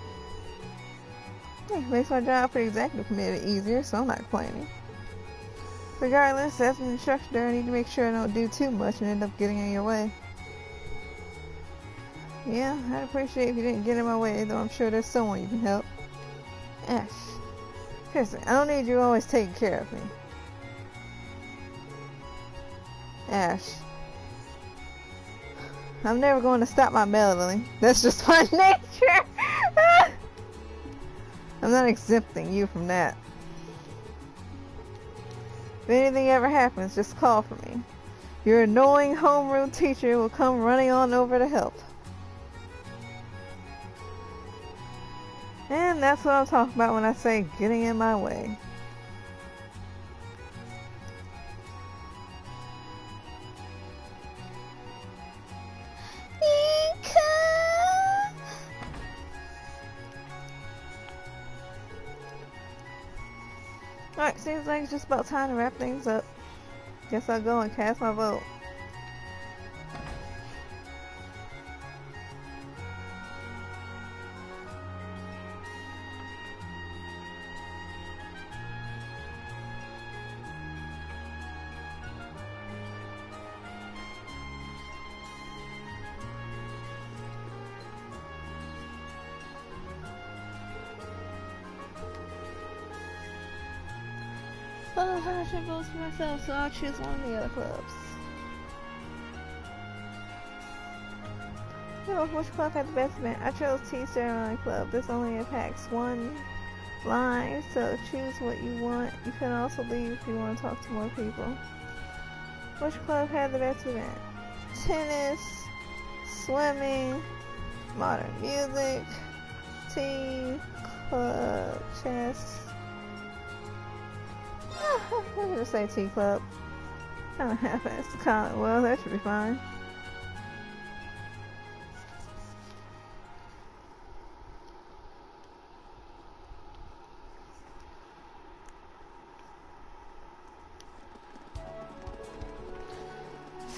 Hey, makes my job for the executive committee easier, so I'm not complaining. Regardless, as an instructor, I need to make sure I don't do too much and end up getting in your way. Yeah, I'd appreciate if you didn't get in my way, though I'm sure there's someone you can help. Ash. Seriously, I don't need you always taking care of me. Ash. I'm never going to stop my meddling. That's just my nature. I'm not exempting you from that. If anything ever happens, just call for me. Your annoying homeroom teacher will come running on over to help. And that's what I'm talking about when I say getting in my way. Alright, seems like it's just about time to wrap things up. Guess I'll go and cast my vote. Oh, I should vote for myself, so I'll choose one of the other clubs. Oh, which club had the best event? I chose Tea Ceremony Club. This only impacts one line, so choose what you want. You can also leave if you want to talk to more people. Which club had the best event? Tennis, swimming, modern music, tea, club, chess. I'm gonna say tea club. Kinda half-assed to call it. Well, that should be fine.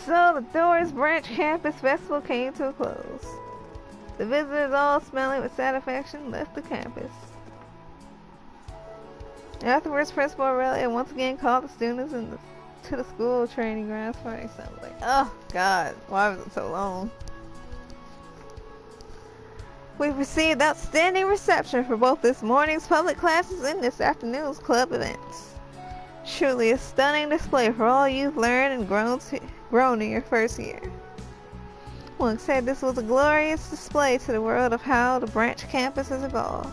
So the Doors Branch Campus Festival came to a close. The visitors, all smelling with satisfaction, left the campus. Afterwards, Principal Aurelia once again called the students to the school training grounds for an assembly. Oh God, why was it so long? We've received outstanding reception for both this morning's public classes and this afternoon's club events. Truly a stunning display for all you've learned and grown in your first year. One said this was a glorious display to the world of how the branch campus has evolved.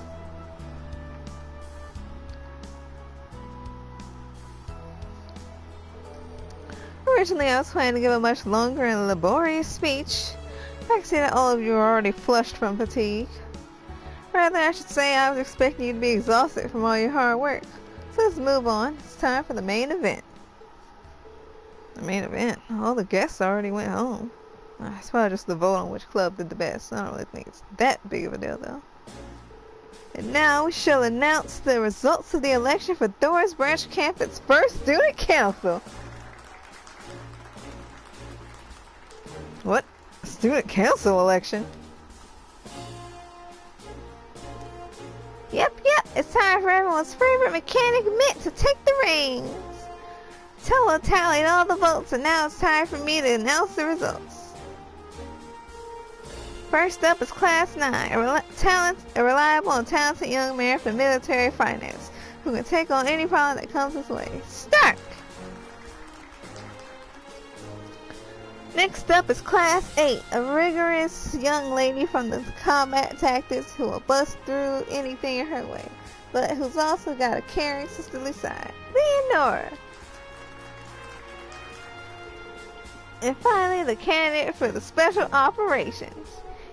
Originally, I was planning to give a much longer and laborious speech. I can see that all of you are already flushed from fatigue. Rather, I should say I was expecting you to be exhausted from all your hard work. So let's move on. It's time for the main event. The main event? All the guests already went home. It's probably just the vote on which club did the best. I don't really think it's that big of a deal, though. And now we shall announce the results of the election for Doris Branch Campus' first student council. What? Student council election? Yep. It's time for everyone's favorite mechanic, Mint, to take the reins. Tola tallied all the votes, and now it's time for me to announce the results. First up is Class 9, a reliable and talented young man from military finance, who can take on any problem that comes his way. Start! Next up is Class 8, a rigorous young lady from the combat tactics who will bust through anything in her way, but who's also got a caring, sisterly side. Leonora. And finally, the candidate for the special operations.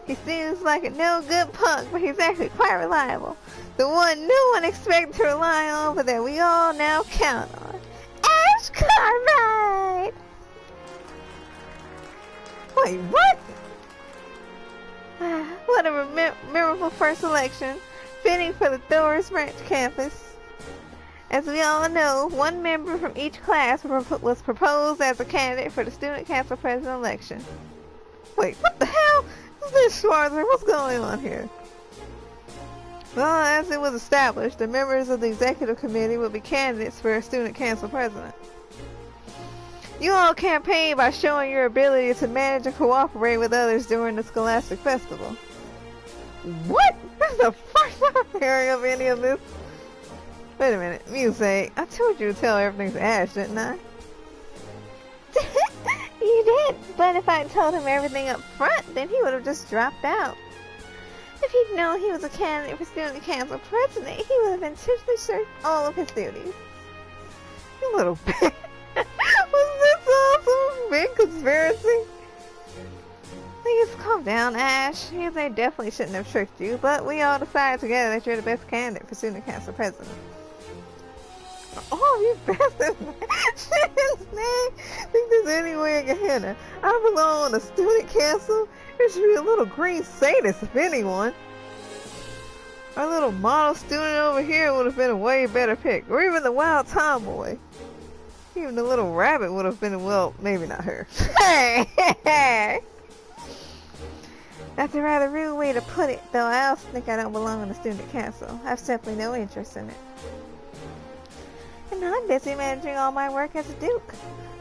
He seems like a no-good punk, but he's actually quite reliable. The one no one expected to rely on, but that we all now count on. Ash Cartwright! Wait, what? What a memorable first election, fitting for the Doris Branch campus. As we all know, one member from each class was proposed as a candidate for the Student Council President election. Wait, what the hell? Is this Schwarzer? What's going on here? Well, as it was established, the members of the executive committee would be candidates for student council president. You all campaign by showing your ability to manage and cooperate with others during the Scholastic Festival. What? That's the first time I'm hearing of any of this. Wait a minute, Muse, I told you to tell everything to Ash, didn't I? You did, but if I told him everything up front, then he would have just dropped out. If he'd known he was a candidate for student council president, he would have intentionally shirked all of his duties. You little bitch. Was this some big conspiracy? Please calm down, Ash. They definitely shouldn't have tricked you, but we all decided together that you're the best candidate for student council president. Oh, you bastard! Think there's any way I can handle? I belong on the student council. There should be a little green sadist, if anyone. Our little model student over here would have been a way better pick, or even the wild tomboy. Even the little rabbit would have been, well, maybe not her. Hey! That's a rather rude way to put it, though I also think I don't belong in the student council. I have simply no interest in it. And I'm busy managing all my work as a duke.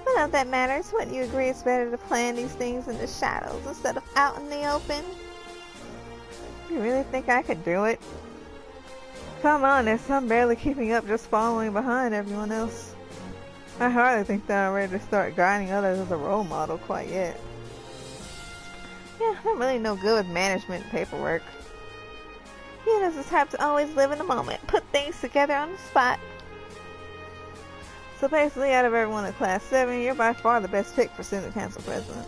But none of that matters. Wouldn't you agree it's better to plan these things in the shadows instead of out in the open? You really think I could do it? Come on, I'm barely keeping up, just following behind everyone else. I hardly think that I'm ready to start guiding others as a role model quite yet. Yeah, I'm really no good with management and paperwork. You know, the type to always live in the moment, put things together on the spot. So basically, out of everyone in Class 7, you're by far the best pick for student council president.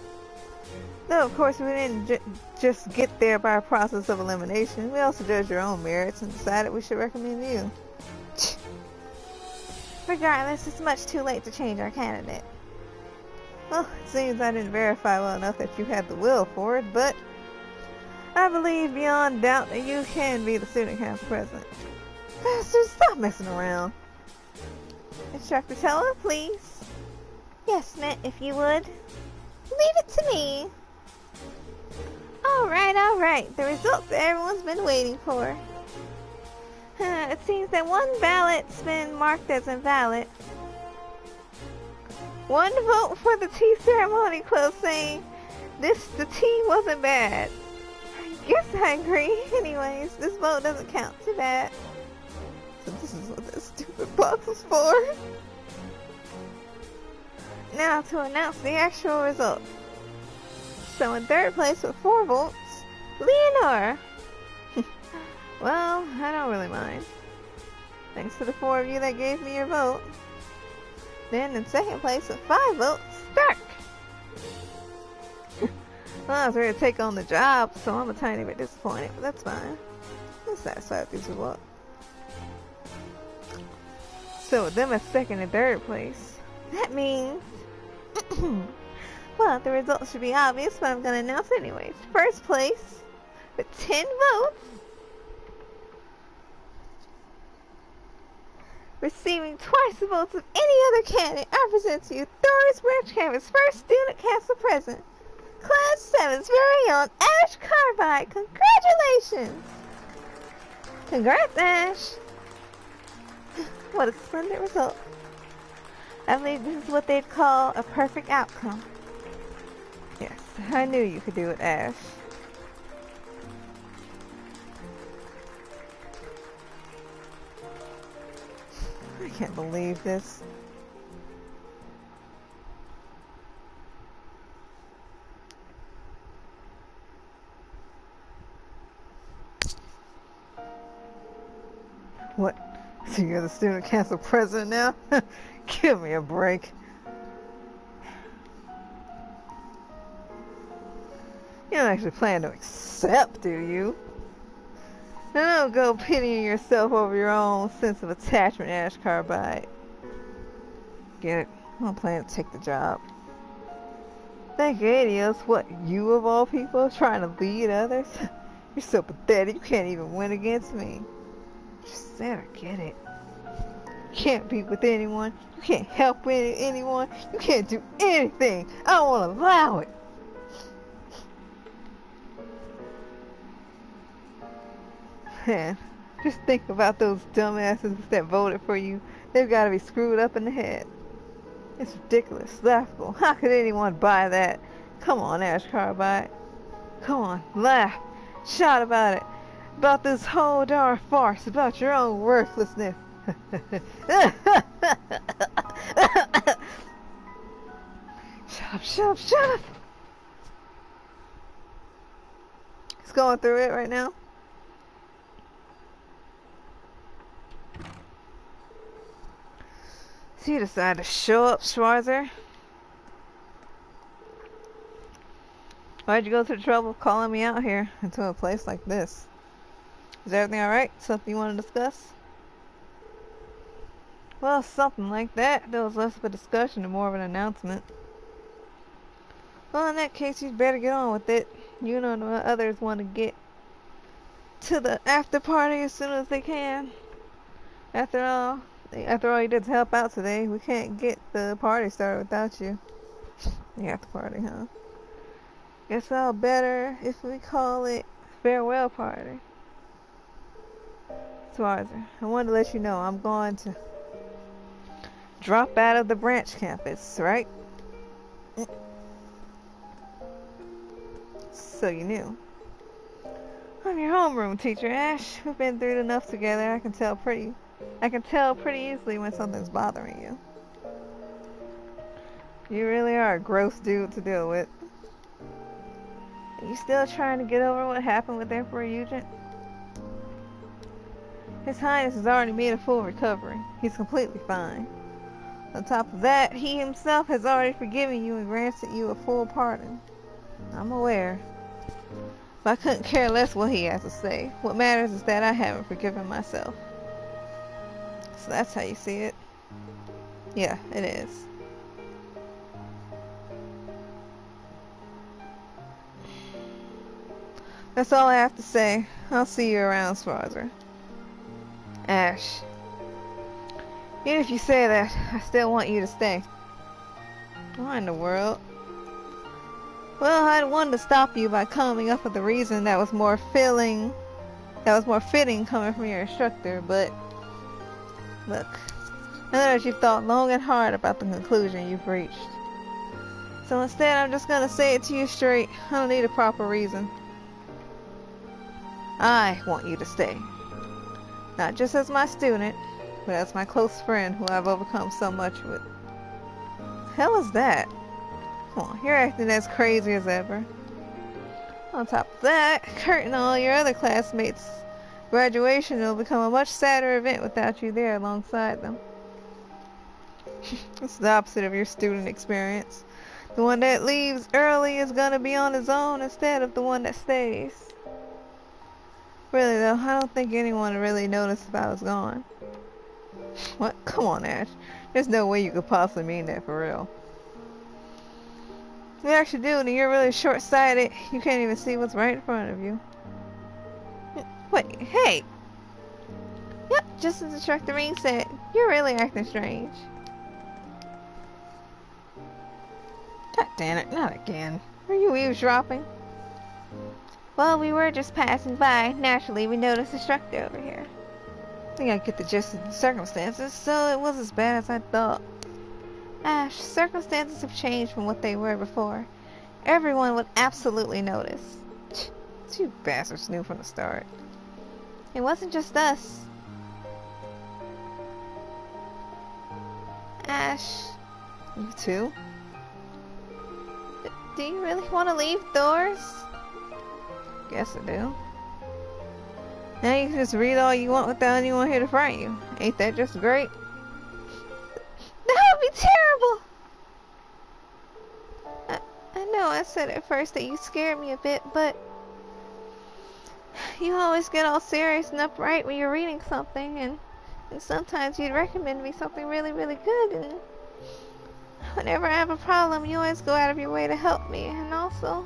Though, of course, we didn't just get there by a process of elimination. We also judged your own merits and decided we should recommend you. Regardless, it's much too late to change our candidate. Well, it seems I didn't verify well enough that you had the will for it, but I believe beyond doubt that you can be the student council president. Bastard, stop messing around. Instructor Teller, please. Yes, Mint, if you would. Leave it to me. Alright. The results that everyone's been waiting for. It seems that one ballot's been marked as invalid. One vote for the tea ceremony club saying the tea wasn't bad. I guess I agree. Anyways, this vote doesn't count. Too bad. So this is what this stupid box is for. Now to announce the actual result. So in third place with 4 votes, Leonora. Well, I don't really mind. Thanks to the 4 of you that gave me your vote. Then in second place with 5 votes, Stark. Well, I was ready to take on the job, so I'm a tiny bit disappointed, but that's fine. I'm satisfied with these results. So with them at second and third place, that means... well, the results should be obvious, but I'm going to announce anyways. First place, with 10 votes, receiving twice the votes of any other candidate, I present to you Thoris Branchcamp's first student council president, Class 7's very own Ash Carbide. Congratulations! Congrats, Ash! What a splendid result. I believe this is what they'd call a perfect outcome. Yes, I knew you could do it, Ash. I can't believe this. What? So you're the student council president now? Give me a break. You don't actually plan to accept, do you? Now don't go pitying yourself over your own sense of attachment, Ash Carbide. Get it? I don't plan to take the job. Thank Adios, what, you of all people trying to lead others? You're so pathetic, you can't even win against me. Just said I get it. You can't be with anyone, you can't help anyone, you can't do anything. I don't want to allow it. Man, Just think about those dumbasses that voted for you. They've got to be screwed up in the head. It's ridiculous, laughable. How could anyone buy that? Come on, Ash Carbide. Come on, laugh. Shout about it. About this whole darn farce, about your own worthlessness. Shut up. He's going through it right now. So you decided to show up, Schwarzer. Why'd you go through the trouble of calling me out here into a place like this? Is everything alright? Something you want to discuss? Well, something like that. There was less of a discussion and more of an announcement. Well, in that case, you'd better get on with it. You know the others want to get to the after party as soon as they can. After all you did is help out today. We can't get the party started without you. The after party, huh? Guess all better if we call it farewell party. Schwarzer, I wanted to let you know I'm going to drop out of the branch campus, right? So you knew. I'm your homeroom teacher, Ash. We've been through enough together. I can tell pretty easily when something's bothering you. You really are a gross dude to deal with. Are you still trying to get over what happened with Emperor Eugen? His Highness has already made a full recovery. He's completely fine. On top of that, he himself has already forgiven you and granted you a full pardon. I'm aware. But I couldn't care less what he has to say. What matters is that I haven't forgiven myself. So that's how you see it. Yeah, it is. That's all I have to say. I'll see you around, Schwarzer. Ash. Even if you say that, I still want you to stay. Why in the world? Well, I'd wanted to stop you by coming up with a reason that was more fitting coming from your instructor, but look, I know that you've thought long and hard about the conclusion you've reached. So instead, I'm just gonna say it to you straight. I don't need a proper reason. I want you to stay. Not just as my student, but as my close friend who I've overcome so much with. The hell is that? Come on, you're acting as crazy as ever. On top of that, Kurt and all your other classmates' graduation will become a much sadder event without you there alongside them. It's the opposite of your student experience. The one that leaves early is gonna be on his own instead of the one that stays. Really though, I don't think anyone really noticed if I was gone. What? Come on, Ash. There's no way you could possibly mean that for real. You actually do, and you're really short-sighted. You can't even see what's right in front of you. Wait, hey! Yep, just as Instructor Ring said, you're really acting strange. God damn it, not again. Are you eavesdropping? Well, we were just passing by. Naturally, we noticed the instructor over here. I think I get the gist of the circumstances, so it was as bad as I thought. Ash, circumstances have changed from what they were before. Everyone would absolutely notice. You bastards knew from the start. It wasn't just us. Ash, you too? Do you really want to leave doors? Guess I do. Now you can just read all you want without anyone here to frighten you. Ain't that just great? That would be terrible! I know I said at first that you scared me a bit, but you always get all serious and upright when you're reading something, and sometimes you'd recommend me something really, really good, and whenever I have a problem, you always go out of your way to help me, and also,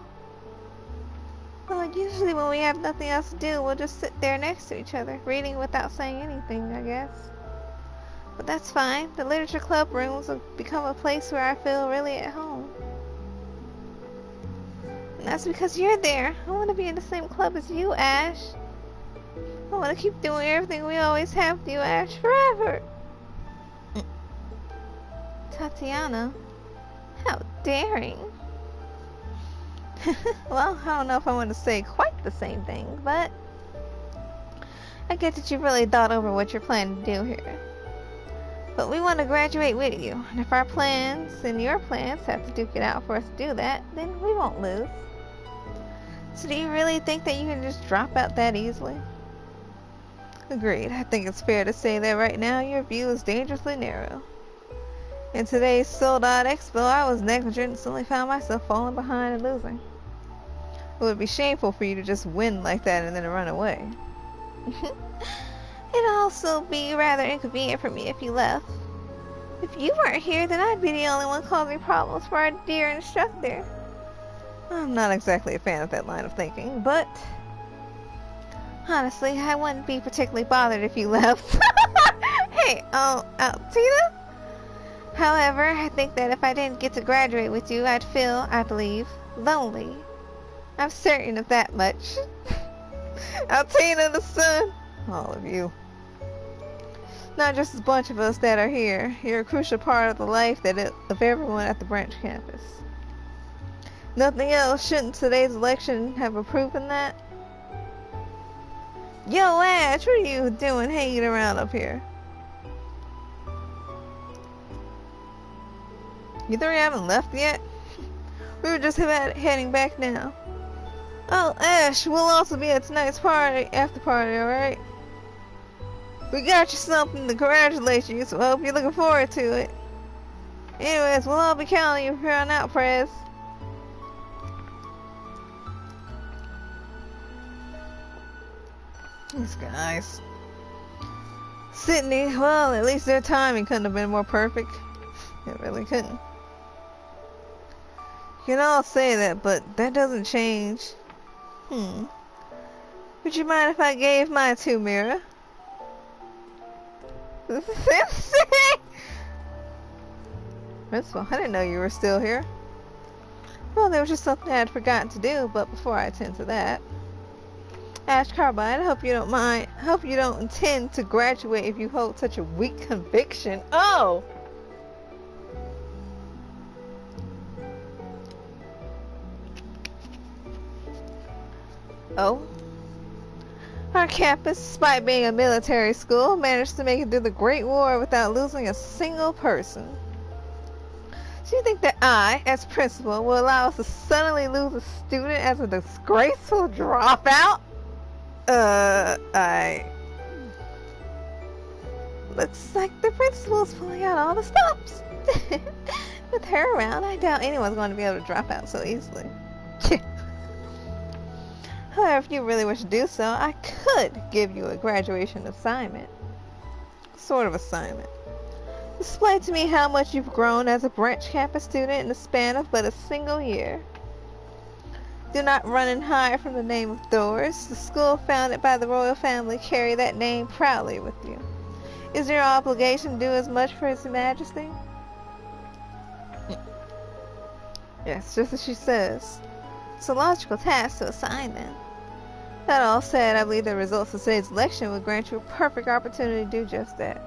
well, usually when we have nothing else to do, we'll just sit there next to each other, reading without saying anything, I guess. But that's fine. The literature club rooms will become a place where I feel really at home. And that's because you're there. I want to be in the same club as you, Ash. I want to keep doing everything we always have to, Ash, forever. Tatiana, how daring. Well, I don't know if I want to say quite the same thing, but I get that you really thought over what you're planning to do here. But we want to graduate with you, and if our plans and your plans have to duke it out for us to do that, then we won't lose. So do you really think that you can just drop out that easily? Agreed. I think it's fair to say that right now your view is dangerously narrow. In today's Sold Out Expo, I was negligent and suddenly found myself falling behind and losing. It would be shameful for you to just win like that and then run away. It'd also be rather inconvenient for me if you left. If you weren't here, then I'd be the only one causing problems for our dear instructor. I'm not exactly a fan of that line of thinking, but honestly, I wouldn't be particularly bothered if you left. Hey, Tina? However, I think that if I didn't get to graduate with you, I'd feel, I believe, lonely. I'm certain of that much. Altina the Sun, all of you. Not just a bunch of us that are here. You're a crucial part of the life of everyone at the branch campus. Nothing else. Shouldn't today's election have proven that? Yo, Ash, what are you doing hanging around up here? You three haven't left yet? We were just heading back now. Oh, Ash, we'll also be at tonight's after party, alright? We got you something to congratulate you, so I hope you're looking forward to it. Anyways, we'll all be counting you from here on out, Prez. These guys. Sydney, well, at least their timing couldn't have been more perfect. It really couldn't. You can all say that, but that doesn't change. Would you mind if I gave mine to Mira? Principal, I didn't know you were still here. Well, there was just something I had forgotten to do, but before I attend to that. Ash Carbide, I hope you don't mind. I hope you don't intend to graduate if you hold such a weak conviction. Oh! Oh? Our campus, despite being a military school, managed to make it through the Great War without losing a single person. Do you think that I, as principal, will allow us to suddenly lose a student as a disgraceful dropout? Looks like the principal's pulling out all the stops. With her around, I doubt anyone's going to be able to drop out so easily. However, if you really wish to do so, I could give you a graduation assignment. Sort of assignment. Display to me how much you've grown as a branch campus student in the span of but a single year. Do not run and hide from the name of Doris. The school founded by the royal family carry that name proudly with you. Is there an obligation to do as much for His Majesty? Yes, just as she says. It's a logical task to assign then. That all said, I believe the results of today's election would grant you a perfect opportunity to do just that.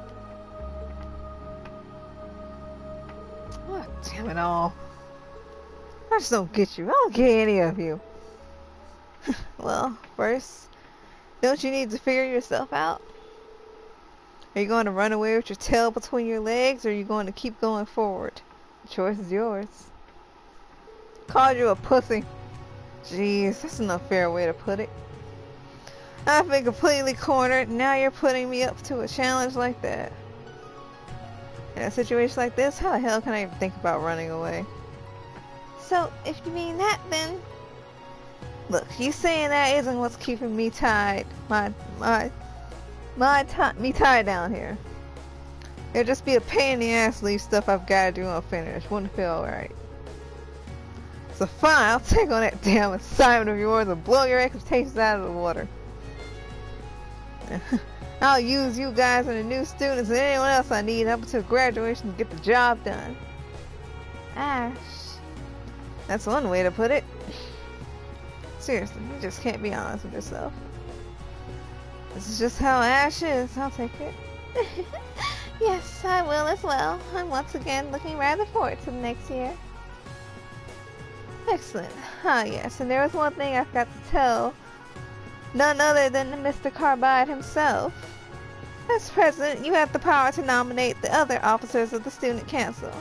Oh, damn it all. I just don't get you. I don't get any of you. Well, first, don't you need to figure yourself out? Are you going to run away with your tail between your legs, or are you going to keep going forward? The choice is yours. Called you a pussy. Jeez, that's an unfair way to put it. I've been completely cornered, and now you're putting me up to a challenge like that. In a situation like this, how the hell can I even think about running away? So, if you mean that, then... Look, you saying that isn't what's keeping me tied. Me tied down here. It'd just be a pain in the ass to leave stuff I've got to do unfinished. Wouldn't feel alright. So fine, I'll take on that damn assignment of yours and blow your expectations out of the water. I'll use you guys and the new students and anyone else I need up until graduation to get the job done. Ash. That's one way to put it. Seriously, you just can't be honest with yourself. This is just how Ash is. I'll take it. Yes, I will as well. I'm once again looking rather forward to the next year. Excellent. Ah, yes, and there was one thing I forgot to tell. None other than Mr. Carbide himself. As president, you have the power to nominate the other officers of the student council.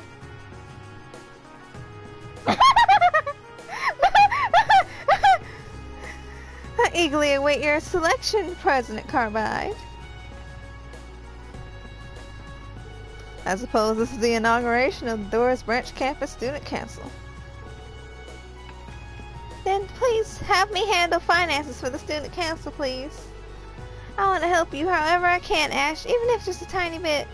I eagerly await your selection, President Carbide. I suppose this is the inauguration of the Doris Branch Campus Student Council. Then please have me handle finances for the student council, please. I want to help you however I can, Ash, even if just a tiny bit.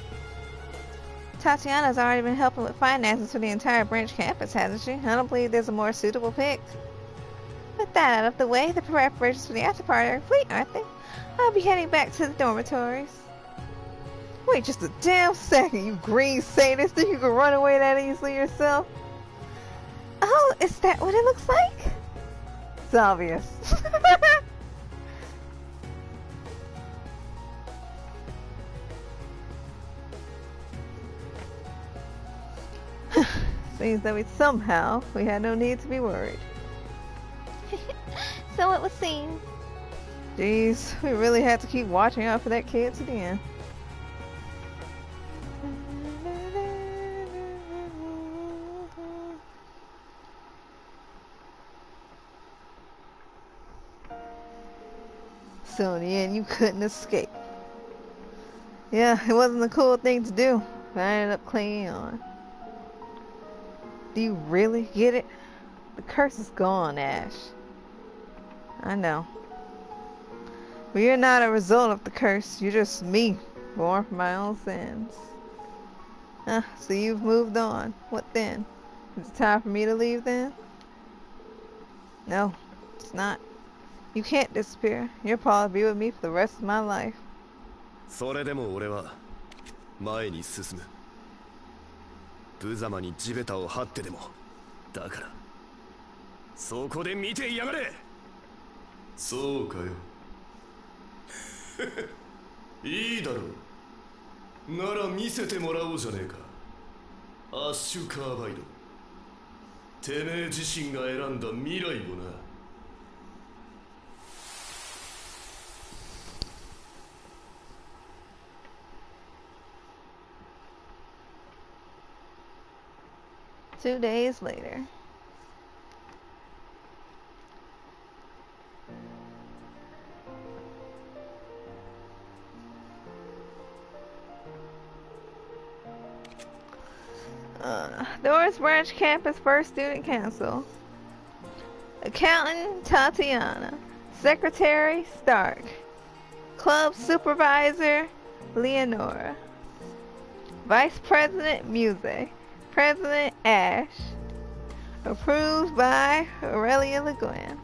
Tatiana's already been helping with finances for the entire branch campus, hasn't she? I don't believe there's a more suitable pick. With that out of the way, the preparations for the after party are complete, aren't they? I'll be heading back to the dormitories. Wait just a damn second, you green sadist. Think you can run away that easily yourself? Oh, is that what it looks like? It's obvious. Seems that we had no need to be worried. So it would seem. Jeez, we really had to keep watching out for that kid to the end. So in the end, you couldn't escape. Yeah, it wasn't a cool thing to do, but I ended up clinging on. Do you really get it? The curse is gone, Ash. I know. But you're not a result of the curse. You're just me, born from my own sins. So you've moved on. What then? Is it time for me to leave then? No, it's not. You can't disappear. You'll probably be with me for the rest of my life. それでも俺は前に進む。無様に地べたを這ってでも。だからそこで見てやがれ。そうかよ。いいだろう。なら見せてもらおうじゃねえか。アッシュ・カーバイド。てめえ自身が選んだ未来をな。2 days later. Doris Branch Campus First Student Council. Accountant Tatiana. Secretary Stark. Club Supervisor Leonora. Vice President Muse. President Ash. Approved by Aurelia Le Guin.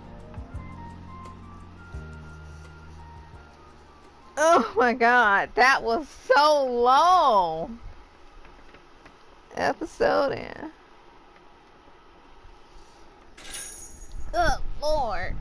Oh my god, that was so long. Episode in. Good lord.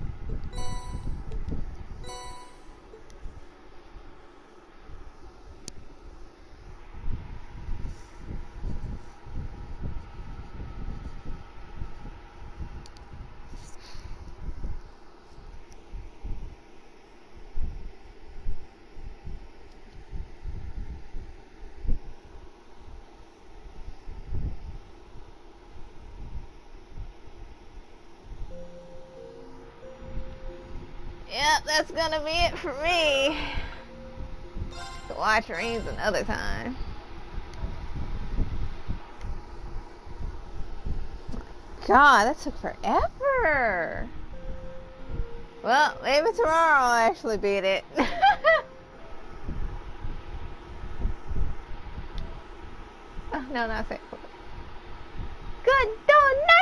Yep, that's gonna be it for me. To watch Reigns another time. God, that took forever. Well, maybe tomorrow I'll actually beat it. Oh, no, not safe. Good night.